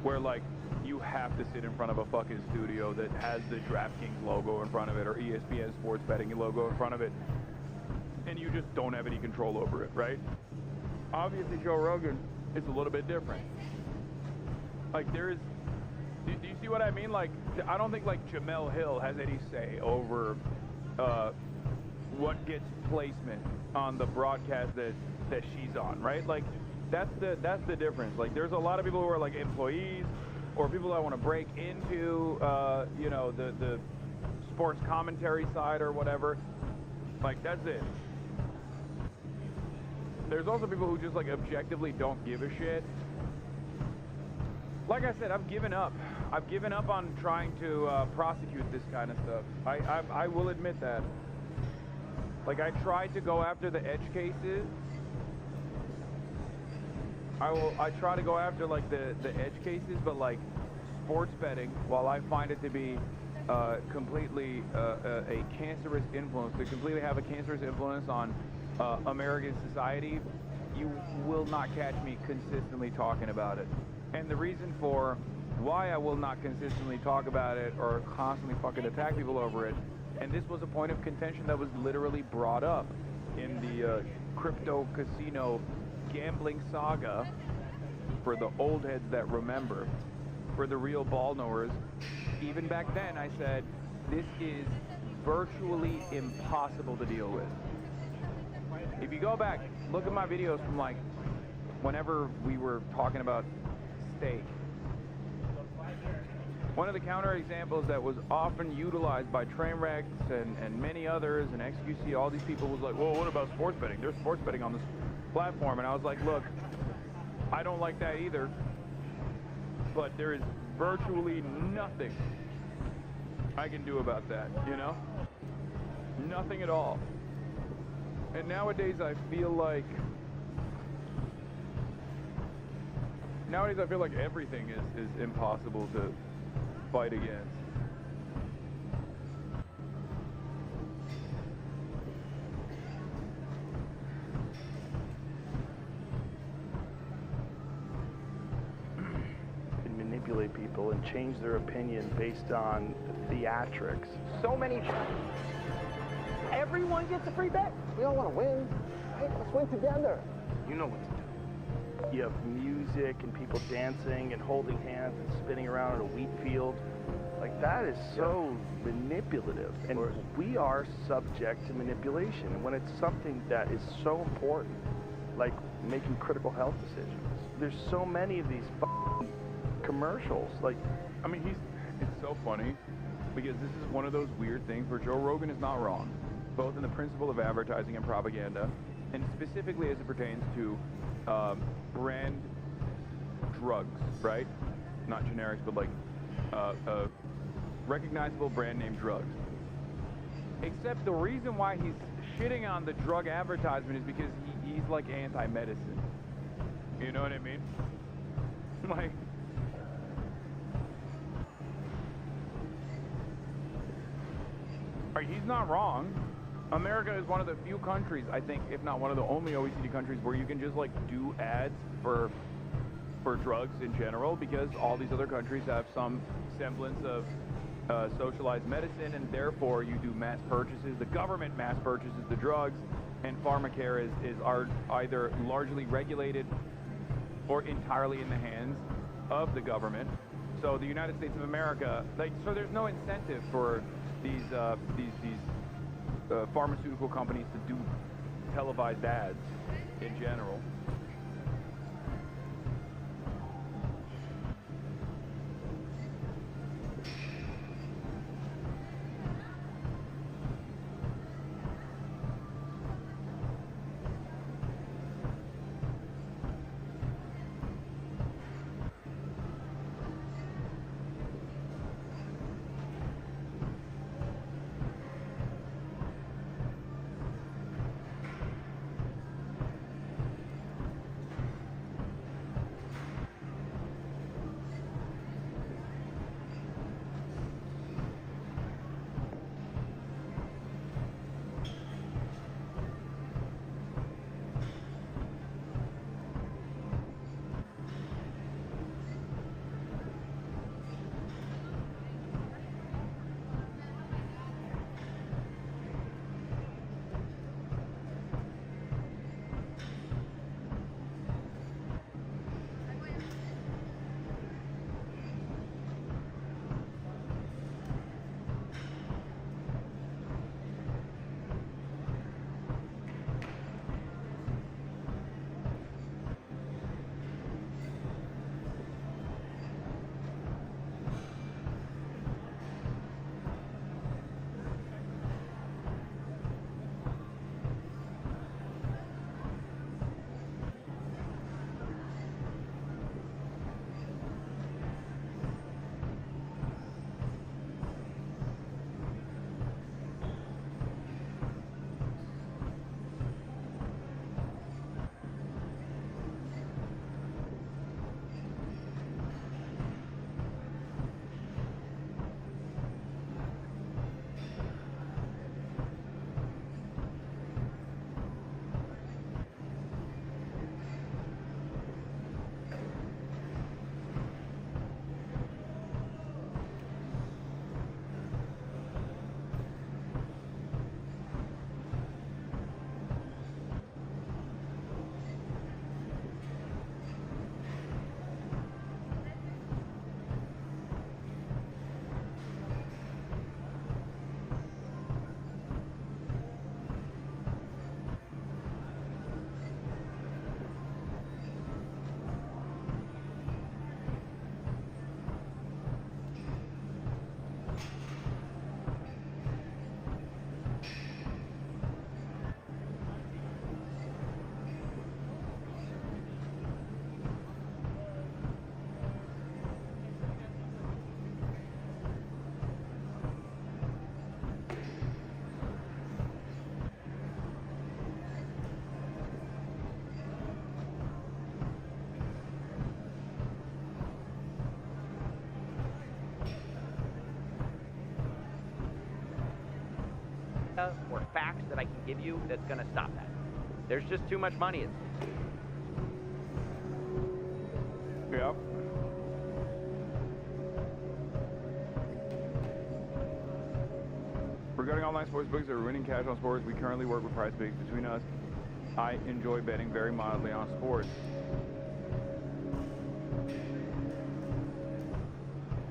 where, like, you have to sit in front of a fucking studio that has the DraftKings logo in front of it, or ESPN sports betting logo in front of it, and you just don't have any control over it, right? Obviously, Joe Rogan is a little bit different. Like, do you see what I mean? Like, I don't think, like, Jamel Hill has any say over what gets placement on the broadcast that she's on, right? Like, that's the difference. Like, there's a lot of people who are, like, employees, or people that want to break into, you know, the sports commentary side or whatever. Like, that's it. There's also people who just, like, objectively don't give a shit. Like I said, I've given up. I've given up on trying to prosecute this kind of stuff. I will admit that. Like, I tried to go after the edge cases. I try to go after, like, the edge cases, but, like, sports betting, while I find it to be completely a cancerous influence, to completely have a cancerous influence on American society, you will not catch me consistently talking about it. And the reason for why I will not consistently talk about it or constantly fucking attack people over it, and this was a point of contention that was literally brought up in the crypto casino gambling saga, for the old heads that remember, for the real ball knowers. Even back then I said, this is virtually impossible to deal with. if you go back, look at my videos from like whenever we were talking about steak. One of the counterexamples that was often utilized by Trainwrecks and many others and XQC, all these people was like, well, what about sports betting? There's sports betting on this platform. And I was like, look, I don't like that either, but there is virtually nothing I can do about that, you know? Nothing at all. And nowadays I feel like everything is impossible to fight against. And manipulate people and change their opinion based on theatrics. So many times. Everyone gets a free bet. We all want to win. Right? Let's win together. You know what to do. You have music and people dancing and holding hands and spinning around in a wheat field. Like, that is so manipulative. And we are subject to manipulation. And when it's something that is so important, like making critical health decisions, there's so many of these commercials. Like, I mean, it's so funny because this is one of those weird things where Joe Rogan is not wrong, both in the principle of advertising and propaganda, and specifically as it pertains to brand drugs, right? Not generics, but like recognizable brand name drugs. Except the reason why he's shitting on the drug advertisement is because he's like anti-medicine. You know what I mean? Like, he's not wrong. America is one of the few countries, I think, if not one of the only OECD countries where you can just like do ads for drugs in general, because all these other countries have some semblance of socialized medicine, and therefore you do mass purchases. The government mass purchases the drugs, and pharmacare is either largely regulated or entirely in the hands of the government. So the United States of America, so there's no incentive for these pharmaceutical companies to do televised ads in general. data or facts that I can give you that's going to stop that. There's just too much money. Yep. Regarding online sports books that are winning cash on sports, we currently work with PrizePicks. Between us, I enjoy betting very mildly on sports.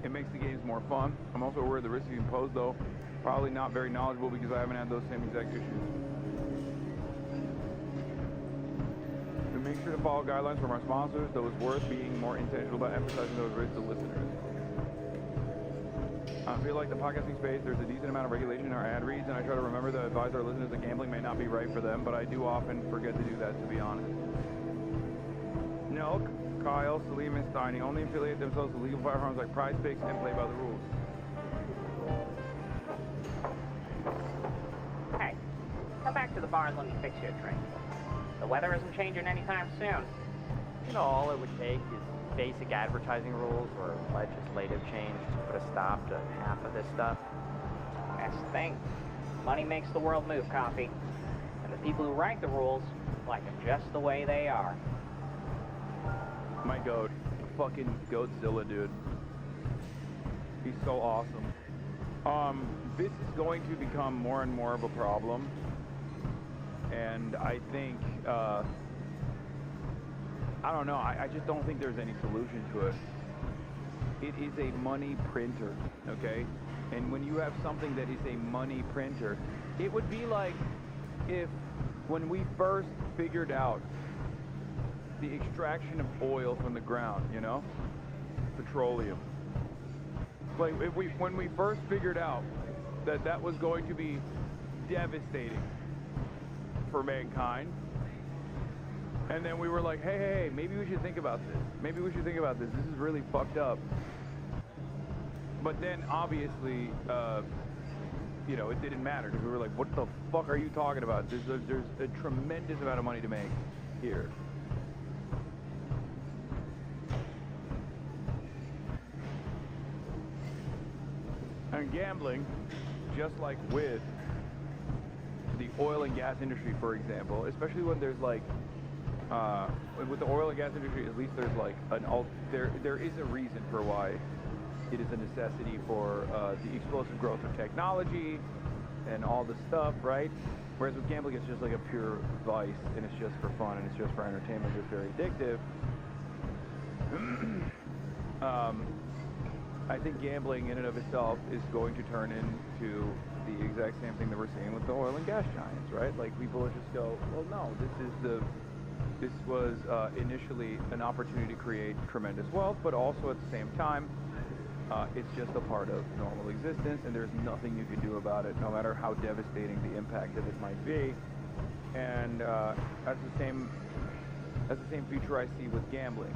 It makes the games more fun. I'm also aware of the risks you can pose, though. Probably not very knowledgeable because I haven't had those same exact issues. We make sure to follow guidelines from our sponsors, though it's worth being more intentional about emphasizing those risks to listeners. I feel like the podcasting space, there's a decent amount of regulation in our ad reads, and I try to remember to advise our listeners that gambling may not be right for them, but I do often forget to do that, to be honest. Nelk, Kyle, Salim, and Steiny only affiliate themselves with legal platforms like PrizePicks and play by the rules. Hey, come back to the bar and let me fix you a drink. The weather isn't changing anytime soon. You know, all it would take is basic advertising rules or legislative change to put a stop to half of this stuff. That's the thing. Money makes the world move, Coffee. And the people who write the rules like them just the way they are. My goat. Fucking Goatzilla, dude. He's so awesome. This is going to become more and more of a problem. And I think, I don't know, I just don't think there's any solution to it. It is a money printer, okay? And when you have something that is a money printer, it would be like if when we first figured out the extraction of oil from the ground, you know? Petroleum. Like when we first figured out that that was going to be devastating for mankind, and then we were like, hey, maybe we should think about this. Maybe we should think about this. This is really fucked up. But then, obviously, you know, it didn't matter because we were like, what the fuck are you talking about? There's a tremendous amount of money to make here. And gambling, just like with the oil and gas industry, for example, especially when there's like, with the oil and gas industry, at least there's like there is a reason for why it is a necessity for the explosive growth of technology and all the stuff, right? Whereas with gambling, it's just like a pure vice, and it's just for fun, and it's just for entertainment. It's very addictive. I think gambling in and of itself is going to turn into the exact same thing that we're seeing with the oil and gas giants, right? Like people will just go, well, no, this was initially an opportunity to create tremendous wealth, but also at the same time, it's just a part of normal existence, and there's nothing you can do about it, no matter how devastating the impact of it might be. And that's the same future I see with gambling.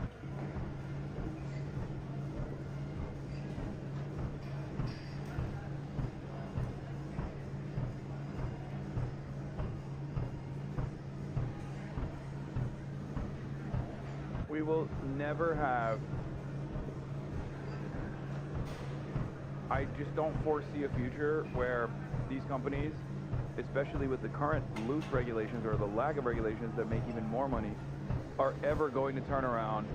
We will never have, I just don't foresee a future where these companies, especially with the current loose regulations or the lack of regulations that make even more money, are ever going to turn around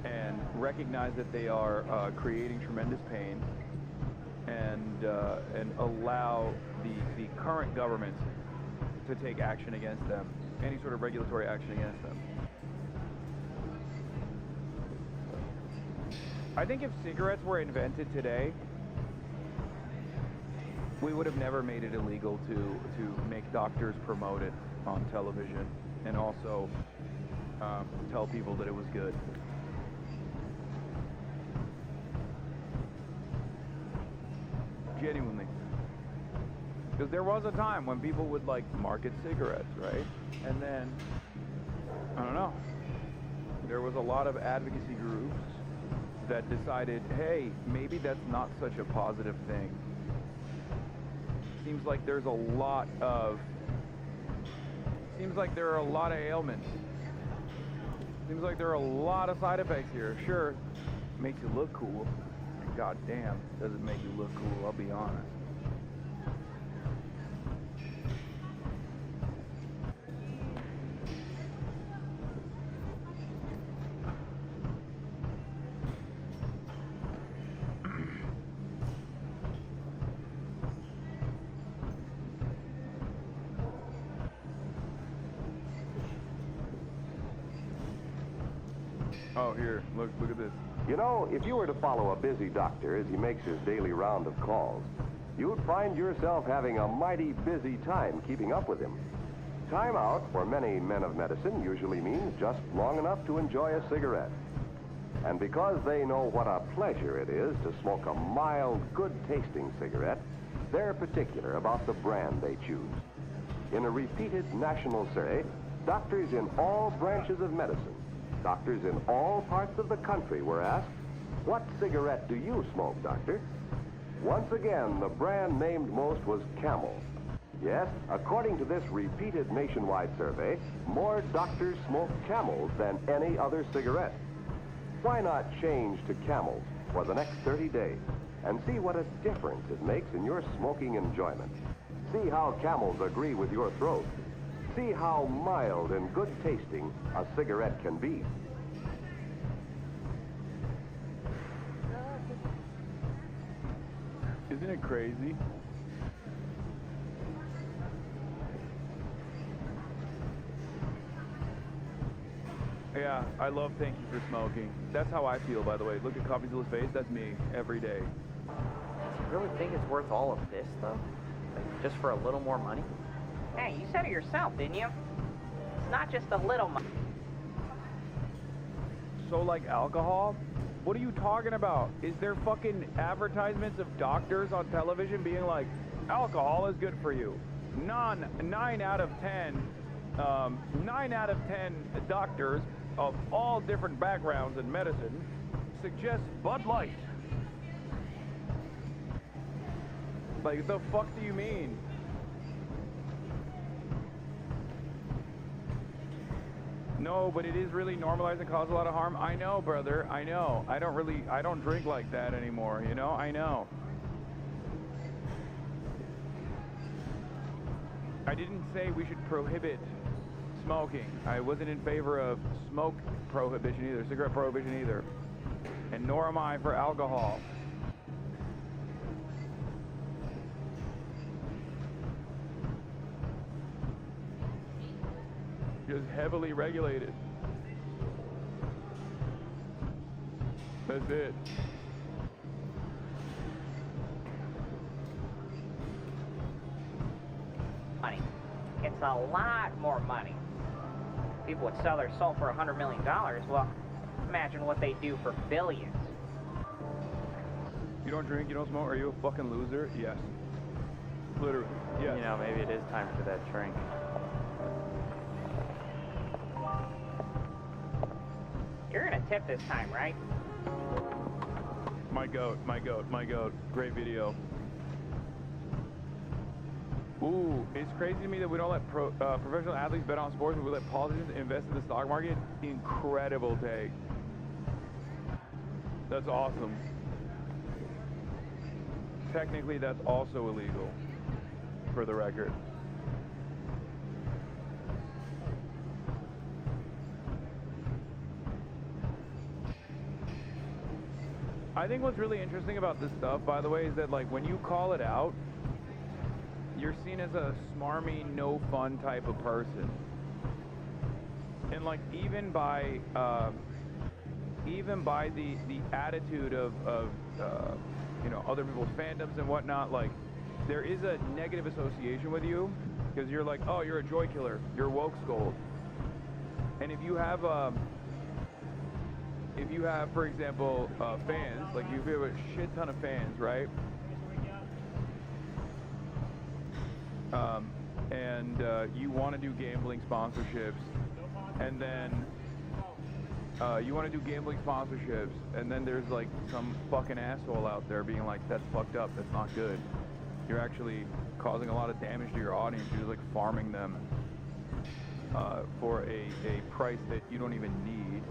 and recognize that they are creating tremendous pain and allow the current governments to take action against them, any sort of regulatory action against them. I think if cigarettes were invented today, we would have never made it illegal to make doctors promote it on television and also tell people that it was good. Genuinely. Because there was a time when people would like market cigarettes, right? And then, I don't know, there was a lot of advocacy groups that decided, hey, maybe that's not such a positive thing. Seems like there are a lot of ailments. Seems like there are a lot of side effects here. Sure, makes you look cool. God damn, does it make you look cool, I'll be honest. Oh, here, look at this. You know, if you were to follow a busy doctor as he makes his daily round of calls, you'd find yourself having a mighty busy time keeping up with him. Time out for many men of medicine usually means just long enough to enjoy a cigarette. And because they know what a pleasure it is to smoke a mild, good-tasting cigarette, they're particular about the brand they choose. In a repeated national survey, doctors in all branches of medicine, doctors in all parts of the country were asked, "What cigarette do you smoke, doctor?" Once again, the brand named most was Camel. Yes, according to this repeated nationwide survey, more doctors smoke Camels than any other cigarette. Why not change to Camels for the next 30 days and see what a difference it makes in your smoking enjoyment? See how Camels agree with your throat. See how mild and good tasting a cigarette can be. Isn't it crazy? Yeah, I love thank you for smoking. That's how I feel, by the way. Look at Coffeezilla's face. That's me every day. Do you really think it's worth all of this, though? Like, just for a little more money? Hey, you said it yourself, didn't you? It's not just a little money. So, like alcohol? What are you talking about? Is there fucking advertisements of doctors on television being like, alcohol is good for you? 9 out of 10 doctors of all different backgrounds in medicine suggest Bud Light. Like, the fuck do you mean? No, but it is really normalized and causes a lot of harm. I know, brother, I know. I don't drink like that anymore, you know? I know. I didn't say we should prohibit smoking. I wasn't in favor of smoke prohibition either, cigarette prohibition either. And nor am I for alcohol. Just heavily regulated. That's it. Money. It's a lot more money. People would sell their soul for $100 million. Well, imagine what they do for billions. You don't drink, you don't smoke, are you a fucking loser? Yes. Literally. Yes. You know, maybe it is time for that drink. You're gonna tip this time, right? My goat, my goat, my goat. Great video. Ooh, it's crazy to me that we don't let professional athletes bet on sports, but we let politicians invest in the stock market. Incredible take. That's awesome. Technically, that's also illegal, for the record. I think what's really interesting about this stuff, by the way, is that, like, when you call it out, you're seen as a smarmy, no fun type of person. And, like, even by the attitude of you know, other people's fandoms and whatnot, like, there is a negative association with you, because you're like, oh, you're a joy killer, you're woke scold. And if you have for example, fans, like you have a shit ton of fans, right? And you want to do gambling sponsorships, and then and then there's like some fucking asshole out there being like, that's fucked up, that's not good. You're actually causing a lot of damage to your audience. You're just like farming them for a price that you don't even need.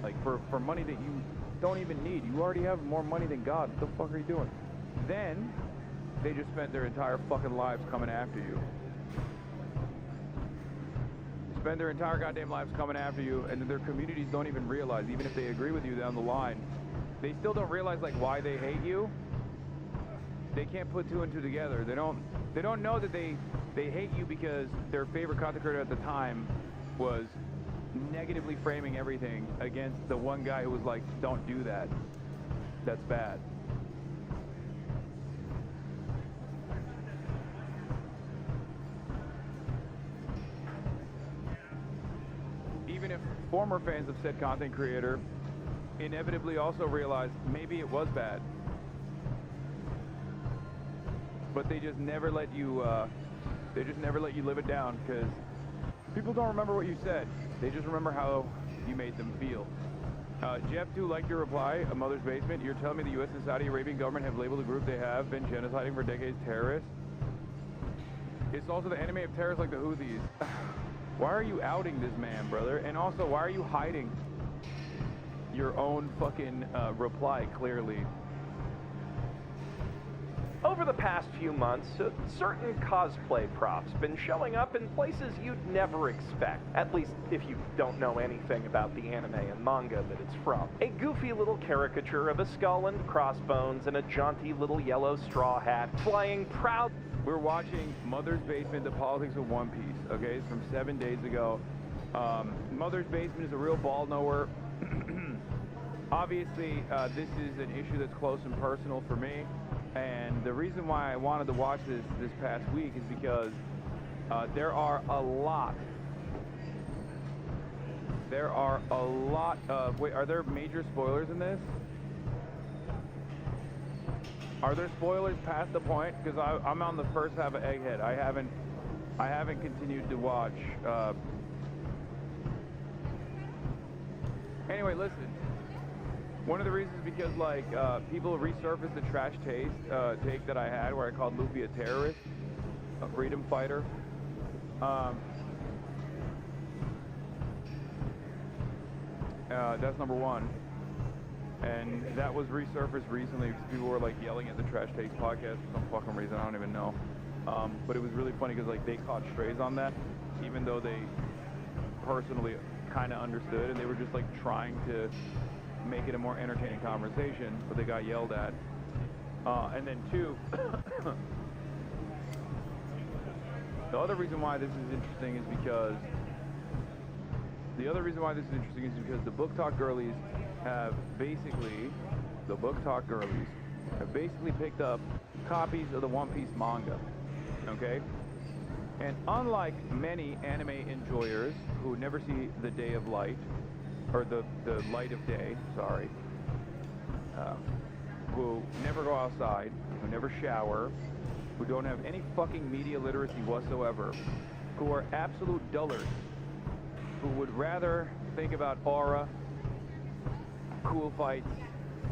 Like for money that you don't even need. You already have more money than God. What the fuck are you doing? Then they just spent their entire fucking lives coming after you. Spend their entire goddamn lives coming after you, and then their communities don't even realize, even if they agree with you down the line, they still don't realize like why they hate you. They can't put two and two together. They don't know that they hate you because their favorite content creator at the time was negatively framing everything against the one guy who was like, don't do that. That's bad. Even if former fans of said content creator inevitably also realize maybe it was bad, but they just never let you live it down, because people don't remember what you said. They just remember how you made them feel. Jeff, do like your reply, A Mother's Basement. You're telling me the U.S. and Saudi Arabian government have labeled the group they have been genociding for decades terrorists? It's also the enemy of terrorists like the Houthis. Why are you outing this man, brother? And also, why are you hiding your own fucking reply clearly? Over the past few months, certain cosplay props been showing up in places you'd never expect, at least if you don't know anything about the anime and manga that it's from. A goofy little caricature of a skull and crossbones and a jaunty little yellow straw hat flying proud. We're watching Mother's Basement, The Politics of One Piece, okay? It's from 7 days ago. Mother's Basement is a real ball knower. Obviously, this is an issue that's close and personal for me. And the reason why I wanted to watch this past week is because there are a lot of... Wait, are there major spoilers in this? Are there spoilers past the point? Because I'm on the first half of Egghead. I haven't continued to watch. Anyway, listen. One of the reasons is because, like, people resurfaced the trash take that I had where I called Luffy a terrorist, a freedom fighter. That's number one. And that was resurfaced recently because people were, like, yelling at the Trash Takes podcast for some fucking reason. I don't even know. But it was really funny because, like, they caught strays on that, even though they personally kind of understood, and they were just, like, trying to make it a more entertaining conversation, but they got yelled at. And then two, the other reason why this is interesting is because the Book Talk girlies have basically picked up copies of the One Piece manga, okay? And unlike many anime enjoyers who never see the day of light, or the light of day, sorry, who never go outside, who never shower, who don't have any fucking media literacy whatsoever, who are absolute dullards, who would rather think about aura, cool fights,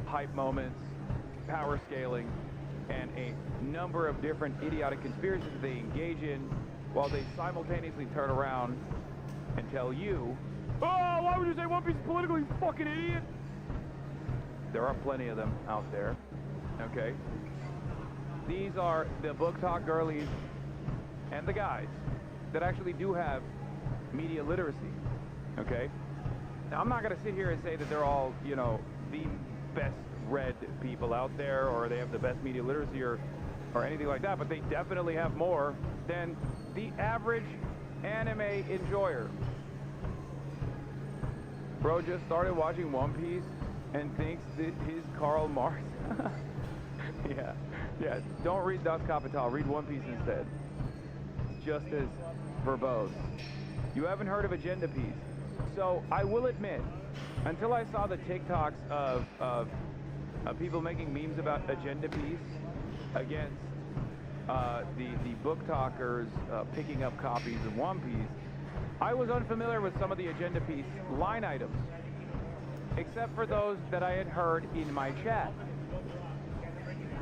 hype moments, power scaling, and a number of different idiotic conspiracies that they engage in, while they simultaneously turn around and tell you, oh, why would you say One Piece is political, you fucking idiot? There are plenty of them out there, okay? These are the Book Talk girlies and the guys that actually do have media literacy, okay? Now, I'm not going to sit here and say that they're all, you know, the best read people out there, or they have the best media literacy or anything like that, but they definitely have more than the average anime enjoyer. Bro just started watching One Piece and thinks that he's Karl Marx. Yeah. Don't read Das Kapital. Read One Piece instead. Just as verbose. You haven't heard of Agenda Piece. So I will admit, until I saw the TikToks of people making memes about Agenda Piece against the book talkers picking up copies of One Piece, I was unfamiliar with some of the Agenda Piece line items, except for those that I had heard in my chat.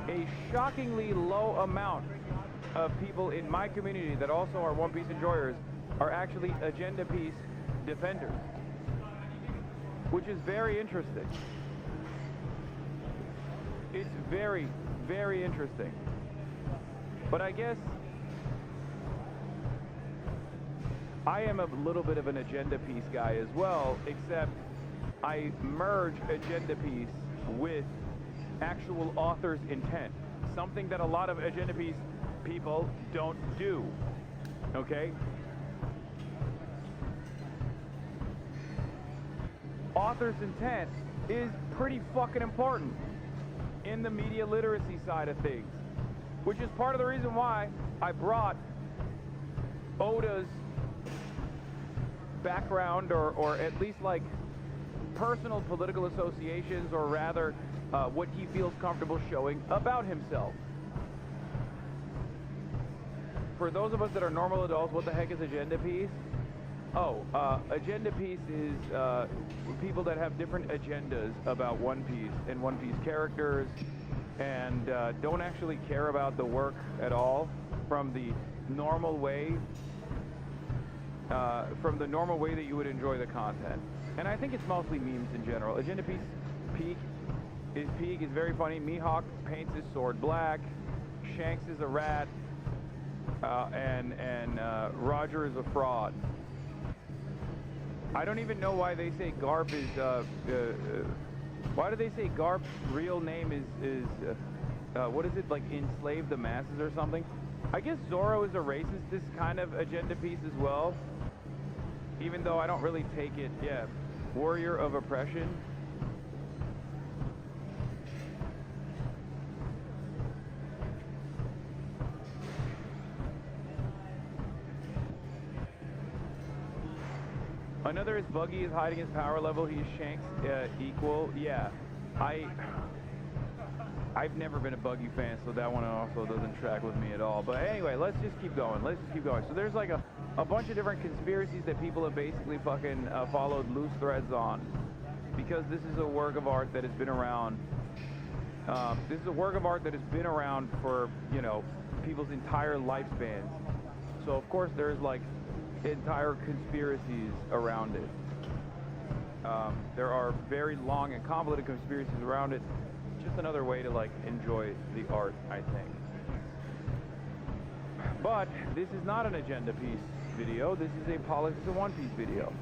A shockingly low amount of people in my community that also are One Piece enjoyers are actually Agenda Piece defenders, which is very interesting. It's very, very interesting. But I guess I am a little bit of an Agenda Piece guy as well, except I merge Agenda Piece with actual author's intent, something that a lot of Agenda Piece people don't do, okay? author's intent is pretty fucking important in the media literacy side of things, which is part of the reason why I brought Oda's background or at least like personal political associations, or rather what he feels comfortable showing about himself. For those of us that are normal adults, what the heck is agenda piece? Oh, agenda piece is people that have different agendas about One Piece and One Piece characters, and don't actually care about the work at all from the normal way that you would enjoy the content. And I think it's mostly memes in general. Agenda piece Peak is very funny. Mihawk paints his sword black. Shanks is a rat. And Roger is a fraud. I don't even know why they say Garp is, why do they say Garp's real name is what is it, like enslave the masses or something? I guess Zoro is a racist, this kind of agenda piece as well. Even though I don't really take it, yeah. Warrior of oppression. Another is Buggy is hiding his power level. He is Shanks equal. Yeah, I've never been a Buggy fan, so that one also doesn't track with me at all. But anyway, let's just keep going. So there's like a bunch of different conspiracies that people have basically fucking followed loose threads on, because this is a work of art that has been around. This is a work of art that has been around for, you know, people's entire lifespans. So of course there's like entire conspiracies around it. There are very long and convoluted conspiracies around it. Just another way to like enjoy the art, I think. But this is not an agenda piece video. This is a One Piece video.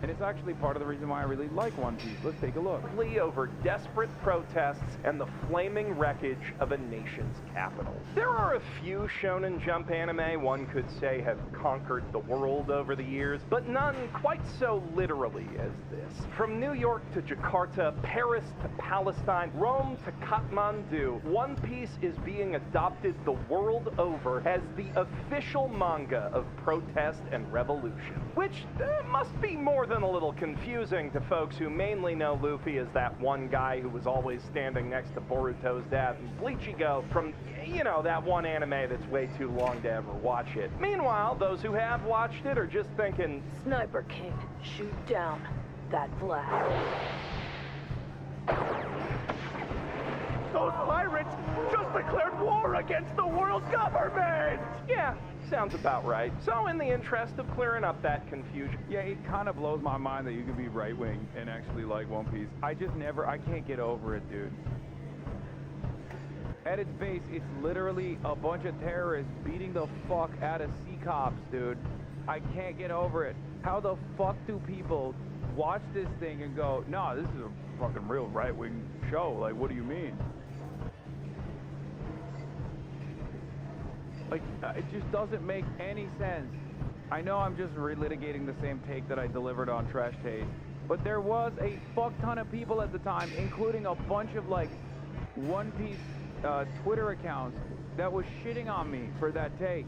And it's actually part of the reason why I really like One Piece. Let's take a look. Over desperate protests and the flaming wreckage of a nation's capital. There are a few Shonen Jump anime one could say have conquered the world over the years, but none quite so literally as this. From New York to Jakarta, Paris to Palestine, Rome to Kathmandu, One Piece is being adopted the world over as the official manga of protest and revolution. Which must be more than a little confusing to folks who mainly know Luffy as that one guy who was always standing next to Boruto's dad and Bleachigo from, you know, that one anime that's way too long to ever watch it. Meanwhile, those who have watched it are just thinking, Sniper King, shoot down that flag. Those pirates just declared war against the world government! Yeah, sounds about right. So in the interest of clearing up that confusion. Yeah, it kind of blows my mind that you can be right-wing and actually like One Piece. I can't get over it, dude. At its base, it's literally a bunch of terrorists beating the fuck out of sea cops, dude. I can't get over it. How the fuck do people watch this thing and go, nah, this is a fucking real right-wing show? Like, what do you mean? Like, it just doesn't make any sense. I know I'm just relitigating the same take that I delivered on Trash Taste, but there was a fuck ton of people at the time, including a bunch of, like, One Piece Twitter accounts that was shitting on me for that take.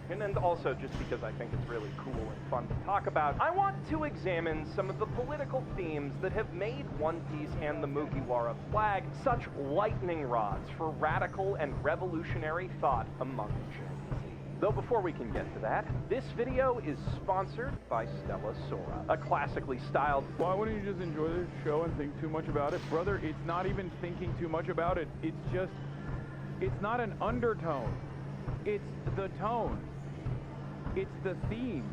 And also just because I think it's really cool and fun to talk about, I want to examine some of the political themes that have made One Piece and the Mugiwara flag such lightning rods for radical and revolutionary thought among Gen Z. Though before we can get to that, this video is sponsored by Stella Sora, a classically styled... Why wouldn't you just enjoy the show and think too much about it? Brother, it's not even thinking too much about it. It's just... It's not an undertone. It's the tone. It's the theme.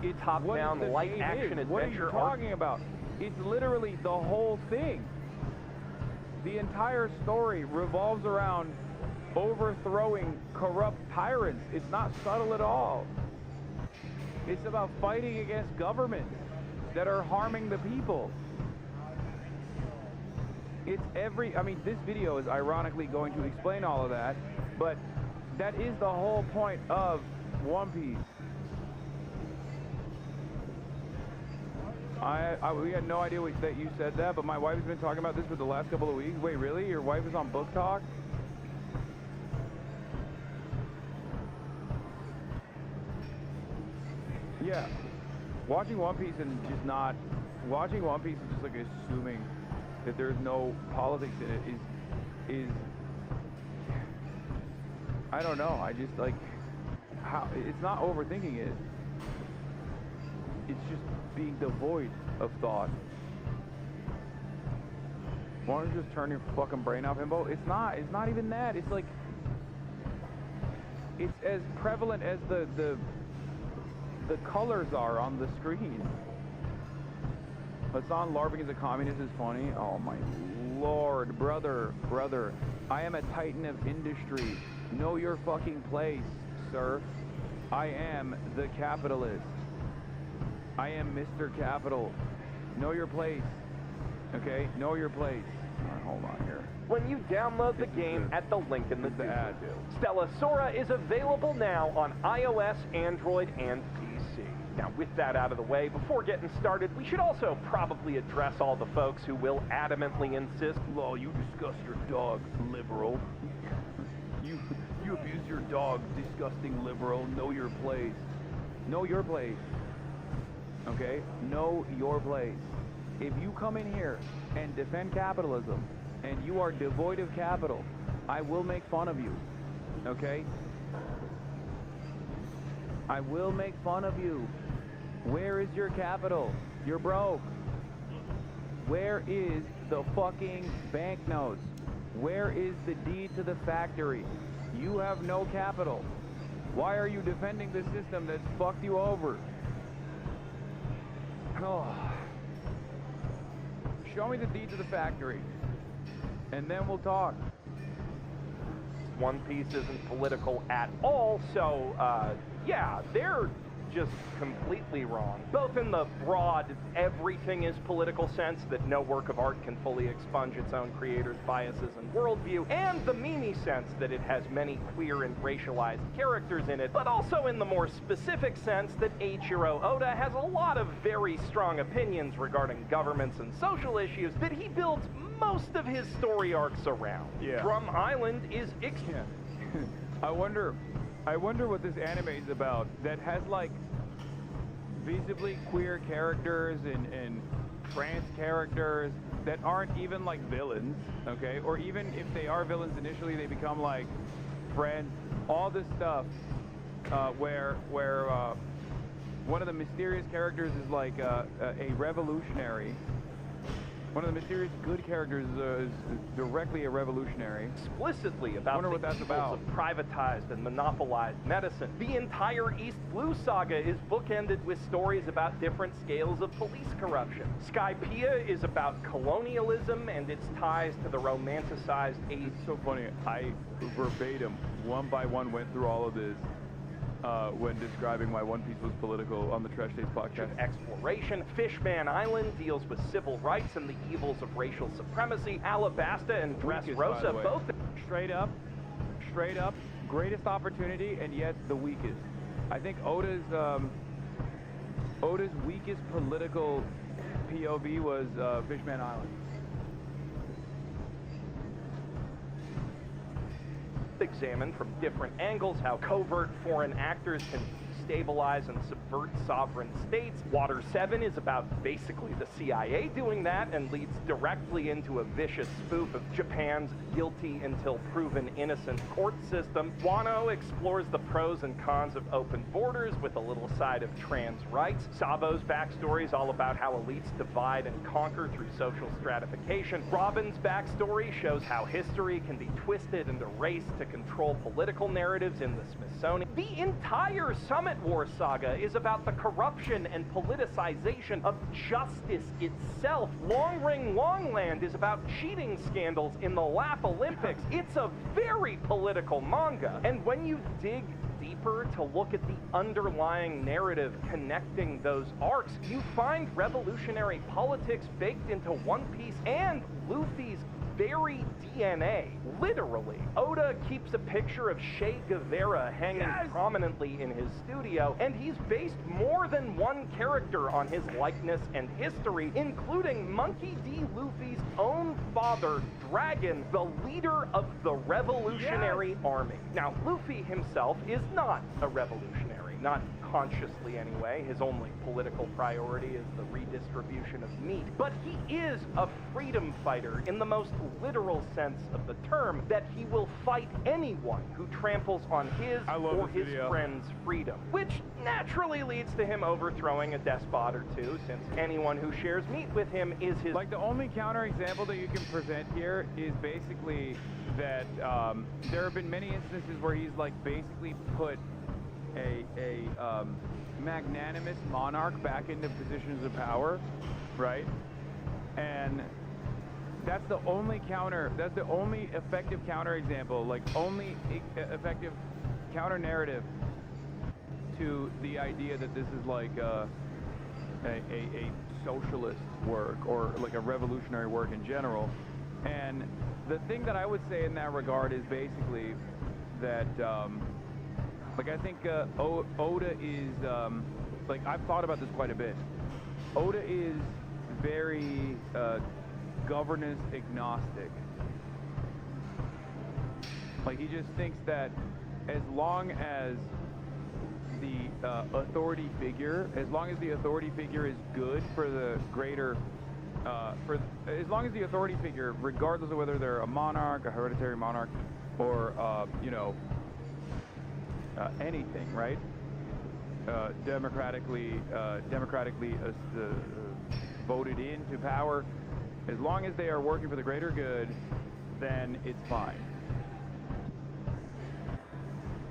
It's top-down light action adventure. What are you talking about? It's literally the whole thing. The entire story revolves around overthrowing corrupt tyrants. It's not subtle at all. It's about fighting against governments that are harming the people. It's I mean, this video is ironically going to explain all of that, but That is the whole point of One Piece. We had no idea that you said that, but my wife has been talking about this for the last couple of weeks. Wait, really? Your wife is on Book Talk? Yeah. Watching One Piece and just not... Watching One Piece and just like assuming that there's no politics in it is I don't know. I just like how it's not overthinking it. It's just being devoid of thought. Why don't you just turn your fucking brain off, Himbo? It's not even that. It's like it's as prevalent as the colors are on the screen. Hasan larping as a communist is funny. Oh my lord, brother. I am a titan of industry. Know your fucking place, sir. I am the capitalist. I am Mr. Capital. Know your place. Okay? Know your place. Alright, hold on here. When you download the game at the link in the ad, Stella Sora is available now on iOS, Android, and PC. Now, with that out of the way, before getting started, we should also probably address all the folks who will adamantly insist, "Lol, you discuss your dog, liberal. You abuse your dog, disgusting liberal. Know your place." Know your place. Okay? Know your place. If you come in here and defend capitalism, and you are devoid of capital, I will make fun of you. Okay? I will make fun of you. Where is your capital? You're broke. Where is the fucking banknotes? Where is the deed to the factory? You have no capital. Why are you defending the system that's fucked you over? Oh. Show me the deed to the factory, and then we'll talk. One Piece isn't political at all, so, yeah, they're just completely wrong. Both in the broad, everything is political sense, that no work of art can fully expunge its own creator's biases and worldview, and the meme sense that it has many queer and racialized characters in it, but also in the more specific sense that Eiichiro Oda has a lot of very strong opinions regarding governments and social issues that he builds most of his story arcs around. Yeah. Drum Island is I wonder what this anime is about that has like visibly queer characters and trans characters that aren't even like villains, okay? Or even if they are villains initially, they become like friends. All this stuff where one of the mysterious characters is like a revolutionary. One of the mysterious good characters is directly a revolutionary. Explicitly about the evils of privatized and monopolized medicine. The entire East Blue saga is bookended with stories about different scales of police corruption. Skypiea is about colonialism and its ties to the romanticized age. It's so funny. I verbatim, one by one, went through all of this when describing why One Piece was political on the Trash Days podcast. Exploration. Fishman Island deals with civil rights and the evils of racial supremacy. Alabasta and Dressrosa both... Straight up, greatest opportunity, and yet the weakest. I think Oda's weakest political POV was Fishman Island. Examine from different angles how covert foreign actors can destabilize and subvert sovereign states. Water 7 is about basically the CIA doing that and leads directly into a vicious spoof of Japan's guilty until proven innocent court system. Wano explores the pros and cons of open borders with a little side of trans rights. Sabo's backstory is all about how elites divide and conquer through social stratification. Robin's backstory shows how history can be twisted and erased to control political narratives in the Smithsonian. The entire Summit War saga is about the corruption and politicization of justice itself. Long Ring Longland is about cheating scandals in the Lap Olympics. It's a very political manga. And when you dig deeper to look at the underlying narrative connecting those arcs, you find revolutionary politics baked into One Piece and Luffy's very DNA, literally. Oda keeps a picture of Che Guevara hanging prominently in his studio, and he's based more than one character on his likeness and history, including Monkey D. Luffy's own father, Dragon, the leader of the Revolutionary Army. Now, Luffy himself is not a revolutionary, not consciously anyway. His only political priority is the redistribution of meat. But he is a freedom fighter in the most literal sense of the term, that he will fight anyone who tramples on his or his friend's freedom. Which naturally leads to him overthrowing a despot or two, since anyone who shares meat with him is his... Like, the only counterexample that you can present here is basically that there have been many instances where he's, like, basically put a magnanimous monarch back into positions of power, right? And that's the only effective counterexample, like only effective counter narrative to the idea that this is like a socialist work or like a revolutionary work in general. And the thing that I would say in that regard is basically that like, I think Oda is, like, I've thought about this quite a bit. Oda is very governance agnostic. Like, he just thinks that as long as the authority figure is good for the greater, as long as the authority figure, regardless of whether they're a monarch, a hereditary monarch, or, you know, anything, right? Democratically voted into power. As long as they are working for the greater good, then it's fine.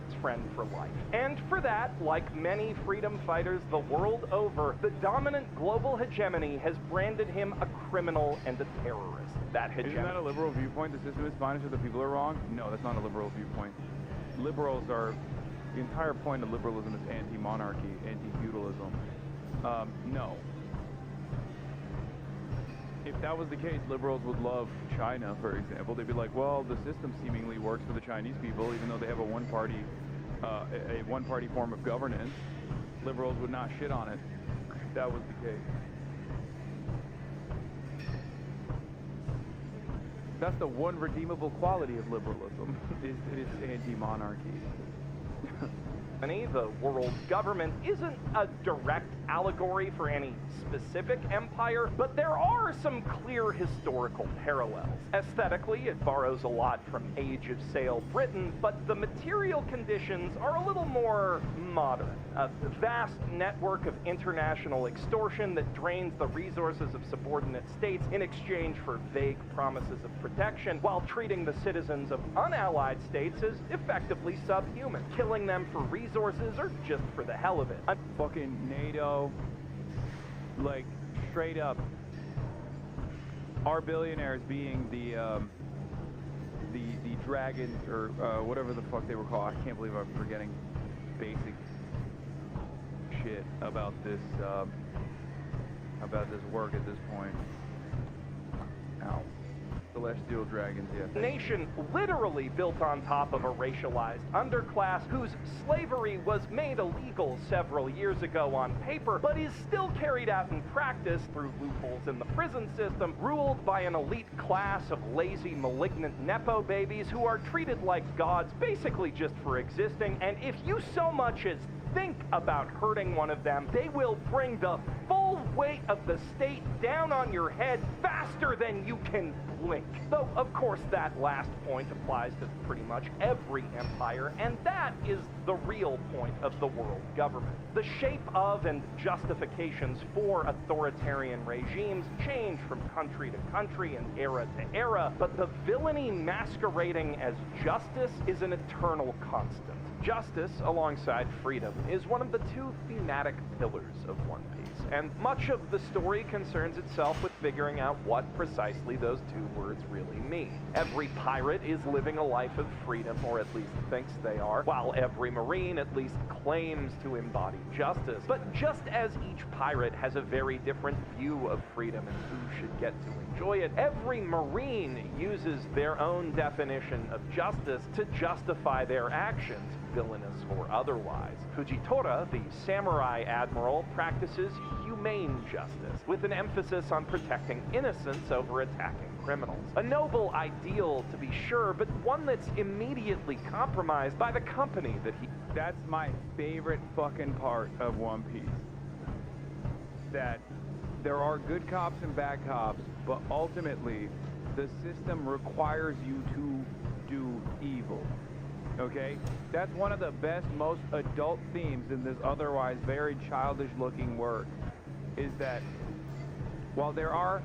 It's friend for life. And for that, like many freedom fighters the world over, the dominant global hegemony has branded him a criminal and a terrorist. That hegemony. Isn't that a liberal viewpoint? The system is fine until the people are wrong? No, that's not a liberal viewpoint. Liberals are... The entire point of liberalism is anti-monarchy, anti-feudalism. No. If that was the case, liberals would love China, for example. They'd be like, well, the system seemingly works for the Chinese people, even though they have a one-party form of governance. Liberals would not shit on it if that was the case. That's the one redeemable quality of liberalism, is that it's anti-monarchy. The world government isn't a direct allegory for any specific empire, but there are some clear historical parallels. Aesthetically, it borrows a lot from Age of Sail Britain, but the material conditions are a little more modern. A vast network of international extortion that drains the resources of subordinate states in exchange for vague promises of protection, while treating the citizens of unallied states as effectively subhuman, killing them for resources or just for the hell of it. Fucking NATO, like, straight up, our billionaires being the dragons, or whatever the fuck they were called. I can't believe I'm forgetting basic shit about this work at this point. Ow. Celestial dragons, yeah. Nation literally built on top of a racialized underclass whose slavery was made illegal several years ago on paper, but is still carried out in practice through loopholes in the prison system, ruled by an elite class of lazy, malignant Nepo babies who are treated like gods basically just for existing, and if you so much as think about hurting one of them, they will bring the full weight of the state down on your head faster than you can blink. Though, of course, that last point applies to pretty much every empire, and that is the real point of the world government. The shape of and justifications for authoritarian regimes change from country to country and era to era, but the villainy masquerading as justice is an eternal constant. Justice, alongside freedom, is one of the two thematic pillars of One Piece, and much of the story concerns itself with figuring out what precisely those two words really mean. Every pirate is living a life of freedom, or at least thinks they are, while every Marine at least claims to embody justice. But just as each pirate has a very different view of freedom and who should get to enjoy it, every Marine uses their own definition of justice to justify their actions, villainous or otherwise. Fujitora, the samurai admiral, practices humane justice, with an emphasis on protecting innocents over attacking criminals. A noble ideal, to be sure, but one that's immediately compromised by the company that he... That's my favorite fucking part of One Piece. That there are good cops and bad cops, but ultimately, the system requires you to do evil. Okay? That's one of the best, most adult themes in this otherwise very childish-looking work, is that while there are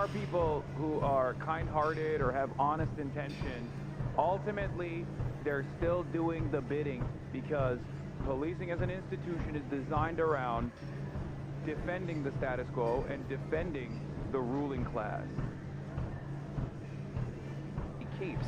people who are kind-hearted or have honest intentions, ultimately they're still doing the bidding, because policing as an institution is designed around defending the status quo and defending the ruling class.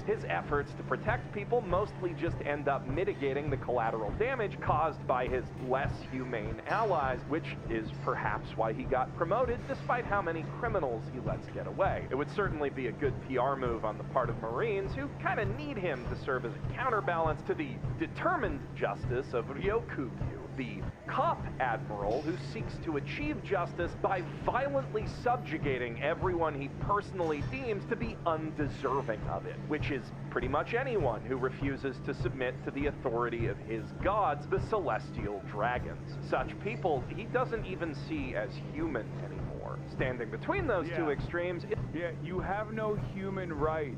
His efforts to protect people mostly just end up mitigating the collateral damage caused by his less humane allies, which is perhaps why he got promoted despite how many criminals he lets get away. It would certainly be a good PR move on the part of Marines who kind of need him to serve as a counterbalance to the determined justice of Ryokugyu, the cop admiral who seeks to achieve justice by violently subjugating everyone he personally deems to be undeserving of it, which is pretty much anyone who refuses to submit to the authority of his gods, the celestial dragons. Such people he doesn't even see as human anymore. Standing between those two extremes... you have no human rights.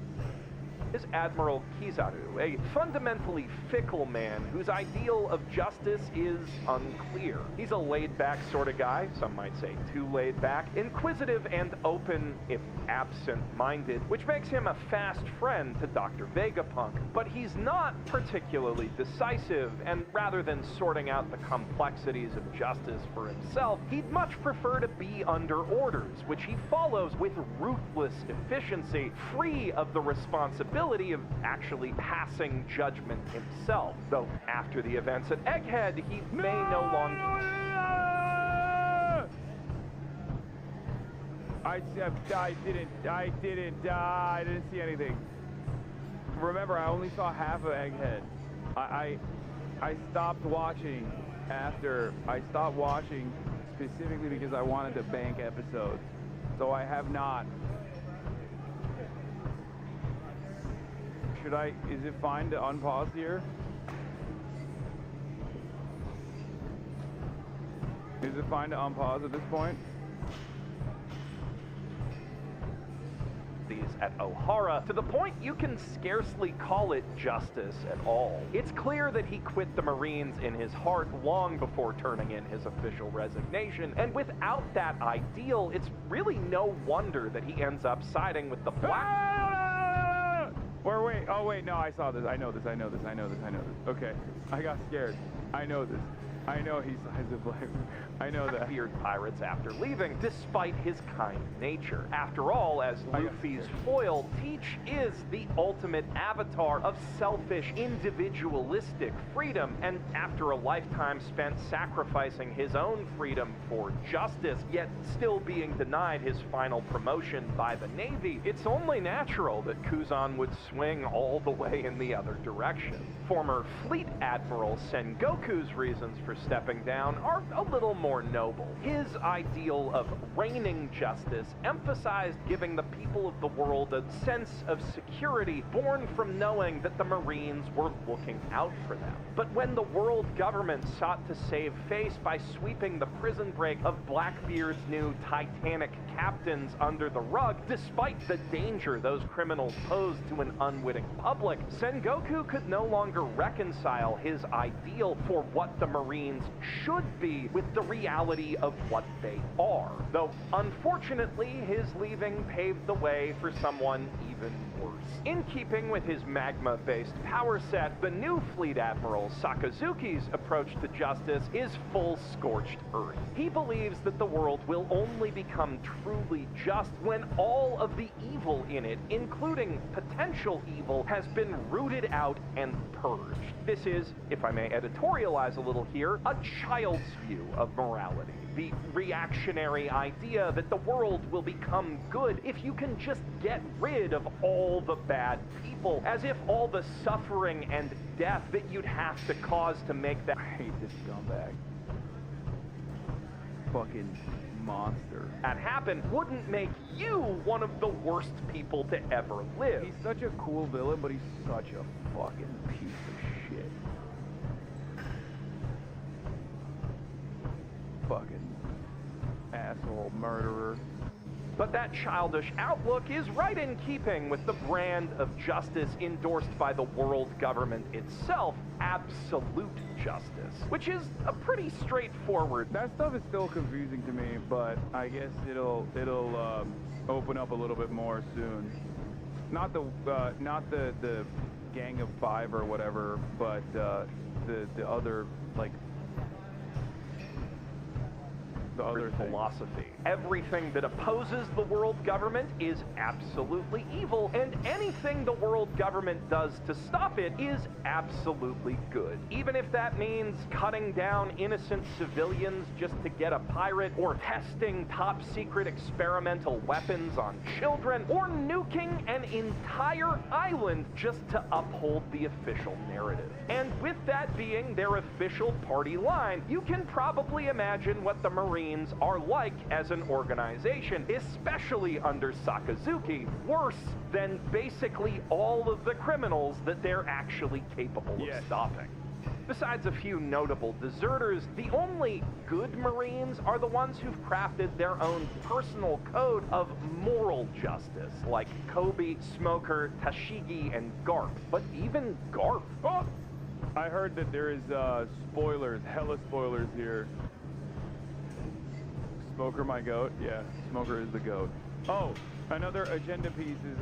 Is Admiral Kizaru, a fundamentally fickle man whose ideal of justice is unclear. He's a laid-back sort of guy, some might say too laid-back, inquisitive and open, if absent-minded, which makes him a fast friend to Dr. Vegapunk. But he's not particularly decisive, and rather than sorting out the complexities of justice for himself, he'd much prefer to be under orders, which he follows with ruthless efficiency, free of the responsibility of actually passing judgment himself. Though after the events at Egghead, he may no longer... I didn't see anything. Remember, I only saw half of Egghead. I stopped watching after. I stopped watching specifically because I wanted to bank episodes. So I have not. Is it fine to unpause here? Is it fine to unpause at this point? These at O'Hara, to the point you can scarcely call it justice at all. It's clear that he quit the Marines in his heart long before turning in his official resignation, and without that ideal, it's really no wonder that he ends up siding with the black... Wait, no, I saw this. I know this. Okay, I got scared. I know this. I know he sides with black. I know that. Feared pirates after leaving, despite his kind nature. After all, as Luffy's foil, Teach is the ultimate avatar of selfish, individualistic freedom, and after a lifetime spent sacrificing his own freedom for justice, yet still being denied his final promotion by the Navy, it's only natural that Kuzan would swing all the way in the other direction. Former Fleet Admiral Sengoku's reasons for stepping down are a little more noble. His ideal of reigning justice emphasized giving the people of the world a sense of security born from knowing that the Marines were looking out for them. But when the world government sought to save face by sweeping the prison break of Blackbeard's new Titanic captains under the rug, despite the danger those criminals posed to an unwitting public, Sengoku could no longer reconcile his ideal for what the Marines should be with the reality of what they are. Though, unfortunately, his leaving paved the way for someone even worse. In keeping with his magma-based power set, the new Fleet Admiral Sakazuki's approach to justice is full scorched earth. He believes that the world will only become truly just when all of the evil in it, including potential evil, has been rooted out and purged. This is, if I may editorialize a little here, a child's view of morality. The reactionary idea that the world will become good if you can just get rid of all the bad people, as if all the suffering and death that you'd have to cause to make that— I hate this scumbag. Fucking monster. That happen wouldn't make you one of the worst people to ever live. He's such a cool villain, but he's such a fucking piece of shit. Fucking asshole murderer. But that childish outlook is right in keeping with the brand of justice endorsed by the world government itself, absolute justice, which is a pretty straightforward— That stuff is still confusing to me, but I guess it'll open up a little bit more soon. Not the Gang of Five or whatever, but the other, like, the other philosophy. Everything that opposes the world government is absolutely evil, and anything the world government does to stop it is absolutely good. Even if that means cutting down innocent civilians just to get a pirate, or testing top secret experimental weapons on children, or nuking an entire island just to uphold the official narrative. And with that being their official party line, you can probably imagine what the Marines are like as an organization, especially under Sakazuki, worse than basically all of the criminals that they're actually capable of stopping. Besides a few notable deserters, the only good Marines are the ones who've crafted their own personal code of moral justice, like Kobe, Smoker, Tashigi, and Garp. But even Garp— Oh! I heard that there is spoilers, hella spoilers here. Smoker my goat? Yeah, Smoker is the goat. Oh, another agenda piece is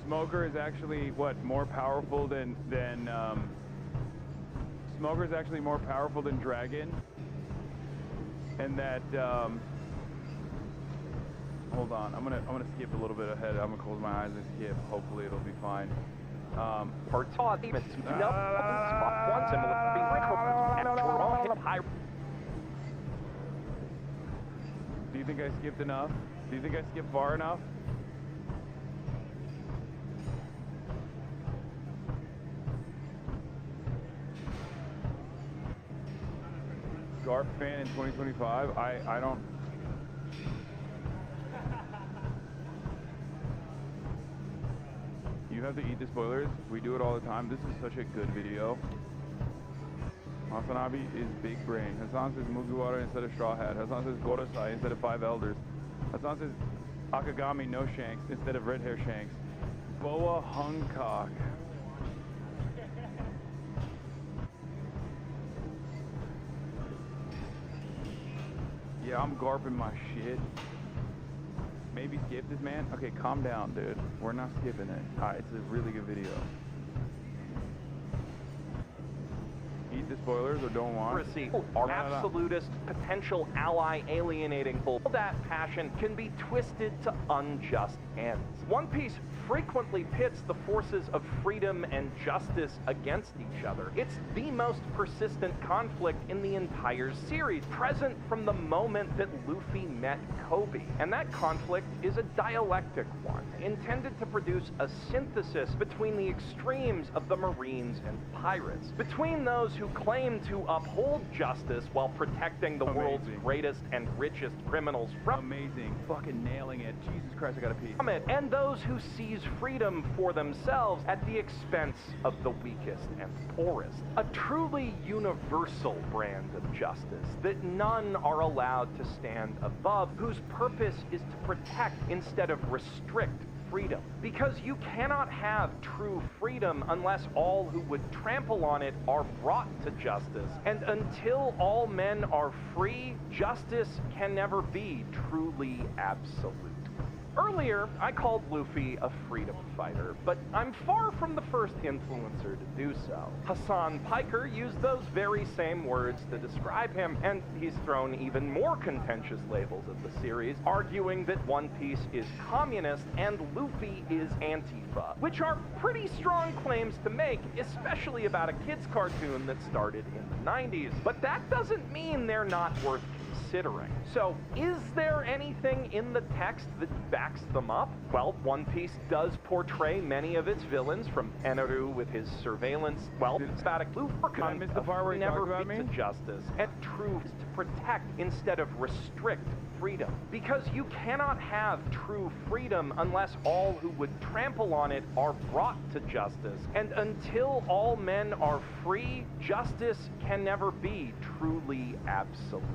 Smoker is actually, what, more powerful than Smoker is actually more powerful than Dragon. And that, hold on, I'm gonna skip a little bit ahead. I'm gonna close my eyes and skip. Hopefully it'll be fine. Do you think I skipped enough? Do you think I skipped far enough? Garp fan in 2025? I don't... You have to eat the spoilers. We do it all the time. This is such a good video. Hasanabi is big brain. Hasan says Mugiwara instead of Straw Hat. Hasan says Gorosei instead of 5 Elders. Hasan says Akagami no Shanks instead of Red Hair Shanks. Boa Hungkok. Yeah, I'm garping my shit. Maybe skip this, man? Okay, calm down, dude. We're not skipping it. Alright, it's a really good video. Eat the spoilers or don't want? Our absolutist, potential ally alienating bull. That passion can be twisted to unjust ends. One Piece frequently pits the forces of freedom and justice against each other. It's the most persistent conflict in the entire series, present from the moment that Luffy met Kobe. And that conflict is a dialectic one, intended to produce a synthesis between the extremes of the Marines and pirates, between those who claim to uphold justice while protecting the world's greatest and richest criminals from— Amazing. Fucking nailing it. Jesus Christ, I gotta pee. And those who seize freedom for themselves at the expense of the weakest and poorest. A truly universal brand of justice that none are allowed to stand above, whose purpose is to protect instead of restrict freedom. Because you cannot have true freedom unless all who would trample on it are brought to justice. And until all men are free, justice can never be truly absolute. Earlier, I called Luffy a freedom fighter, but I'm far from the first influencer to do so. Hassan Piker used those very same words to describe him, and he's thrown even more contentious labels at the series, arguing that One Piece is communist and Luffy is Antifa, which are pretty strong claims to make, especially about a kid's cartoon that started in the 90s. But that doesn't mean they're not worth considering. So, is there anything in the text that backs them up? Well, One Piece does portray many of its villains, from Eneru with his surveillance, well, static Luffy never beats justice, and truth to protect instead of restrict freedom. Because you cannot have true freedom unless all who would trample on it are brought to justice. And until all men are free, justice can never be truly absolute.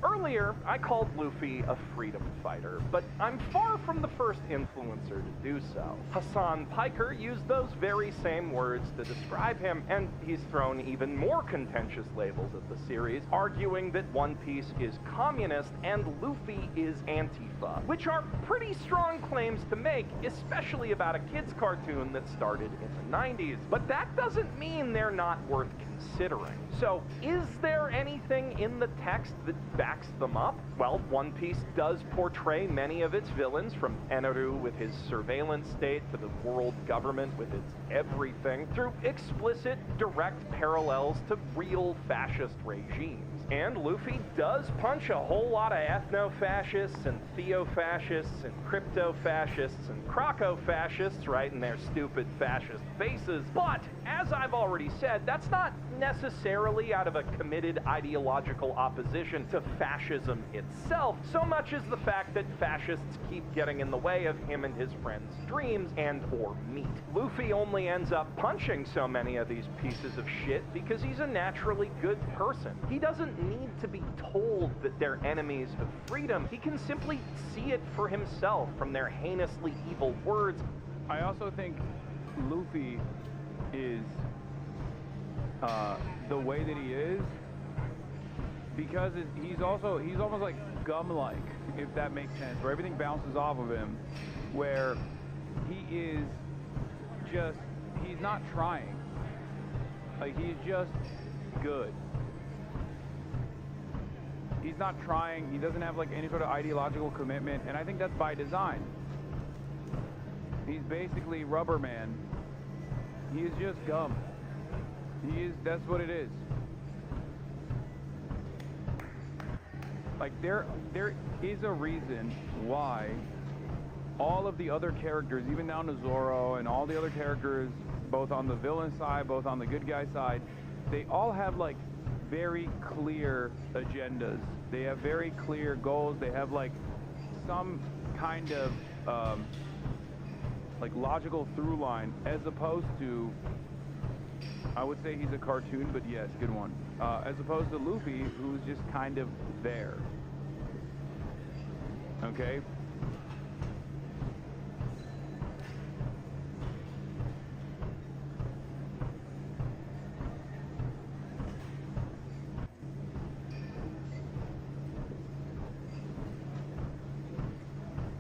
Earlier, I called Luffy a freedom fighter, but I'm far from the first influencer to do so. Hassan Piker used those very same words to describe him, and he's thrown even more contentious labels at the series, arguing that One Piece is communist and Luffy is Antifa, which are pretty strong claims to make, especially about a kid's cartoon that started in the 90s. But that doesn't mean they're not worth considering. So, is there anything in the text that backs them up? Well, One Piece does portray many of its villains, from Eneru with his surveillance state to the world government with its everything, through explicit, direct parallels to real fascist regimes. And Luffy does punch a whole lot of ethno-fascists and theo-fascists and crypto-fascists and croco-fascists right in their stupid fascist faces. But, as I've already said, that's not necessarily out of a committed ideological opposition to fascism itself, so much as the fact that fascists keep getting in the way of him and his friends' dreams and or meat. Luffy only ends up punching so many of these pieces of shit because he's a naturally good person. He doesn't need to be told that they're enemies of freedom. He can simply see it for himself from their heinously evil words. I also think Luffy is the way that he is because he's almost like gum-like, if that makes sense, where everything bounces off of him, where he is just, he's not trying, like he's just good. He's not trying, he doesn't have like any sort of ideological commitment, and I think that's by design. He's basically Rubber Man. He is just gum. That's what it is. Like, there is a reason why all of the other characters, even down to Zoro and all the other characters, both on the villain side, both on the good guy side, they all have like very clear agendas. They have very clear goals. They have like some kind of like logical through line, as opposed to, I would say he's a cartoon, but yes, good one. As opposed to Luffy, who's just kind of there. Okay?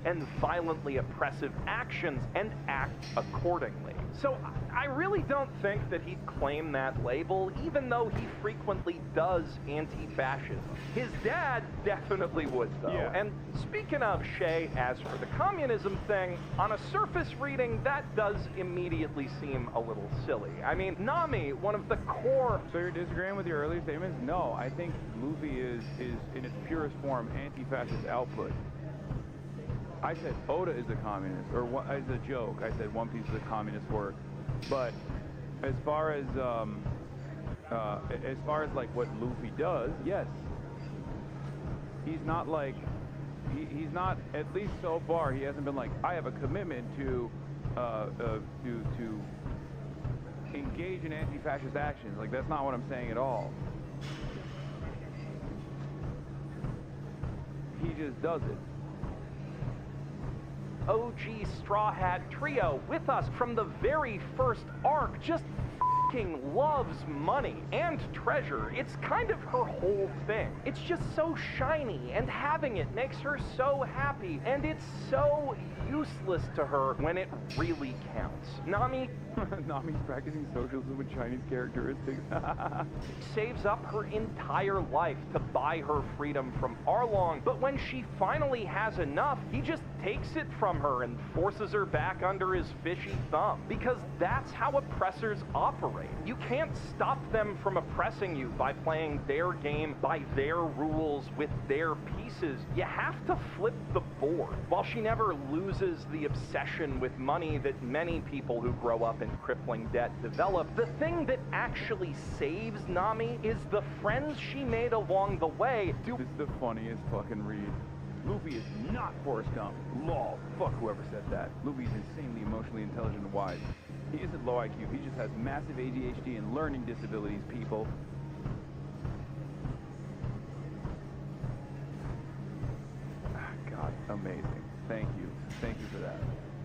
And violently oppressive actions and act accordingly. So I really don't think that he'd claim that label, even though he frequently does anti-fascism. His dad definitely would, though. Yeah. And speaking of Shay, as for the communism thing, on a surface reading, that does immediately seem a little silly. I mean, Nami, one of the core... So you're disagreeing with your earlier statements? No, I think Luffy is in its purest form, anti-fascist output. I said Oda is a communist, or as a joke, I said One Piece is a communist work. But as far as like what Luffy does, yes, he's not like he's not, at least so far, he hasn't been like, I have a commitment to engage in anti-fascist actions. Like, that's not what I'm saying at all. He just does it. OG Straw Hat Trio with us from the very first arc, just fucking loves money and treasure. It's kind of her whole thing. It's just so shiny, and having it makes her so happy, and it's so useless to her when it really counts. Nami Nami's practicing socialism with Chinese characteristics. saves up her entire life to buy her freedom from Arlong, but when she finally has enough, he just takes it from her and forces her back under his fishy thumb. Because that's how oppressors operate. You can't stop them from oppressing you by playing their game by their rules with their pieces. You have to flip the board. While she never loses the obsession with money that many people who grow up in crippling debt develop, the thing that actually saves Nami is the friends she made along the way. This is the funniest fucking read. Luffy is not Forrest Gump. Lol. Fuck whoever said that. Luffy's insanely emotionally intelligent and wise. He isn't low IQ. He just has massive ADHD and learning disabilities, people. God, amazing. Thank you. Thank you for that.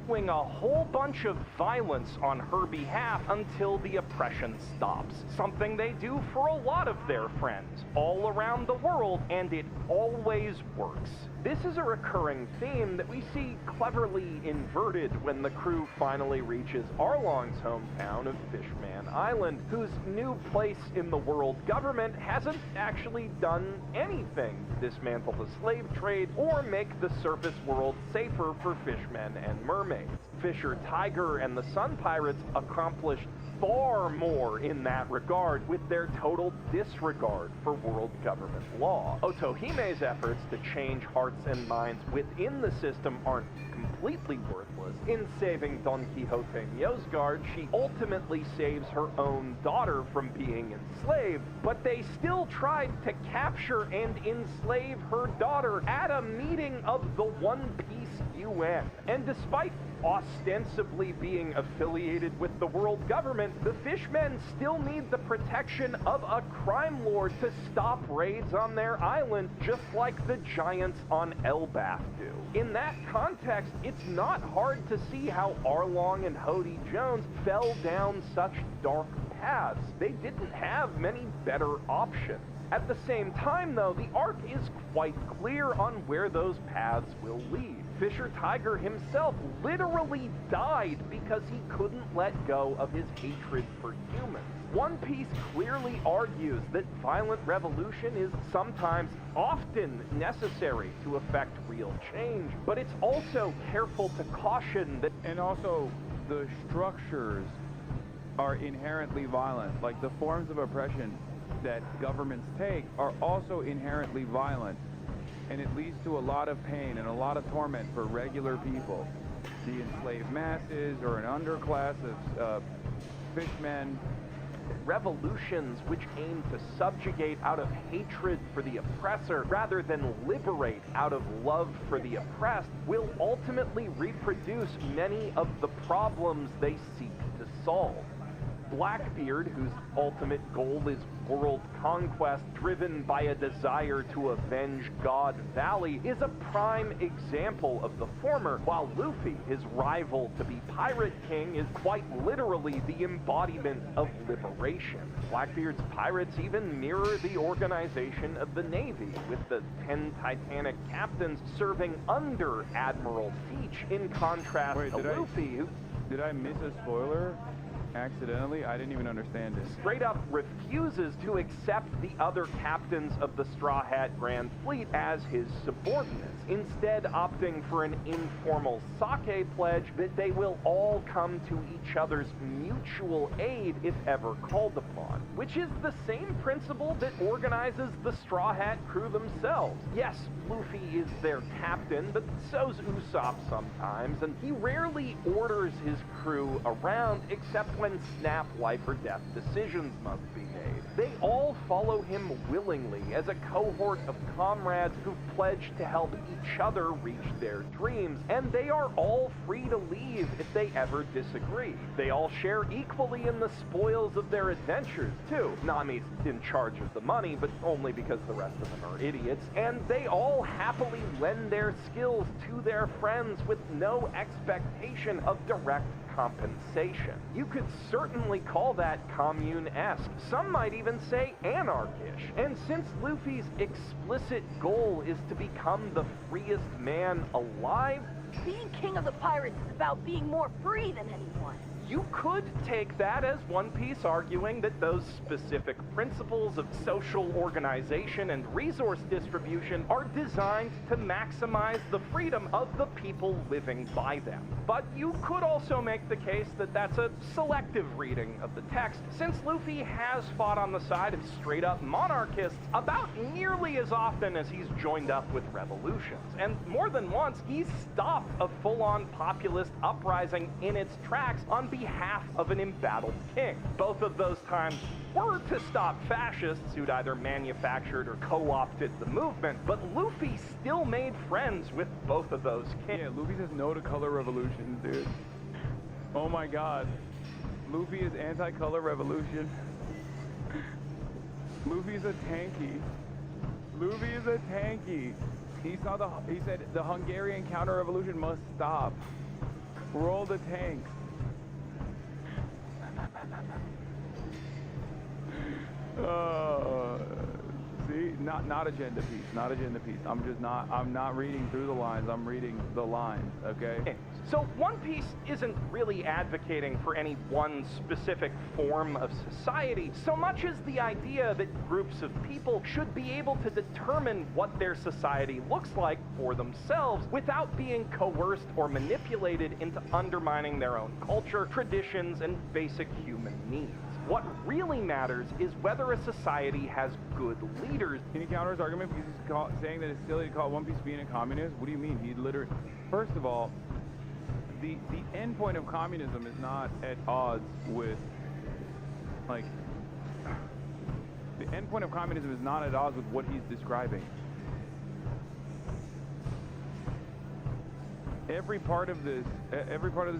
Doing a whole bunch of violence on her behalf until the oppression stops. Something they do for a lot of their friends all around the world, and it always works. This is a recurring theme that we see cleverly inverted when the crew finally reaches Arlong's hometown of Fishman Island, whose new place in the world government hasn't actually done anything to dismantle the slave trade or make the surface world safer for fishmen and mermaids. Fisher Tiger and the Sun Pirates accomplished far more in that regard with their total disregard for world government law. Otohime's efforts to change hearts and minds within the system aren't completely worthless. In saving Don Quixote Miosgard, she ultimately saves her own daughter from being enslaved, but they still tried to capture and enslave her daughter at a meeting of the One Piece UN. And despite ostensibly being affiliated with the world government, the Fishmen still need the protection of a crime lord to stop raids on their island, just like the giants on Elbaf do. In that context, it's not hard to see how Arlong and Hody Jones fell down such dark paths. They didn't have many better options. At the same time, though, the arc is quite clear on where those paths will lead. Fisher Tiger himself literally died because he couldn't let go of his hatred for humans. One Piece clearly argues that violent revolution is sometimes, often necessary to effect real change, but it's also careful to caution that... And also, the structures are inherently violent. Like, the forms of oppression that governments take are also inherently violent. And it leads to a lot of pain and a lot of torment for regular people. The enslaved masses or an underclass of fishmen. Revolutions which aim to subjugate out of hatred for the oppressor rather than liberate out of love for the oppressed will ultimately reproduce many of the problems they seek to solve. Blackbeard, whose ultimate goal is world conquest driven by a desire to avenge God Valley, is a prime example of the former, while Luffy, his rival to be Pirate King, is quite literally the embodiment of liberation. Blackbeard's pirates even mirror the organization of the Navy, with the 10 Titanic captains serving under Admiral Teach, in contrast to Luffy, who... Did I miss a spoiler? Accidentally? I didn't even understand it. Straight up refuses to accept the other captains of the Straw Hat Grand Fleet as his subordinates, instead opting for an informal sake pledge that they will all come to each other's mutual aid if ever called upon, which is the same principle that organizes the Straw Hat crew themselves. Yes, Luffy is their captain, but so's Usopp sometimes, and he rarely orders his crew around except when snap life or death decisions must be made. They all follow him willingly as a cohort of comrades who pledge to help each other reach their dreams, and they are all free to leave if they ever disagree. They all share equally in the spoils of their adventures, too. Nami's in charge of the money, but only because the rest of them are idiots, and they all happily lend their skills to their friends with no expectation of direct compensation. You could certainly call that commune-esque. Some might even say anarchish. And since Luffy's explicit goal is to become the freest man alive, being king of the pirates is about being more free than anyone. You could take that as One Piece arguing that those specific principles of social organization and resource distribution are designed to maximize the freedom of the people living by them. But you could also make the case that that's a selective reading of the text, since Luffy has fought on the side of straight-up monarchists about nearly as often as he's joined up with revolutions. And more than once, he's stopped a full-on populist uprising in its tracks on behalf of an embattled king. Both of those times were to stop fascists who'd either manufactured or co-opted the movement, but Luffy still made friends with both of those kings. Yeah, Luffy says no to color revolutions, dude. Oh my god. Luffy is anti-color revolution. Luffy's a tanky. Luffy is a tanky. He said the Hungarian counter-revolution must stop. Roll the tanks. See, not agenda piece, not agenda piece. I'm not reading through the lines, I'm reading the lines, okay? So One Piece isn't really advocating for any one specific form of society, so much as the idea that groups of people should be able to determine what their society looks like for themselves without being coerced or manipulated into undermining their own culture, traditions, and basic human needs. What really matters is whether a society has good leaders. Can you counter his argument because he's saying that it's silly to call One Piece being a communist? What do you mean? He literally... First of all, the end point of communism is not at odds with, like... The end point of communism is not at odds with what he's describing. Every part of this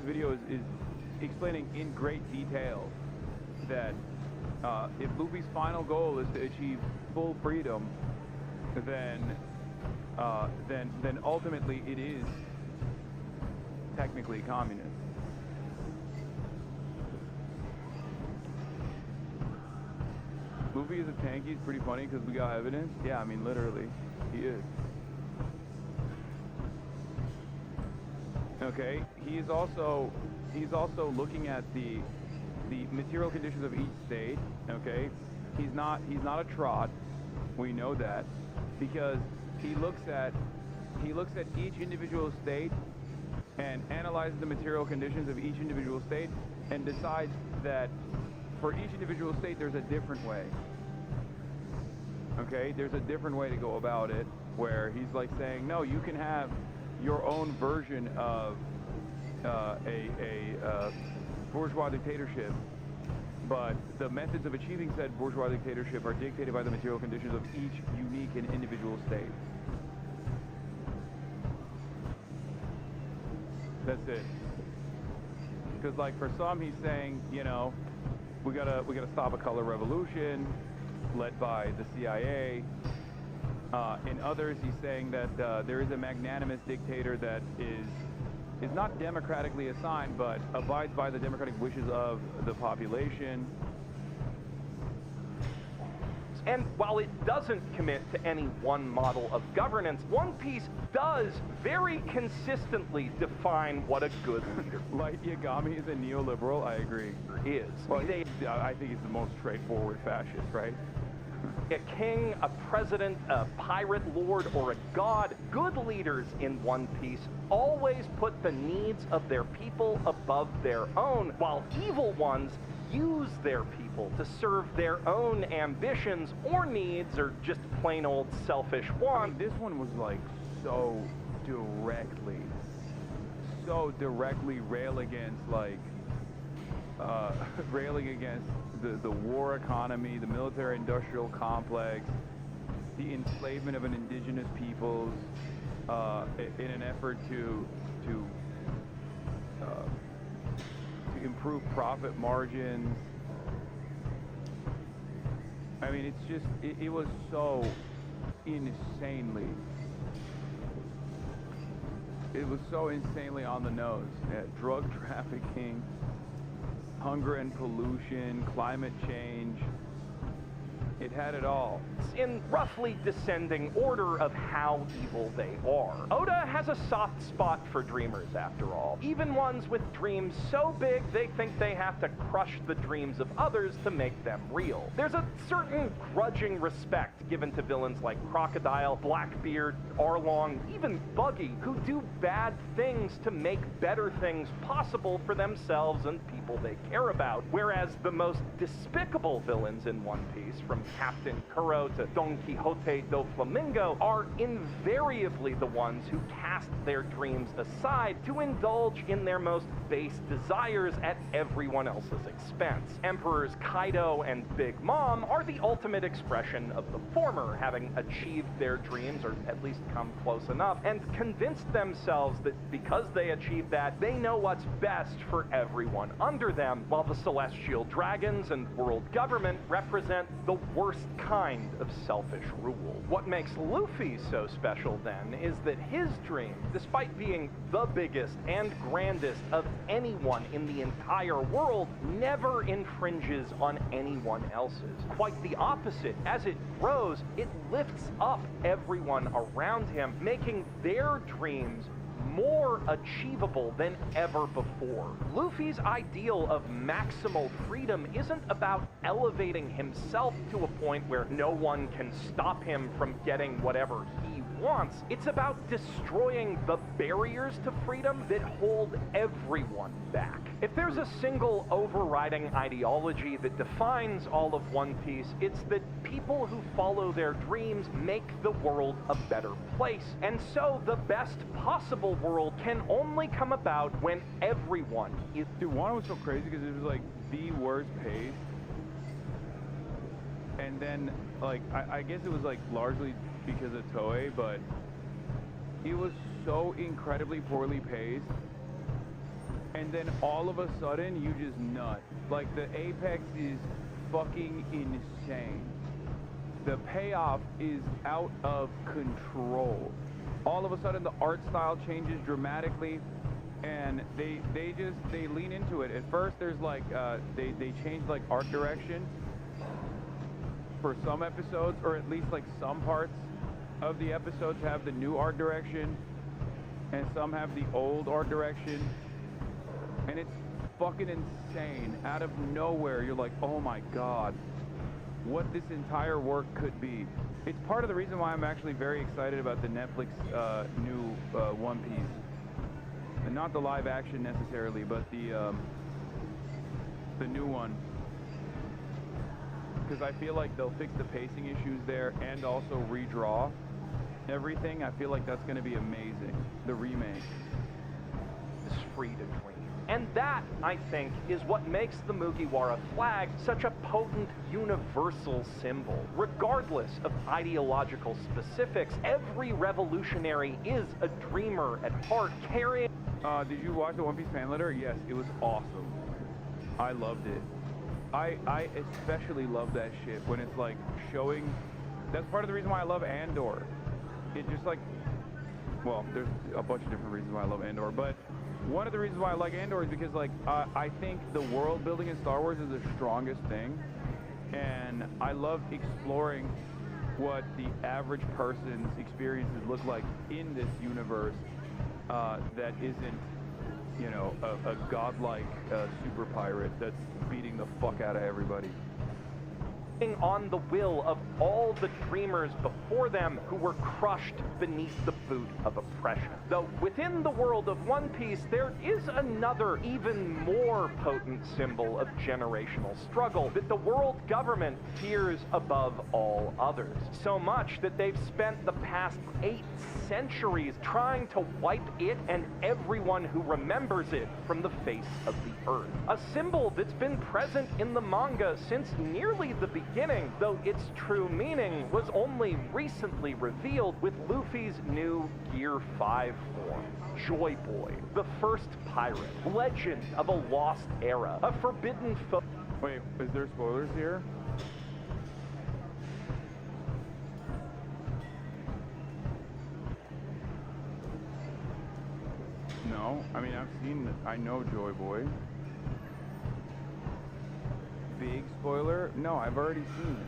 video is explaining in great detail that if Luffy's final goal is to achieve full freedom, then ultimately it is technically communist. Luffy is a tank. He's pretty funny because we got evidence. Yeah, I mean literally, he is. Okay, he's also looking at the material conditions of each state. Okay, he's not a trot. We know that because he looks at each individual state and analyzes the material conditions of each individual state and decides that for each individual state there's a different way. Okay, there's a different way to go about it, where he's like saying, no, you can have your own version of a bourgeois dictatorship, but the methods of achieving said bourgeois dictatorship are dictated by the material conditions of each unique and individual state. That's it. Because like for some he's saying, you know, we gotta stop a color revolution led by the CIA. In others he's saying that there is a magnanimous dictator that is not democratically assigned, but abides by the democratic wishes of the population. And while it doesn't commit to any one model of governance, One Piece does very consistently define what a good leader is. Light Yagami is a neoliberal, I agree. Well, I think he's the most straightforward fascist, right? A king, a president, a pirate lord, or a god, good leaders in One Piece always put the needs of their people above their own, while evil ones use their people to serve their own ambitions or needs or just plain old selfish wants. I mean, this one was like so directly rail against like railing against the war economy, the military-industrial complex, the enslavement of an indigenous peoples, in an effort to improve profit margins. I mean, it's just, it was so insanely it was so insanely on the nose. Yeah, drug trafficking, hunger and pollution, climate change. It had it all. In roughly descending order of how evil they are. Oda has a soft spot for dreamers, after all. Even ones with dreams so big they think they have to crush the dreams of others to make them real. There's a certain grudging respect given to villains like Crocodile, Blackbeard, Arlong, even Buggy, who do bad things to make better things possible for themselves and people they care about. Whereas the most despicable villains in One Piece, from Captain Kuro to Don Quixote do Flamingo, are invariably the ones who cast their dreams aside to indulge in their most base desires at everyone else's expense. Emperors Kaido and Big Mom are the ultimate expression of the former, having achieved their dreams, or at least come close enough, and convinced themselves that because they achieved that, they know what's best for everyone under them, while the Celestial Dragons and world government represent the worst kind of selfish rule. What makes Luffy so special, then, is that his dream, despite being the biggest and grandest of anyone in the entire world, never infringes on anyone else's. Quite the opposite. As it grows, it lifts up everyone around him, making their dreams more achievable than ever before. Luffy's ideal of maximal freedom isn't about elevating himself to a point where no one can stop him from getting whatever he wants. It's about destroying the barriers to freedom that hold everyone back. If there's a single overriding ideology that defines all of One Piece, it's that people who follow their dreams make the world a better place. And so the best possible world can only come about when everyone is... Dude, Wano was so crazy because it was like the worst pace. And then, like, I guess it was like largely because of Toei, but it was so incredibly poorly paced. And then all of a sudden, you just nut. Like, the apex is fucking insane. The payoff is out of control. All of a sudden, the art style changes dramatically, and they lean into it. At first, there's like, they changed like art direction for some episodes, or at least like some parts of the episodes have the new art direction, and some have the old art direction. And it's fucking insane. Out of nowhere, you're like, oh my god, what this entire work could be. It's part of the reason why I'm actually very excited about the Netflix new One Piece. And not the live action necessarily, but the new one. Because I feel like they'll fix the pacing issues there and also redraw everything. I feel like that's going to be amazing. The remake. It's free to dream. And that, I think, is what makes the Mugiwara flag such a potent universal symbol. Regardless of ideological specifics, every revolutionary is a dreamer at heart, carrying... Did you watch the One Piece fan letter? Yes, it was awesome. I loved it. I especially love that shit when it's like showing... That's part of the reason why I love Andor. It just like... Well, there's a bunch of different reasons why I love Andor, but one of the reasons why I like Andor is because, like, I think the world building in Star Wars is the strongest thing, and I love exploring what the average person's experiences look like in this universe that isn't, you know, a godlike super pirate that's beating the fuck out of everybody. On the will of all the dreamers before them who were crushed beneath the boot of oppression. Though within the world of One Piece, there is another, even more potent symbol of generational struggle that the world government fears above all others. So much that they've spent the past 8 centuries trying to wipe it and everyone who remembers it from the face of the earth. A symbol that's been present in the manga since nearly the beginning, though its true meaning was only recently revealed with Luffy's new Gear 5 form. Joy Boy, the first pirate, legend of a lost era, a forbidden foe. Wait, is there spoilers here? No, I mean, I know Joy Boy. Big spoiler? No, I've already seen it.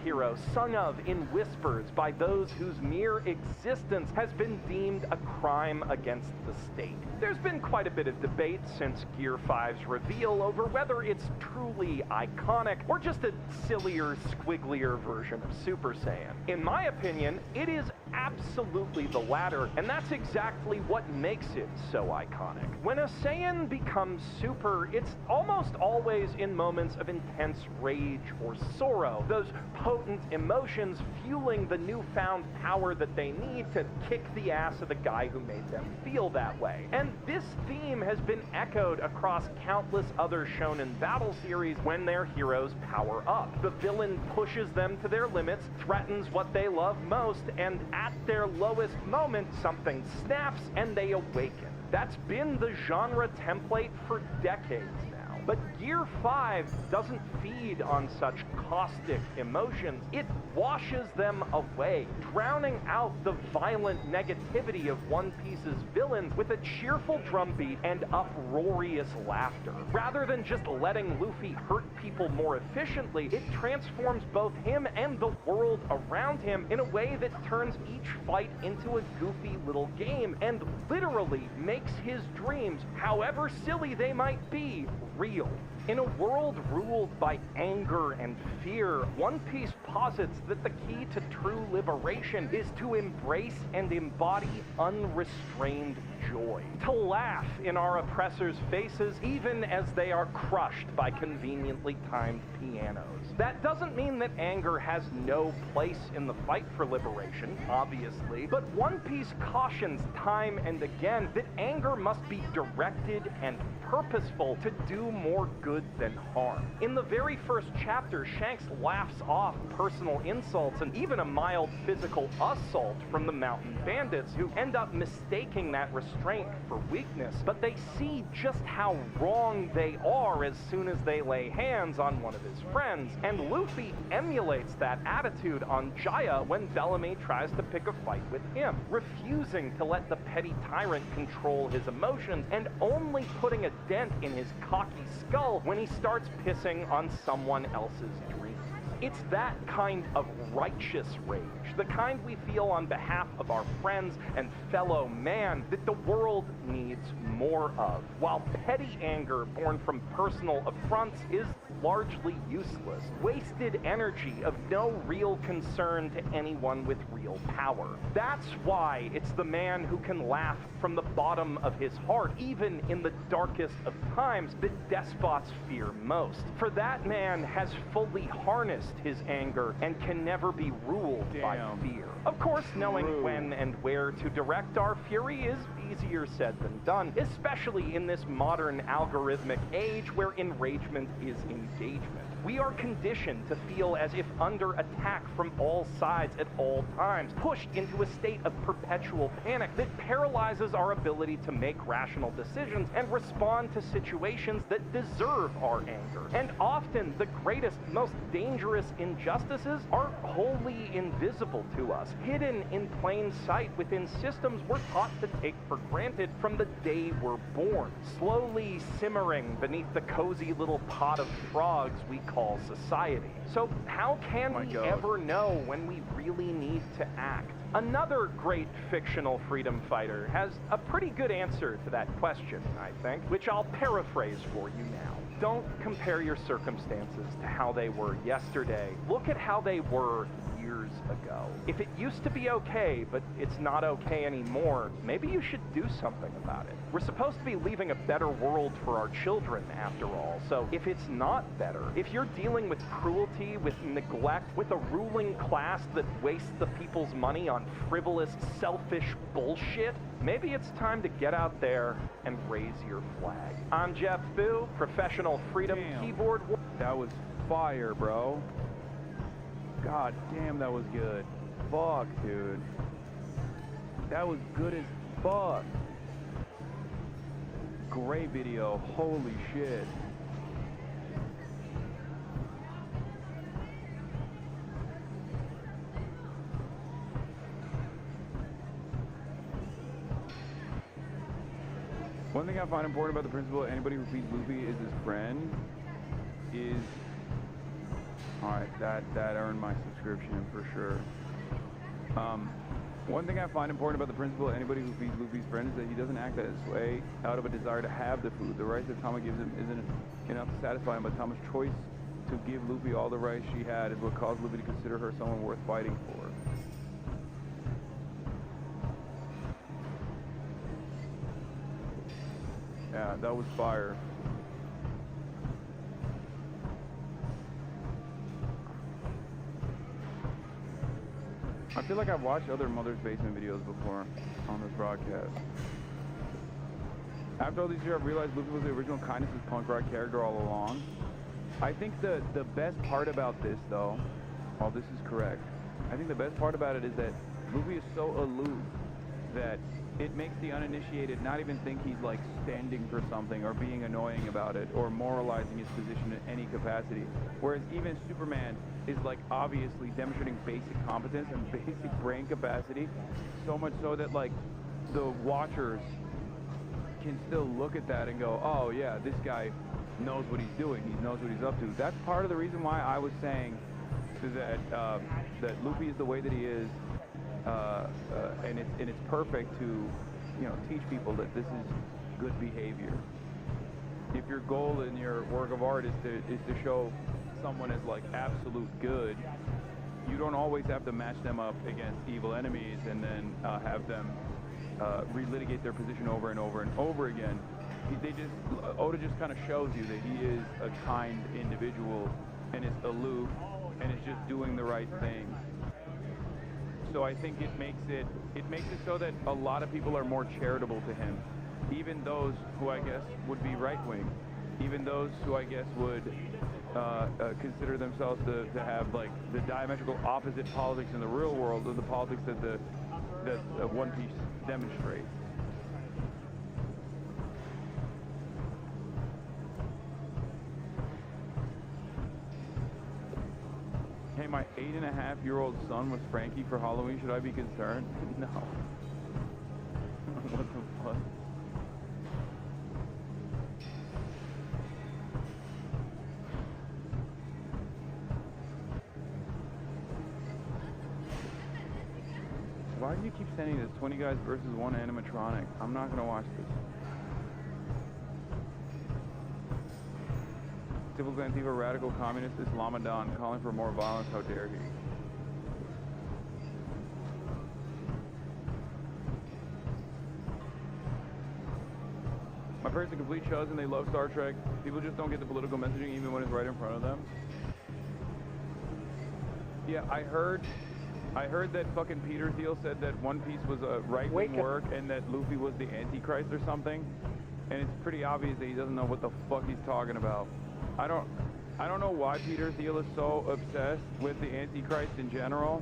Hero sung of in whispers by those whose mere existence has been deemed a crime against the state. There's been quite a bit of debate since Gear 5's reveal over whether it's truly iconic or just a sillier, squigglier version of Super Saiyan. In my opinion, it is absolutely the latter, and that's exactly what makes it so iconic. When a Saiyan becomes Super, it's almost always in moments of intense rage or sorrow, those potent emotions fueling the newfound power that they need to kick the ass of the guy who made them feel that way. And this theme has been echoed across countless other shonen battle series when their heroes power up. The villain pushes them to their limits, threatens what they love most, and at their lowest moment, something snaps and they awaken. That's been the genre template for decades now. But Gear 5 doesn't feed on such caustic emotions. It washes them away, drowning out the violent negativity of One Piece's villains with a cheerful drumbeat and uproarious laughter. Rather than just letting Luffy hurt people more efficiently, it transforms both him and the world around him in a way that turns each fight into a goofy little game and literally makes his dreams, however silly they might be, real. In a world ruled by anger and fear, One Piece posits that the key to true liberation is to embrace and embody unrestrained joy. To laugh in our oppressors' faces even as they are crushed by conveniently timed pianos. That doesn't mean that anger has no place in the fight for liberation, obviously, but One Piece cautions time and again that anger must be directed and purposeful to do more good than harm. In the very first chapter, Shanks laughs off personal insults and even a mild physical assault from the mountain bandits, who end up mistaking that restraint for weakness, but they see just how wrong they are as soon as they lay hands on one of his friends, and Luffy emulates that attitude on Jaya when Bellamy tries to pick a fight with him, refusing to let the petty tyrant control his emotions and only putting a dent in his cocky skull when he starts pissing on someone else's dreams. It's that kind of righteous rage, the kind we feel on behalf of our friends and fellow man, that the world needs more of, while petty anger born from personal affronts is largely useless, wasted energy of no real concern to anyone with real power. That's why it's the man who can laugh from the bottom of his heart, even in the darkest of times, that despots fear most. For that man has fully harnessed his anger and can never be ruled by fear. Of course, knowing when and where to direct our fury is easier said than done, especially in this modern algorithmic age where enragement is engagement. We are conditioned to feel as if under attack from all sides at all times, pushed into a state of perpetual panic that paralyzes our ability to make rational decisions and respond to situations that deserve our anger. And often, the greatest, most dangerous injustices are wholly invisible to us, hidden in plain sight within systems we're taught to take for granted from the day we're born, slowly simmering beneath the cozy little pot of frogs we call society. So how can we ever know when we really need to act? Another great fictional freedom fighter has a pretty good answer to that question, I think, which I'll paraphrase for you now. Don't compare your circumstances to how they were yesterday. Look at how they were years ago. If it used to be okay, but it's not okay anymore, maybe you should do something about it. We're supposed to be leaving a better world for our children, after all, so if it's not better, if you're dealing with cruelty, with neglect, with a ruling class that wastes the people's money on frivolous, selfish bullshit, maybe it's time to get out there and raise your flag. I'm Jeff Boo, professional freedom keyboard warrior. That was fire, bro. God damn, that was good. Fuck, dude. That was good as fuck. Great video. Holy shit. One thing I find important about the principle that anybody who feeds Luffy is his friend is... Alright, that earned my subscription for sure. One thing I find important about the principle that anybody who feeds Luffy's friend is that he doesn't act this way out of a desire to have the food. The rice that Tama gives him isn't enough to satisfy him, but Tama's choice to give Luffy all the rice she had is what caused Luffy to consider her someone worth fighting for. Yeah, that was fire. I feel like I've watched other Mother's Basement videos before on this broadcast. After all these years, I've realized Luffy was the original kindness as punk rock character all along. I think the best part about this, though, while this is correct, I think the best part about it is that Luffy is so aloof that it makes the uninitiated not even think he's like standing for something or being annoying about it or moralizing his position in any capacity. Whereas even Superman is like obviously demonstrating basic competence and basic brain capacity, so much so that like the watchers can still look at that and go, oh yeah, this guy knows what he's doing, he knows what he's up to. That's part of the reason why I was saying that that Luffy is the way that he is, and it's perfect to, you know, teach people that this is good behavior. If your goal in your work of art is to show someone as like absolute good, you don't always have to match them up against evil enemies and then have them relitigate their position over and over and over again. Oda just kind of shows you that he is a kind individual and is aloof and is just doing the right thing. So I think it makes it so that a lot of people are more charitable to him, even those who I guess would be right-wing, even those who I guess would consider themselves to have like the diametrical opposite politics in the real world of the politics that One Piece demonstrates. Hey, my 8.5-year-old son was Frankie for Halloween. Should I be concerned? No. What the fuck? Why do you keep sending this 20 guys versus 1 animatronic? I'm not gonna watch this. Typical Antifa radical communist Islamadan calling for more violence. How dare he? My parents are complete shows and they love Star Trek. People just don't get the political messaging even when it's right in front of them. Yeah, I heard that fucking Peter Thiel said that One Piece was a right-wing work and that Luffy was the Antichrist or something. And it's pretty obvious that he doesn't know what the fuck he's talking about. I don't know why Peter Thiel is so obsessed with the Antichrist in general.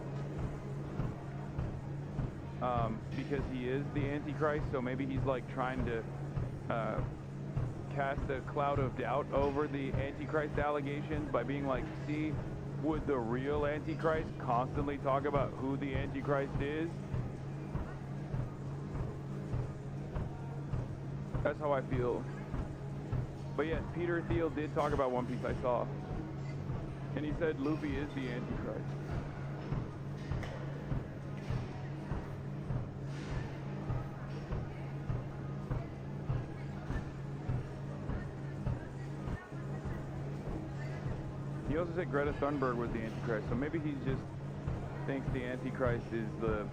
Because he is the Antichrist, so maybe he's like trying to cast a cloud of doubt over the Antichrist allegations by being like, see, would the real Antichrist constantly talk about who the Antichrist is? That's how I feel. But yes, Peter Thiel did talk about One Piece, I saw. And he said Luffy is the Antichrist. He also said Greta Thunberg was the Antichrist, so maybe he just thinks the Antichrist is the...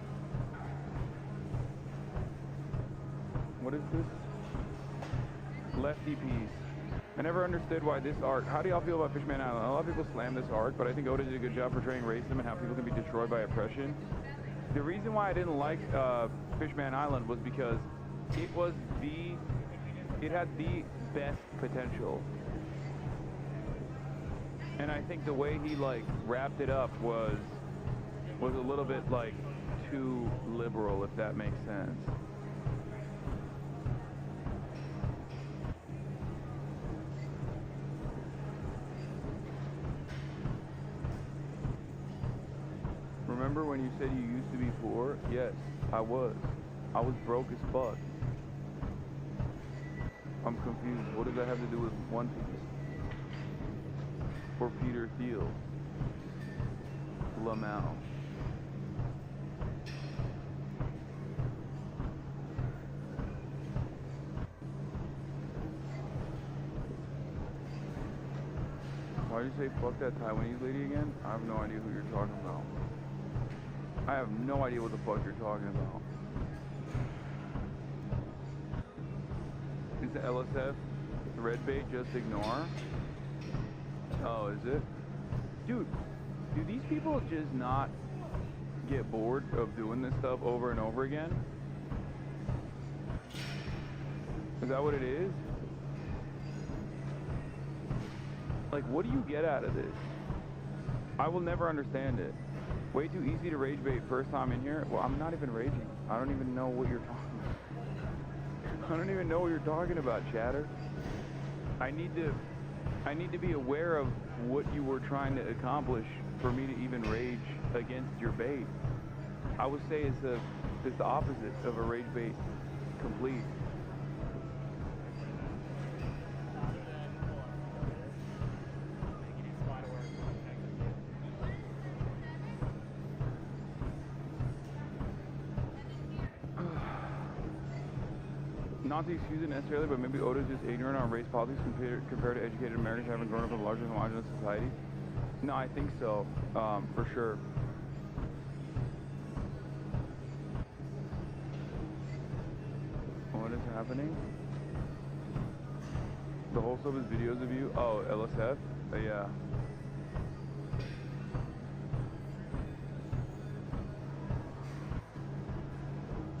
What is this? Lefty piece. I never understood why this arc... How do y'all feel about Fishman Island? A lot of people slam this arc, but I think Oda did a good job portraying racism and how people can be destroyed by oppression. The reason why I didn't like Fishman Island was because it was it had the best potential. And I think the way he like wrapped it up was a little bit like too liberal, if that makes sense. Remember when you said you used to be poor? Yes, I was. I was broke as fuck. I'm confused. What does that have to do with One Piece? Or Peter Thiel? Lamau. Why did you say fuck that Taiwanese lady again? I have no idea who you're talking about. I have no idea what the fuck you're talking about. Is the LSF red bait just ignore? Oh, is it? Dude, do these people just not get bored of doing this stuff over and over again? Is that what it is? Like, what do you get out of this? I will never understand it. Way too easy to rage bait first time in here? Well, I'm not even raging. I don't even know what you're talking about. I don't even know what you're talking about, chatter. I need to be aware of what you were trying to accomplish for me to even rage against your bait. I would say it's the opposite of a rage bait complete. Not to excuse it necessarily, but maybe Oda's just ignorant on race politics compared to educated Americans having grown up in a larger homogenous society. No, I think so, for sure. What is happening? The whole sub is videos of you? Oh, LSF? Yeah.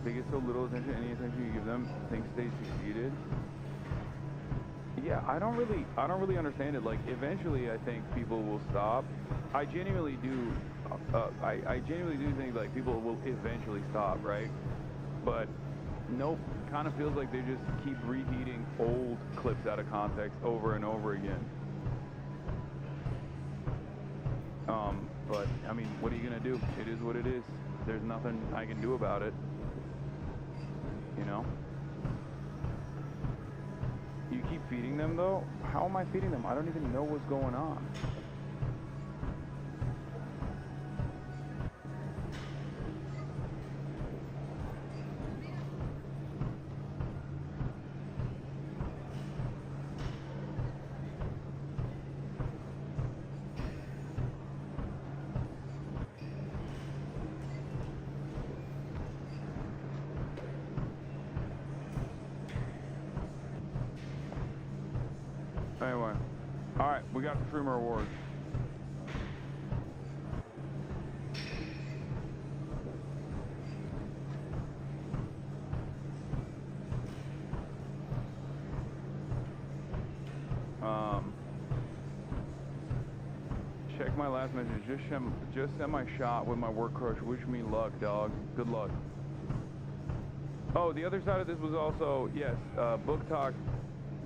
They get so little attention, any attention you give them, thinks they succeeded. Yeah, I don't really understand it. Like, eventually, I think people will stop. I genuinely do. I genuinely do think like people will eventually stop, right? But nope, kind of feels like they just keep reheating old clips out of context over and over again. But I mean, what are you gonna do? It is what it is. There's nothing I can do about it. You know? You keep feeding them though? How am I feeding them? I don't even know what's going on. Anyway, all right, we got the streamer awards. Check my last message. Just sent my shot with my work crush. Wish me luck, dog. Good luck. Oh, the other side of this was also, yes, Book Talk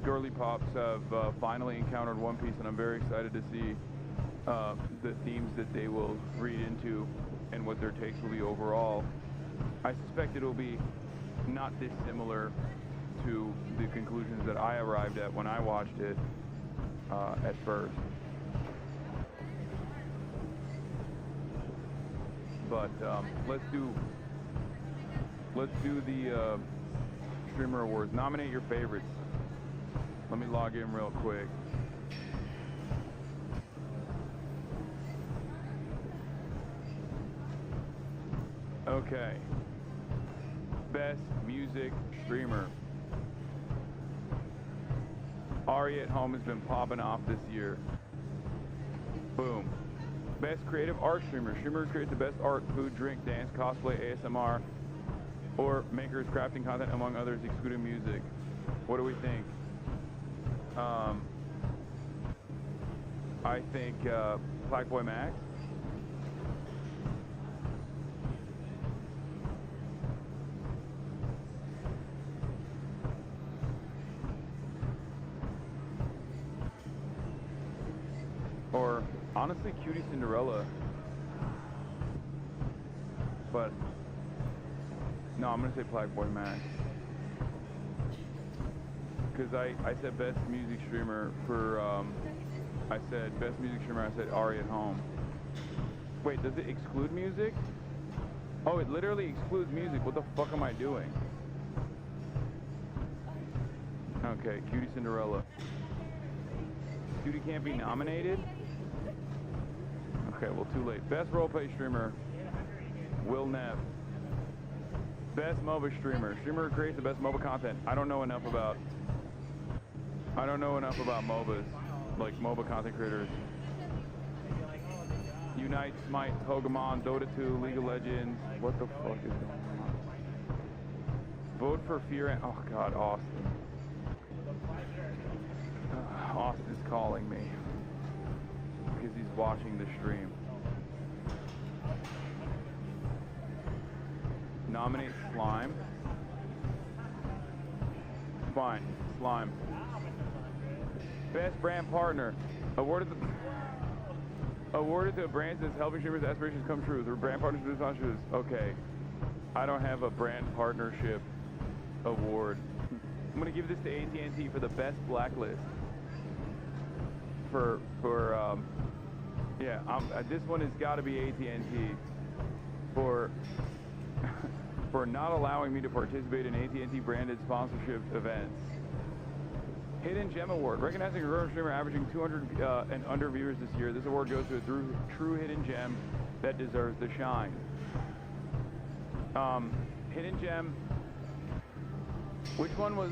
Girly Pops have finally encountered One Piece, and I'm very excited to see the themes that they will read into and what their takes will be overall. I suspect it will be not dissimilar to the conclusions that I arrived at when I watched it at first. But let's do the streamer awards. Nominate your favorites. Let me log in real quick. Okay. Best music streamer. Ari at Home has been popping off this year. Boom. Best creative art streamer. Streamer who creates the best art, food, drink, dance, cosplay, ASMR, or makers crafting content among others, excluding music. What do we think? I think Black Boy Max. Or honestly, Cutie Cinderella. But no, I'm gonna say Black Boy Max. Because I said best music streamer for, I said best music streamer, I said Ari at home. Wait, does it exclude music? Oh, it literally excludes music. What the fuck am I doing? Okay, Cutie Cinderella. Cutie can't be nominated? Okay, well, too late. Best roleplay streamer, Will Neff. Best MOBA streamer. Streamer who creates the best MOBA content. I don't know enough about MOBAs, like MOBA content creators. Unite, Smite, Pokemon, Dota 2, League of Legends. What the fuck is going on? Vote for Fear and... Oh god, Austin. Austin's calling me. Because he's watching the stream. Nominate Slime. Fine, Slime. Best brand partner. Awarded to brands that's helping streamers' aspirations come true. The brand partners do sponsorships. Okay. I don't have a brand partnership award. I'm gonna give this to AT&T for the best blacklist. This one has got to be AT&T for not allowing me to participate in AT&T branded sponsorship events. Hidden Gem Award, recognizing a growing streamer averaging 200 and under viewers this year. This award goes to a true hidden gem that deserves the shine. Hidden Gem. Which one was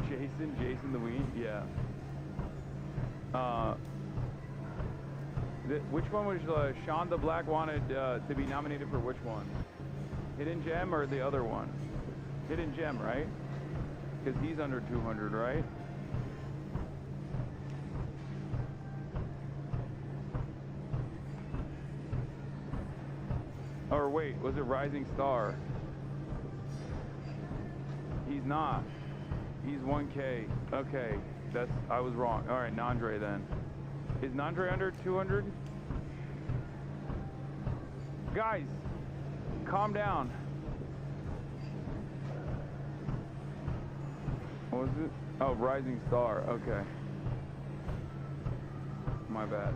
Jason the Ween? Yeah. Which one was Sean the Black wanted to be nominated for which one? Hidden Gem or the other one? Hidden Gem, right? Because he's under 200, right? Or wait, was it Rising Star? He's not. He's 1K. Okay, I was wrong. All right, Nandre then. Is Nandre under 200? Guys, calm down. What was it? Oh, Rising Star. Okay. My bad.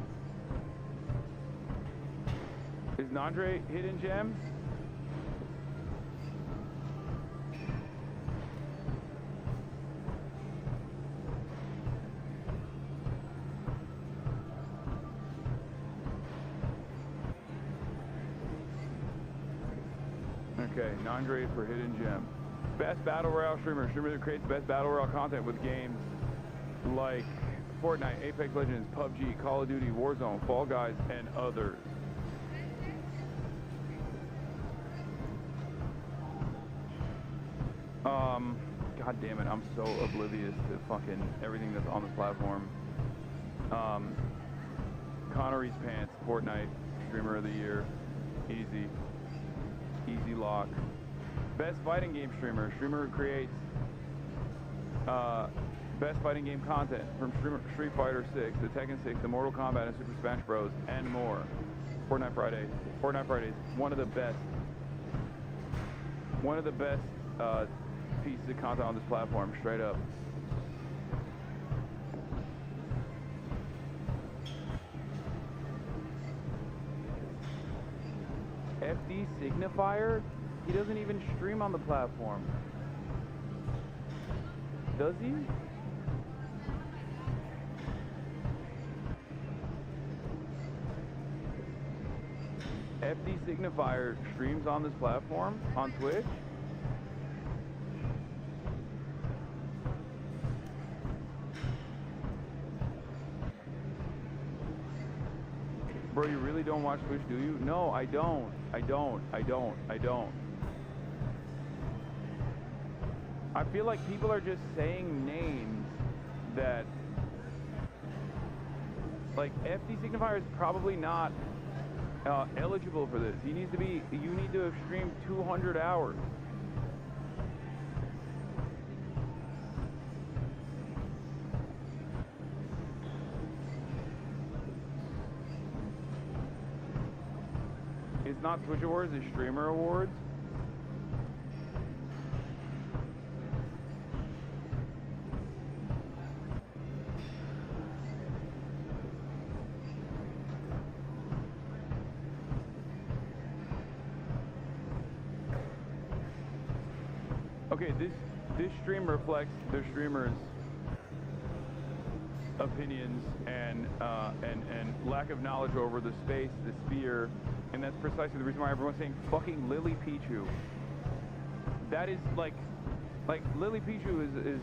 Is Nandre Hidden Gem? Okay, Nandre for Hidden Gem. Best Battle Royale streamer. Streamer that creates best Battle Royale content with games like Fortnite, Apex Legends, PUBG, Call of Duty, Warzone, Fall Guys, and others. God damn it, I'm so oblivious to fucking everything that's on this platform. Connery's Pants, Fortnite, Streamer of the Year. Easy lock. Best fighting game streamer. Streamer who creates best fighting game content from Street Fighter 6, the Tekken 6, the Mortal Kombat, and Super Smash Bros. And more. Fortnite Fridays. One of the best pieces of content on this platform, straight up. FD Signifier? He doesn't even stream on the platform. Does he? FD Signifier streams on this platform, on Twitch? Bro, you really don't watch Twitch, do you? No, I don't. I feel like people are just saying names that... Like, FD Signifier is probably not eligible for this. You need to have streamed 200 hours. It's not Twitch Awards, it's Streamer Awards. Okay, this stream reflects the streamer's opinions and lack of knowledge over the space, the sphere, and that's precisely the reason why everyone's saying fucking Lily Pichu. That is like Lily Pichu is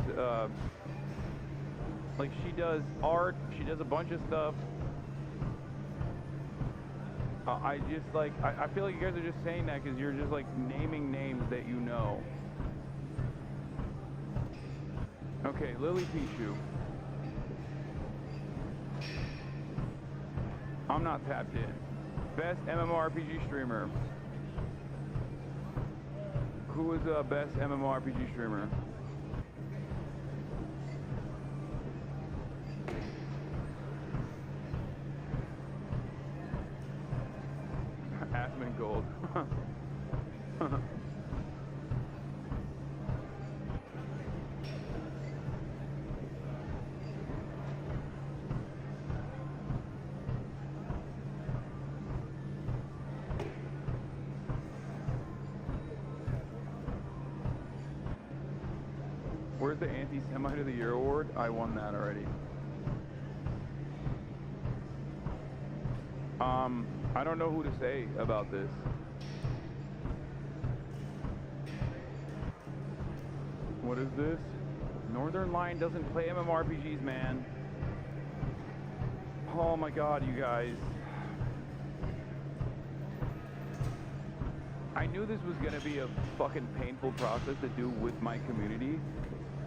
like, she does art, she does a bunch of stuff. I just like, I feel like you guys are just saying that because you're just like naming names that you know. Okay, Lily Pichu. I'm not tapped in. Best MMORPG streamer. Who is the best MMORPG streamer? Aspen Gold. Where's the Anti-Semite of the Year award? I won that already. I don't know who to say about this. What is this? Northern Lion doesn't play MMORPGs, man. Oh my god, you guys. I knew this was gonna be a fucking painful process to do with my community,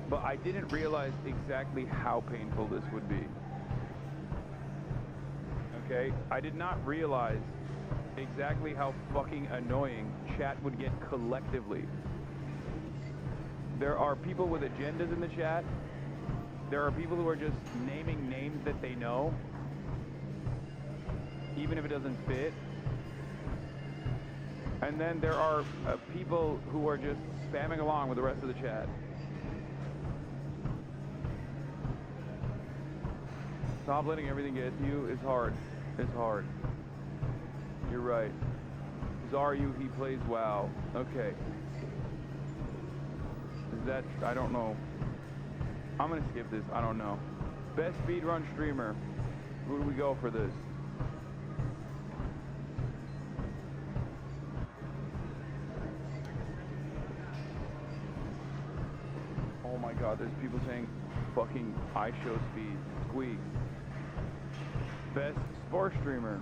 but I didn't realize exactly how painful this would be. Okay? I did not realize exactly how fucking annoying chat would get collectively. There are people with agendas in the chat. There are people who are just naming names that they know, even if it doesn't fit. And then there are people who are just spamming along with the rest of the chat. Stop letting everything get to you. It's hard. It's hard. You're right. Zaryu, he plays WoW. Okay. Is that... I don't know. I'm gonna skip this. I don't know. Best speedrun streamer. Who do we go for this? Oh my god, there's people saying fucking iShowSpeed. Squeak. Best sports streamer.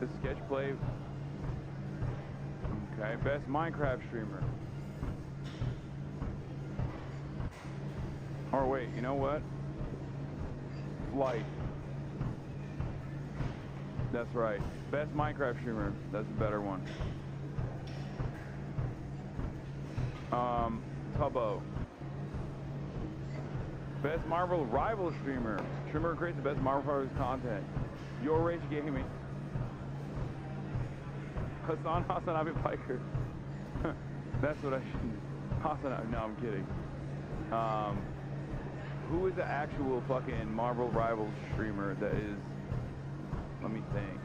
The sketch play. Okay, best Minecraft streamer. Or wait, you know what? Flight. That's right. Best Minecraft streamer. That's a better one. Tubbo. Best Marvel Rival streamer. Streamer who creates the best Marvel Rivals content. Your Rage Gaming. Hasanabi Piker. That's what I should. Hasanabi. No, I'm kidding. Who is the actual fucking Marvel Rivals streamer that is... Let me think.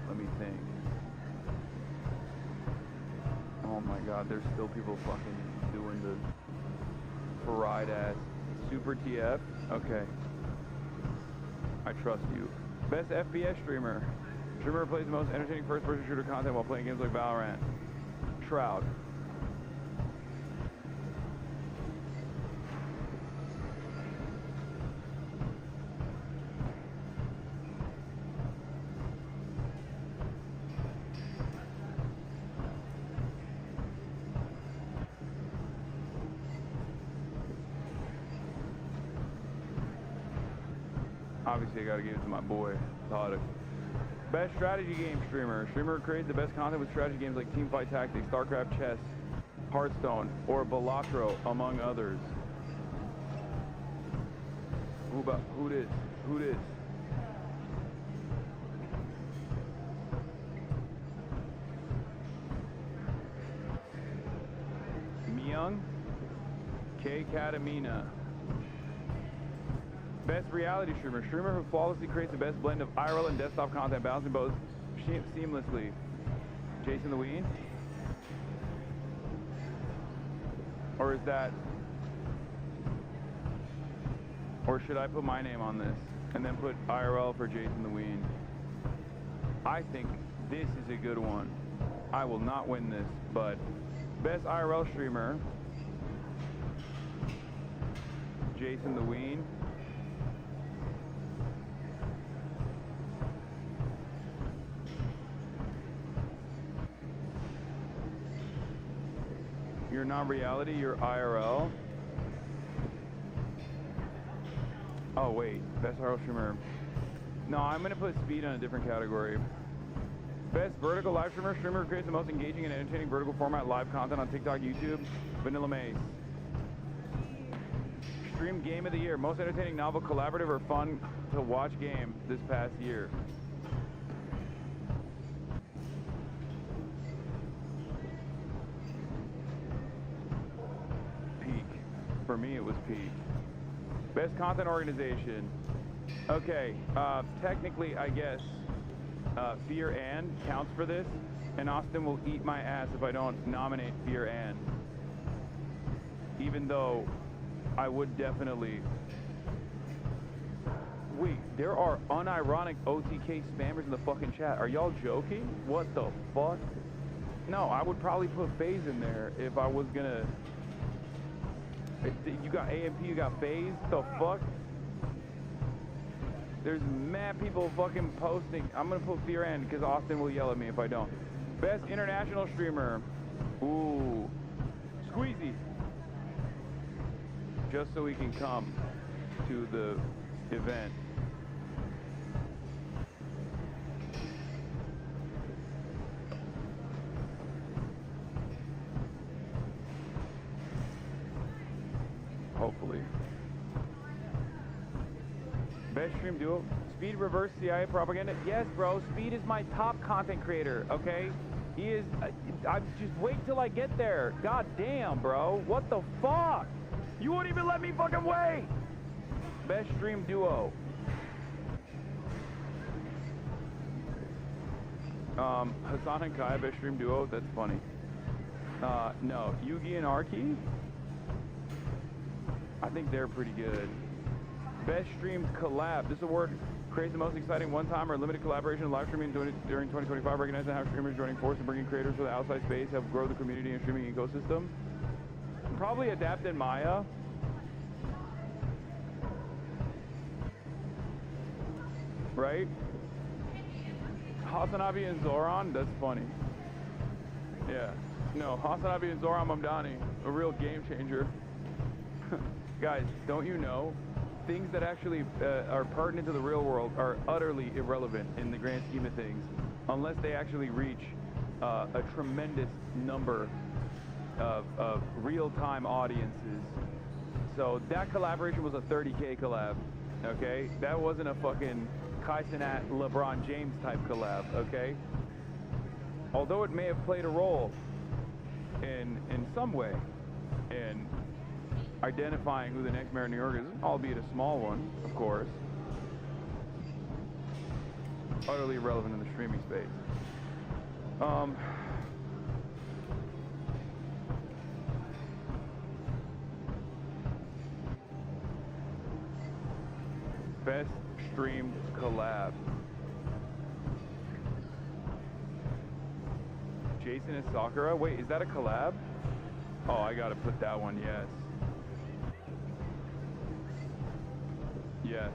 Oh my god, there's still people fucking doing the fried ass Super TF. Okay. I trust you. Best FPS streamer. Streamer who plays the most entertaining first-person shooter content while playing games like Valorant. Shroud. Obviously, I gotta give it to my boy, Todd. Best strategy game streamer. Streamer who creates the best content with strategy games like Teamfight Tactics, StarCraft Chess, Hearthstone, or Balatro, among others. Who this? Catamina. Best reality streamer. Streamer who flawlessly creates the best blend of IRL and desktop content, balancing both seamlessly. Jason the Ween? Or is that... Or should I put my name on this and then put IRL for Jason the Ween? I think this is a good one. I will not win this, but best IRL streamer, Jason the Ween. You're not reality, you're IRL. Oh wait, best IRL streamer. No, I'm gonna put speed on a different category. Best vertical live streamer. Streamer who creates the most engaging and entertaining vertical format live content on TikTok, YouTube. Vanilla Mace. Stream game of the year. Most entertaining, novel, collaborative, or fun to watch game this past year. Peak. For me, it was Peak. Best content organization. Okay, technically, I guess Fear and counts for this, and Austin will eat my ass if I don't nominate Fear and. Even though I would definitely... Wait, there are unironic OTK spammers in the fucking chat. Are y'all joking? What the fuck? No, I would probably put FaZe in there if I was gonna... You got AMP, you got FaZe? The fuck? There's mad people fucking posting. I'm gonna put Fear and because Austin will yell at me if I don't. Best international streamer. Ooh. Squeezy. Just so we can come to the event. Hopefully. Best stream duo. Speed reverse CIA propaganda. Yes, bro. Speed is my top content creator, okay? He is... I just wait till I get there. God damn, bro. What the fuck? You won't even let me fucking wait. Best stream duo. Hasan and Kai, best stream duo. That's funny. No. Yugi and Arki? I think they're pretty good. Best streamed collab. This award creates the most exciting one-time or limited collaboration and live streaming during 2025, recognizing how streamers joining force and bringing creators to the outside space help grow the community and streaming ecosystem. Probably Adapt and Maya. Right? Hasanabi and Zohran, that's funny. Yeah. No, Hasanabi and Zohran Mamdani, a real game changer. Guys, don't you know? Things that actually are pertinent to the real world are utterly irrelevant in the grand scheme of things, unless they actually reach a tremendous number of real-time audiences. So that collaboration was a 30K collab, okay? That wasn't a fucking Kyson at LeBron James type collab, okay? Although it may have played a role in some way in identifying who the next mayor of New York is, albeit a small one, of course. Utterly irrelevant in the streaming space. Best streamed collab. Jason and Sakura? Wait, is that a collab? Oh, I gotta put that one, yes. Yes.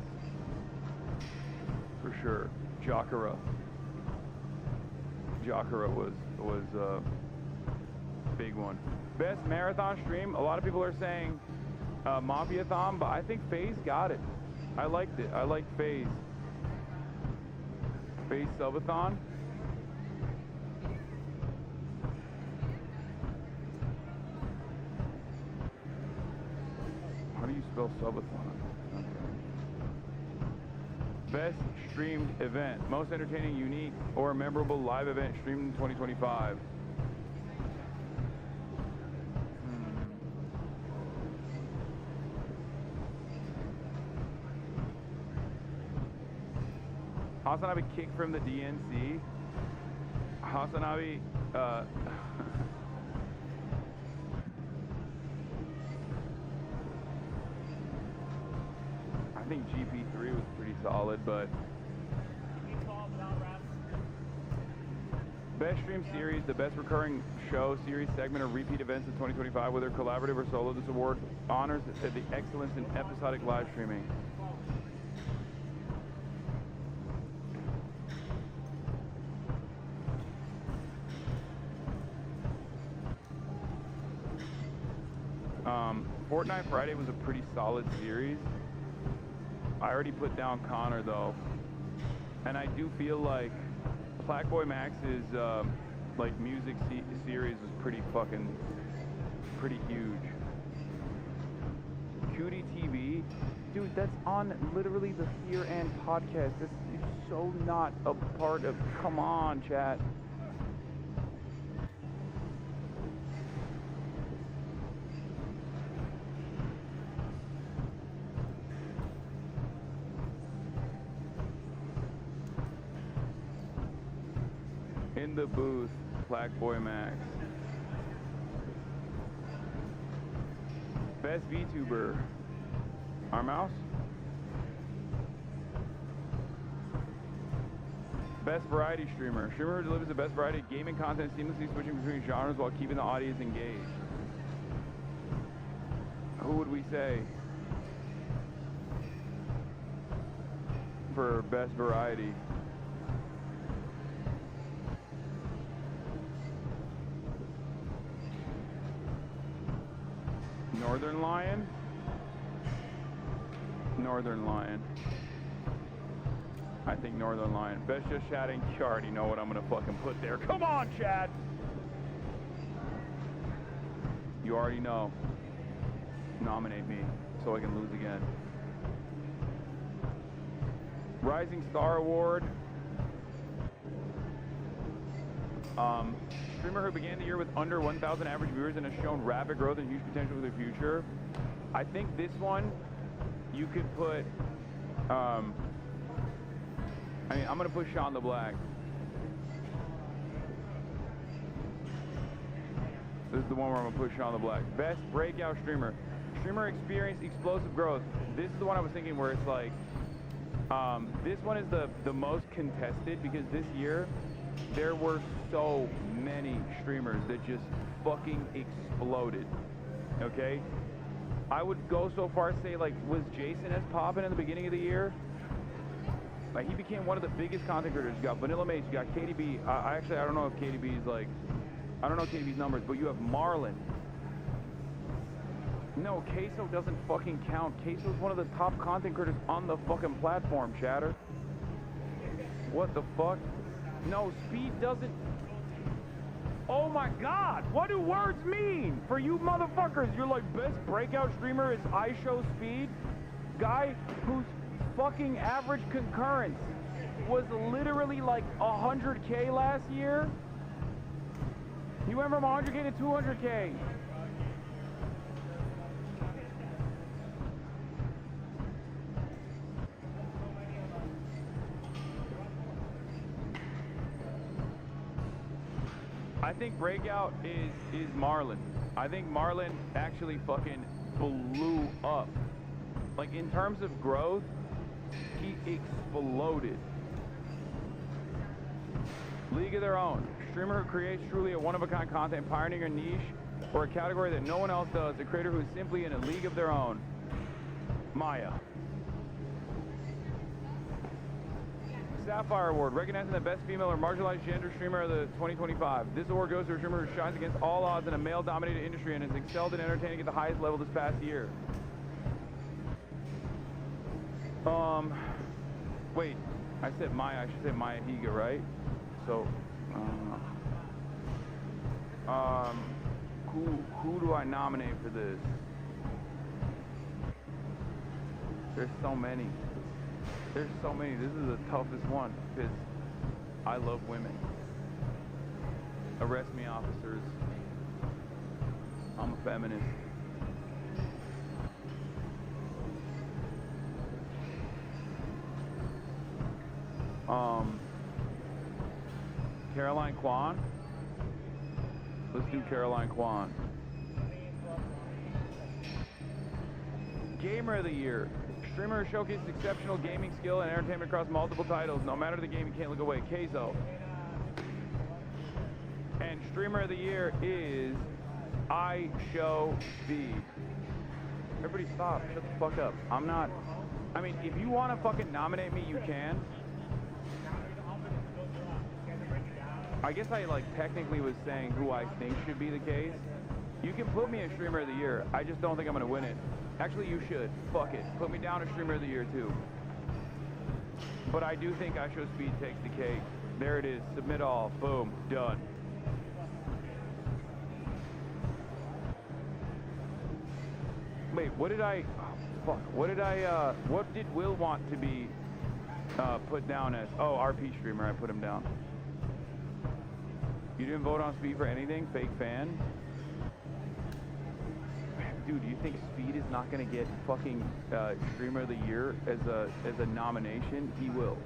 For sure. Jakara. Jakara was a big one. Best marathon stream. A lot of people are saying Mafiathon, but I think FaZe got it. I liked it. I liked FaZe. FaZe Subathon. How do you spell Subathon? Okay. Best streamed event. Most entertaining, unique, or memorable live event streamed in 2025. Hasanabi kicked from the DNC. Hasanabi, I think GP3 was pretty solid, but best stream series, the best recurring show series segment or repeat events in 2025, whether collaborative or solo. This award honors the excellence in episodic live streaming. Fortnite Friday was a pretty solid series. I already put down Connor though, and I do feel like Black Boy Max's like music series was pretty huge. Cutie TV, dude, that's on literally the Fear and podcast. This is so not a part of. Come on, chat. In the booth, Black Boy Max. Best VTuber, our mouse. Best variety streamer. Streamer who delivers the best variety of gaming content, seamlessly switching between genres while keeping the audience engaged. Who would we say for best variety? Northern Lion? Northern Lion. I think Northern Lion. Best just chatting. You already know what I'm gonna fucking put there. Come on, chat! You already know. Nominate me so I can lose again. Rising Star Award. Streamer who began the year with under 1,000 average viewers and has shown rapid growth and huge potential for the future. I think this one, you could put, I'm gonna put Sean the Black. This is the one where I'm gonna put Sean the Black. Best breakout streamer. Streamer experienced explosive growth. This is the one I was thinking where it's like, this one is the most contested because this year, there were so many streamers that just fucking exploded, okay? I would go so far as say, like, was Jason as popping in the beginning of the year? Like, he became one of the biggest content creators. You got Vanilla Mace, you got KDB. I don't know if KDB's like, I don't know KDB's numbers, but you have Marlon. No, Queso doesn't fucking count. Queso's one of the top content creators on the fucking platform, chatter. What the fuck? No, Speed doesn't. Oh my god, what do words mean? For you motherfuckers, you're like, best breakout streamer is iShowSpeed? Guy whose fucking average concurrence was literally like 100K last year? He went from 100K to 200K. I think breakout is Marlon. I think Marlon actually fucking blew up. Like, in terms of growth, he exploded. League of Their Own. Streamer who creates truly a one-of-a-kind content, pioneering a niche or a category that no one else does. A creator who is simply in a league of their own. Maya. Sapphire Award, recognizing the best female or marginalized gender streamer of the 2025. This award goes to a streamer who shines against all odds in a male-dominated industry and has excelled in entertaining at the highest level this past year. Wait, I said Maya, I should say Maya Higa, right? So, who do I nominate for this? There's so many. There's so many. This is the toughest one because I love women. Arrest me, officers. I'm a feminist. Caroline Kwan. Let's do Caroline Kwan. Gamer of the Year. Streamer who showcased exceptional gaming skill and entertainment across multiple titles. No matter the game, you can't look away. Keizo. And Streamer of the Year is I Show V. Everybody stop. Shut the fuck up. I'm not... I mean, if you want to fucking nominate me, you can. I guess I, like, technically was saying who I think should be the case. You can put me as Streamer of the Year. I just don't think I'm going to win it. Actually, you should. Fuck it. Put me down as Streamer of the Year, too. But I do think I Show Speed takes the cake. There it is. Submit all. Boom. Done. Wait, what did I... Oh, fuck. What did I... What did Will want to be put down as? Oh, RP Streamer. I put him down. You didn't vote on Speed for anything? Fake fan? Dude, do you think Speed is not going to get fucking Streamer of the Year as a nomination? He will.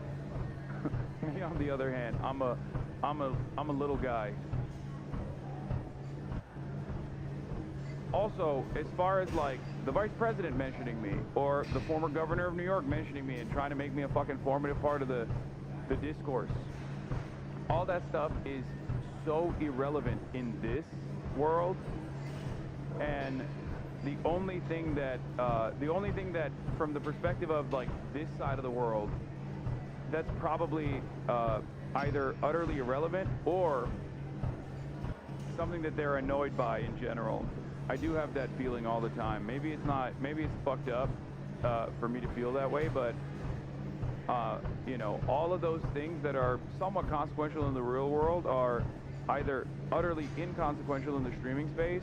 Me, on the other hand, I'm a little guy. Also, as far as like the vice president mentioning me, or the former governor of New York mentioning me and trying to make me a fucking formative part of the discourse, all that stuff is so irrelevant in this world. And the only thing that from the perspective of like this side of the world, that's probably either utterly irrelevant or something that they're annoyed by in general. I do have that feeling all the time. Maybe it's not, maybe it's fucked up for me to feel that way, but you know, all of those things that are somewhat consequential in the real world are either utterly inconsequential in the streaming space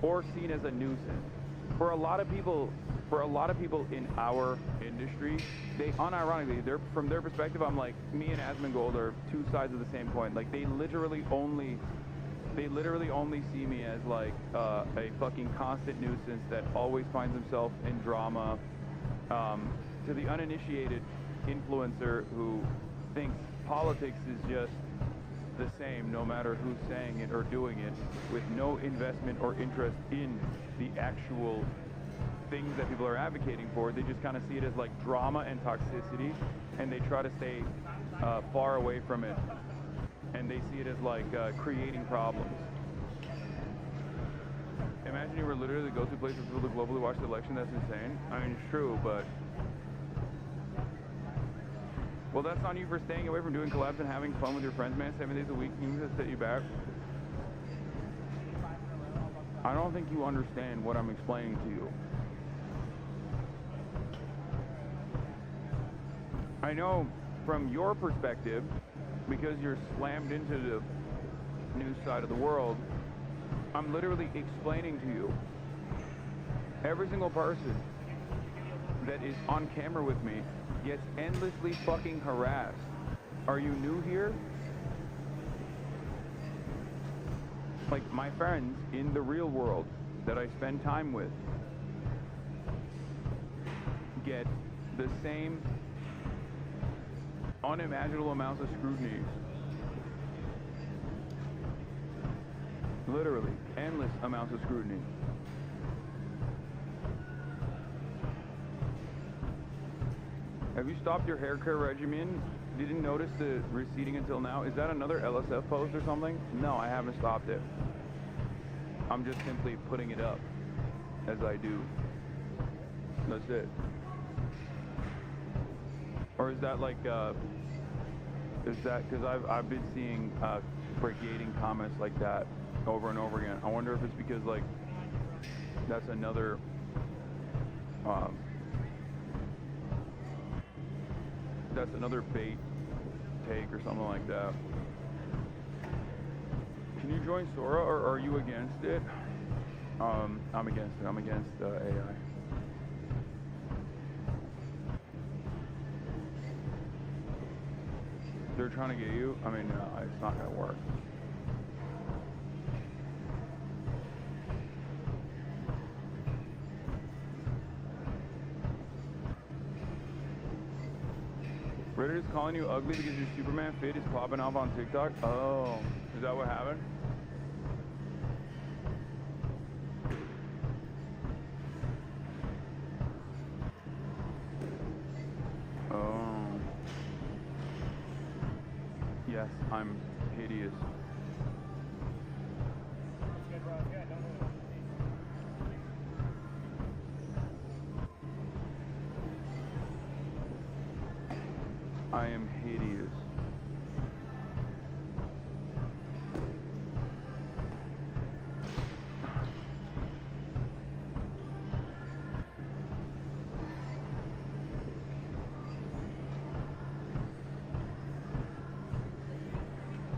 or seen as a nuisance. For a lot of people in our industry, they unironically, they're, from their perspective, I'm like, me and Asmongold are two sides of the same coin. Like, they literally only see me as like a fucking constant nuisance that always finds himself in drama. To the uninitiated influencer who thinks politics is just the same no matter who's saying it or doing it, with no investment or interest in the actual things that people are advocating for. They just kind of see it as like drama and toxicity, and they try to stay far away from it. And they see it as like creating problems. Imagine you were literally the go-to place for people to globally watch the election. That's insane. I mean, it's true, but... Well, that's on you for staying away from doing collabs and having fun with your friends, man. 7 days a week, you just set you back. I don't think you understand what I'm explaining to you. I know from your perspective, because you're slammed into the news side of the world, I'm literally explaining to you. Every single person that is on camera with me gets endlessly fucking harassed. Are you new here? Like, my friends in the real world that I spend time with get the same unimaginable amounts of scrutiny. Literally, endless amounts of scrutiny. Have you stopped your hair care regimen? Didn't notice the receding until now. Is that another LSF post or something? No, I haven't stopped it. I'm just simply putting it up as I do. That's it. Or is that like, is that, because I've been seeing brigading comments like that over and over again. I wonder if it's because like, that's another, that's another bait take or something like that. Can you join Sora, or are you against it? I'm against it. I'm against AI. They're trying to get you? I mean, it's not going to work. Reddit is calling you ugly because your Superman fit is popping off on TikTok? Oh, is that what happened? Oh. Yes, I'm hideous. I am hideous.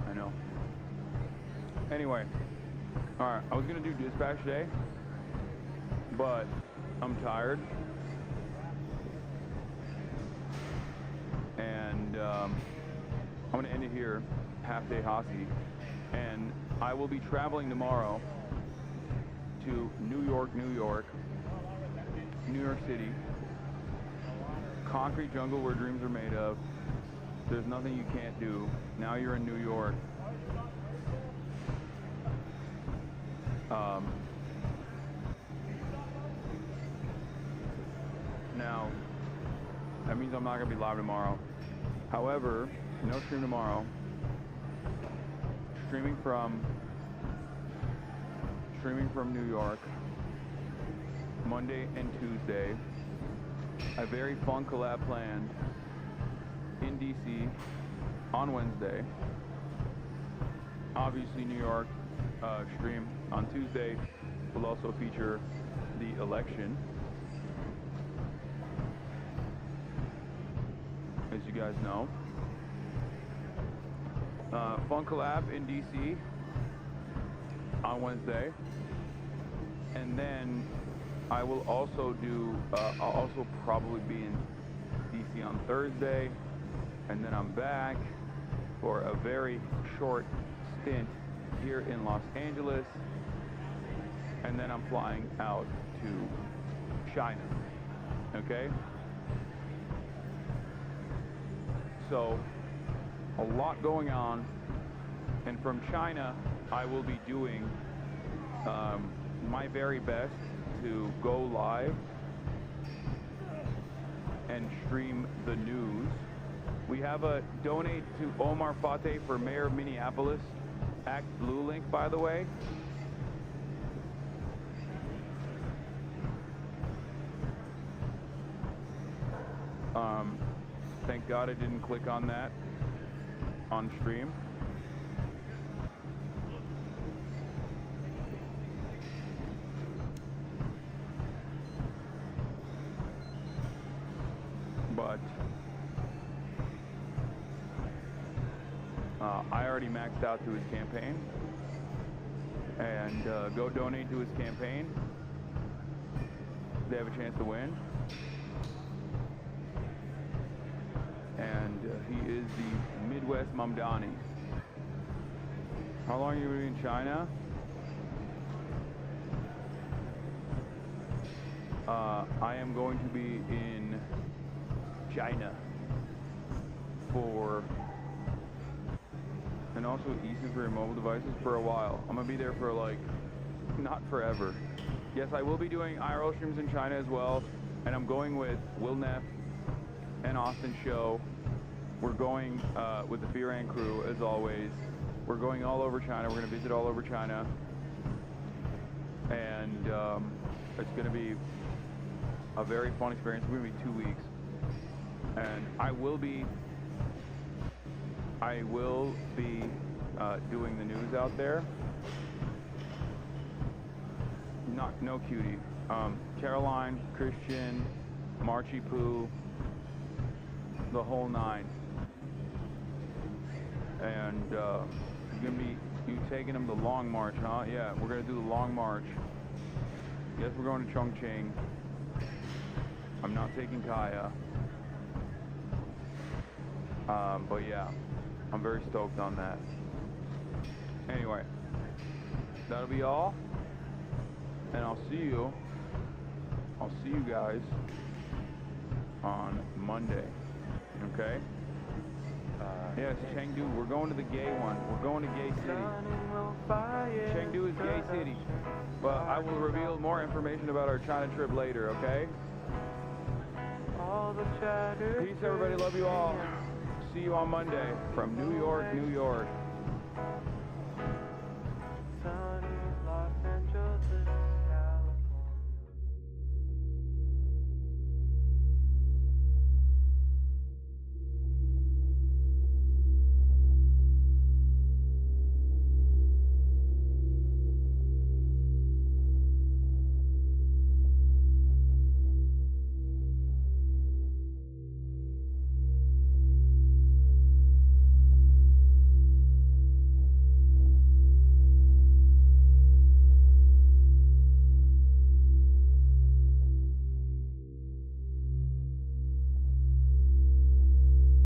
I know. Anyway, alright, I was gonna do dispatch day, but I'm tired. And I'm going to end it here, half day Hasi, and I will be traveling tomorrow to New York City, concrete jungle where dreams are made of. There's nothing you can't do. Now you're in New York. Now, that means I'm not going to be live tomorrow. However, no stream tomorrow. Streaming from New York, Monday and Tuesday. A very fun collab planned in DC on Wednesday. Obviously, New York stream on Tuesday will also feature the election. As you guys know. Fun collab in DC on Wednesday. And then I will also do, I'll also probably be in DC on Thursday. And then I'm back for a very short stint here in Los Angeles. And then I'm flying out to China. Okay? So, a lot going on, and from China, I will be doing my very best to go live and stream the news. We have a donate to Omar FATEH for Mayor of Minneapolis, Act Blue link, by the way. Thank God I didn't click on that on stream. But I already maxed out to his campaign. And go donate to his campaign. They have a chance to win. And he is the Midwest Mamdani. How long are you going to be in China? I am going to be in China for, and also Eastern for your mobile devices for a while. I'm going to be there for like, not forever. Yes, I will be doing IRL streams in China as well. And I'm going with Will Neff and Austin Show. We're going with the Firan crew, as always. We're going all over China. We're going to visit all over China. And it's going to be a very fun experience. It's going to be 2 weeks. And I will be doing the news out there. No cutie. Caroline, Christian, Marchie Poo, the whole nine. And you're gonna be taking them the long march, huh? Yeah, we're gonna do the long march. Yes, we're going to Chongqing. I'm not taking Kaya. But yeah, I'm very stoked on that. Anyway, that'll be all. And I'll see you guys on Monday. Okay? Yes, Chengdu. We're going to the gay one. We're going to Gay City. Chengdu is Gay City. But I will reveal more information about our China trip later, okay? Peace, everybody. Love you all. See you on Monday from New York, New York.